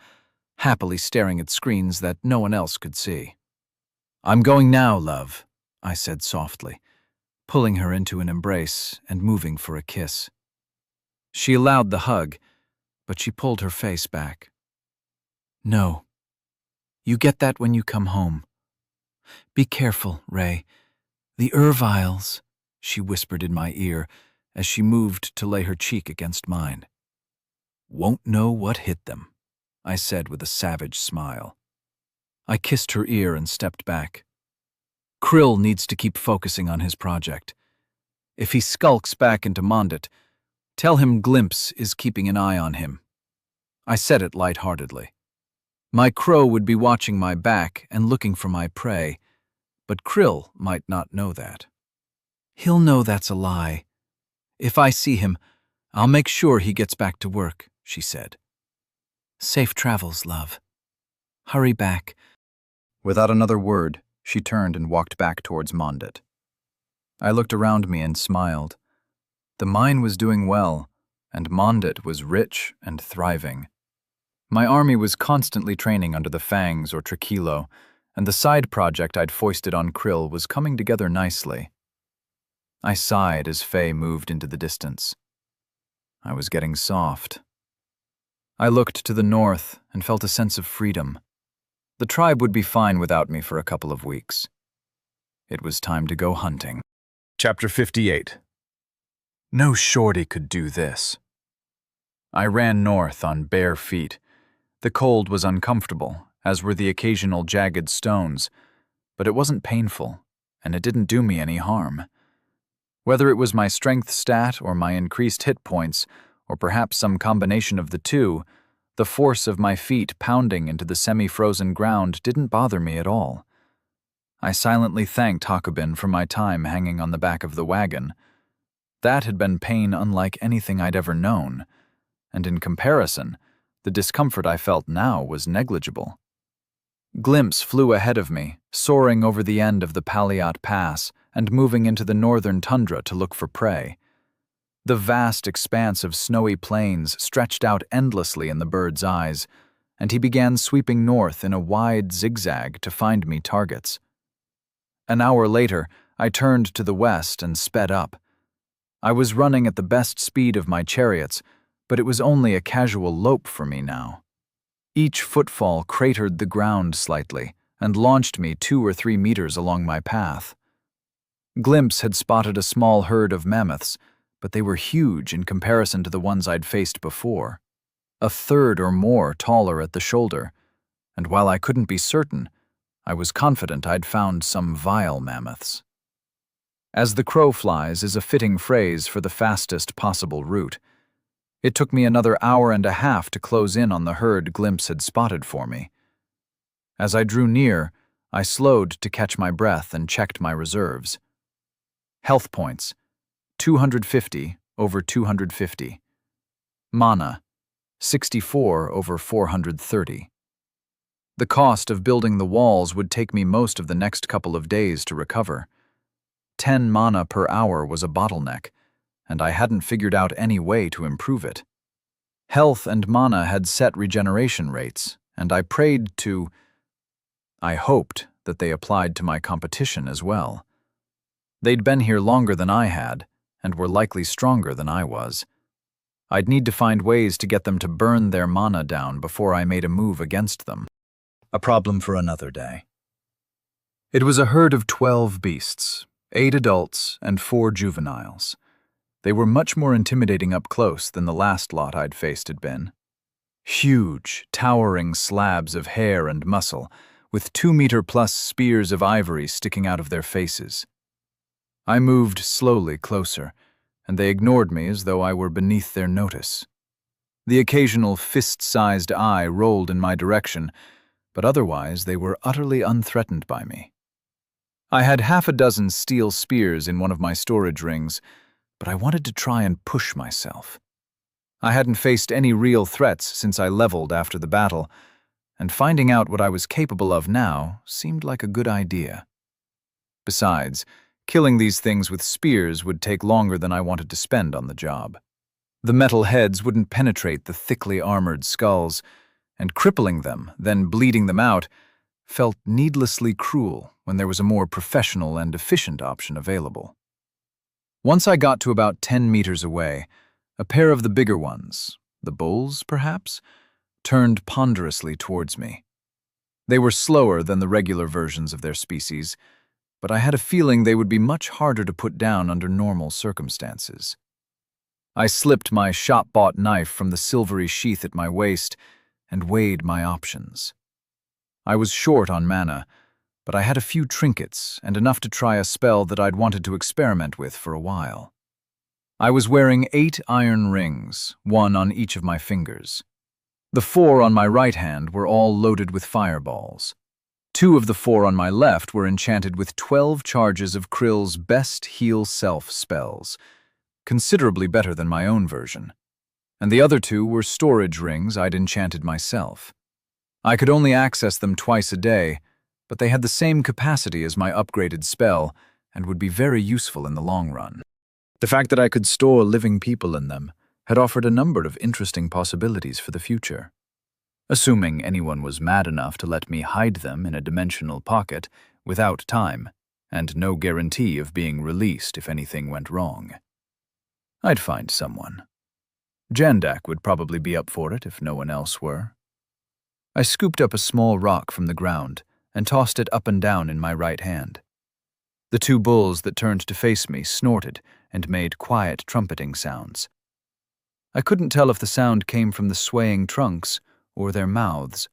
happily staring at screens that no one else could see. "I'm going now, love," I said softly, pulling her into an embrace and moving for a kiss. She allowed the hug, but she pulled her face back. "No. You get that when you come home. Be careful, Ray. The Erviles," she whispered in my ear as she moved to lay her cheek against mine. "Won't know what hit them," I said with a savage smile. I kissed her ear and stepped back. Krill needs to keep focusing on his project. If he skulks back into Mondit, tell him Glimpse is keeping an eye on him. I said it lightheartedly. My crow would be watching my back and looking for my prey, but Krill might not know that. "He'll know that's a lie. If I see him, I'll make sure he gets back to work," she said. "Safe travels, love. Hurry back." Without another word, she turned and walked back towards Mondit. I looked around me and smiled. The mine was doing well, and Mondit was rich and thriving. My army was constantly training under the Fangs or Trikilo, and the side project I'd foisted on Krill was coming together nicely. I sighed as Faye moved into the distance. I was getting soft. I looked to the north and felt a sense of freedom. The tribe would be fine without me for a couple of weeks. It was time to go hunting. Chapter 58. No shorty could do this. I ran north on bare feet. The cold was uncomfortable, as were the occasional jagged stones, but it wasn't painful, and it didn't do me any harm. Whether it was my strength stat or my increased hit points, or perhaps some combination of the two, the force of my feet pounding into the semi-frozen ground didn't bother me at all. I silently thanked Hakobin for my time hanging on the back of the wagon. That had been pain unlike anything I'd ever known, and in comparison, the discomfort I felt now was negligible. Glimpse flew ahead of me, soaring over the end of the Paliat Pass and moving into the northern tundra to look for prey. The vast expanse of snowy plains stretched out endlessly in the bird's eyes, and he began sweeping north in a wide zigzag to find me targets. An hour later, I turned to the west and sped up. I was running at the best speed of my chariots, but it was only a casual lope for me now. Each footfall cratered the ground slightly and launched me 2 or 3 meters along my path. Glimpse had spotted a small herd of mammoths, but they were huge in comparison to the ones I'd faced before. A third or more taller at the shoulder, and while I couldn't be certain, I was confident I'd found some vile mammoths. As the crow flies is a fitting phrase for the fastest possible route. It took me another hour and a half to close in on the herd Glimpse had spotted for me. As I drew near, I slowed to catch my breath and checked my reserves. Health points, 250 over 250. Mana, 64 over 430. The cost of building the walls would take me most of the next couple of days to recover. 10 mana per hour was a bottleneck, and I hadn't figured out any way to improve it. Health and mana had set regeneration rates, and I hoped that they applied to my competition as well. They'd been here longer than I had, and were likely stronger than I was. I'd need to find ways to get them to burn their mana down before I made a move against them. A problem for another day. It was a herd of 12 beasts, 8 adults and 4 juveniles. They were much more intimidating up close than the last lot I'd faced had been. Huge, towering slabs of hair and muscle, with 2-meter-plus spears of ivory sticking out of their faces. I moved slowly closer, and they ignored me as though I were beneath their notice. The occasional fist-sized eye rolled in my direction, but otherwise they were utterly unthreatened by me. I had 6 steel spears in one of my storage rings, but I wanted to try and push myself. I hadn't faced any real threats since I leveled after the battle, and finding out what I was capable of now seemed like a good idea. Besides, killing these things with spears would take longer than I wanted to spend on the job. The metal heads wouldn't penetrate the thickly armored skulls, and crippling them, then bleeding them out, felt needlessly cruel when there was a more professional and efficient option available. Once I got to about 10 meters away, a pair of the bigger ones, the bulls perhaps, turned ponderously towards me. They were slower than the regular versions of their species, but I had a feeling they would be much harder to put down under normal circumstances. I slipped my shop-bought knife from the silvery sheath at my waist and weighed my options. I was short on mana, but I had a few trinkets and enough to try a spell that I'd wanted to experiment with for a while. I was wearing 8 iron rings, 1 on each of my fingers. The 4 on my right hand were all loaded with fireballs. 2 of the 4 on my left were enchanted with 12 charges of Krill's best heal self spells, considerably better than my own version. And the other 2 were storage rings I'd enchanted myself. I could only access them twice a day, but they had the same capacity as my upgraded spell and would be very useful in the long run. The fact that I could store living people in them had offered a number of interesting possibilities for the future. assuming anyone was mad enough to let me hide them in a dimensional pocket without time, and no guarantee of being released if anything went wrong. I'd find someone. Jandak would probably be up for it if no one else were. I scooped up a small rock from the ground and tossed it up and down in my right hand. The two bulls that turned to face me snorted and made quiet trumpeting sounds. I couldn't tell if the sound came from the swaying trunks or their mouths.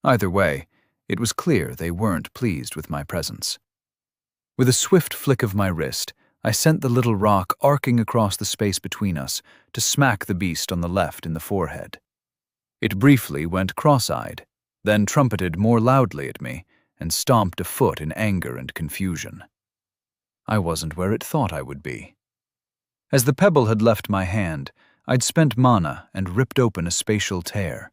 Either way, it was clear they weren't pleased with my presence. With a swift flick of my wrist, I sent the little rock arcing across the space between us to smack the beast on the left in the forehead. It briefly went cross-eyed, then trumpeted more loudly at me and stomped a foot in anger and confusion. I wasn't where it thought I would be. As the pebble had left my hand, I'd spent mana and ripped open a spatial tear.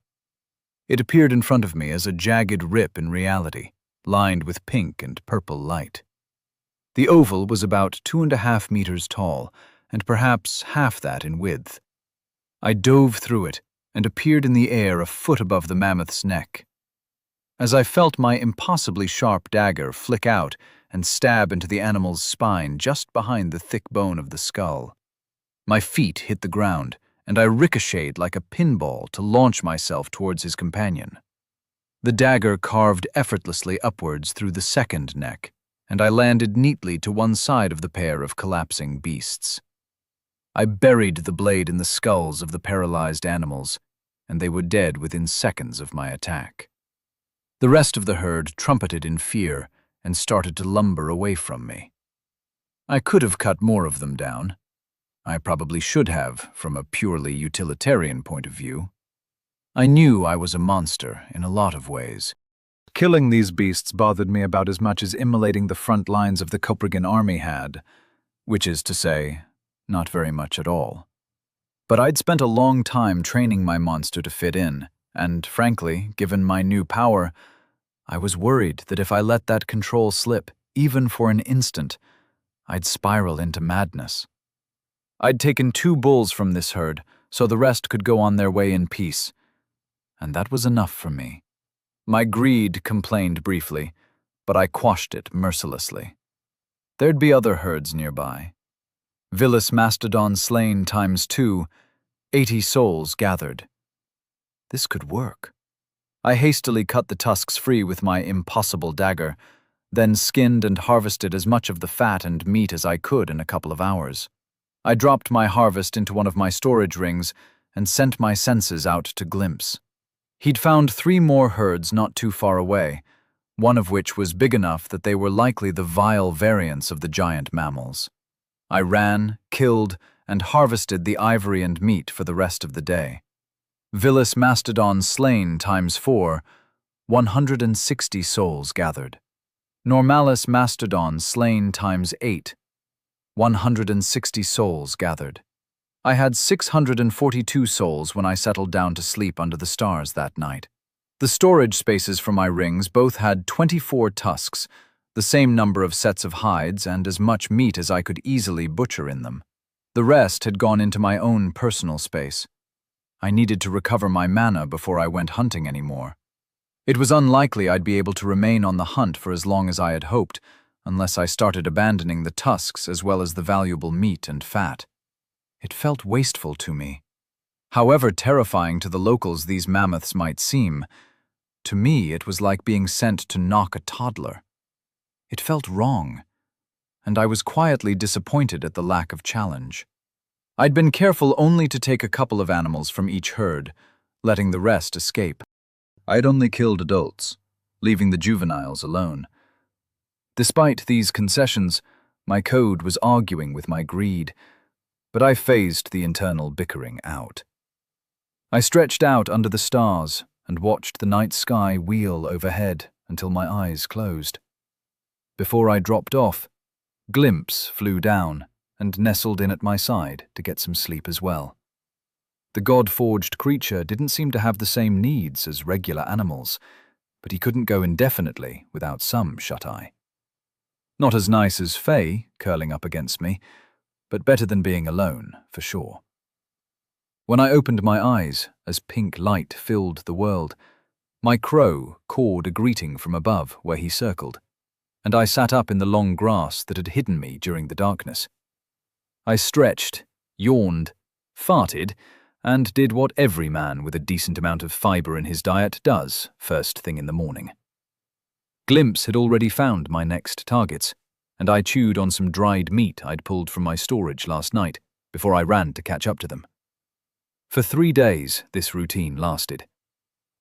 It appeared in front of me as a jagged rip in reality, lined with pink and purple light. The oval was about 2.5 meters tall, and perhaps half that in width. I dove through it and appeared in the air a foot above the mammoth's neck. As I felt my impossibly sharp dagger flick out and stab into the animal's spine just behind the thick bone of the skull, my feet hit the ground, and I ricocheted like a pinball to launch myself towards his companion. The dagger carved effortlessly upwards through the second neck, and I landed neatly to one side of the pair of collapsing beasts. I buried the blade in the skulls of the paralyzed animals, and they were dead within seconds of my attack. The rest of the herd trumpeted in fear and started to lumber away from me. I could have cut more of them down. I probably should have, from a purely utilitarian point of view. I knew I was a monster in a lot of ways. Killing these beasts bothered me about as much as immolating the front lines of the Coprigan army had, which is to say, not very much at all. But I'd spent a long time training my monster to fit in, and frankly, given my new power, I was worried that if I let that control slip, even for an instant, I'd spiral into madness. I'd taken 2 bulls from this herd, so the rest could go on their way in peace, and that was enough for me. My greed complained briefly, but I quashed it mercilessly. There'd be other herds nearby. Vilis mastodon slain ×2, 80 souls gathered. This could work. I hastily cut the tusks free with my impossible dagger, then skinned and harvested as much of the fat and meat as I could in a couple of hours. I dropped my harvest into one of my storage rings and sent my senses out to glimpse. He'd found 3 more herds not too far away, one of which was big enough that they were likely the vile variants of the giant mammals. I ran, killed, and harvested the ivory and meat for the rest of the day. Vilis mastodon slain ×4, 160 souls gathered. Normalis mastodon slain ×8, 160 souls gathered. I had 642 souls when I settled down to sleep under the stars that night. The storage spaces for my rings both had 24 tusks, the same number of sets of hides, and as much meat as I could easily butcher in them. The rest had gone into my own personal space. I needed to recover my mana before I went hunting anymore. It was unlikely I'd be able to remain on the hunt for as long as I had hoped, unless I started abandoning the tusks as well as the valuable meat and fat. It felt wasteful to me. However terrifying to the locals these mammoths might seem, to me it was like being sent to knock a toddler. It felt wrong, and I was quietly disappointed at the lack of challenge. I'd been careful only to take a couple of animals from each herd, letting the rest escape. I'd only killed adults, leaving the juveniles alone. Despite these concessions, my code was arguing with my greed, but I phased the internal bickering out. I stretched out under the stars and watched the night sky wheel overhead until my eyes closed. Before I dropped off, Glimpse flew down and nestled in at my side to get some sleep as well. The god-forged creature didn't seem to have the same needs as regular animals, but he couldn't go indefinitely without some shut-eye. Not as nice as Faye curling up against me, but better than being alone, for sure. When I opened my eyes, as pink light filled the world, my crow cawed a greeting from above where he circled, and I sat up in the long grass that had hidden me during the darkness. I stretched, yawned, farted, and did what every man with a decent amount of fiber in his diet does first thing in the morning. Glimpse had already found my next targets, and I chewed on some dried meat I'd pulled from my storage last night before I ran to catch up to them. For 3 days, this routine lasted.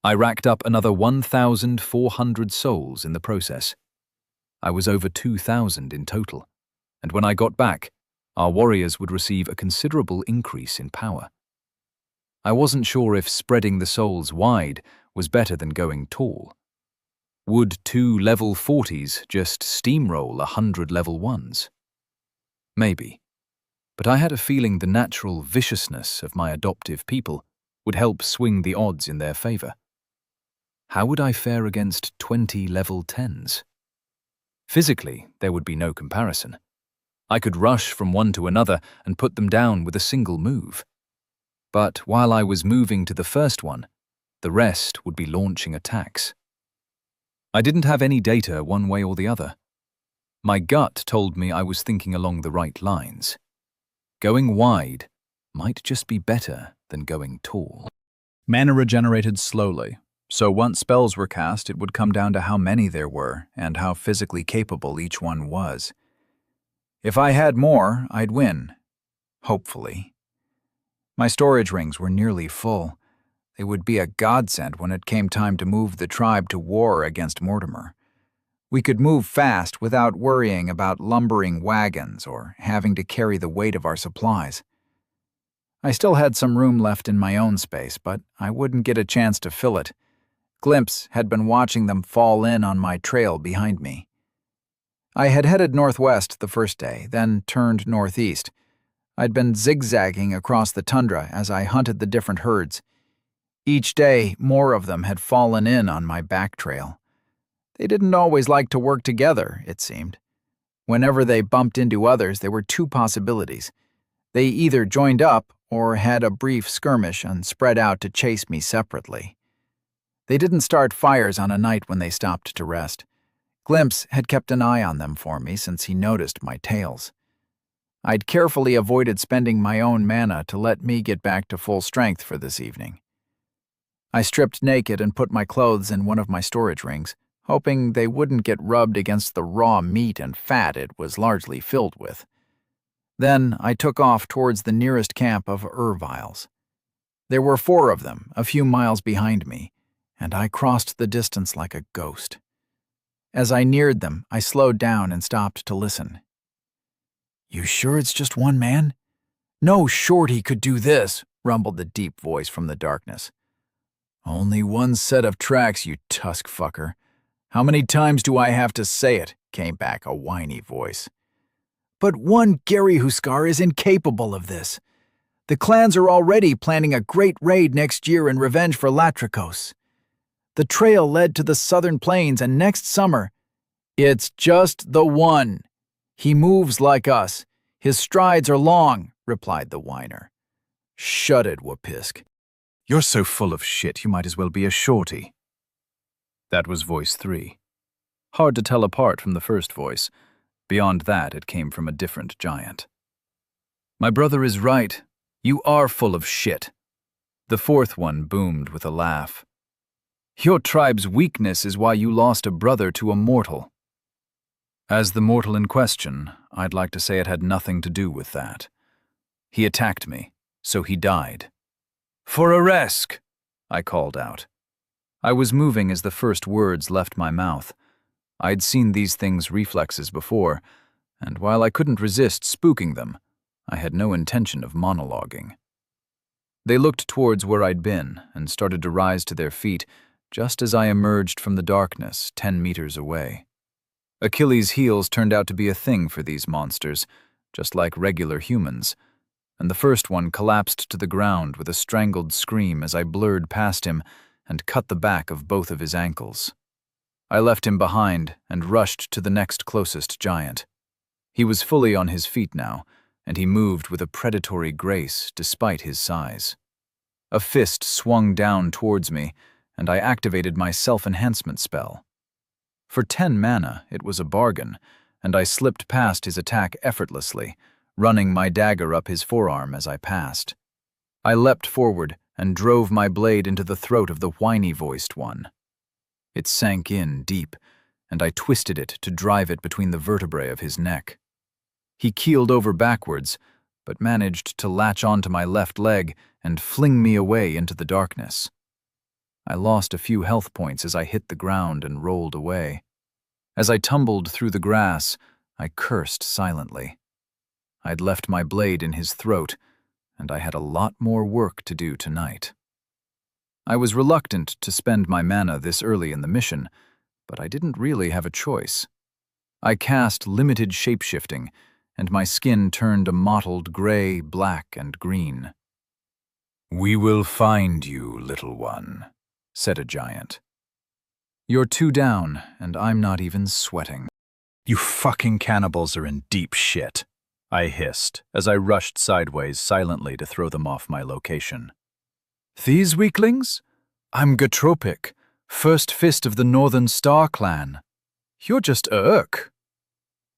I racked up another 1,400 souls in the process. I was over 2,000 in total, and when I got back, our warriors would receive a considerable increase in power. I wasn't sure if spreading the souls wide was better than going tall. Would 2 level 40s just steamroll 100 level 1s? Maybe. But I had a feeling the natural viciousness of my adoptive people would help swing the odds in their favor. How would I fare against 20 level 10s? Physically, there would be no comparison. I could rush from one to another and put them down with a single move. But while I was moving to the first one, the rest would be launching attacks. I didn't have any data one way or the other. My gut told me I was thinking along the right lines. Going wide might just be better than going tall. Mana regenerated slowly, so once spells were cast, it would come down to how many there were and how physically capable each one was. If I had more, I'd win. Hopefully. My storage rings were nearly full. They would be a godsend when it came time to move the tribe to war against Mortimer. We could move fast without worrying about lumbering wagons or having to carry the weight of our supplies. I still had some room left in my own space, but I wouldn't get a chance to fill it. Glimpse had been watching them fall in on my trail behind me. I had headed northwest the first day, then turned northeast. I'd been zigzagging across the tundra as I hunted the different herds. Each day, more of them had fallen in on my back trail. They didn't always like to work together, it seemed. Whenever they bumped into others, there were 2 possibilities. They either joined up or had a brief skirmish and spread out to chase me separately. They didn't start fires on a night when they stopped to rest. Glimpse had kept an eye on them for me since he noticed my tails. I'd carefully avoided spending my own mana to let me get back to full strength for this evening. I stripped naked and put my clothes in one of my storage rings, hoping they wouldn't get rubbed against the raw meat and fat it was largely filled with. Then I took off towards the nearest camp of Erviles. There were 4 of them, a few miles behind me, and I crossed the distance like a ghost. As I neared them, I slowed down and stopped to listen. "You sure it's just one man?" "No shorty could do this," rumbled the deep voice from the darkness. "Only one set of tracks, you tusk fucker. How many times do I have to say it?" came back a whiny voice. "But one Gary Huskar is incapable of this. The clans are already planning a great raid next year in revenge for Latrikos. The trail led to the southern plains, and next summer, it's just the one. He moves like us. His strides are long," replied the whiner. "Shut it, Wapisk." You're so full of shit you might as well be a shorty. That was voice 3. Hard to tell apart from the first voice. Beyond that, it came from a different giant. My brother is right. You are full of shit. The 4th one boomed with a laugh. Your tribe's weakness is why you lost a brother to a mortal. As the mortal in question, I'd like to say it had nothing to do with that. He attacked me, so he died. "For a resk," I called out. I was moving as the first words left my mouth. I'd seen these things' reflexes before, and while I couldn't resist spooking them, I had no intention of monologuing. They looked towards where I'd been and started to rise to their feet just as I emerged from the darkness 10 meters away. Achilles' heels turned out to be a thing for these monsters, just like regular humans, and the first one collapsed to the ground with a strangled scream as I blurred past him and cut the back of both of his ankles. I left him behind and rushed to the next closest giant. He was fully on his feet now, and he moved with a predatory grace despite his size. A fist swung down towards me, and I activated my self-enhancement spell. For 10 mana, it was a bargain, and I slipped past his attack effortlessly, running my dagger up his forearm as I passed. I leapt forward and drove my blade into the throat of the whiny-voiced one. It sank in deep, and I twisted it to drive it between the vertebrae of his neck. He keeled over backwards, but managed to latch onto my left leg and fling me away into the darkness. I lost a few health points as I hit the ground and rolled away. As I tumbled through the grass, I cursed silently. I'd left my blade in his throat, and I had a lot more work to do tonight. I was reluctant to spend my mana this early in the mission, but I didn't really have a choice. I cast limited shapeshifting, and my skin turned a mottled gray, black, and green. "We will find you, little one," said a giant. "You're 2 down, and I'm not even sweating." "You fucking cannibals are in deep shit," I hissed as I rushed sideways silently to throw them off my location. "These weaklings? I'm Gatropic, first fist of the Northern Star clan. You're just Urk."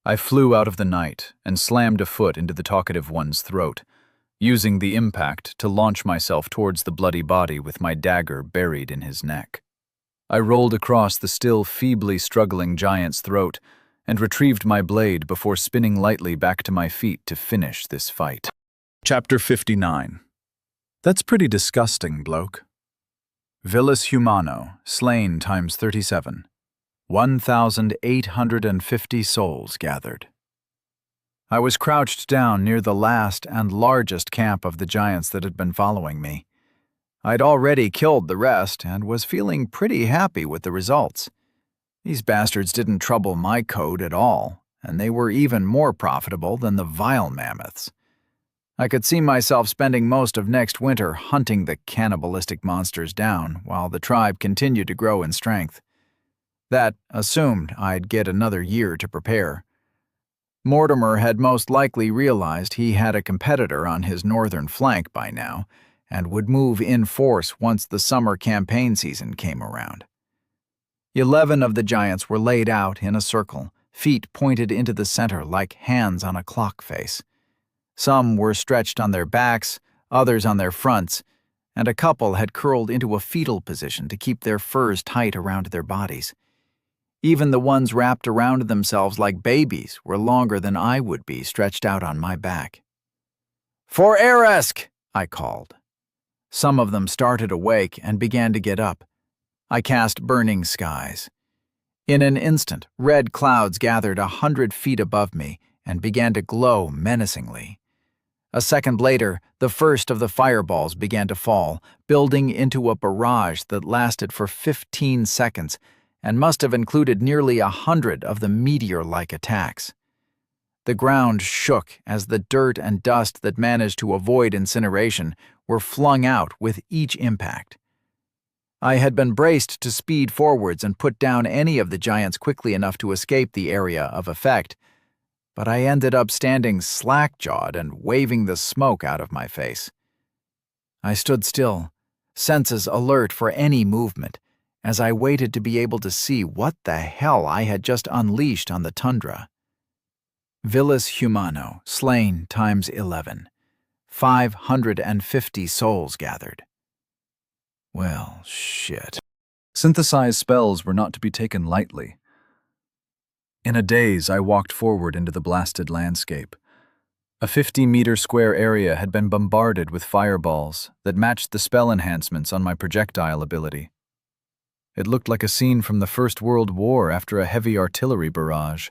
I flew out of the night and slammed a foot into the talkative one's throat, using the impact to launch myself towards the bloody body with my dagger buried in his neck. I rolled across the still feebly struggling giant's throat and retrieved my blade before spinning lightly back to my feet to finish this fight. Chapter 59. That's pretty disgusting, bloke. Villis Humano, slain times 37. 1,850 souls gathered. I was crouched down near the last and largest camp of the giants that had been following me. I'd already killed the rest and was feeling pretty happy with the results. These bastards didn't trouble my code at all, and they were even more profitable than the vile mammoths. I could see myself spending most of next winter hunting the cannibalistic monsters down while the tribe continued to grow in strength. That assumed I'd get another year to prepare. Mortimer had most likely realized he had a competitor on his northern flank by now and would move in force once the summer campaign season came around. 11 of the giants were laid out in a circle, feet pointed into the center like hands on a clock face. Some were stretched on their backs, others on their fronts, and a couple had curled into a fetal position to keep their furs tight around their bodies. Even the ones wrapped around themselves like babies were longer than I would be stretched out on my back. "For Eresk!" I called. Some of them started awake and began to get up. I cast Burning Skies. In an instant, red clouds gathered 100 feet above me and began to glow menacingly. A second later, the first of the fireballs began to fall, building into a barrage that lasted for 15 seconds and must have included nearly 100 of the meteor-like attacks. The ground shook as the dirt and dust that managed to avoid incineration were flung out with each impact. I had been braced to speed forwards and put down any of the giants quickly enough to escape the area of effect, but I ended up standing slack-jawed and waving the smoke out of my face. I stood still, senses alert for any movement, as I waited to be able to see what the hell I had just unleashed on the tundra. Villis Humano, slain times 11. 550 souls gathered. Well, shit. Synthesized spells were not to be taken lightly. In a daze, I walked forward into the blasted landscape. A 50-meter square area had been bombarded with fireballs that matched the spell enhancements on my projectile ability. It looked like a scene from the First World War after a heavy artillery barrage.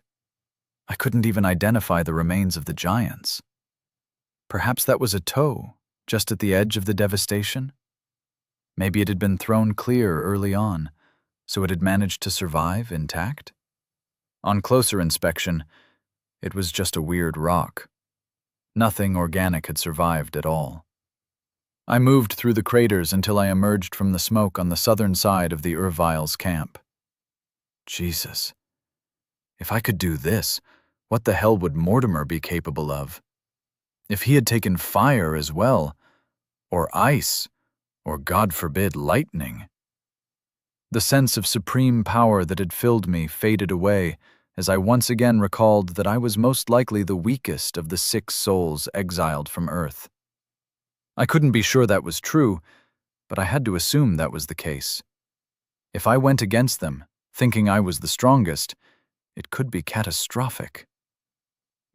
I couldn't even identify the remains of the giants. Perhaps that was a toe, just at the edge of the devastation? Maybe it had been thrown clear early on, so it had managed to survive intact? On closer inspection, it was just a weird rock. Nothing organic had survived at all. I moved through the craters until I emerged from the smoke on the southern side of the Urvile's camp. Jesus. If I could do this, what the hell would Mortimer be capable of? If he had taken fire as well, or ice, Or, God forbid, lightning. The sense of supreme power that had filled me faded away as I once again recalled that I was most likely the weakest of the 6 souls exiled from Earth. I couldn't be sure that was true, but I had to assume that was the case. If I went against them, thinking I was the strongest, it could be catastrophic.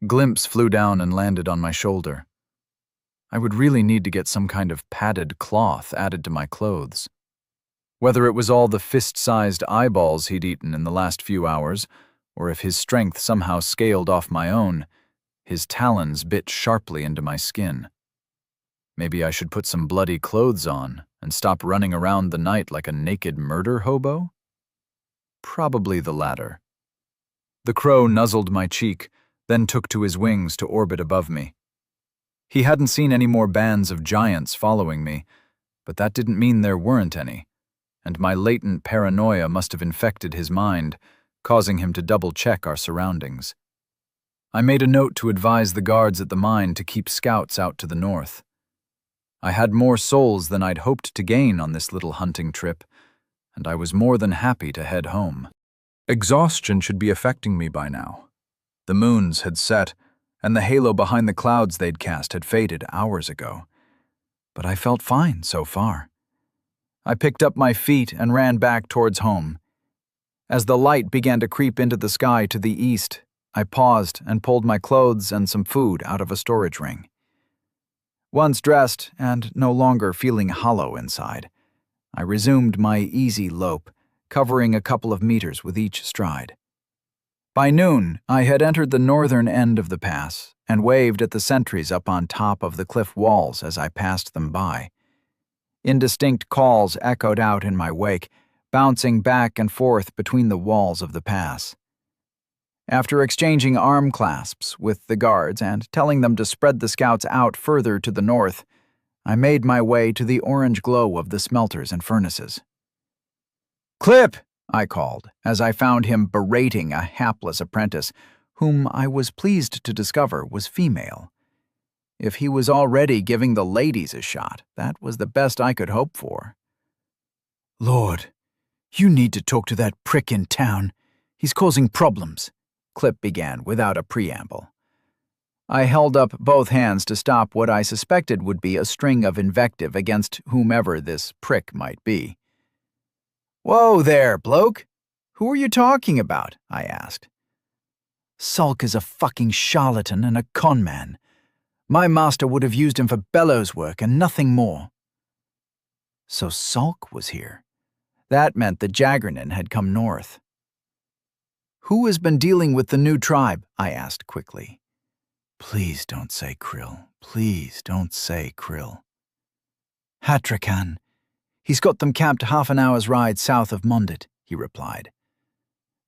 Glimpse flew down and landed on my shoulder. I would really need to get some kind of padded cloth added to my clothes. Whether it was all the fist-sized eyeballs he'd eaten in the last few hours, or if his strength somehow scaled off my own, his talons bit sharply into my skin. Maybe I should put some bloody clothes on and stop running around the night like a naked murder hobo? Probably the latter. The crow nuzzled my cheek, then took to his wings to orbit above me. He hadn't seen any more bands of giants following me, but that didn't mean there weren't any, and my latent paranoia must have infected his mind, causing him to double-check our surroundings. I made a note to advise the guards at the mine to keep scouts out to the north. I had more souls than I'd hoped to gain on this little hunting trip, and I was more than happy to head home. Exhaustion should be affecting me by now. The moons had set, and the halo behind the clouds they'd cast had faded hours ago. But I felt fine so far. I picked up my feet and ran back towards home. As the light began to creep into the sky to the east, I paused and pulled my clothes and some food out of a storage ring. Once dressed and no longer feeling hollow inside, I resumed my easy lope, covering a couple of meters with each stride. By noon, I had entered the northern end of the pass and waved at the sentries up on top of the cliff walls as I passed them by. Indistinct calls echoed out in my wake, bouncing back and forth between the walls of the pass. After exchanging arm clasps with the guards and telling them to spread the scouts out further to the north, I made my way to the orange glow of the smelters and furnaces. "Clip!" I called, as I found him berating a hapless apprentice, whom I was pleased to discover was female. If he was already giving the ladies a shot, that was the best I could hope for. "Lord, you need to talk to that prick in town. He's causing problems," Clip began without a preamble. I held up both hands to stop what I suspected would be a string of invective against whomever this prick might be. "Whoa there, bloke! Who are you talking about?" I asked. "Sulk is a fucking charlatan and a conman. My master would have used him for bellows work and nothing more." So Sulk was here. That meant the Jaggernon had come north. "Who has been dealing with the new tribe?" I asked quickly. "Please don't say Krill. Please don't say Krill." "Hatrakan. He's got them camped half an hour's ride south of Mondit," he replied.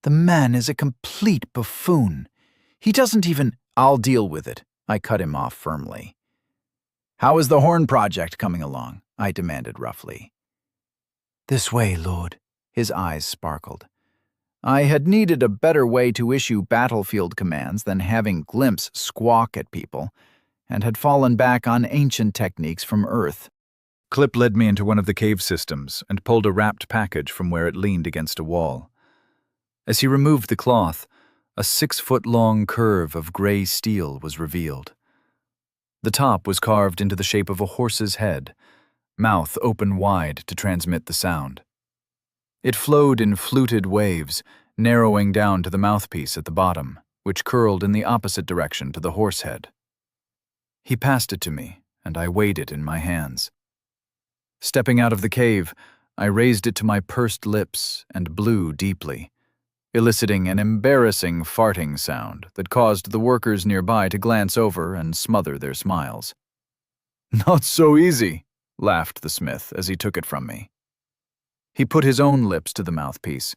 "The man is a complete buffoon. He doesn't even—" "I'll deal with it," I cut him off firmly. "How is the Horn Project coming along?" I demanded roughly. "This way, Lord." His eyes sparkled. I had needed a better way to issue battlefield commands than having Glimpse squawk at people, and had fallen back on ancient techniques from Earth. Clip led me into one of the cave systems and pulled a wrapped package from where it leaned against a wall. As he removed the cloth, a 6-foot-long curve of gray steel was revealed. The top was carved into the shape of a horse's head, mouth open wide to transmit the sound. It flowed in fluted waves, narrowing down to the mouthpiece at the bottom, which curled in the opposite direction to the horse head. He passed it to me, and I weighed it in my hands. Stepping out of the cave, I raised it to my pursed lips and blew deeply, eliciting an embarrassing farting sound that caused the workers nearby to glance over and smother their smiles. "Not so easy," laughed the smith as he took it from me. He put his own lips to the mouthpiece,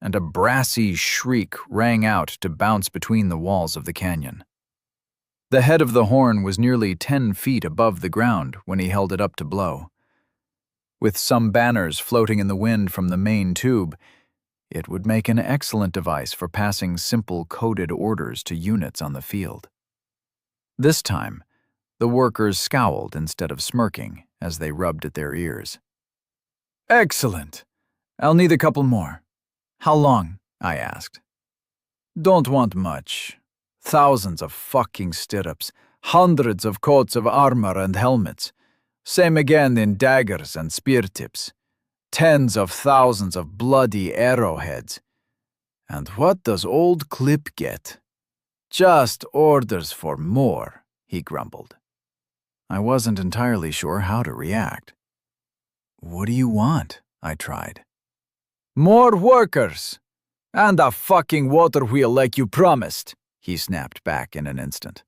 and a brassy shriek rang out to bounce between the walls of the canyon. The head of the horn was nearly 10 feet above the ground when he held it up to blow. With some banners floating in the wind from the main tube, it would make an excellent device for passing simple coded orders to units on the field. This time, the workers scowled instead of smirking as they rubbed at their ears. Excellent. I'll need a couple more. How long? I asked. Don't want much. Thousands of fucking stirrups, hundreds of coats of armor and helmets. Same again in daggers and spear tips. Tens of thousands of bloody arrowheads. And what does old Clip get? Just orders for more, he grumbled. I wasn't entirely sure how to react. What do you want? I tried. More workers! And a fucking water wheel like you promised, he snapped back in an instant.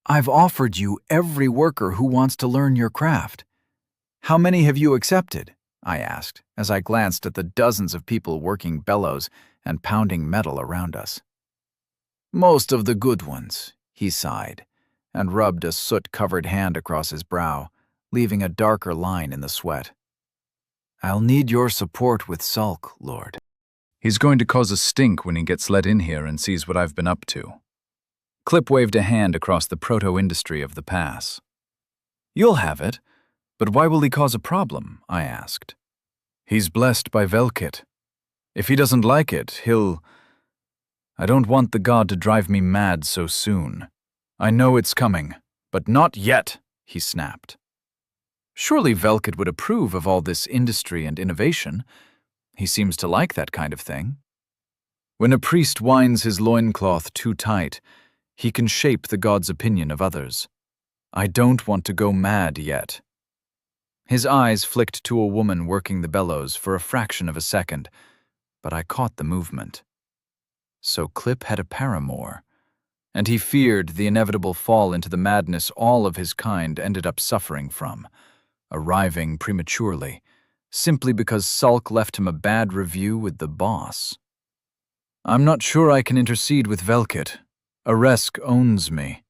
I've offered you every worker who wants to learn your craft. How many have you accepted? I asked, as I glanced at the dozens of people working bellows and pounding metal around us. Most of the good ones, he sighed, and rubbed a soot-covered hand across his brow, leaving a darker line in the sweat. I'll need your support with Sulk, Lord. He's going to cause a stink when he gets let in here and sees what I've been up to. Clip waved a hand across the proto-industry of the pass. You'll have it, but why will he cause a problem? I asked. He's blessed by Velkit. If he doesn't like it, he'll... I don't want the god to drive me mad so soon. I know it's coming, but not yet, he snapped. Surely Velkit would approve of all this industry and innovation. He seems to like that kind of thing. When a priest winds his loincloth too tight, he can shape the god's opinion of others. I don't want to go mad yet. His eyes flicked to a woman working the bellows for a fraction of a second, but I caught the movement. So Clip had a paramour, and he feared the inevitable fall into the madness all of his kind ended up suffering from, arriving prematurely, simply because Sulk left him a bad review with the boss. I'm not sure I can intercede with Velkit. Aresk owns me.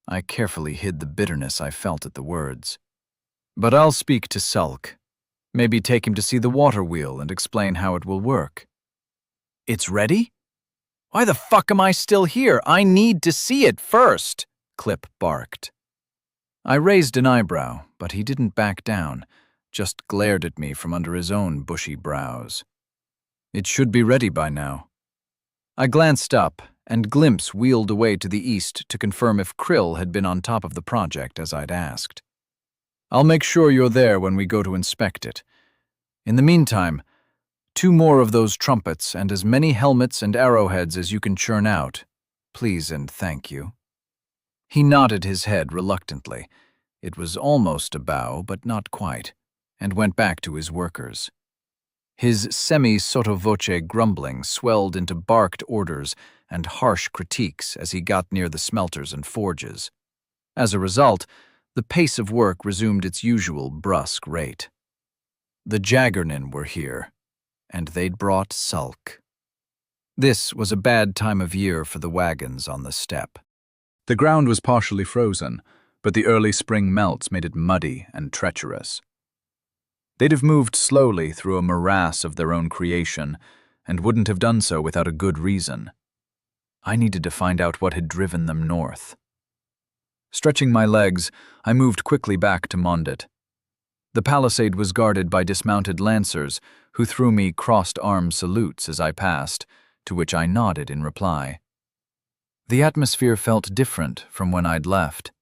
I carefully hid the bitterness I felt at the words. But I'll speak to Sulk. Maybe take him to see the water wheel and explain how it will work. It's ready? Why the fuck am I still here? I need to see it first, Clip barked. I raised an eyebrow, but he didn't back down, just glared at me from under his own bushy brows. It should be ready by now. I glanced up, and Glimpse wheeled away to the east to confirm if Krill had been on top of the project as I'd asked. I'll make sure you're there when we go to inspect it. In the meantime, 2 more of those trumpets and as many helmets and arrowheads as you can churn out. Please and thank you. He nodded his head reluctantly. It was almost a bow, but not quite, and went back to his workers. His semi-sotto voce grumbling swelled into barked orders and harsh critiques as he got near the smelters and forges. As a result, the pace of work resumed its usual brusque rate. The Jaggernin were here, and they'd brought Sulk. This was a bad time of year for the wagons on the steppe. The ground was partially frozen, but the early spring melts made it muddy and treacherous. They'd have moved slowly through a morass of their own creation, and wouldn't have done so without a good reason. I needed to find out what had driven them north. Stretching my legs, I moved quickly back to Mondit. The palisade was guarded by dismounted lancers who threw me crossed-arm salutes as I passed, to which I nodded in reply. The atmosphere felt different from when I'd left.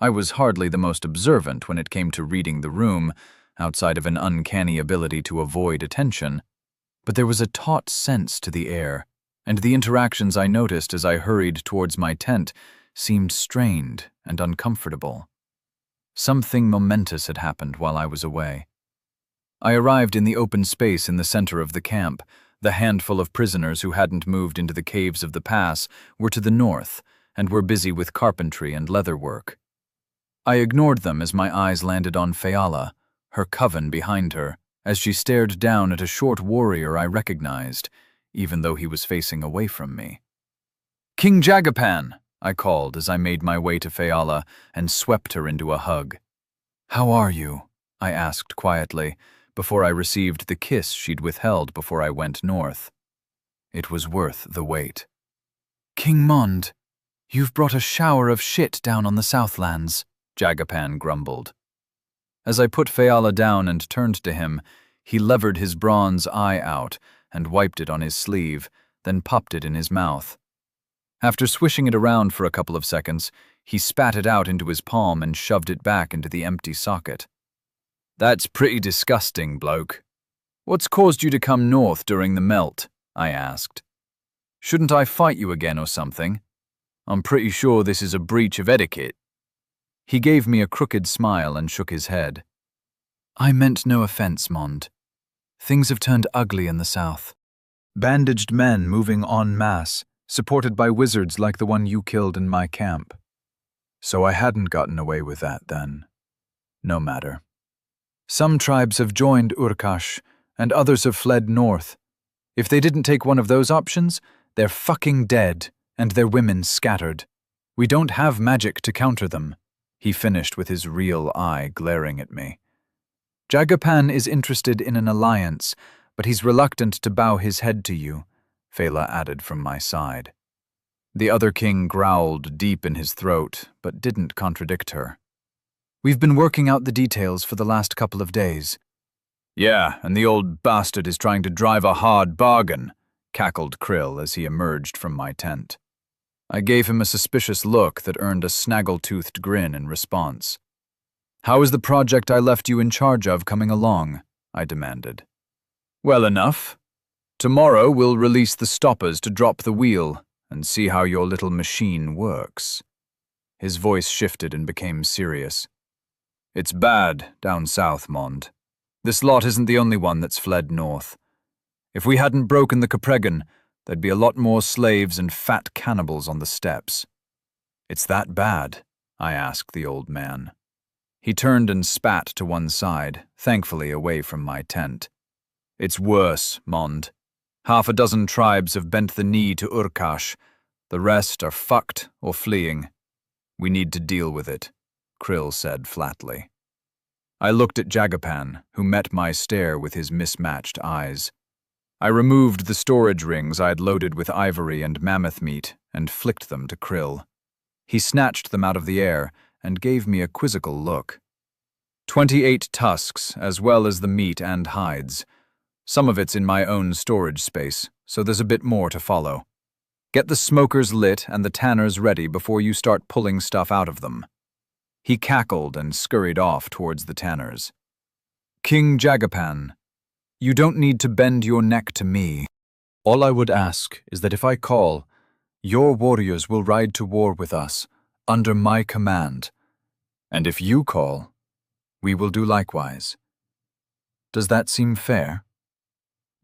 I was hardly the most observant when it came to reading the room, outside of an uncanny ability to avoid attention, but there was a taut sense to the air, and the interactions I noticed as I hurried towards my tent seemed strained and uncomfortable. Something momentous had happened while I was away. I arrived in the open space in the center of the camp. The handful of prisoners who hadn't moved into the caves of the pass were to the north and were busy with carpentry and leather work. I ignored them as my eyes landed on Feala, her coven behind her, as she stared down at a short warrior I recognized, even though he was facing away from me. "King Jagapan!" I called as I made my way to Feala and swept her into a hug. "How are you?" I asked quietly, before I received the kiss she'd withheld before I went north. It was worth the wait. "King Mond, you've brought a shower of shit down on the Southlands," Jagapan grumbled. As I put Feala down and turned to him, He levered his bronze eye out and wiped it on his sleeve, then popped it in his mouth. After swishing it around for a couple of seconds, he spat it out into his palm and shoved it back into the empty socket. "That's pretty disgusting, bloke. What's caused you to come north during the melt?" I asked. "Shouldn't I fight you again or something? I'm pretty sure this is a breach of etiquette." He gave me a crooked smile and shook his head. "I meant no offense, Mond. Things have turned ugly in the south." Bandaged men moving en masse, supported by wizards like the one you killed in my camp. So I hadn't gotten away with that then. No matter. Some tribes have joined Urkash, and others have fled north. If they didn't take one of those options, they're fucking dead, and their women scattered. We don't have magic to counter them," he finished with his real eye glaring at me. "Jagapan is interested in an alliance, but he's reluctant to bow his head to you," Fela added from my side. The other king growled deep in his throat, but didn't contradict her. "We've been working out the details for the last couple of days." "Yeah, and the old bastard is trying to drive a hard bargain," cackled Krill as he emerged from my tent. I gave him a suspicious look that earned a snaggle-toothed grin in response. "How is the project I left you in charge of coming along?" I demanded. "Well enough. Tomorrow we'll release the stoppers to drop the wheel and see how your little machine works." His voice shifted and became serious. "It's bad down south, Mond. This lot isn't the only one that's fled north. If we hadn't broken the Capregan, there'd be a lot more slaves and fat cannibals on the steppes." "It's that bad?" I asked the old man. He turned and spat to one side, thankfully away from my tent. "It's worse, Mond. Half a dozen tribes have bent the knee to Urkash. The rest are fucked or fleeing. We need to deal with it," Krill said flatly. I looked at Jagapan, who met my stare with his mismatched eyes. I removed the storage rings I'd loaded with ivory and mammoth meat and flicked them to Krill. He snatched them out of the air and gave me a quizzical look. 28 tusks, as well as the meat and hides. Some of it's in my own storage space, so there's a bit more to follow. Get the smokers lit and the tanners ready before you start pulling stuff out of them." He cackled and scurried off towards the tanners. "King Jagapan, you don't need to bend your neck to me. All I would ask is that if I call, your warriors will ride to war with us, under my command. And if you call, we will do likewise. Does that seem fair?"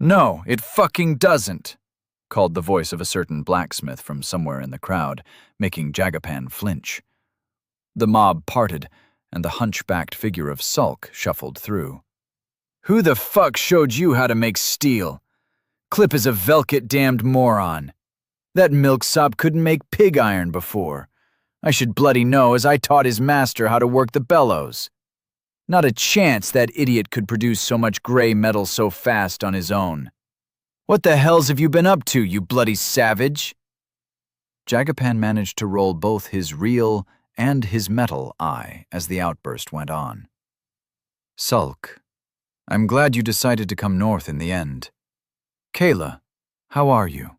"No, it fucking doesn't," called the voice of a certain blacksmith from somewhere in the crowd, making Jagapan flinch. The mob parted, and the hunchbacked figure of Sulk shuffled through. "Who the fuck showed you how to make steel? Clip is a Velket-damned moron. That milksop couldn't make pig iron before. I should bloody know, as I taught his master how to work the bellows. Not a chance that idiot could produce so much gray metal so fast on his own. What the hells have you been up to, you bloody savage?" Jagapan managed to roll both his real and his metal eye as the outburst went on. "Sulk, I'm glad you decided to come north in the end. Kayla, how are you?"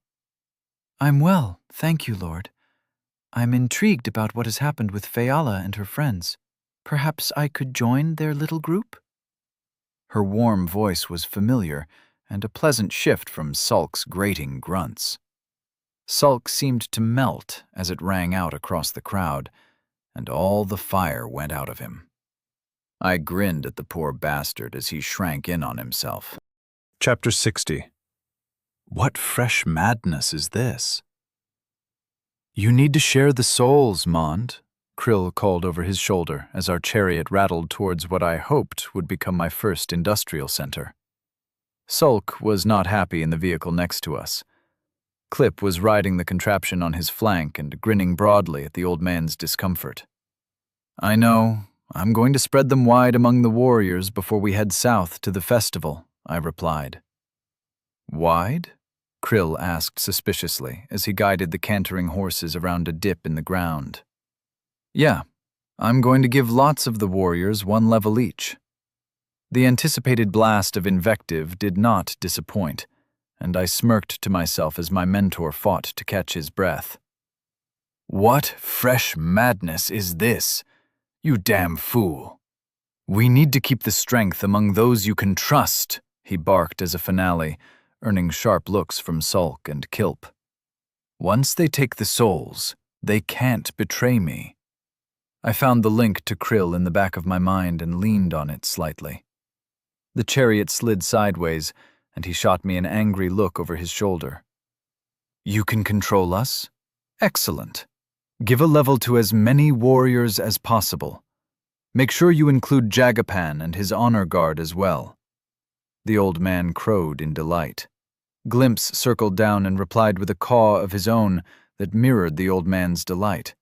"I'm well, thank you, Lord. I'm intrigued about what has happened with Fayala and her friends. Perhaps I could join their little group?" Her warm voice was familiar, and a pleasant shift from Sulk's grating grunts. Sulk seemed to melt as it rang out across the crowd, and all the fire went out of him. I grinned at the poor bastard as he shrank in on himself. Chapter 60. What fresh madness is this? "You need to share the souls, Mond," Krill called over his shoulder as our chariot rattled towards what I hoped would become my first industrial center. Sulk was not happy in the vehicle next to us. Clip was riding the contraption on his flank and grinning broadly at the old man's discomfort. "I know. I'm going to spread them wide among the warriors before we head south to the festival," I replied. "Wide?" Krill asked suspiciously as he guided the cantering horses around a dip in the ground. "Yeah, I'm going to give lots of the warriors one level each." The anticipated blast of invective did not disappoint, and I smirked to myself as my mentor fought to catch his breath. "What fresh madness is this? You damn fool. We need to keep the strength among those you can trust," he barked as a finale, earning sharp looks from Sulk and Kilp. "Once they take the souls, they can't betray me." I found the link to Krill in the back of my mind and leaned on it slightly. The chariot slid sideways, and he shot me an angry look over his shoulder. "You can control us? Excellent. Give a level to as many warriors as possible. Make sure you include Jagapan and his honor guard as well." The old man crowed in delight. Glimpse circled down and replied with a caw of his own that mirrored the old man's delight.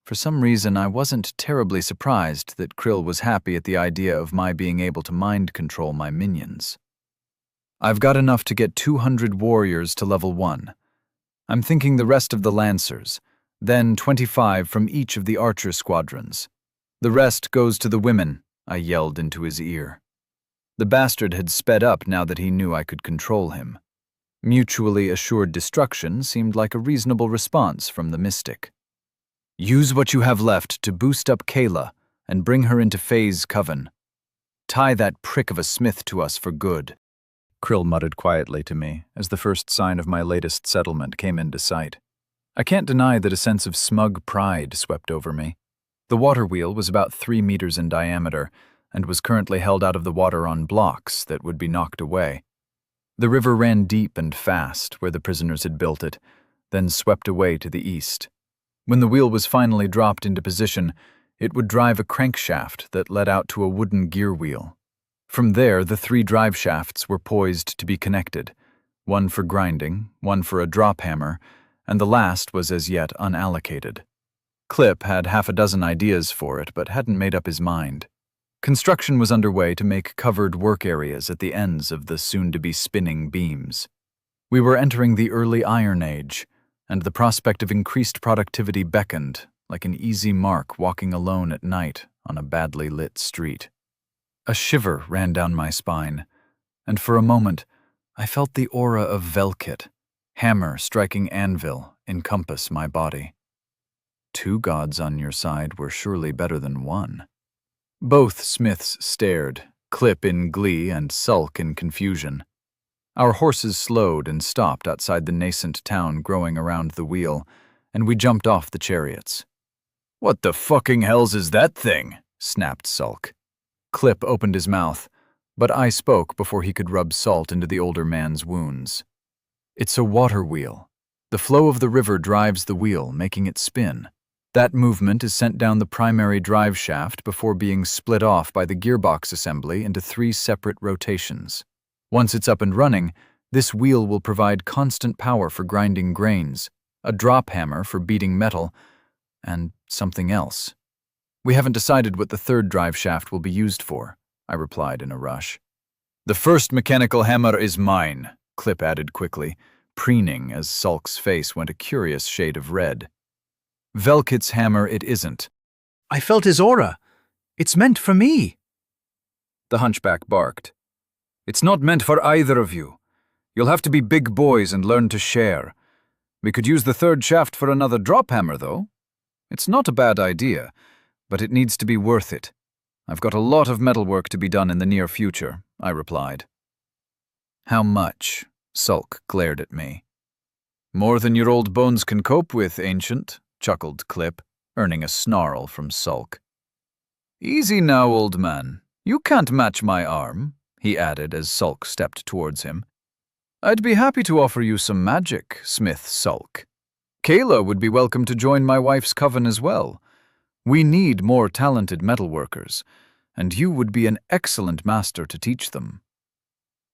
For some reason, I wasn't terribly surprised that Krill was happy at the idea of my being able to mind control my minions. "I've got enough to get 200 warriors to level 1. I'm thinking the rest of the lancers, then 25 from each of the archer squadrons. The rest goes to the women," I yelled into his ear. The bastard had sped up now that he knew I could control him. Mutually assured destruction seemed like a reasonable response from the mystic. "Use what you have left to boost up Kayla and bring her into Faye's coven. Tie that prick of a smith to us for good," Krill muttered quietly to me as the first sign of my latest settlement came into sight. I can't deny that a sense of smug pride swept over me. The water wheel was about 3 meters in diameter and was currently held out of the water on blocks that would be knocked away. The river ran deep and fast where the prisoners had built it, then swept away to the east. When the wheel was finally dropped into position, it would drive a crankshaft that led out to a wooden gear wheel. From there, the 3 drive shafts were poised to be connected, one for grinding, one for a drop hammer, and the last was as yet unallocated. Clip had half a dozen ideas for it, but hadn't made up his mind. Construction was underway to make covered work areas at the ends of the soon-to-be spinning beams. We were entering the early Iron Age, and the prospect of increased productivity beckoned, like an easy mark walking alone at night on a badly lit street. A shiver ran down my spine, and for a moment I felt the aura of Velkit, hammer striking anvil, encompass my body. 2 gods on your side were surely better than 1. Both smiths stared, Clip in glee and Sulk in confusion. Our horses slowed and stopped outside the nascent town growing around the wheel, and we jumped off the chariots. "What the fucking hells is that thing?" snapped Sulk. Clip opened his mouth, but I spoke before he could rub salt into the older man's wounds. "It's a water wheel. The flow of the river drives the wheel, making it spin. That movement is sent down the primary drive shaft before being split off by the gearbox assembly into 3 separate rotations. Once it's up and running, this wheel will provide constant power for grinding grains, a drop hammer for beating metal, and something else. We haven't decided what the 3rd drive shaft will be used for," I replied in a rush. "The first mechanical hammer is mine," Clip added quickly, preening as Sulk's face went a curious shade of red. "Velkit's hammer it isn't." "I felt his aura. It's meant for me." The hunchback barked. "It's not meant for either of you. You'll have to be big boys and learn to share. We could use the 3rd shaft for another drop hammer, though. It's not a bad idea, but it needs to be worth it. I've got a lot of metalwork to be done in the near future," I replied. "How much?" Sulk glared at me. "More than your old bones can cope with, Ancient," chuckled Clip, earning a snarl from Sulk. "Easy now, old man. You can't match my arm," he added as Sulk stepped towards him. "I'd be happy to offer you some magic, Smith Sulk. Kayla would be welcome to join my wife's coven as well. We need more talented metalworkers, and you would be an excellent master to teach them."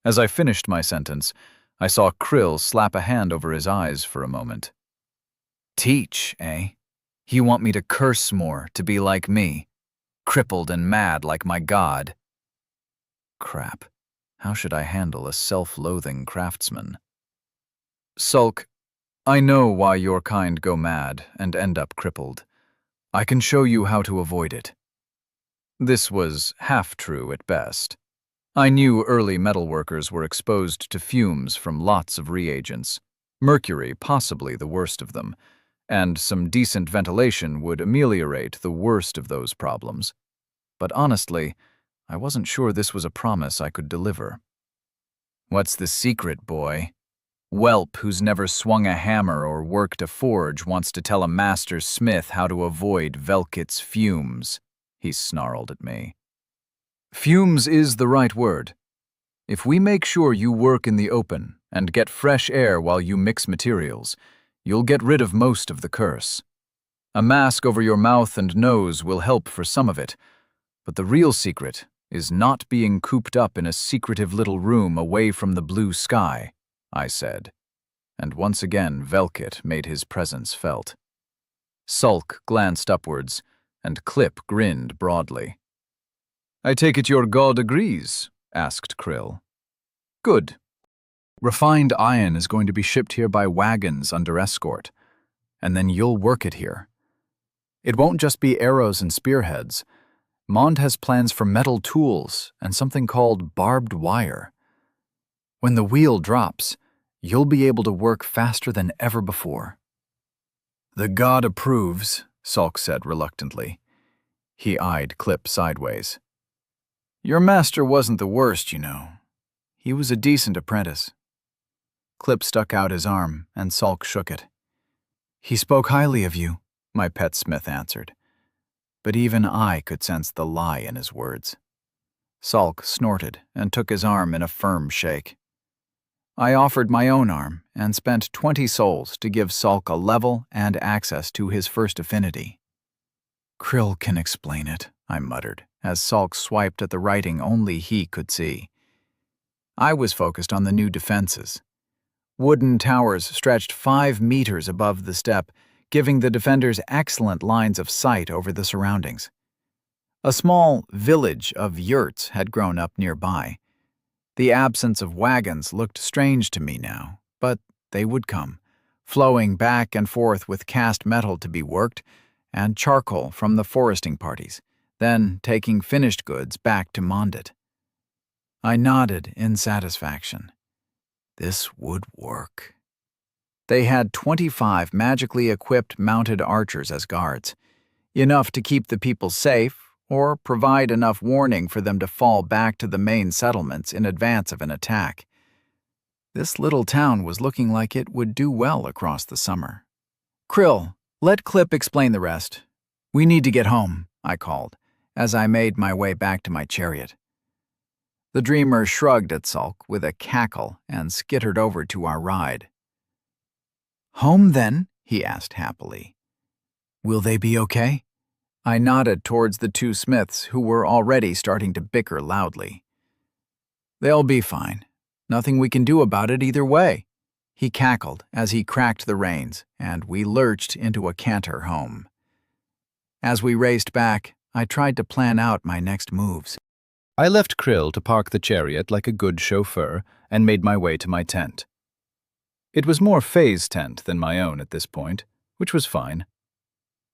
As I finished my sentence, I saw Krill slap a hand over his eyes for a moment. "Teach, eh? You want me to curse more, to be like me? Crippled and mad like my god?" Crap. How should I handle a self-loathing craftsman? "Sulk, I know why your kind go mad and end up crippled. I can show you how to avoid it." This was half true at best. I knew early metalworkers were exposed to fumes from lots of reagents, mercury possibly the worst of them, and some decent ventilation would ameliorate the worst of those problems. But honestly, I wasn't sure this was a promise I could deliver. "What's the secret, boy?" Whelp, who's never swung a hammer or worked a forge, wants to tell a master smith how to avoid Velkit's fumes, he snarled at me. Fumes is the right word. If we make sure you work in the open and get fresh air while you mix materials, you'll get rid of most of the curse. A mask over your mouth and nose will help for some of it, but the real secret is not being cooped up in a secretive little room away from the blue sky, I said, and once again Velkit made his presence felt. Sulk glanced upwards, and Clip grinned broadly. "I take it your god agrees?" asked Krill. "Good. Refined iron is going to be shipped here by wagons under escort, and then you'll work it here. It won't just be arrows and spearheads. Mond has plans for metal tools and something called barbed wire. When the wheel drops, you'll be able to work faster than ever before." "The god approves," Sulk said reluctantly. He eyed Clip sideways. "Your master wasn't the worst, you know. He was a decent apprentice." Clip stuck out his arm, and Sulk shook it. "He spoke highly of you," my pet smith answered. But even I could sense the lie in his words. Sulk snorted and took his arm in a firm shake. I offered my own arm and spent 20 souls to give Sulk a level and access to his first affinity. "Krill can explain it," I muttered, as Sulk swiped at the writing only he could see. I was focused on the new defenses. Wooden towers stretched 5 meters above the steppe, giving the defenders excellent lines of sight over the surroundings. A small village of yurts had grown up nearby. The absence of wagons looked strange to me now, but they would come, flowing back and forth with cast metal to be worked and charcoal from the foresting parties, then taking finished goods back to Mondit. I nodded in satisfaction. This would work. They had 25 magically equipped mounted archers as guards, enough to keep the people safe or provide enough warning for them to fall back to the main settlements in advance of an attack. This little town was looking like it would do well across the summer. "Krill, let Clip explain the rest. We need to get home," I called, as I made my way back to my chariot. The dreamer shrugged at Sulk with a cackle and skittered over to our ride. "Home, then?" he asked happily. "Will they be okay?" I nodded towards the 2 smiths who were already starting to bicker loudly. "They'll be fine. Nothing we can do about it either way," he cackled as he cracked the reins, and we lurched into a canter home. As we raced back, I tried to plan out my next moves. I left Krill to park the chariot like a good chauffeur and made my way to my tent. It was more Faye's tent than my own at this point, which was fine.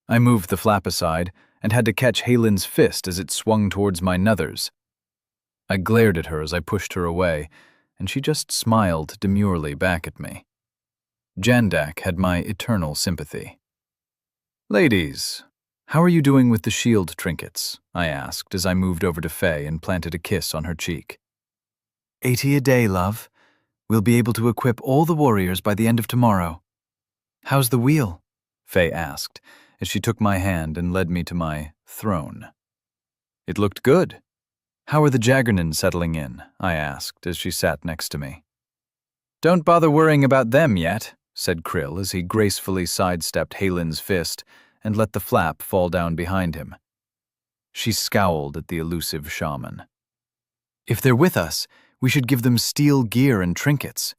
I moved the flap aside and had to catch Halen's fist as it swung towards my nuthers. I glared at her as I pushed her away, and she just smiled demurely back at me. Jandak had my eternal sympathy. "Ladies, how are you doing with the shield trinkets?" I asked as I moved over to Faye and planted a kiss on her cheek. 80 a day, love. We'll be able to equip all the warriors by the end of tomorrow." "How's the wheel?" Faye asked, as she took my hand and led me to my throne. It looked good. "How are the Jaggernans settling in?" I asked as she sat next to me. "Don't bother worrying about them yet," said Krill as he gracefully sidestepped Halen's fist and let the flap fall down behind him. She scowled at the elusive shaman. "If they're with us, we should give them steel gear and trinkets.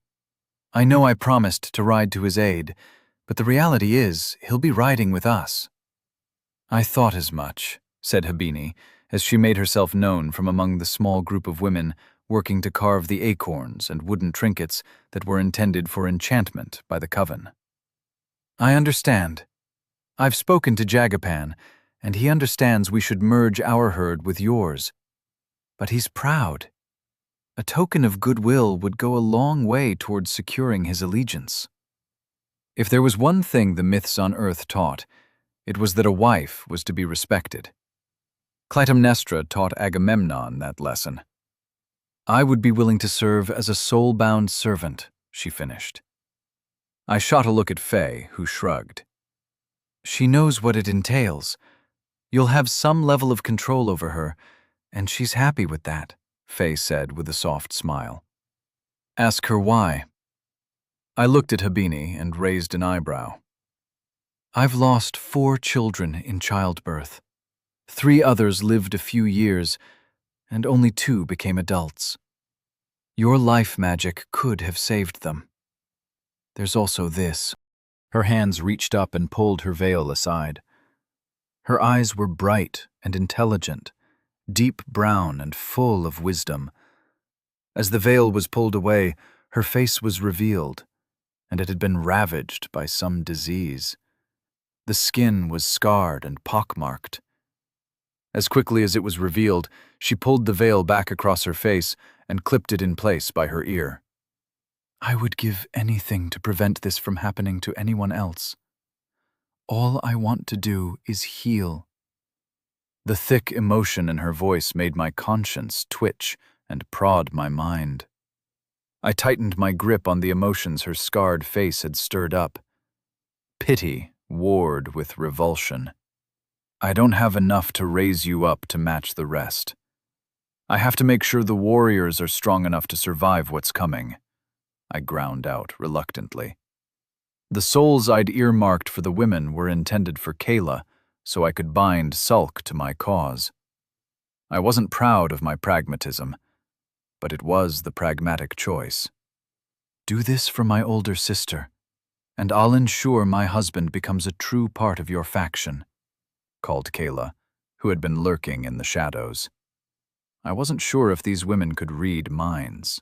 I know I promised to ride to his aid, but the reality is he'll be riding with us." "I thought as much," said Habini, as she made herself known from among the small group of women working to carve the acorns and wooden trinkets that were intended for enchantment by the coven. "I understand. I've spoken to Jagapan, and he understands we should merge our herd with yours. But he's proud. A token of goodwill would go a long way towards securing his allegiance. If there was one thing the myths on Earth taught, it was that a wife was to be respected. Clytemnestra taught Agamemnon that lesson. I would be willing to serve as a soul-bound servant, she finished. I shot a look at Faye, who shrugged. She knows what it entails. You'll have some level of control over her, and she's happy with that, Faye said with a soft smile. Ask her why. I looked at Habini and raised an eyebrow. I've lost 4 children in childbirth. 3 others lived a few years, and only 2 became adults. Your life magic could have saved them. There's also this. Her hands reached up and pulled her veil aside. Her eyes were bright and intelligent, deep brown and full of wisdom. As the veil was pulled away, her face was revealed, and it had been ravaged by some disease. The skin was scarred and pockmarked. As quickly as it was revealed, she pulled the veil back across her face and clipped it in place by her ear. I would give anything to prevent this from happening to anyone else. All I want to do is heal. The thick emotion in her voice made my conscience twitch and prod my mind. I tightened my grip on the emotions her scarred face had stirred up. Pity warred with revulsion. I don't have enough to raise you up to match the rest. I have to make sure the warriors are strong enough to survive what's coming, I ground out reluctantly. The souls I'd earmarked for the women were intended for Kayla, so I could bind Sulk to my cause. I wasn't proud of my pragmatism, but it was the pragmatic choice. Do this for my older sister, and I'll ensure my husband becomes a true part of your faction, called Kayla, who had been lurking in the shadows. I wasn't sure if these women could read minds.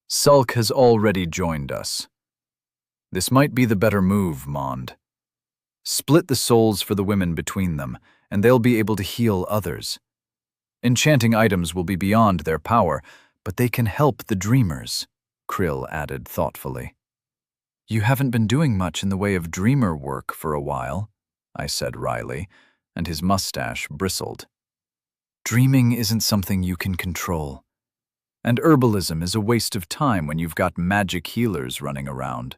Sulk has already joined us. This might be the better move, Mond. Split the souls for the women between them, and they'll be able to heal others. Enchanting items will be beyond their power, but they can help the dreamers, Krill added thoughtfully. You haven't been doing much in the way of dreamer work for a while, I said wryly, and his mustache bristled. Dreaming isn't something you can control. And herbalism is a waste of time when you've got magic healers running around,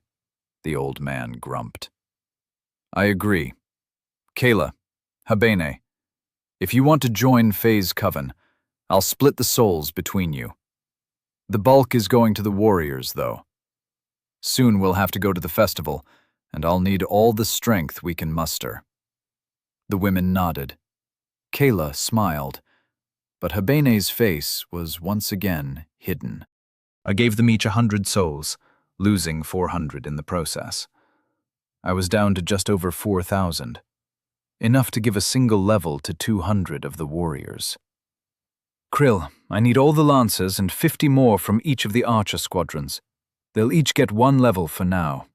the old man grumped. I agree. Kayla, Habene, if you want to join Faye's coven, I'll split the souls between you. The bulk is going to the warriors, though. Soon we'll have to go to the festival, and I'll need all the strength we can muster. The women nodded. Kayla smiled, but Habene's face was once again hidden. I gave them each 100 souls, losing 400 in the process. I was down to just over 4,000, enough to give a single level to 200 of the warriors. Krill, I need all the lancers and 50 more from each of the archer squadrons. They'll each get 1 level for now,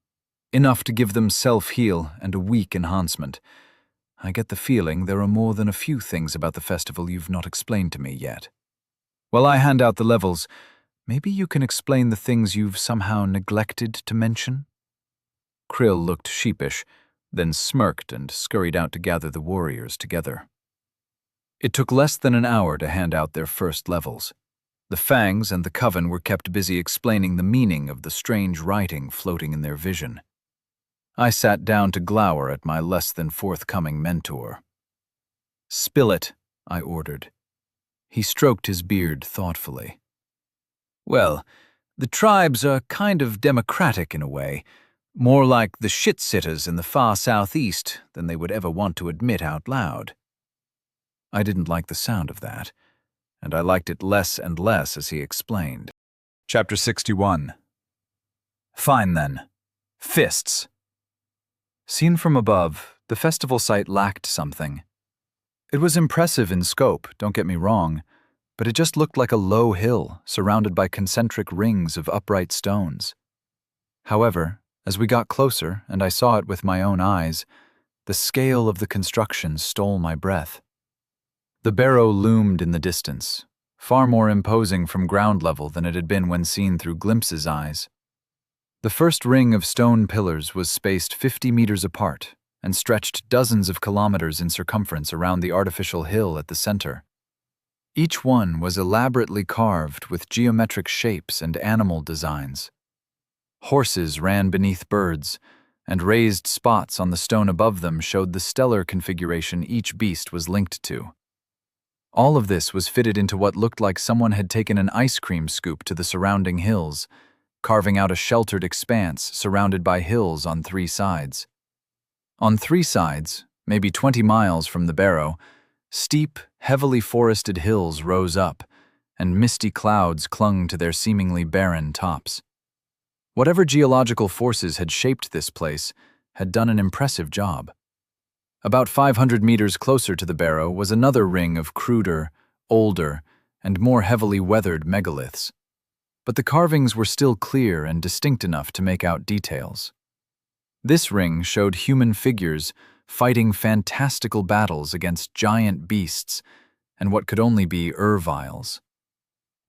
enough to give them self-heal and a weak enhancement. I get the feeling there are more than a few things about the festival you've not explained to me yet. While I hand out the levels, maybe you can explain the things you've somehow neglected to mention? Krill looked sheepish, then smirked and scurried out to gather the warriors together. It took less than an hour to hand out their first levels. The Fangs and the Coven were kept busy explaining the meaning of the strange writing floating in their vision. I sat down to glower at my less than forthcoming mentor. Spill it, I ordered. He stroked his beard thoughtfully. Well, the tribes are kind of democratic in a way, more like the shit-sitters in the far southeast than they would ever want to admit out loud. I didn't like the sound of that, and I liked it less and less as he explained. Chapter 61. Fine then. Fists. Seen from above, the festival site lacked something. It was impressive in scope, don't get me wrong, but it just looked like a low hill surrounded by concentric rings of upright stones. However, as we got closer and I saw it with my own eyes, the scale of the construction stole my breath. The barrow loomed in the distance, far more imposing from ground level than it had been when seen through Glimpse's eyes. The first ring of stone pillars was spaced 50 meters apart and stretched dozens of kilometers in circumference around the artificial hill at the center. Each one was elaborately carved with geometric shapes and animal designs. Horses ran beneath birds, and raised spots on the stone above them showed the stellar configuration each beast was linked to. All of this was fitted into what looked like someone had taken an ice cream scoop to the surrounding hills, carving out a sheltered expanse surrounded by hills on 3 sides. On 3 sides, maybe 20 miles from the barrow, steep, heavily forested hills rose up, and misty clouds clung to their seemingly barren tops. Whatever geological forces had shaped this place had done an impressive job. About 500 meters closer to the barrow was another ring of cruder, older, and more heavily weathered megaliths. But the carvings were still clear and distinct enough to make out details. This ring showed human figures fighting fantastical battles against giant beasts and what could only be Urviles.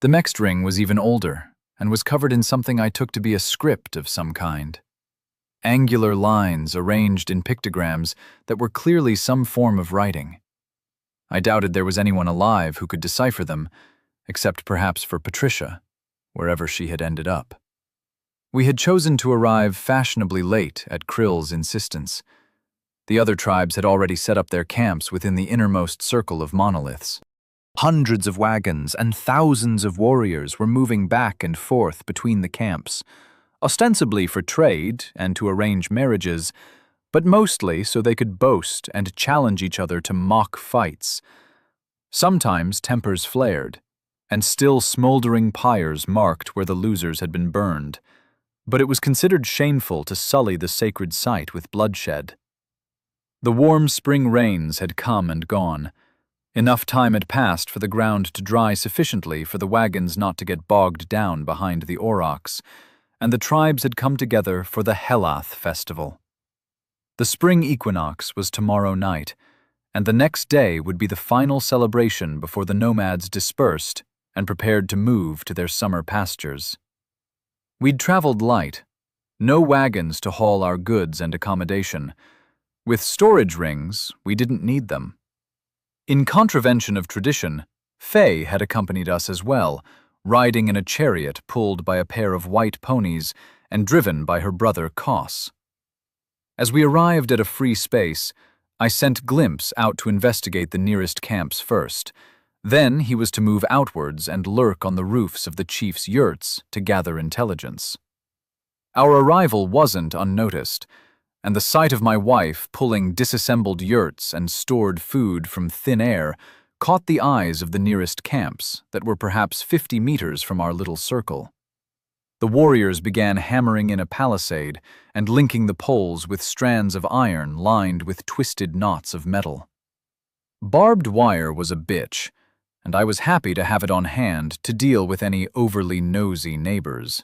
The next ring was even older and was covered in something I took to be a script of some kind. Angular lines arranged in pictograms that were clearly some form of writing. I doubted there was anyone alive who could decipher them, except perhaps for Patricia, wherever she had ended up. We had chosen to arrive fashionably late at Krill's insistence. The other tribes had already set up their camps within the innermost circle of monoliths. Hundreds of wagons and thousands of warriors were moving back and forth between the camps, ostensibly for trade and to arrange marriages, but mostly so they could boast and challenge each other to mock fights. Sometimes tempers flared, and still smoldering pyres marked where the losers had been burned, but it was considered shameful to sully the sacred site with bloodshed. The warm spring rains had come and gone. Enough time had passed for the ground to dry sufficiently for the wagons not to get bogged down behind the aurochs, and the tribes had come together for the Helath festival. The spring equinox was tomorrow night, and the next day would be the final celebration before the nomads dispersed and prepared to move to their summer pastures. We'd traveled light, no wagons to haul our goods and accommodation. With storage rings, we didn't need them. In contravention of tradition, Faye had accompanied us as well, riding in a chariot pulled by a pair of white ponies and driven by her brother Koss. As we arrived at a free space, I sent Glimpse out to investigate the nearest camps first. Then he was to move outwards and lurk on the roofs of the chief's yurts to gather intelligence. Our arrival wasn't unnoticed, and the sight of my wife pulling disassembled yurts and stored food from thin air caught the eyes of the nearest camps that were perhaps 50 meters from our little circle. The warriors began hammering in a palisade and linking the poles with strands of iron lined with twisted knots of metal. Barbed wire was a bitch, and I was happy to have it on hand to deal with any overly nosy neighbors.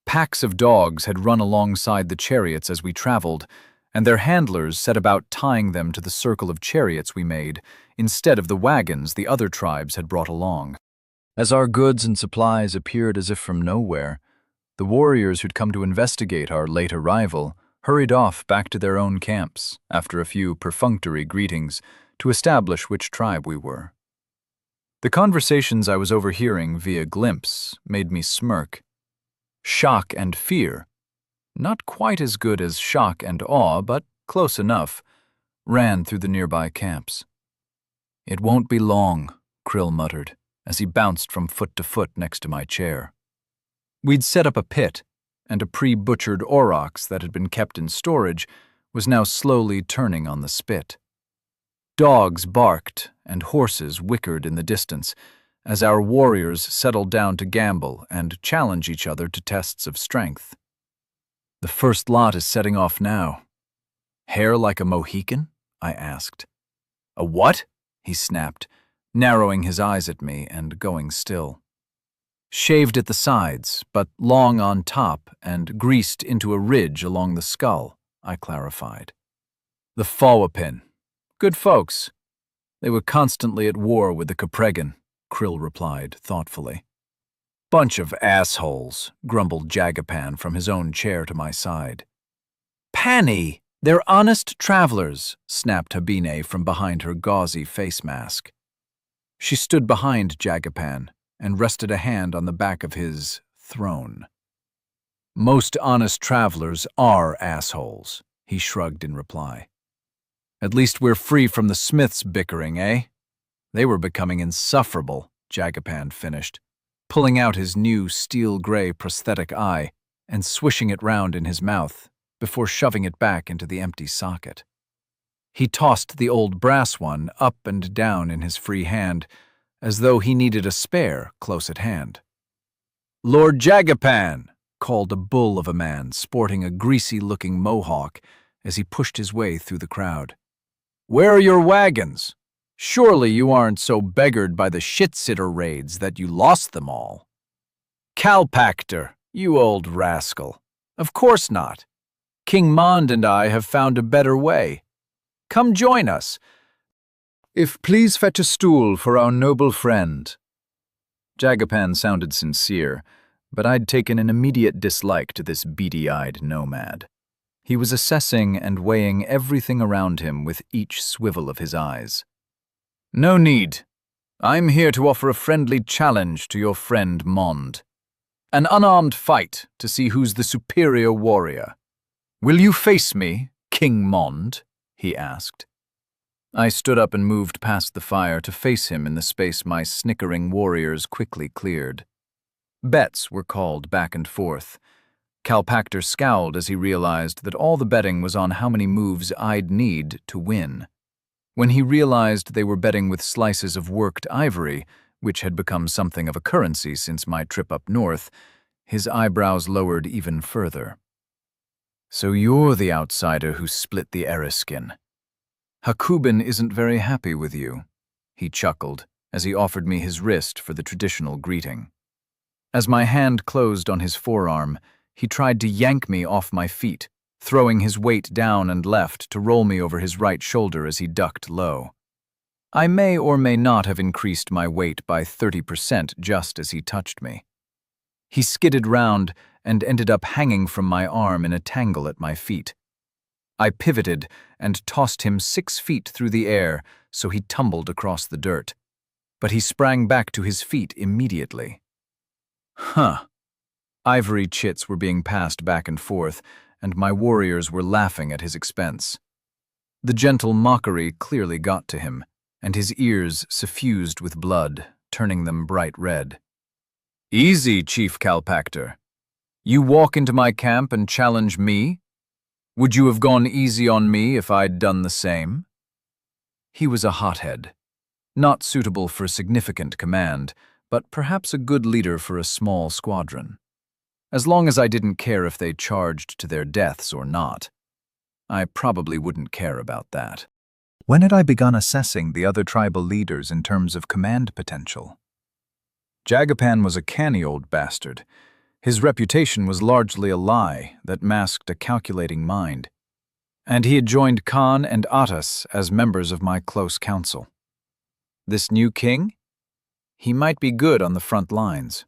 Packs of dogs had run alongside the chariots as we traveled, and their handlers set about tying them to the circle of chariots we made, instead of the wagons the other tribes had brought along. As our goods and supplies appeared as if from nowhere, the warriors who'd come to investigate our late arrival hurried off back to their own camps after a few perfunctory greetings to establish which tribe we were. The conversations I was overhearing via Glimpse made me smirk. Shock and fear, not quite as good as shock and awe, but close enough, ran through the nearby camps. "It won't be long," Krill muttered, as he bounced from foot to foot next to my chair. We'd set up a pit, and a pre-butchered aurochs that had been kept in storage was now slowly turning on the spit. Dogs barked and horses whickered in the distance, as our warriors settled down to gamble and challenge each other to tests of strength. "The first lot is setting off now." "Hair like a Mohican?" I asked. "A what?" he snapped, narrowing his eyes at me and going still. "Shaved at the sides, but long on top and greased into a ridge along the skull," I clarified. "The Fawapin. Good folks. They were constantly at war with the Capregan. Krill replied thoughtfully. Bunch of assholes, grumbled Jagapan from his own chair to my side. Panny! They're honest travelers, snapped Habine from behind her gauzy face mask. She stood behind Jagapan and rested a hand on the back of his throne. Most honest travelers are assholes, he shrugged in reply. At least we're free from the Smiths bickering, eh? They were becoming insufferable, Jagapan finished, pulling out his new steel-gray prosthetic eye and swishing it round in his mouth before shoving it back into the empty socket. He tossed the old brass one up and down in his free hand, as though he needed a spare close at hand. Lord Jagapan, called a bull of a man sporting a greasy-looking mohawk as he pushed his way through the crowd. Where are your wagons? Surely you aren't so beggared by the shit-sitter raids that you lost them all. Calpactor, you old rascal. Of course not. King Mond and I have found a better way. Come join us. If please fetch a stool for our noble friend. Jagapan sounded sincere, but I'd taken an immediate dislike to this beady-eyed nomad. He was assessing and weighing everything around him with each swivel of his eyes. No need. I'm here to offer a friendly challenge to your friend Mond. An unarmed fight to see who's the superior warrior. Will you face me, King Mond? He asked. I stood up and moved past the fire to face him in the space my snickering warriors quickly cleared. Bets were called back and forth. Calpactor scowled as he realized that all the betting was on how many moves I'd need to win. When he realized they were betting with slices of worked ivory, which had become something of a currency since my trip up north, his eyebrows lowered even further. So you're the outsider who split the Eriskin. Hakubin isn't very happy with you, he chuckled as he offered me his wrist for the traditional greeting. As my hand closed on his forearm, he tried to yank me off my feet, throwing his weight down and left to roll me over his right shoulder as he ducked low. I may or may not have increased my weight by 30% just as he touched me. He skidded round and ended up hanging from my arm in a tangle at my feet. I pivoted and tossed him 6 feet through the air so he tumbled across the dirt. But he sprang back to his feet immediately. Huh. Ivory chits were being passed back and forth, and my warriors were laughing at his expense. The gentle mockery clearly got to him, and his ears suffused with blood, turning them bright red. Easy, Chief Calpactor. You walk into my camp and challenge me? Would you have gone easy on me if I'd done the same? He was a hothead, not suitable for significant command, but perhaps a good leader for a small squadron. As long as I didn't care if they charged to their deaths or not. I probably wouldn't care about that. When had I begun assessing the other tribal leaders in terms of command potential? Jagapan was a canny old bastard. His reputation was largely a lie that masked a calculating mind. And he had joined Khan and Atas as members of my close council. This new king? He might be good on the front lines.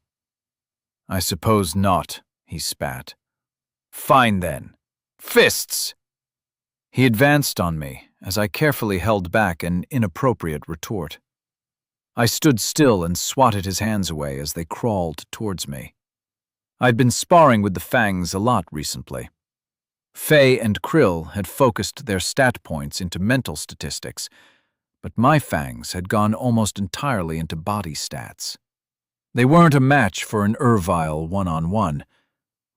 I suppose not, he spat. Fine then. Fists! He advanced on me as I carefully held back an inappropriate retort. I stood still and swatted his hands away as they crawled towards me. I'd been sparring with the Fangs a lot recently. Faye and Krill had focused their stat points into mental statistics, but my Fangs had gone almost entirely into body stats. They weren't a match for an Ervile one-on-one,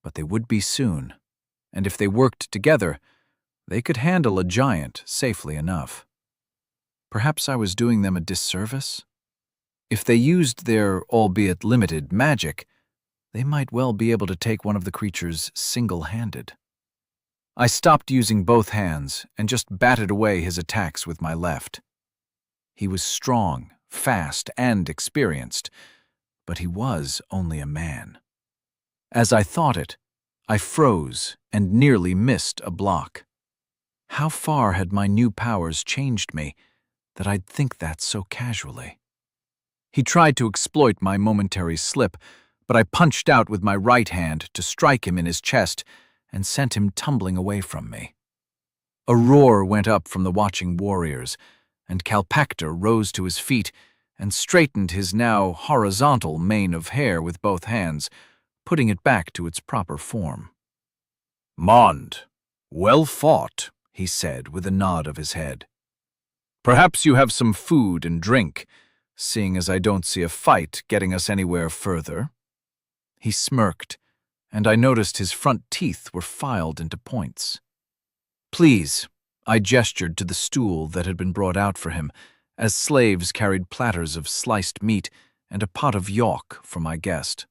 but they would be soon, and if they worked together, they could handle a giant safely enough. Perhaps I was doing them a disservice? If they used their, albeit limited, magic, they might well be able to take one of the creatures single-handed. I stopped using both hands and just batted away his attacks with my left. He was strong, fast, and experienced, but he was only a man. As I thought it, I froze and nearly missed a block. How far had my new powers changed me that I'd think that so casually? He tried to exploit my momentary slip, but I punched out with my right hand to strike him in his chest and sent him tumbling away from me. A roar went up from the watching warriors, and Kalpakter rose to his feet and straightened his now horizontal mane of hair with both hands, putting it back to its proper form. "Mond, well fought," he said with a nod of his head. "Perhaps you have some food and drink, seeing as I don't see a fight getting us anywhere further." He smirked, and I noticed his front teeth were filed into points. "Please," I gestured to the stool that had been brought out for him, as slaves carried platters of sliced meat and a pot of yolk for my guest.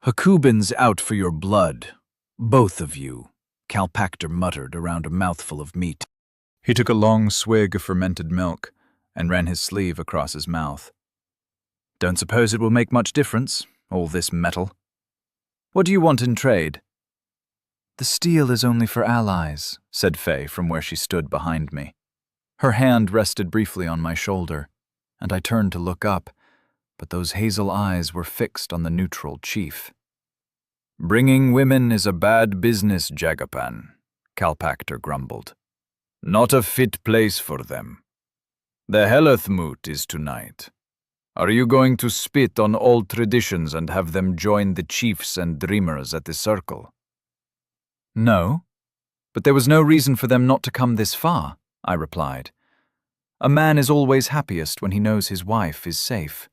"Hakubin's out for your blood, both of you," Kalpakter muttered around a mouthful of meat. He took a long swig of fermented milk and ran his sleeve across his mouth. "Don't suppose it will make much difference, all this metal. What do you want in trade?" "The steel is only for allies," said Faye from where she stood behind me. Her hand rested briefly on my shoulder, and I turned to look up, but those hazel eyes were fixed on the neutral chief. "Bringing women is a bad business, Jagapan," Kalpakter grumbled. "Not a fit place for them. The Helethmoot is tonight. Are you going to spit on old traditions and have them join the chiefs and dreamers at the circle?" "No, but there was no reason for them not to come this far," I replied. "A man is always happiest when he knows his wife is safe."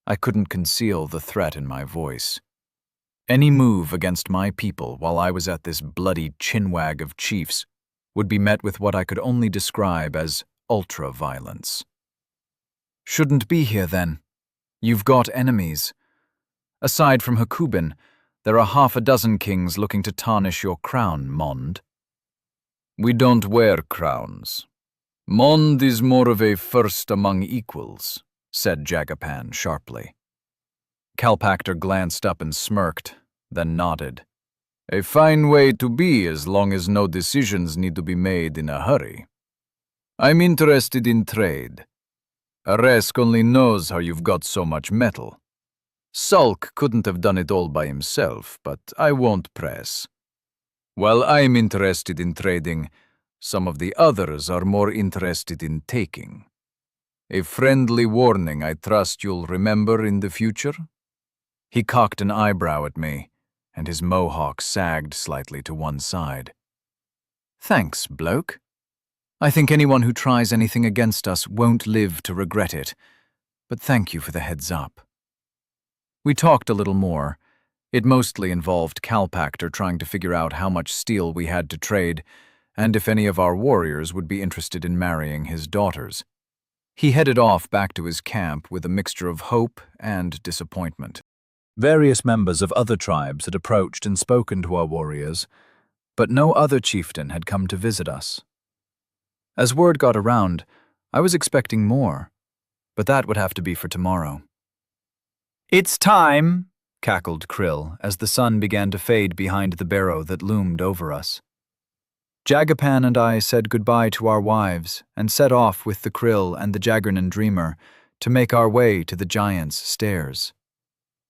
I couldn't conceal the threat in my voice. Any move against my people while I was at this bloody chinwag of chiefs would be met with what I could only describe as ultra-violence. "Shouldn't be here, then. You've got enemies. Aside from Hakubin, there are half a dozen kings looking to tarnish your crown, Mond." "We don't wear crowns. Mond is more of a first among equals," said Jagapan sharply. Kalpakter glanced up and smirked, then nodded. "A fine way to be as long as no decisions need to be made in a hurry. I'm interested in trade. Aresk only knows how you've got so much metal. Sulk couldn't have done it all by himself, but I won't press. While I'm interested in trading, some of the others are more interested in taking. A friendly warning I trust you'll remember in the future?" He cocked an eyebrow at me, and his mohawk sagged slightly to one side. "Thanks, bloke. I think anyone who tries anything against us won't live to regret it, but thank you for the heads up." We talked a little more. It mostly involved Kalpakter trying to figure out how much steel we had to trade, and if any of our warriors would be interested in marrying his daughters. He headed off back to his camp with a mixture of hope and disappointment. Various members of other tribes had approached and spoken to our warriors, but no other chieftain had come to visit us. As word got around, I was expecting more, but that would have to be for tomorrow. "It's time," cackled Krill as the sun began to fade behind the barrow that loomed over us. Jagapan and I said goodbye to our wives and set off with the Krill and the Jaggernan Dreamer to make our way to the giant's stairs.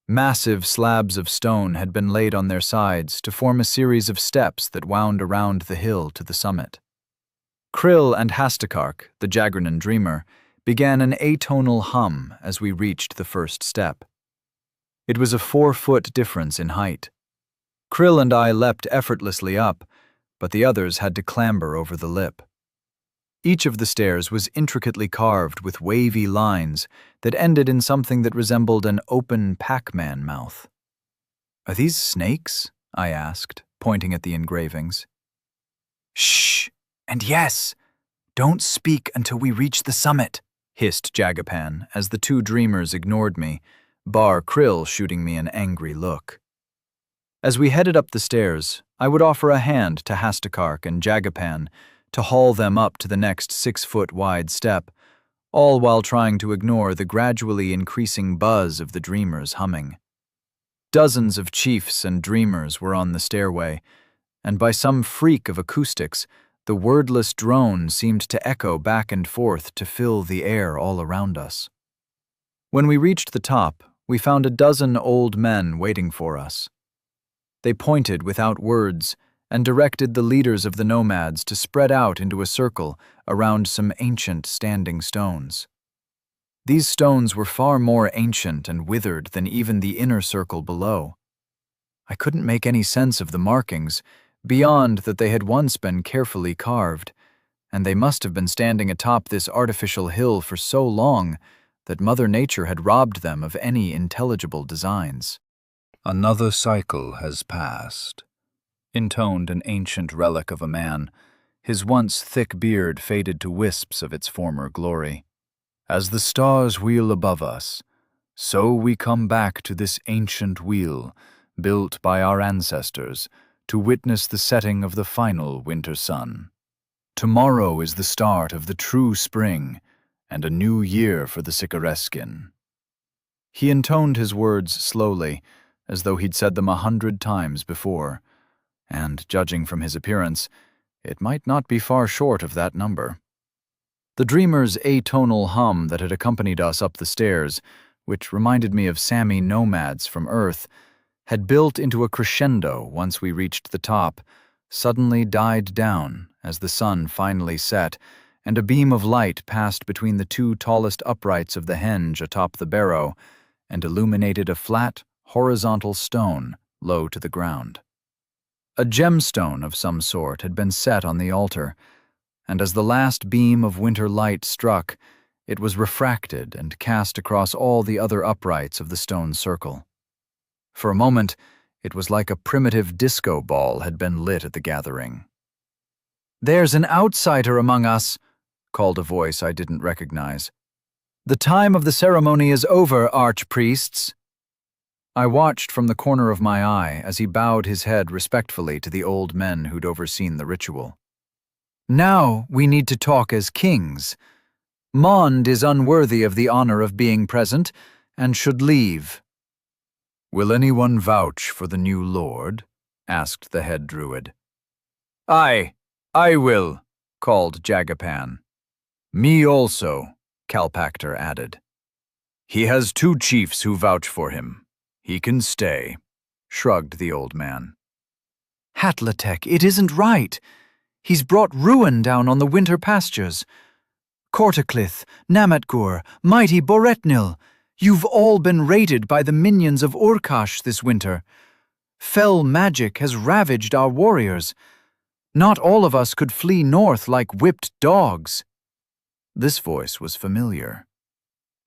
Massive slabs of stone had been laid on their sides to form a series of steps that wound around the hill to the summit. Krill and Hastakark, the Jaggernan Dreamer, began an atonal hum as we reached the first step. It was a 4-foot difference in height. Krill and I leapt effortlessly up, but the others had to clamber over the lip. Each of the stairs was intricately carved with wavy lines that ended in something that resembled an open Pac-Man mouth. "Are these snakes?" I asked, pointing at the engravings. "Shh! And yes! Don't speak until we reach the summit," hissed Jagapan as the two dreamers ignored me, bar Krill shooting me an angry look. As we headed up the stairs, I would offer a hand to Hastakark and Jagapan to haul them up to the next 6-foot-wide step, all while trying to ignore the gradually increasing buzz of the dreamers humming. Dozens of chiefs and dreamers were on the stairway, and by some freak of acoustics, the wordless drone seemed to echo back and forth to fill the air all around us. When we reached the top, we found a dozen old men waiting for us. They pointed without words and directed the leaders of the nomads to spread out into a circle around some ancient standing stones. These stones were far more ancient and withered than even the inner circle below. I couldn't make any sense of the markings, beyond that they had once been carefully carved, and they must have been standing atop this artificial hill for so long that Mother Nature had robbed them of any intelligible designs. "Another cycle has passed," intoned an ancient relic of a man, his once thick beard faded to wisps of its former glory. "As the stars wheel above us, so we come back to this ancient wheel, built by our ancestors, to witness the setting of the final winter sun. Tomorrow is the start of the true spring, and a new year for the Sikareskin." He intoned his words slowly, as though he'd said them 100 times before, and, judging from his appearance, it might not be far short of that number. The dreamer's atonal hum that had accompanied us up the stairs, which reminded me of Sami nomads from Earth, had built into a crescendo once we reached the top, suddenly died down as the sun finally set, and a beam of light passed between the two tallest uprights of the henge atop the barrow and illuminated a flat, horizontal stone low to the ground. A gemstone of some sort had been set on the altar, and as the last beam of winter light struck, it was refracted and cast across all the other uprights of the stone circle. For a moment, it was like a primitive disco ball had been lit at the gathering. "There's an outsider among us," called a voice I didn't recognize. "The time of the ceremony is over, archpriests." I watched from the corner of my eye as he bowed his head respectfully to the old men who'd overseen the ritual. "Now we need to talk as kings. Mond is unworthy of the honor of being present and should leave." "Will anyone vouch for the new lord?" asked the head druid. I will," called Jagapan. "Me also," Kalpakter added. "He has 2 chiefs who vouch for him. He can stay," shrugged the old man. "Hatlatek, it isn't right. He's brought ruin down on the winter pastures. Kortaklith, Namatgur, mighty Boretnil, you've all been raided by the minions of Urkash this winter. Fell magic has ravaged our warriors. Not all of us could flee north like whipped dogs." This voice was familiar.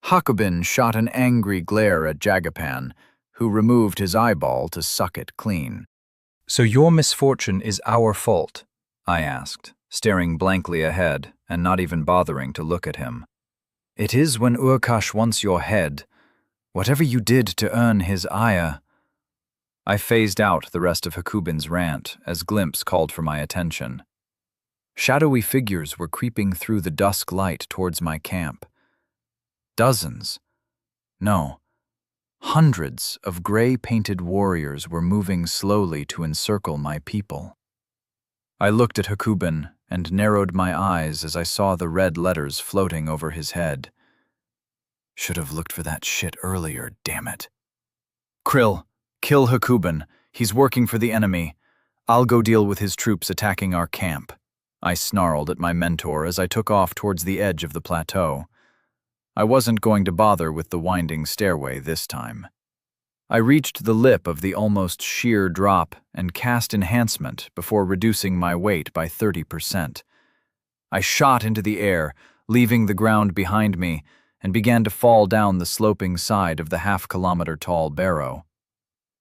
Hakobin shot an angry glare at Jagapan, who removed his eyeball to suck it clean. "So your misfortune is our fault?" I asked, staring blankly ahead and not even bothering to look at him. "It is when Urkash wants your head. Whatever you did to earn his ire." I phased out the rest of Hakubin's rant as Glimpse called for my attention. Shadowy figures were creeping through the dusk light towards my camp. Dozens, no, hundreds of gray-painted warriors were moving slowly to encircle my people. I looked at Hakubin and narrowed my eyes as I saw the red letters floating over his head. Should have looked for that shit earlier, damn it. "Krill, kill Hakubin. He's working for the enemy. I'll go deal with his troops attacking our camp," I snarled at my mentor as I took off towards the edge of the plateau. I wasn't going to bother with the winding stairway this time. I reached the lip of the almost sheer drop and cast enhancement before reducing my weight by 30%. I shot into the air, leaving the ground behind me, and began to fall down the sloping side of the half-kilometer-tall barrow.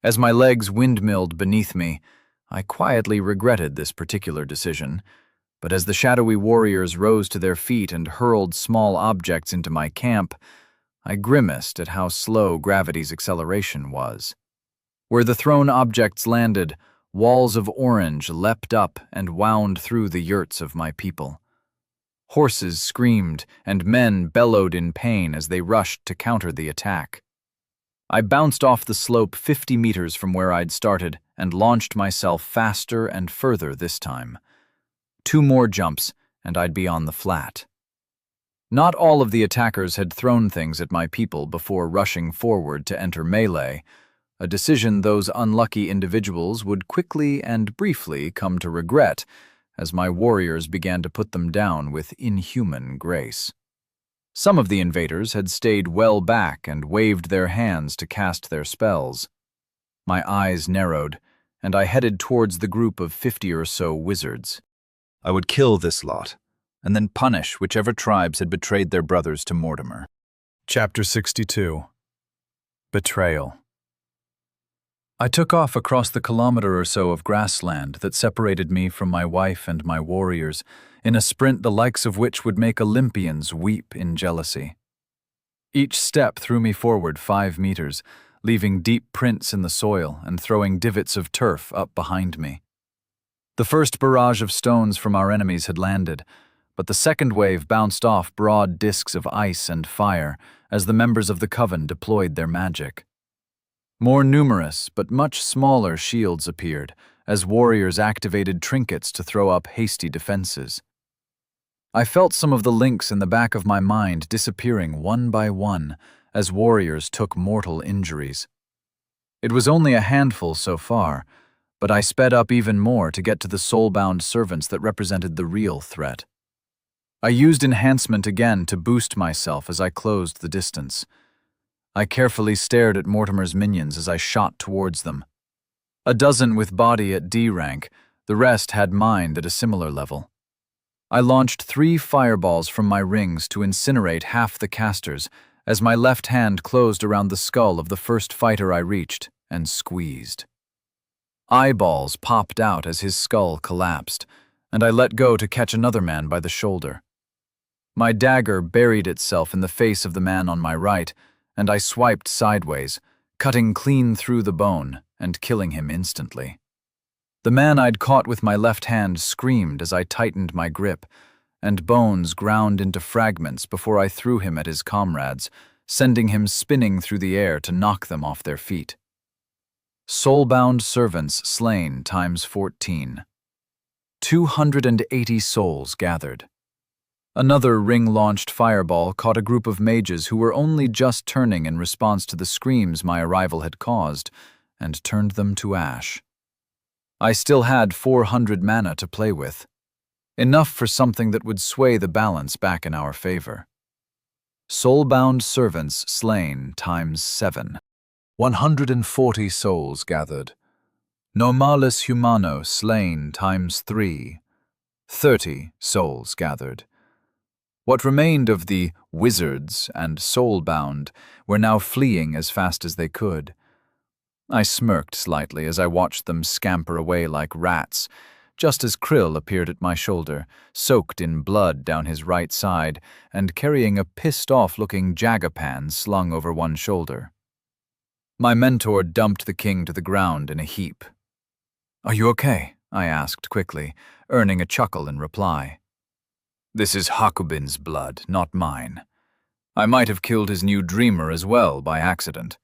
As my legs windmilled beneath me, I quietly regretted this particular decision, but as the shadowy warriors rose to their feet and hurled small objects into my camp, I grimaced at how slow gravity's acceleration was. Where the thrown objects landed, walls of orange leapt up and wound through the yurts of my people. Horses screamed, and men bellowed in pain as they rushed to counter the attack. I bounced off the slope 50 meters from where I'd started and launched myself faster and further this time. 2 more jumps, and I'd be on the flat. Not all of the attackers had thrown things at my people before rushing forward to enter melee, a decision those unlucky individuals would quickly and briefly come to regret as my warriors began to put them down with inhuman grace. Some of the invaders had stayed well back and waved their hands to cast their spells. My eyes narrowed, and I headed towards the group of 50 or so wizards. I would kill this lot, and then punish whichever tribes had betrayed their brothers to Mortimer. Chapter 62. Betrayal. I took off across the kilometer or so of grassland that separated me from my wife and my warriors, in a sprint the likes of which would make Olympians weep in jealousy. Each step threw me forward 5 meters, leaving deep prints in the soil and throwing divots of turf up behind me. The first barrage of stones from our enemies had landed, but the second wave bounced off broad discs of ice and fire as the members of the coven deployed their magic. More numerous but much smaller shields appeared as warriors activated trinkets to throw up hasty defenses. I felt some of the links in the back of my mind disappearing one by one as warriors took mortal injuries. It was only a handful so far, but I sped up even more to get to the soul-bound servants that represented the real threat. I used enhancement again to boost myself as I closed the distance. I carefully stared at Mortimer's minions as I shot towards them. A dozen with body at D rank, the rest had mind at a similar level. I launched 3 fireballs from my rings to incinerate half the casters as my left hand closed around the skull of the first fighter I reached and squeezed. Eyeballs popped out as his skull collapsed, and I let go to catch another man by the shoulder. My dagger buried itself in the face of the man on my right, and I swiped sideways, cutting clean through the bone and killing him instantly. The man I'd caught with my left hand screamed as I tightened my grip, and bones ground into fragments before I threw him at his comrades, sending him spinning through the air to knock them off their feet. Soul-bound servants slain times 14. 280 souls gathered. Another ring-launched fireball caught a group of mages who were only just turning in response to the screams my arrival had caused, and turned them to ash. I still had 400 mana to play with, enough for something that would sway the balance back in our favor. Soul-bound servants slain times 7. 140 souls gathered. Normalis humano slain times 3. 30 souls gathered. What remained of the wizards and soul-bound were now fleeing as fast as they could. I smirked slightly as I watched them scamper away like rats, just as Krill appeared at my shoulder, soaked in blood down his right side and carrying a pissed-off-looking jagapan slung over one shoulder. My mentor dumped the king to the ground in a heap. "Are you okay?" I asked quickly, earning a chuckle in reply. "This is Hakubin's blood, not mine. I might have killed his new dreamer as well by accident."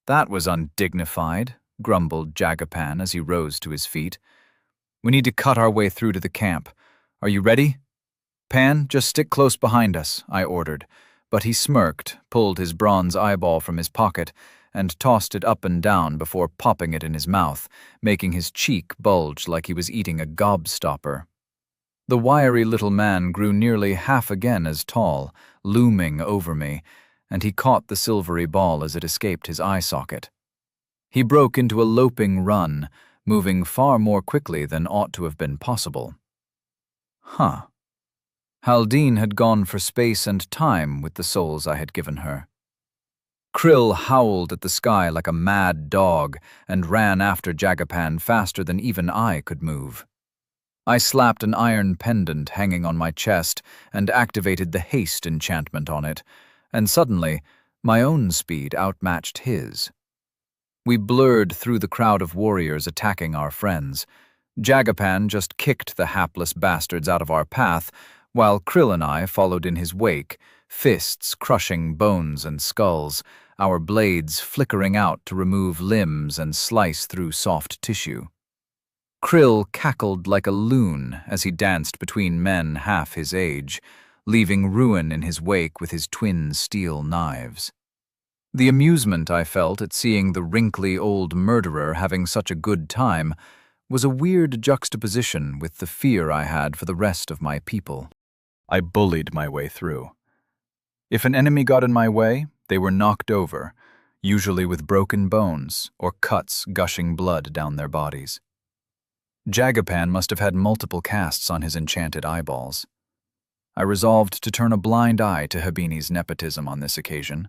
"That was undignified," grumbled Jagapan as he rose to his feet. "We need to cut our way through to the camp. Are you ready?" "Pan, just stick close behind us," I ordered, but he smirked, pulled his bronze eyeball from his pocket, and tossed it up and down before popping it in his mouth, making his cheek bulge like he was eating a gobstopper. The wiry little man grew nearly half again as tall, looming over me, and he caught the silvery ball as it escaped his eye socket. He broke into a loping run, moving far more quickly than ought to have been possible. Haldine had gone for space and time with the souls I had given her. Krill howled at the sky like a mad dog and ran after Jagapan faster than even I could move. I slapped an iron pendant hanging on my chest and activated the haste enchantment on it, and suddenly my own speed outmatched his. We blurred through the crowd of warriors attacking our friends. Jagapan just kicked the hapless bastards out of our path, while Krill and I followed in his wake, fists crushing bones and skulls, our blades flickering out to remove limbs and slice through soft tissue. Krill cackled like a loon as he danced between men half his age, leaving ruin in his wake with his twin steel knives. The amusement I felt at seeing the wrinkly old murderer having such a good time was a weird juxtaposition with the fear I had for the rest of my people. I bullied my way through. If an enemy got in my way, they were knocked over, usually with broken bones or cuts gushing blood down their bodies. Jagapan must have had multiple casts on his enchanted eyeballs. I resolved to turn a blind eye to Habini's nepotism on this occasion.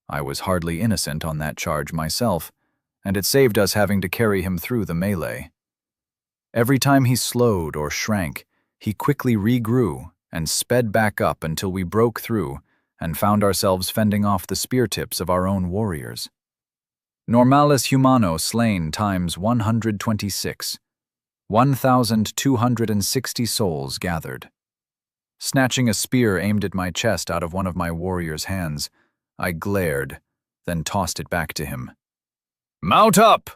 I was hardly innocent on that charge myself, and it saved us having to carry him through the melee. Every time he slowed or shrank, he quickly regrew and sped back up until we broke through and found ourselves fending off the spear tips of our own warriors. Normalis humano slain times 126. 1,260 souls gathered. Snatching a spear aimed at my chest out of one of my warrior's hands, I glared, then tossed it back to him. "Mount up!"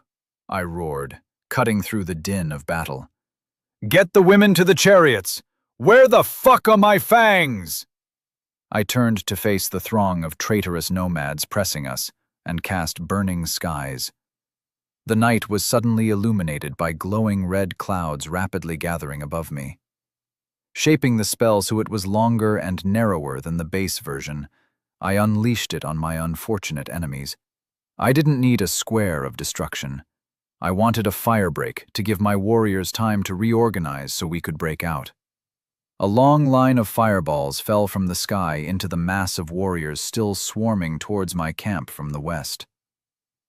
I roared, cutting through the din of battle. "Get the women to the chariots! Where the fuck are my fangs?" I turned to face the throng of traitorous nomads pressing us and cast burning skies. The night was suddenly illuminated by glowing red clouds rapidly gathering above me. Shaping the spell so it was longer and narrower than the base version, I unleashed it on my unfortunate enemies. I didn't need a square of destruction. I wanted a firebreak to give my warriors time to reorganize so we could break out. A long line of fireballs fell from the sky into the mass of warriors still swarming towards my camp from the west.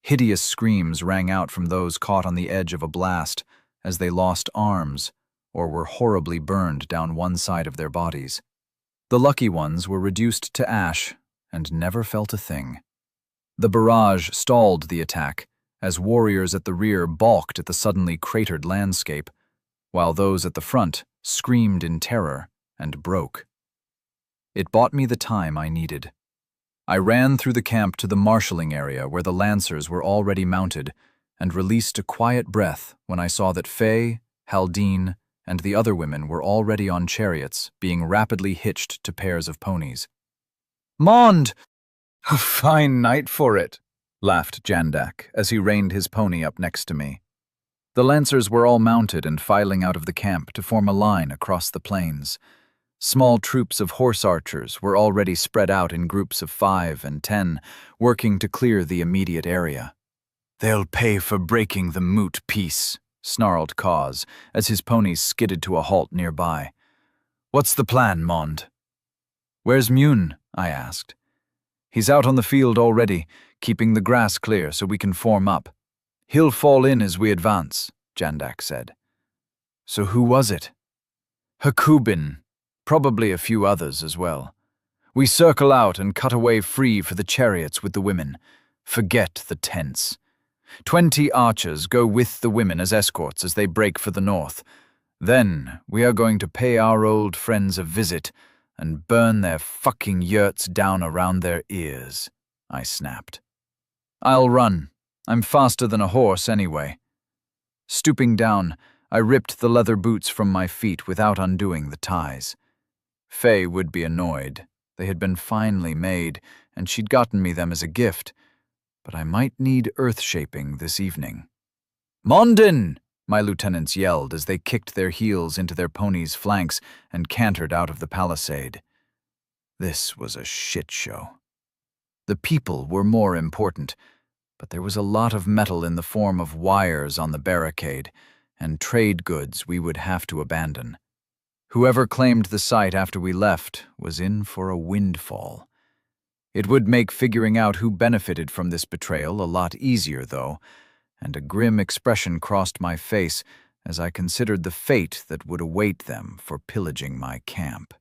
Hideous screams rang out from those caught on the edge of a blast as they lost arms or were horribly burned down one side of their bodies. The lucky ones were reduced to ash and never felt a thing. The barrage stalled the attack as warriors at the rear balked at the suddenly cratered landscape, while those at the front screamed in terror and broke. It bought me the time I needed. I ran through the camp to the marshalling area where the lancers were already mounted and released a quiet breath when I saw that Faye, Haldine, and the other women were already on chariots, being rapidly hitched to pairs of ponies. "Mond! A fine night for it," laughed Jandak as he reined his pony up next to me. The lancers were all mounted and filing out of the camp to form a line across the plains. Small troops of horse archers were already spread out in groups of 5 and 10, working to clear the immediate area. "They'll pay for breaking the moot peace," snarled Cause as his ponies skidded to a halt nearby. "What's the plan, Mond?" "Where's Mune?" I asked. "He's out on the field already, keeping the grass clear so we can form up. He'll fall in as we advance," Jandak said. "So who was it?" "Hakubin. Probably a few others as well. We circle out and cut away free for the chariots with the women. Forget the tents. 20 archers go with the women as escorts as they break for the north. Then we are going to pay our old friends a visit and burn their fucking yurts down around their ears," I snapped. "I'll run. I'm faster than a horse anyway." Stooping down, I ripped the leather boots from my feet without undoing the ties. Faye would be annoyed. They had been finely made, and she'd gotten me them as a gift, but I might need earth-shaping this evening. "Mondin!" my lieutenants yelled as they kicked their heels into their ponies' flanks and cantered out of the palisade. This was a shit show. The people were more important, but there was a lot of metal in the form of wires on the barricade, and trade goods we would have to abandon. Whoever claimed the site after we left was in for a windfall. It would make figuring out who benefited from this betrayal a lot easier, though, and a grim expression crossed my face as I considered the fate that would await them for pillaging my camp.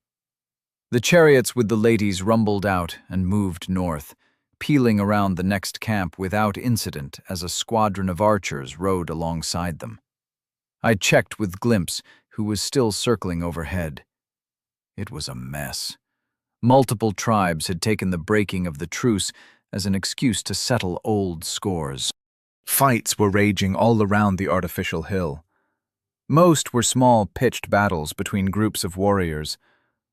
The chariots with the ladies rumbled out and moved north, peeling around the next camp without incident as a squadron of archers rode alongside them. I checked with Glimpse, who was still circling overhead. It was a mess. Multiple tribes had taken the breaking of the truce as an excuse to settle old scores. Fights were raging all around the artificial hill. Most were small pitched battles between groups of warriors,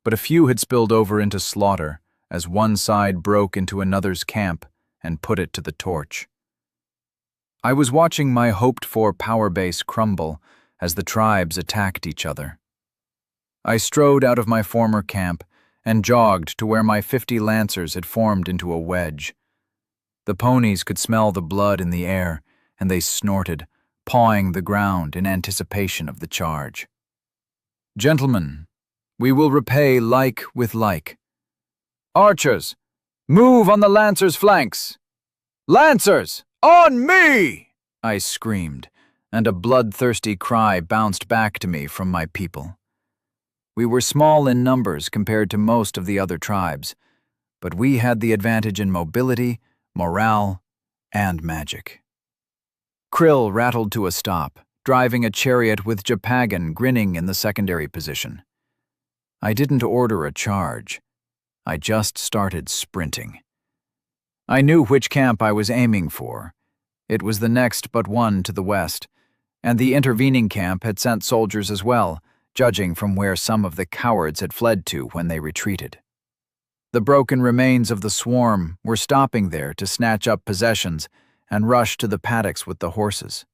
but a few had spilled over into slaughter as one side broke into another's camp and put it to the torch. I was watching my hoped-for power base crumble as the tribes attacked each other. I strode out of my former camp and jogged to where my 50 lancers had formed into a wedge. The ponies could smell the blood in the air, and they snorted, pawing the ground in anticipation of the charge. Gentlemen, we will repay like with like. Archers, move on the Lancers' flanks! Lancers, on me! I screamed, and a bloodthirsty cry bounced back to me from my people. We were small in numbers compared to most of the other tribes, but we had the advantage in mobility, morale, and magic. Krill rattled to a stop, driving a chariot with Japagan grinning in the secondary position. I didn't order a charge. I just started sprinting. I knew which camp I was aiming for. It was the next but one to the west, and the intervening camp had sent soldiers as well, judging from where some of the cowards had fled to when they retreated. The broken remains of the swarm were stopping there to snatch up possessions and rush to the paddocks with the horses.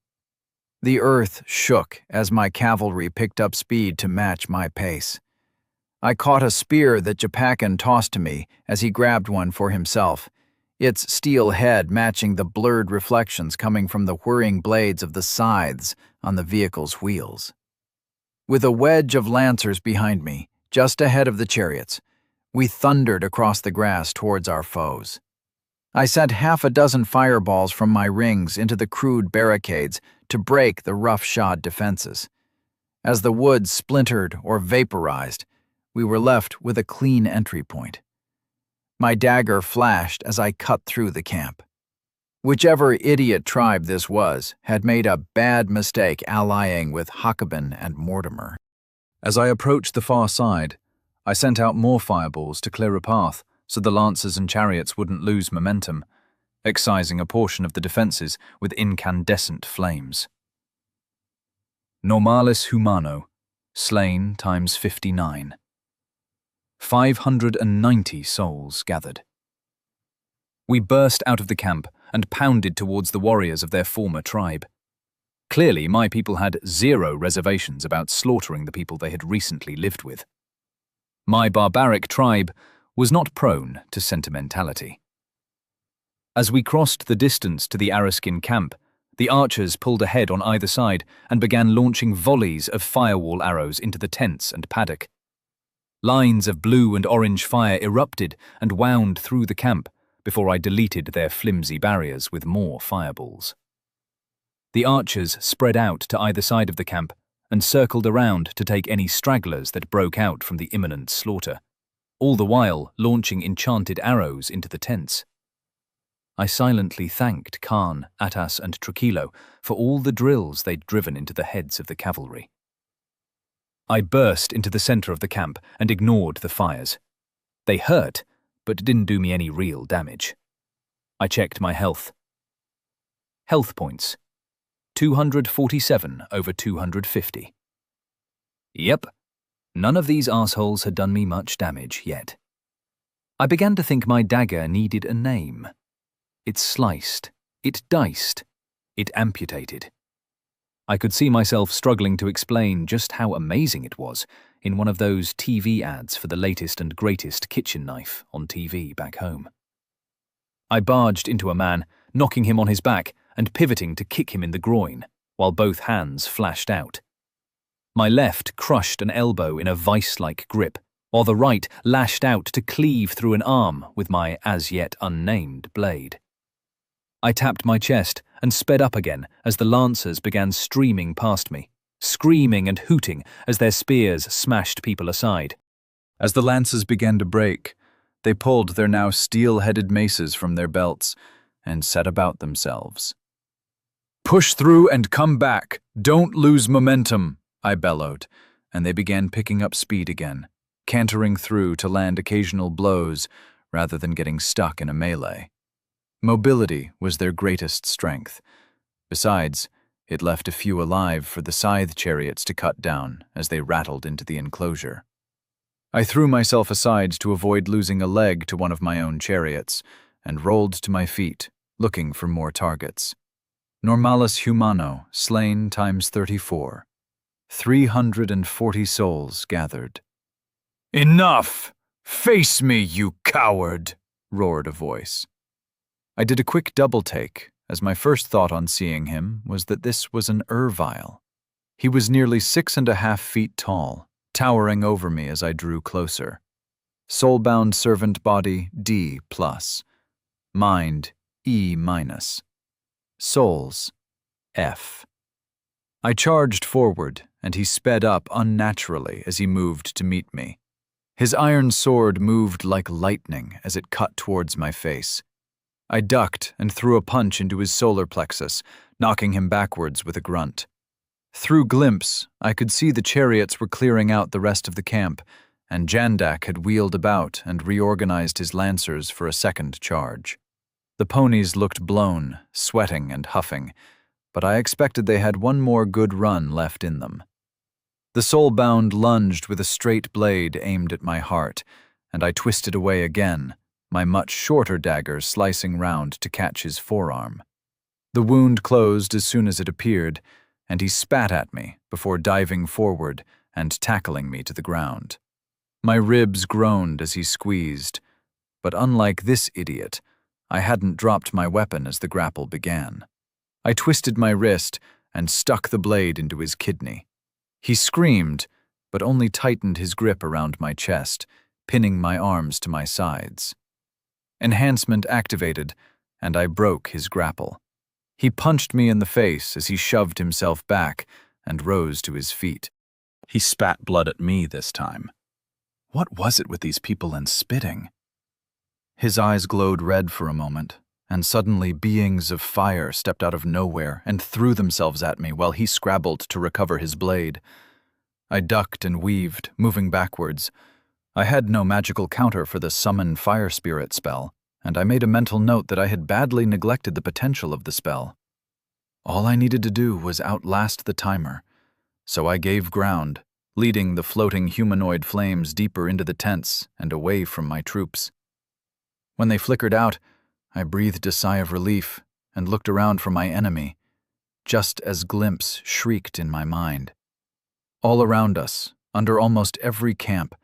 The earth shook as my cavalry picked up speed to match my pace. I caught a spear that Japakan tossed to me as he grabbed one for himself, its steel head matching the blurred reflections coming from the whirring blades of the scythes on the vehicle's wheels. With a wedge of lancers behind me, just ahead of the chariots, we thundered across the grass towards our foes. I sent half a dozen fireballs from my rings into the crude barricades to break the rough-shod defenses. As the wood splintered or vaporized, we were left with a clean entry point. My dagger flashed as I cut through the camp. Whichever idiot tribe this was had made a bad mistake allying with Hakoban and Mortimer. As I approached the far side, I sent out more fireballs to clear a path so the lancers and chariots wouldn't lose momentum, excising a portion of the defenses with incandescent flames. Normalis humano, slain times 59. 590 souls gathered. We burst out of the camp and pounded towards the warriors of their former tribe. Clearly, my people had zero reservations about slaughtering the people they had recently lived with. My barbaric tribe was not prone to sentimentality. As we crossed the distance to the Araskin camp, the archers pulled ahead on either side and began launching volleys of firewall arrows into the tents and paddock. Lines of blue and orange fire erupted and wound through the camp before I deleted their flimsy barriers with more fireballs. The archers spread out to either side of the camp and circled around to take any stragglers that broke out from the imminent slaughter, all the while launching enchanted arrows into the tents. I silently thanked Khan, Atas, and Trujillo for all the drills they'd driven into the heads of the cavalry. I burst into the center of the camp and ignored the fires. They hurt, but didn't do me any real damage. I checked my health. Health points. 247 over 250. Yep, none of these assholes had done me much damage yet. I began to think my dagger needed a name. It sliced, it diced, it amputated. I could see myself struggling to explain just how amazing it was in one of those TV ads for the latest and greatest kitchen knife on TV back home. I barged into a man, knocking him on his back and pivoting to kick him in the groin, while both hands flashed out. My left crushed an elbow in a vice-like grip, while the right lashed out to cleave through an arm with my as-yet unnamed blade. I tapped my chest and sped up again as the lancers began streaming past me, screaming and hooting as their spears smashed people aside. As the lances began to break, they pulled their now steel-headed maces from their belts and set about themselves. "Push through and come back! Don't lose momentum!" I bellowed, and they began picking up speed again, cantering through to land occasional blows rather than getting stuck in a melee. Mobility was their greatest strength. Besides, it left a few alive for the scythe chariots to cut down as they rattled into the enclosure. I threw myself aside to avoid losing a leg to one of my own chariots, and rolled to my feet, looking for more targets. Normalis humano, slain times 34. 340 souls gathered. "Enough! Face me, you coward!" roared a voice. I did a quick double-take, as my first thought on seeing him was that this was an Ervile. He was nearly 6.5 feet tall, towering over me as I drew closer. Soulbound servant body D+. Mind E-. Souls F. I charged forward, and he sped up unnaturally as he moved to meet me. His iron sword moved like lightning as it cut towards my face. I ducked and threw a punch into his solar plexus, knocking him backwards with a grunt. Through glimpse, I could see the chariots were clearing out the rest of the camp, and Jandak had wheeled about and reorganized his lancers for a second charge. The ponies looked blown, sweating and huffing, but I expected they had one more good run left in them. The soulbound lunged with a straight blade aimed at my heart, and I twisted away again, my much shorter dagger slicing round to catch his forearm. The wound closed as soon as it appeared, and he spat at me before diving forward and tackling me to the ground. My ribs groaned as he squeezed, but unlike this idiot, I hadn't dropped my weapon as the grapple began. I twisted my wrist and stuck the blade into his kidney. He screamed, but only tightened his grip around my chest, pinning my arms to my sides. Enhancement activated, and I broke his grapple. He punched me in the face as he shoved himself back and rose to his feet. He spat blood at me this time. What was it with these people and spitting? His eyes glowed red for a moment, and suddenly beings of fire stepped out of nowhere and threw themselves at me while he scrabbled to recover his blade. I ducked and weaved, moving backwards. I had no magical counter for the summon fire spirit spell, and I made a mental note that I had badly neglected the potential of the spell. All I needed to do was outlast the timer, so I gave ground, leading the floating humanoid flames deeper into the tents and away from my troops. When they flickered out, I breathed a sigh of relief and looked around for my enemy, just as glimpse shrieked in my mind. All around us, under almost every camp,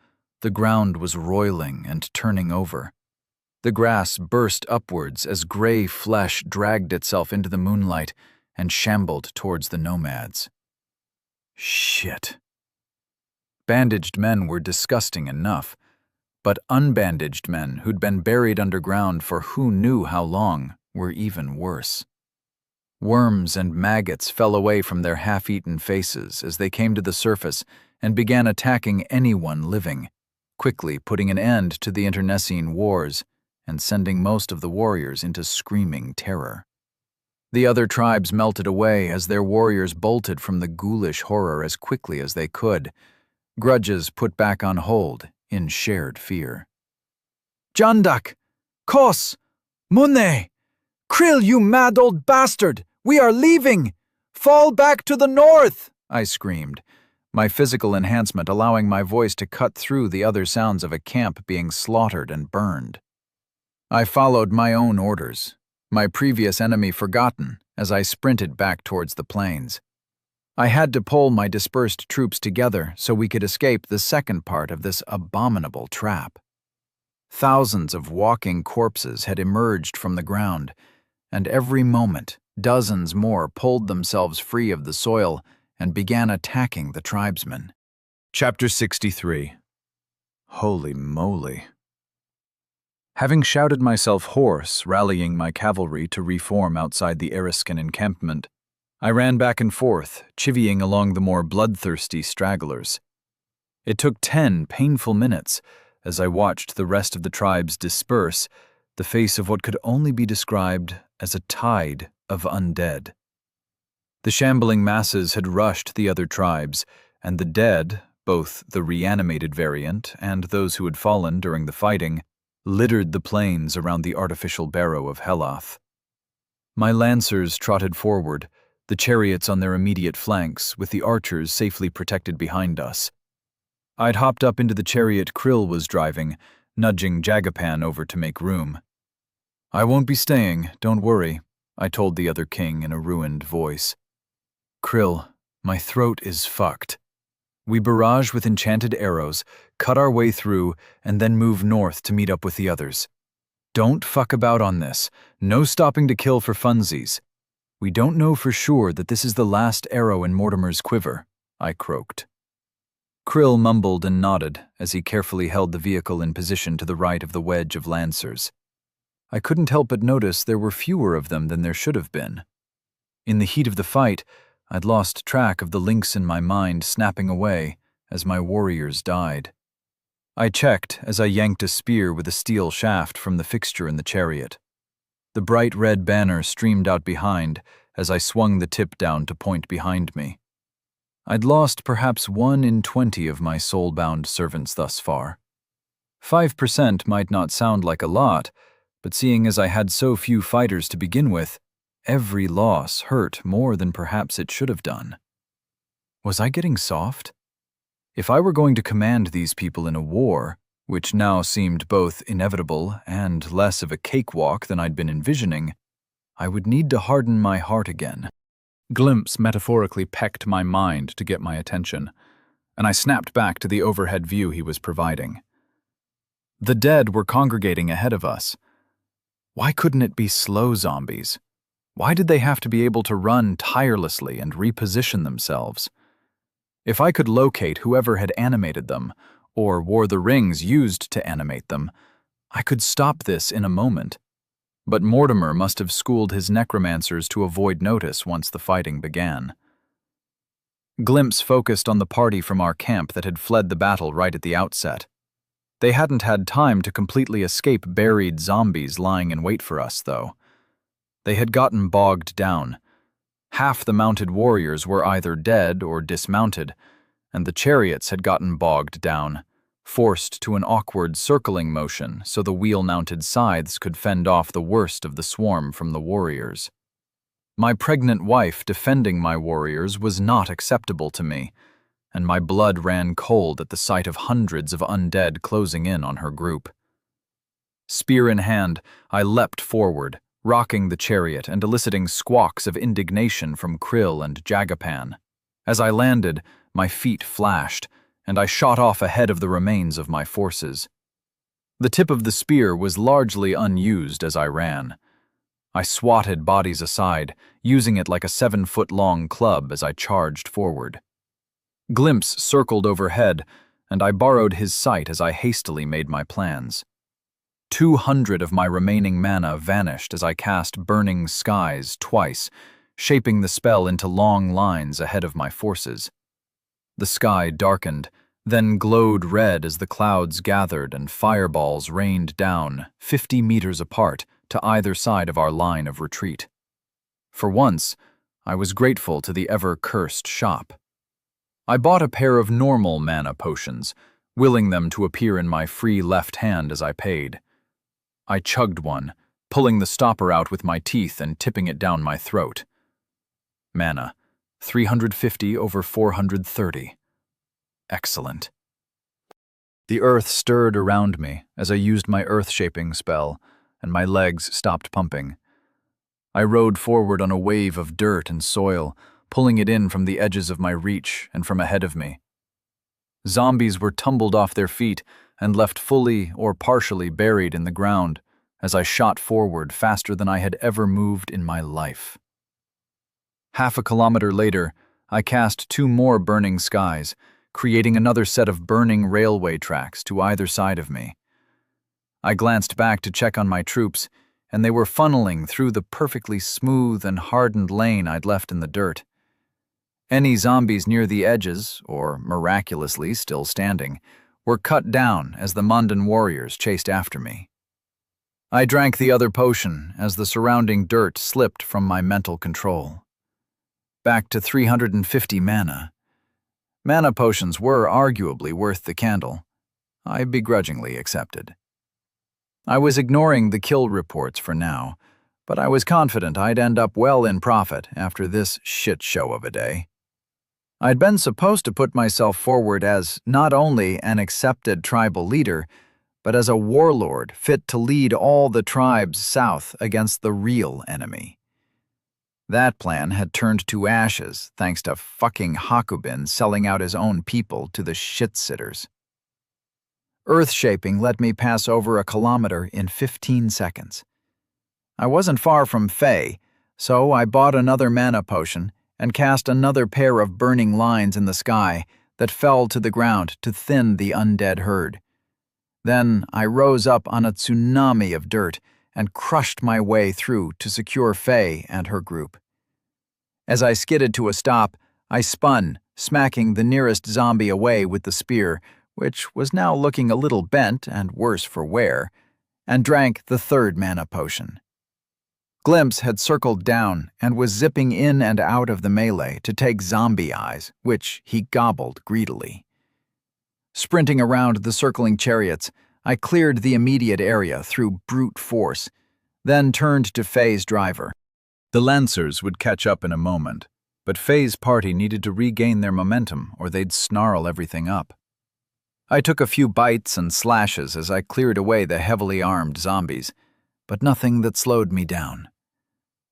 the ground was roiling and turning over. The grass burst upwards as gray flesh dragged itself into the moonlight and shambled towards the nomads. Shit. Bandaged men were disgusting enough, but unbandaged men who'd been buried underground for who knew how long were even worse. Worms and maggots fell away from their half-eaten faces as they came to the surface and began attacking anyone living, quickly putting an end to the internecine wars and sending most of the warriors into screaming terror. The other tribes melted away as their warriors bolted from the ghoulish horror as quickly as they could, grudges put back on hold in shared fear. Jandak! Kos! Munne! Krill, you mad old bastard! We are leaving! Fall back to the north! I screamed, my physical enhancement allowing my voice to cut through the other sounds of a camp being slaughtered and burned. I followed my own orders, my previous enemy forgotten as I sprinted back towards the plains. I had to pull my dispersed troops together so we could escape the second part of this abominable trap. Thousands of walking corpses had emerged from the ground, and every moment dozens more pulled themselves free of the soil and began attacking the tribesmen. Chapter 63. Holy moly. Having shouted myself hoarse, rallying my cavalry to reform outside the Eriskin encampment, I ran back and forth, chivying along the more bloodthirsty stragglers. It took 10 painful minutes as I watched the rest of the tribes disperse, the face of what could only be described as a tide of undead. The shambling masses had rushed the other tribes, and the dead, both the reanimated variant and those who had fallen during the fighting, littered the plains around the artificial barrow of Heloth. My lancers trotted forward, the chariots on their immediate flanks, with the archers safely protected behind us. I'd hopped up into the chariot Krill was driving, nudging Jagapan over to make room. "I won't be staying, don't worry," I told the other king in a ruined voice. "Krill, my throat is fucked. We barrage with enchanted arrows, cut our way through, and then move north to meet up with the others. Don't fuck about on this. No stopping to kill for funsies. We don't know for sure that this is the last arrow in Mortimer's quiver," I croaked. Krill mumbled and nodded as he carefully held the vehicle in position to the right of the wedge of lancers. I couldn't help but notice there were fewer of them than there should have been. In the heat of the fight, I'd lost track of the links in my mind snapping away as my warriors died. I checked as I yanked a spear with a steel shaft from the fixture in the chariot. The bright red banner streamed out behind as I swung the tip down to point behind me. I'd lost perhaps 1 in 20 of my soul-bound servants thus far. 5% might not sound like a lot, but seeing as I had so few fighters to begin with, every loss hurt more than perhaps it should have done. Was I getting soft? If I were going to command these people in a war, which now seemed both inevitable and less of a cakewalk than I'd been envisioning, I would need to harden my heart again. Glimpse metaphorically pecked my mind to get my attention, and I snapped back to the overhead view he was providing. The dead were congregating ahead of us. Why couldn't it be slow zombies? Why did they have to be able to run tirelessly and reposition themselves? If I could locate whoever had animated them, or wore the rings used to animate them, I could stop this in a moment. But Mortimer must have schooled his necromancers to avoid notice once the fighting began. Glimpse focused on the party from our camp that had fled the battle right at the outset. They hadn't had time to completely escape buried zombies lying in wait for us, though. They had gotten bogged down. Half the mounted warriors were either dead or dismounted, and the chariots had gotten bogged down, forced to an awkward circling motion so the wheel-mounted scythes could fend off the worst of the swarm from the warriors. My pregnant wife defending my warriors was not acceptable to me, and my blood ran cold at the sight of hundreds of undead closing in on her group. Spear in hand, I leapt forward, rocking the chariot and eliciting squawks of indignation from Krill and Jagapan. As I landed, my feet flashed, and I shot off ahead of the remains of my forces. The tip of the spear was largely unused as I ran. I swatted bodies aside, using it like a 7-foot-long club as I charged forward. Glimpse circled overhead, and I borrowed his sight as I hastily made my plans. 200 of my remaining mana vanished as I cast Burning Skies twice, shaping the spell into long lines ahead of my forces. The sky darkened, then glowed red as the clouds gathered and fireballs rained down 50 meters apart to either side of our line of retreat. For once, I was grateful to the ever-cursed shop. I bought a pair of normal mana potions, willing them to appear in my free left hand as I paid. I chugged one, pulling the stopper out with my teeth and tipping it down my throat. Mana, 350 over 430. Excellent. The earth stirred around me as I used my earth-shaping spell, and my legs stopped pumping. I rode forward on a wave of dirt and soil, pulling it in from the edges of my reach and from ahead of me. Zombies were tumbled off their feet and left fully or partially buried in the ground as I shot forward faster than I had ever moved in my life. Half a kilometer later, I cast 2 more Burning Skies, creating another set of burning railway tracks to either side of me. I glanced back to check on my troops, and they were funneling through the perfectly smooth and hardened lane I'd left in the dirt. Any zombies near the edges, or miraculously still standing, were cut down as the Mundan warriors chased after me. I drank the other potion as the surrounding dirt slipped from my mental control. Back to 350 mana. Mana potions were arguably worth the candle. I begrudgingly accepted. I was ignoring the kill reports for now, but I was confident I'd end up well in profit after this shit show of a day. I'd been supposed to put myself forward as not only an accepted tribal leader, but as a warlord fit to lead all the tribes south against the real enemy. That plan had turned to ashes thanks to fucking Hakubin selling out his own people to the shit-sitters. Earth-shaping let me pass over a kilometer in 15 seconds. I wasn't far from Faye, so I bought another mana potion and cast another pair of burning lines in the sky that fell to the ground to thin the undead herd. Then I rose up on a tsunami of dirt and crushed my way through to secure Faye and her group. As I skidded to a stop, I spun, smacking the nearest zombie away with the spear, which was now looking a little bent and worse for wear, and drank the third mana potion. Glimpse had circled down and was zipping in and out of the melee to take zombie eyes, which he gobbled greedily. Sprinting around the circling chariots, I cleared the immediate area through brute force, then turned to Faye's driver. The Lancers would catch up in a moment, but Faye's party needed to regain their momentum or they'd snarl everything up. I took a few bites and slashes as I cleared away the heavily armed zombies, but nothing that slowed me down.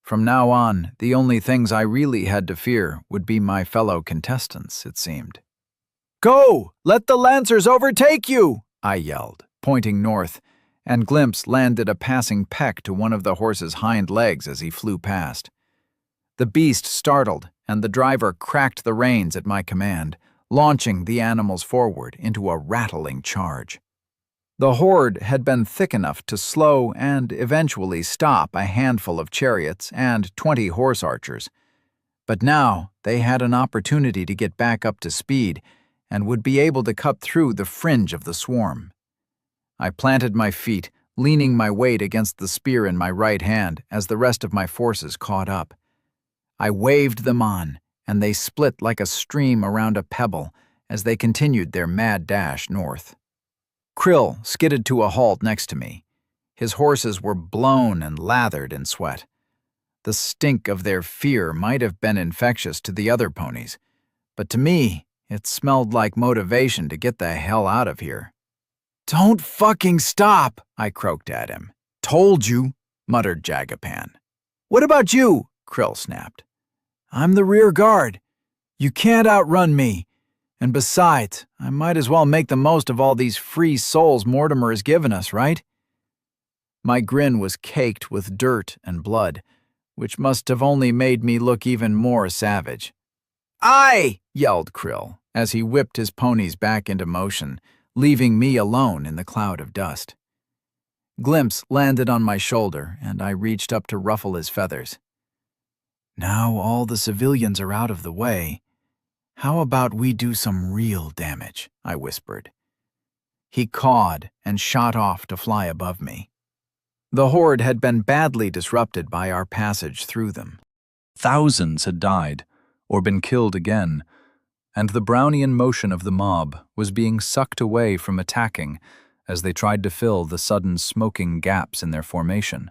From now on, the only things I really had to fear would be my fellow contestants, it seemed. "Go! Let the Lancers overtake you!" I yelled, pointing north, and Glimpse landed a passing peck to one of the horse's hind legs as he flew past. The beast startled, and the driver cracked the reins at my command, launching the animals forward into a rattling charge. The horde had been thick enough to slow and eventually stop a handful of chariots and 20 horse archers, but now they had an opportunity to get back up to speed and would be able to cut through the fringe of the swarm. I planted my feet, leaning my weight against the spear in my right hand as the rest of my forces caught up. I waved them on, and they split like a stream around a pebble as they continued their mad dash north. Krill skidded to a halt next to me. His horses were blown and lathered in sweat. The stink of their fear might have been infectious to the other ponies, but to me, it smelled like motivation to get the hell out of here. "Don't fucking stop," I croaked at him. "Told you," muttered Jagapan. "What about you?" Krill snapped. "I'm the rear guard. You can't outrun me. And besides, I might as well make the most of all these free souls Mortimer has given us, right?" My grin was caked with dirt and blood, which must have only made me look even more savage. "Aye!" yelled Krill, as he whipped his ponies back into motion, leaving me alone in the cloud of dust. Glimpse landed on my shoulder, and I reached up to ruffle his feathers. "Now all the civilians are out of the way. How about we do some real damage?" I whispered. He cawed and shot off to fly above me. The horde had been badly disrupted by our passage through them. Thousands had died, or been killed again, and the Brownian motion of the mob was being sucked away from attacking as they tried to fill the sudden smoking gaps in their formation.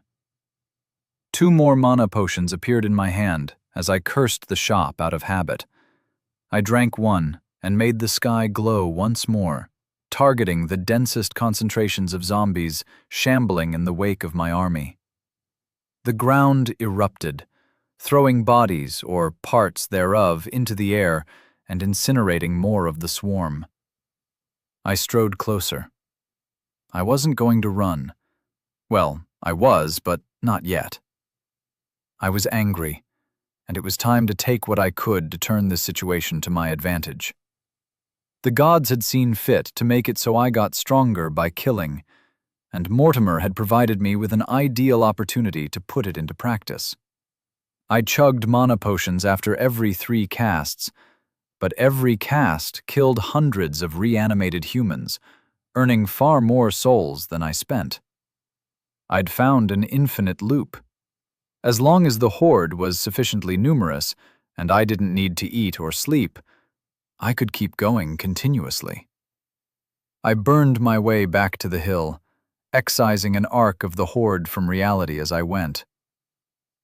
2 more mana potions appeared in my hand as I cursed the shop out of habit. I drank one and made the sky glow once more, targeting the densest concentrations of zombies shambling in the wake of my army. The ground erupted, throwing bodies or parts thereof into the air and incinerating more of the swarm. I strode closer. I wasn't going to run. Well, I was, but not yet. I was angry, and it was time to take what I could to turn this situation to my advantage. The gods had seen fit to make it so I got stronger by killing, and Mortimer had provided me with an ideal opportunity to put it into practice. I chugged mana potions after every 3 casts, but every cast killed hundreds of reanimated humans, earning far more souls than I spent. I'd found an infinite loop. As long as the horde was sufficiently numerous, and I didn't need to eat or sleep, I could keep going continuously. I burned my way back to the hill, excising an arc of the horde from reality as I went.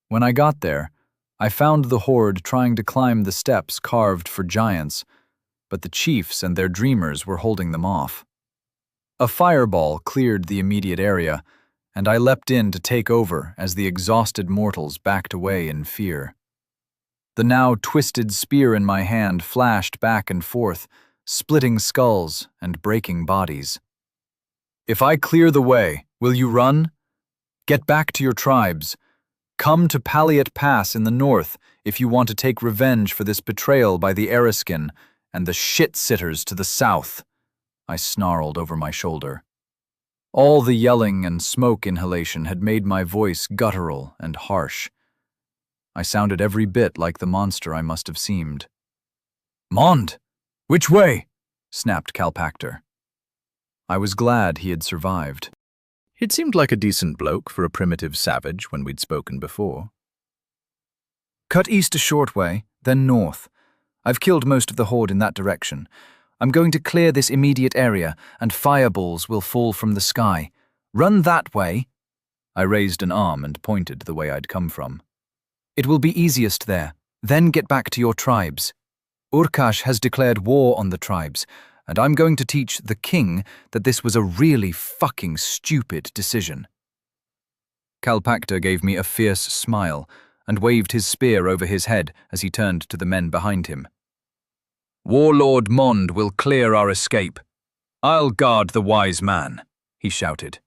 When I got there, I found the horde trying to climb the steps carved for giants, but the chiefs and their dreamers were holding them off. A fireball cleared the immediate area, and I leapt in to take over as the exhausted mortals backed away in fear. The now twisted spear in my hand flashed back and forth, splitting skulls and breaking bodies. If I clear the way, will you run? Get back to your tribes. Come to Palliot Pass in the north if you want to take revenge for this betrayal by the Eriskin and the shit-sitters to the south, I snarled over my shoulder. All the yelling and smoke inhalation had made my voice guttural and harsh. I sounded every bit like the monster I must have seemed. "Mond! Which way?" snapped Calpactor. I was glad he had survived. It seemed like a decent bloke for a primitive savage when we'd spoken before. "Cut east a short way, then north. I've killed most of the horde in that direction. I'm going to clear this immediate area, and fireballs will fall from the sky. Run that way." I raised an arm and pointed the way I'd come from. "It will be easiest there. Then get back to your tribes. Urkash has declared war on the tribes, and I'm going to teach the king that this was a really fucking stupid decision." Calpactor gave me a fierce smile and waved his spear over his head as he turned to the men behind him. "Warlord Mond will clear our escape. I'll guard the wise man," he shouted.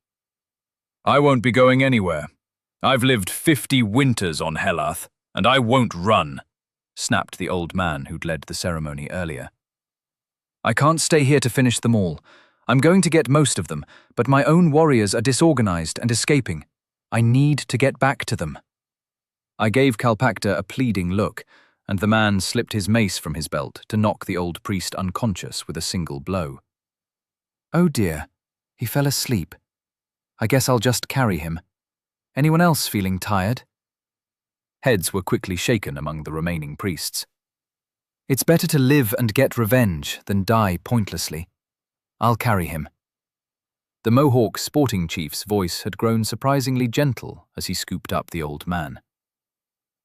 "I won't be going anywhere. I've lived 50 winters on Helath, and I won't run," snapped the old man who'd led the ceremony earlier. "I can't stay here to finish them all. I'm going to get most of them, but my own warriors are disorganized and escaping. I need to get back to them." I gave Calpactor a pleading look, and the man slipped his mace from his belt to knock the old priest unconscious with a single blow. "Oh dear, he fell asleep. I guess I'll just carry him. Anyone else feeling tired?" Heads were quickly shaken among the remaining priests. "It's better to live and get revenge than die pointlessly. I'll carry him." The Mohawk sporting chief's voice had grown surprisingly gentle as he scooped up the old man.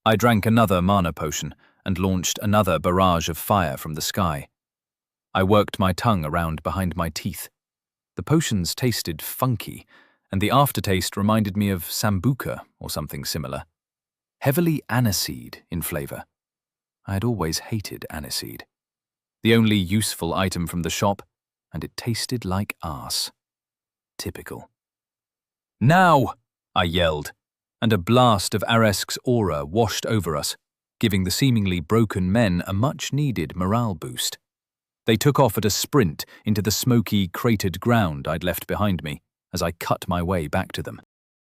I drank another mana potion and launched another barrage of fire from the sky. I worked my tongue around behind my teeth. The potions tasted funky, and the aftertaste reminded me of sambuca or something similar. Heavily aniseed in flavor. I had always hated aniseed. The only useful item from the shop, and it tasted like arse. Typical. "Now!" I yelled, and a blast of Aresk's aura washed over us, giving the seemingly broken men a much-needed morale boost. They took off at a sprint into the smoky, cratered ground I'd left behind me as I cut my way back to them.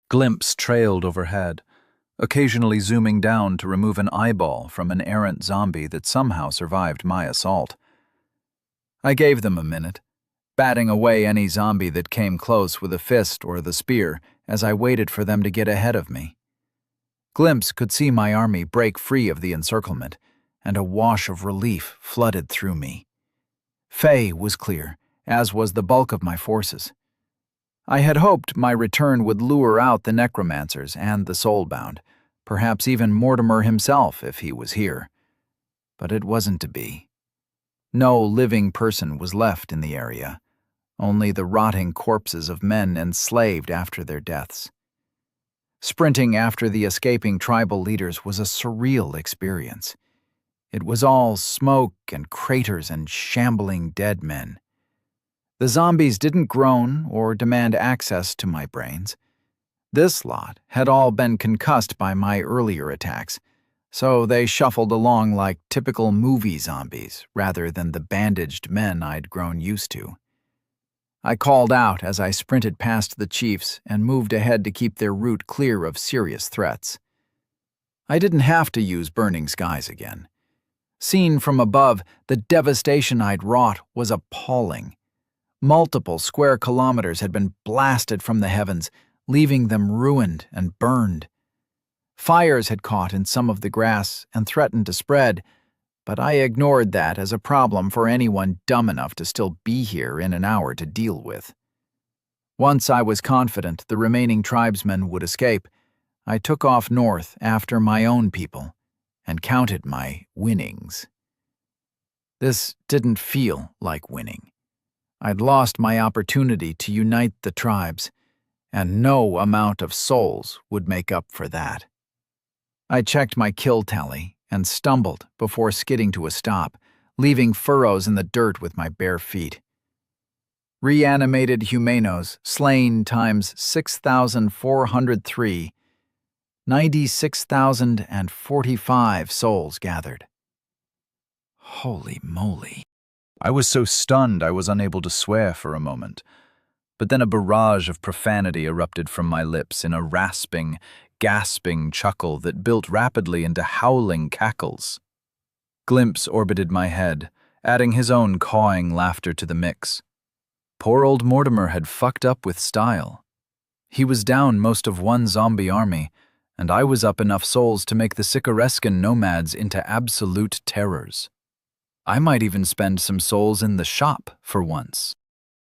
Glimpse trailed overhead, occasionally zooming down to remove an eyeball from an errant zombie that somehow survived my assault. I gave them a minute, batting away any zombie that came close with a fist or the spear as I waited for them to get ahead of me. Glimpse could see my army break free of the encirclement, and a wash of relief flooded through me. Faye was clear, as was the bulk of my forces. I had hoped my return would lure out the necromancers and the soulbound, perhaps even Mortimer himself if he was here. But it wasn't to be. No living person was left in the area, only the rotting corpses of men enslaved after their deaths. Sprinting after the escaping tribal leaders was a surreal experience. It was all smoke and craters and shambling dead men. The zombies didn't groan or demand access to my brains. This lot had all been concussed by my earlier attacks, so they shuffled along like typical movie zombies rather than the bandaged men I'd grown used to. I called out as I sprinted past the chiefs and moved ahead to keep their route clear of serious threats. I didn't have to use burning skies again. Seen from above, the devastation I'd wrought was appalling. Multiple square kilometers had been blasted from the heavens, leaving them ruined and burned. Fires had caught in some of the grass and threatened to spread, but I ignored that as a problem for anyone dumb enough to still be here in an hour to deal with. Once I was confident the remaining tribesmen would escape, I took off north after my own people and counted my winnings. This didn't feel like winning. I'd lost my opportunity to unite the tribes, and no amount of souls would make up for that. I checked my kill tally and stumbled before skidding to a stop, leaving furrows in the dirt with my bare feet. Reanimated humanos slain times 6,403, 96,045 souls gathered. Holy moly. I was so stunned I was unable to swear for a moment. But then a barrage of profanity erupted from my lips in a rasping, gasping chuckle that built rapidly into howling cackles. Glimpse orbited my head, adding his own cawing laughter to the mix. Poor old Mortimer had fucked up with style. He was down most of one zombie army, and I was up enough souls to make the Sicarescan nomads into absolute terrors. I might even spend some souls in the shop for once.